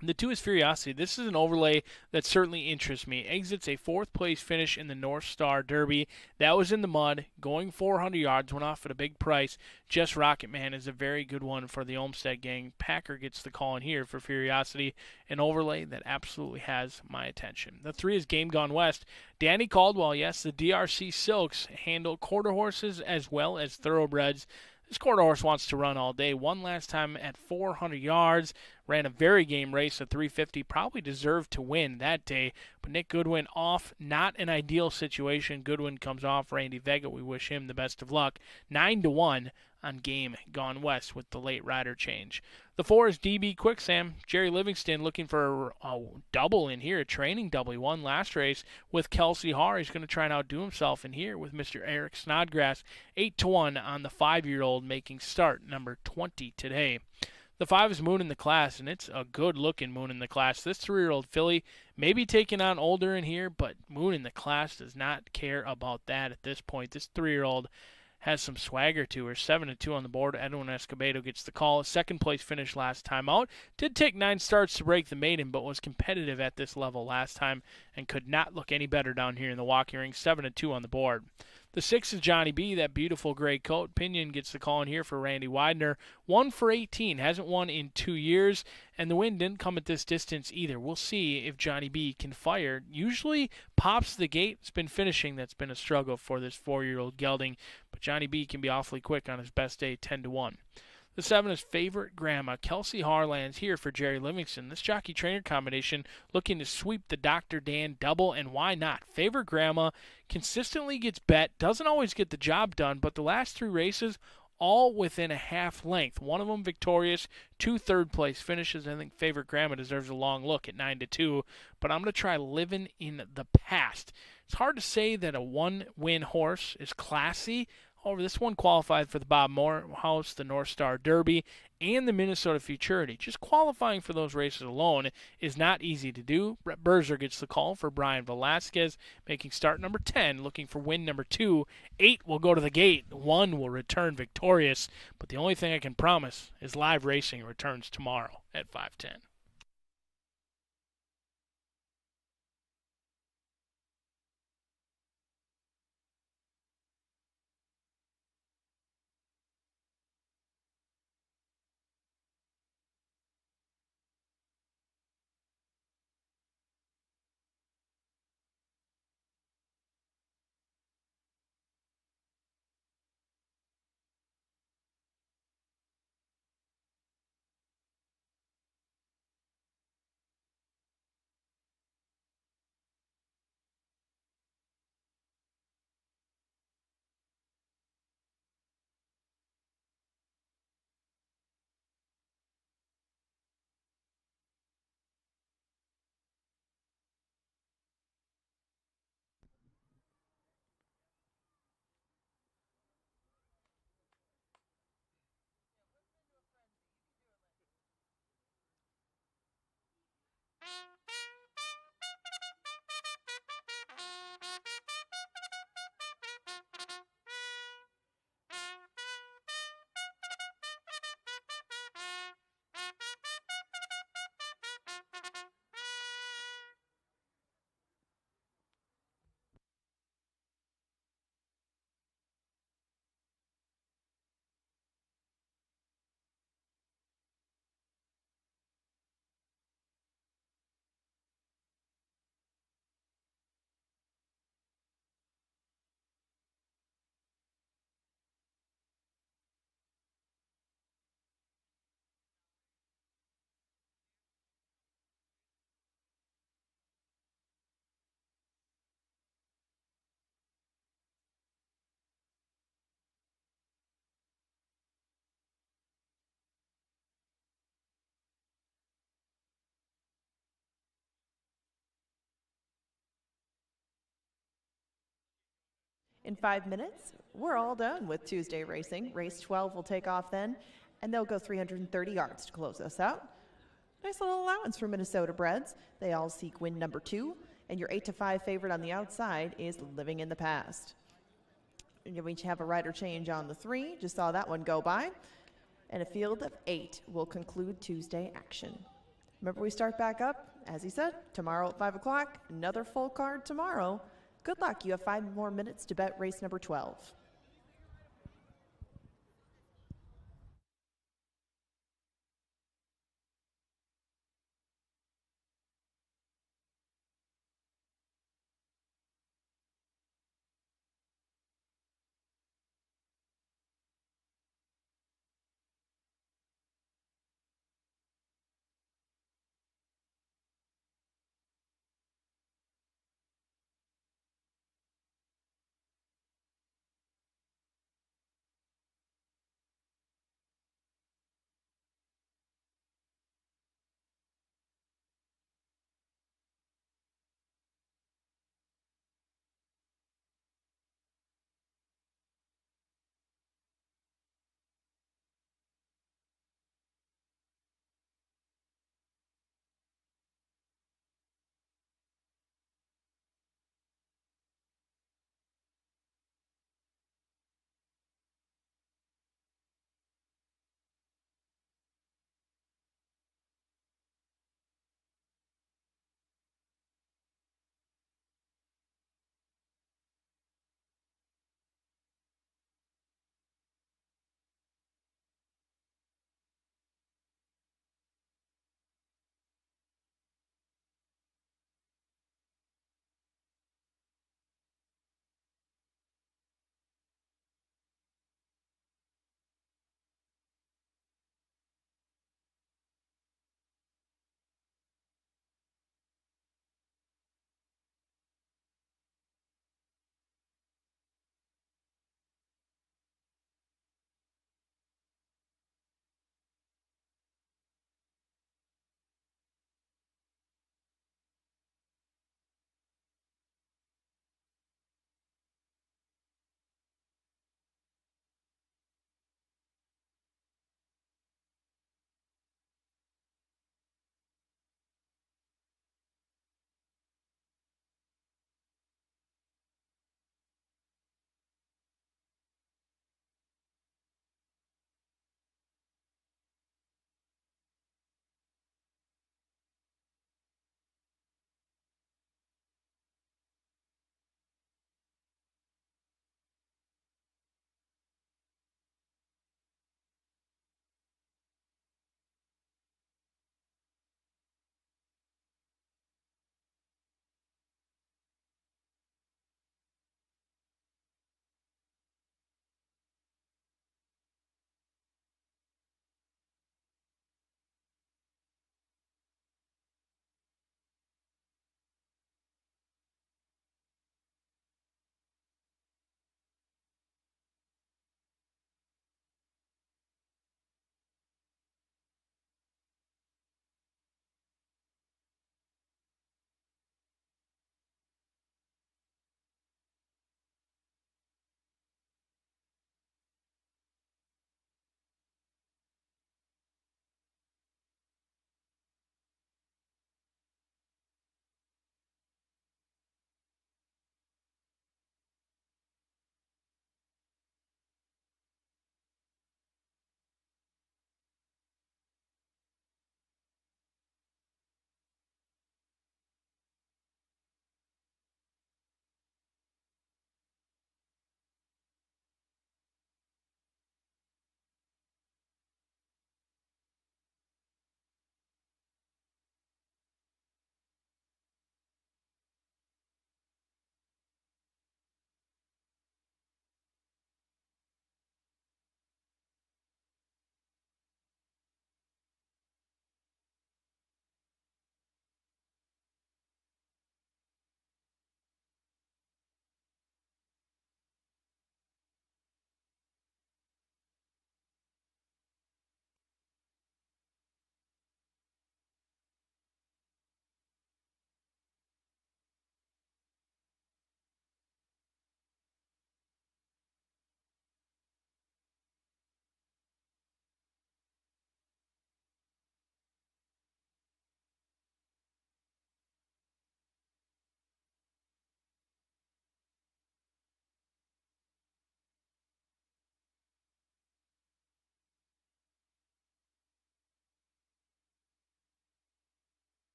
The 2 is Furiosity. This is an overlay that certainly interests me. Exits a 4th place finish in the North Star Derby. That was in the mud, going 400 yards, went off at a big price. Just Rocket Man is a very good one for the Olmsted gang. Packer gets the call in here for Furiosity, an overlay that absolutely has my attention. The 3 is Game Gone West. Danny Caldwell, yes, the DRC Silks handle quarter horses as well as thoroughbreds. This quarter horse wants to run all day. Won last time at 400 yards. Ran a very game race at 350. Probably deserved to win that day. But Nick Goodwin off. Not an ideal situation. Goodwin comes off. Randy Vega, we wish him the best of luck. 9-1 on Game Gone West with the late rider change. The 4 is DB Quicksam. Jerry Livingston looking for a double in here, a training double. He won last race with Kelsey Haar. He's going to try and outdo himself in here with Mr. Eric Snodgrass. 8-1 on the 5-year-old, making start number 20 today. The 5 is Moon in the Class, and it's a good-looking Moon in the Class. This 3-year-old filly may be taking on older in here, but Moon in the Class does not care about that at this point. This 3-year-old has some swagger to her. 7-2 on the board. Edwin Escobedo gets the call. Second place finish last time out. Did take 9 starts to break the maiden, but was competitive at this level last time and could not look any better down here in the walking ring. 7-2 on the board. The 6 is Johnny B, that beautiful gray coat. Pinion gets the call in here for Randy Widener. 1 for 18. Hasn't won in 2 years, and the win didn't come at this distance either. We'll see if Johnny B can fire. Usually pops the gate. It's been finishing that's been a struggle for this 4-year-old gelding, but Johnny B can be awfully quick on his best day, 10-1. The 7 is Favorite Grandma. Kelsey Harlan's here for Jerry Livingston. This jockey-trainer combination looking to sweep the Dr. Dan double, and why not? Favorite Grandma consistently gets bet, doesn't always get the job done, but the last 3 races, all within a half length. One of them victorious, 2 third-place finishes. I think Favorite Grandma deserves a long look at 9-2, but I'm going to try Living in the Past. It's hard to say that a 1-win horse is classy. However, this one qualified for the Bob Morehouse, the North Star Derby, and the Minnesota Futurity. Just qualifying for those races alone is not easy to do. Brett Berzer gets the call for Brian Velasquez, making start number 10, looking for win number 2. 8 will go to the gate. 1 will return victorious. But the only thing I can promise is live racing returns tomorrow at 5:10. In 5 minutes, we're all done with Tuesday racing. Race 12 will take off then, and they'll go 330 yards to close us out. Nice little allowance for Minnesota breds. They all seek win number 2, and your 8-5 favorite on the outside is Living in the Past. And we have a rider change on the 3. Just saw that one go by. And a field of 8 will conclude Tuesday action. Remember, we start back up, as he said, tomorrow at 5 o'clock. Another full card tomorrow. Good luck. You have 5 more minutes to bet race number 12.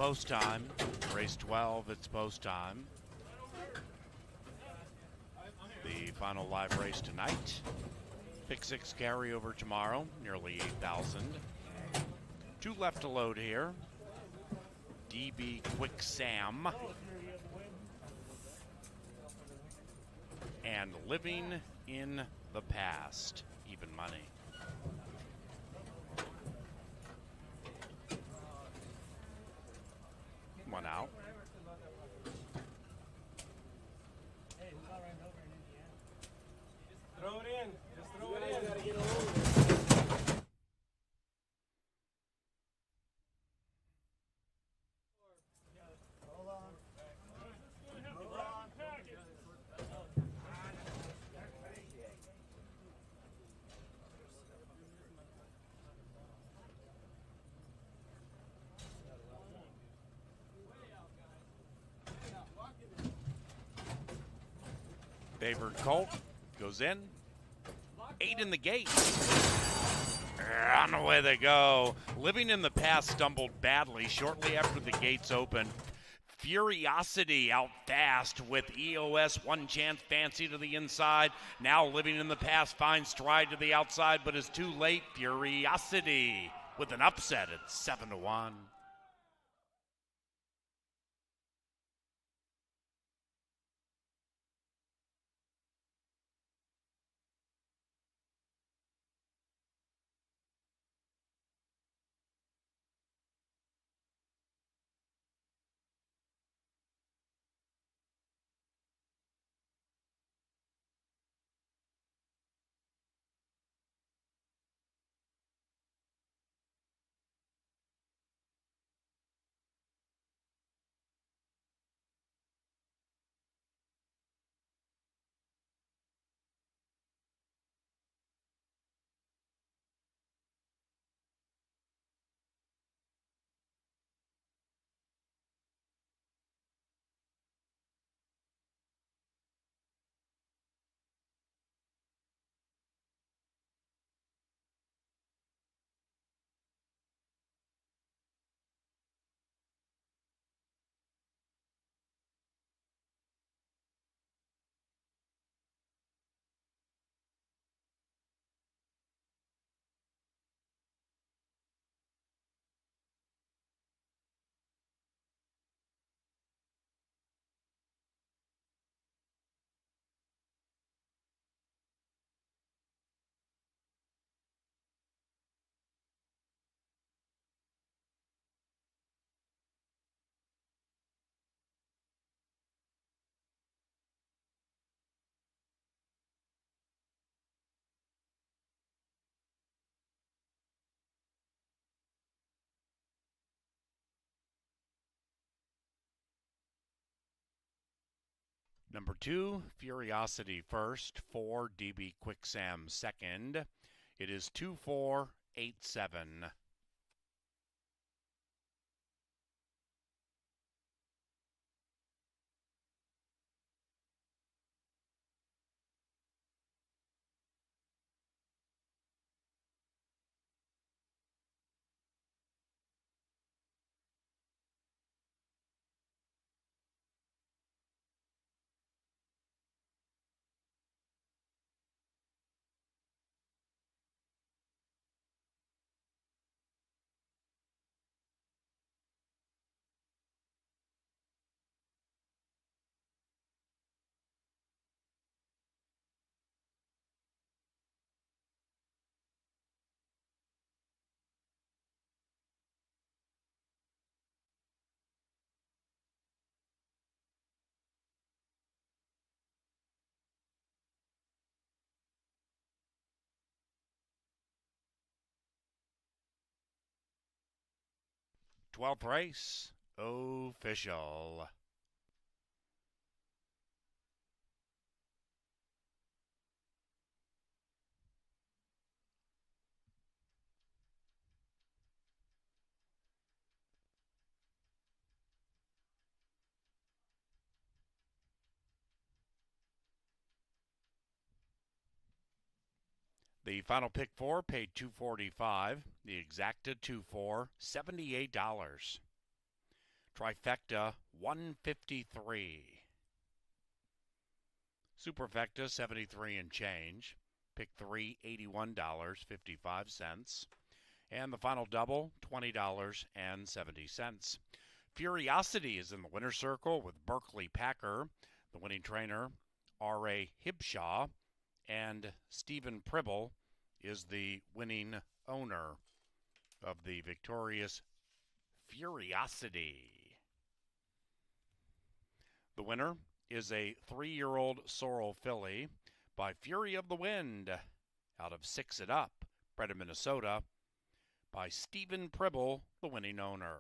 post time. Race 12, it's post time. The final live race tonight. Pick 6 carryover tomorrow, nearly 8,000. 2 left to load here. DB Quick Sam. And Living in the Past, even money. One out. Throw it in. Just throw it in. Gotta get a load. Hold on. Favored Colt goes in. 8 in the gate. On the way they go. Living in the Past stumbled badly shortly after the gates opened. Furiosity out fast with EOS One Chance Fancy to the inside. Now Living in the Past finds stride to the outside, but is too late. Furiosity with an upset at 7-1. Number 2, Furiosity first. 4, DB Quick Sam second. It is 2-4-8-7. Twelfth race, official. The final pick 4 paid $245. The exacta 2-4, $78. Trifecta, 153. Superfecta, 73 and change. Pick 3, $81.55. And the final double, $20.70. Furiosity is in the winner's circle with Berkeley Packer, the winning trainer, R.A. Hibshaw, and Stephen Pribble is the winning owner of the victorious Furiosity. The winner is a 3-year-old sorrel filly by Fury of the Wind out of Six It Up, bred in Minnesota, by Stephen Pribble, the winning owner.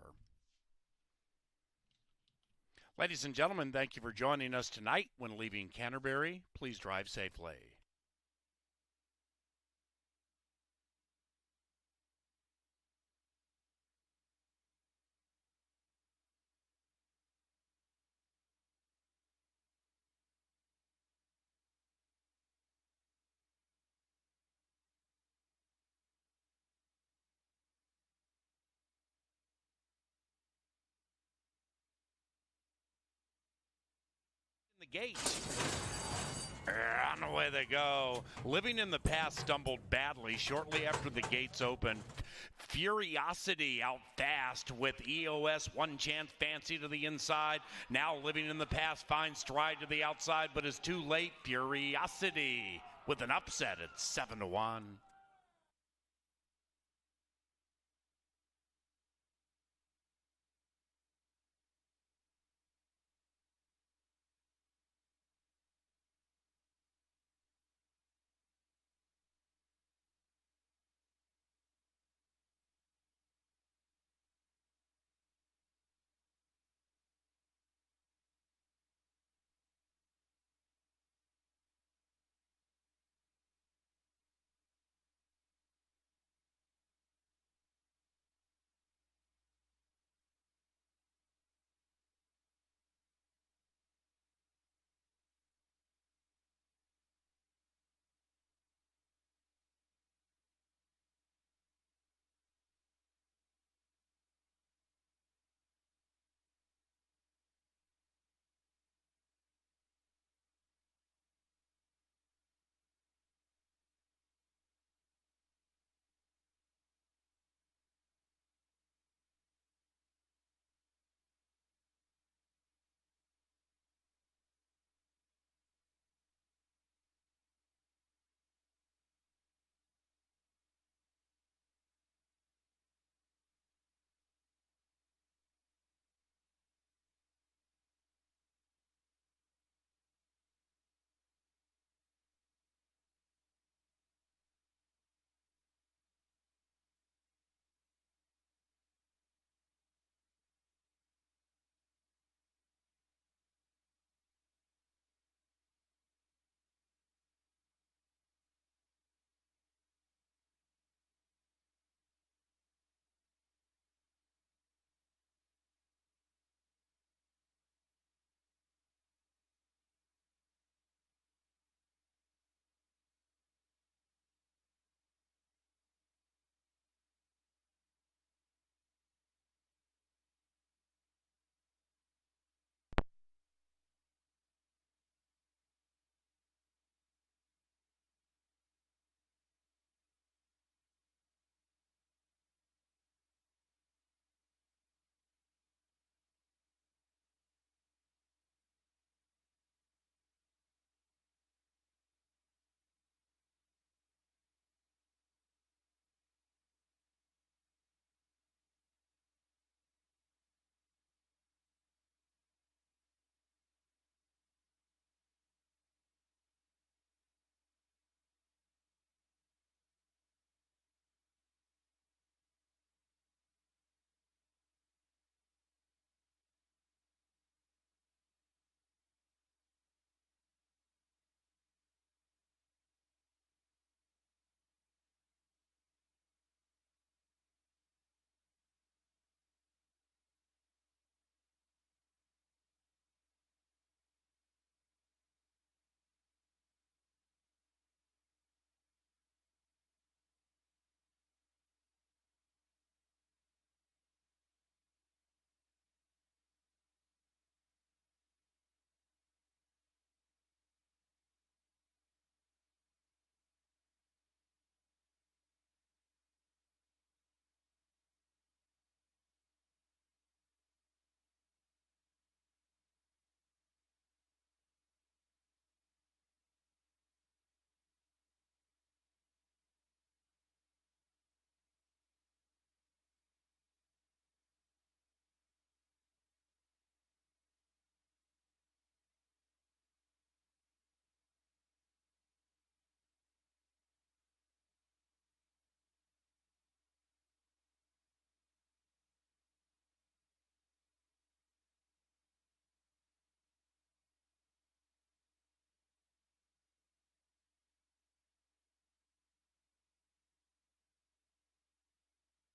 Ladies and gentlemen, thank you for joining us tonight. When leaving Canterbury, please drive safely. The gate. On the way they go. Living in the Past stumbled badly shortly after the gates opened. Furiosity out fast with EOS One Chance Fancy to the inside. Now Living in the Past finds stride to the outside, but is too late. Furiosity with an upset at 7-1.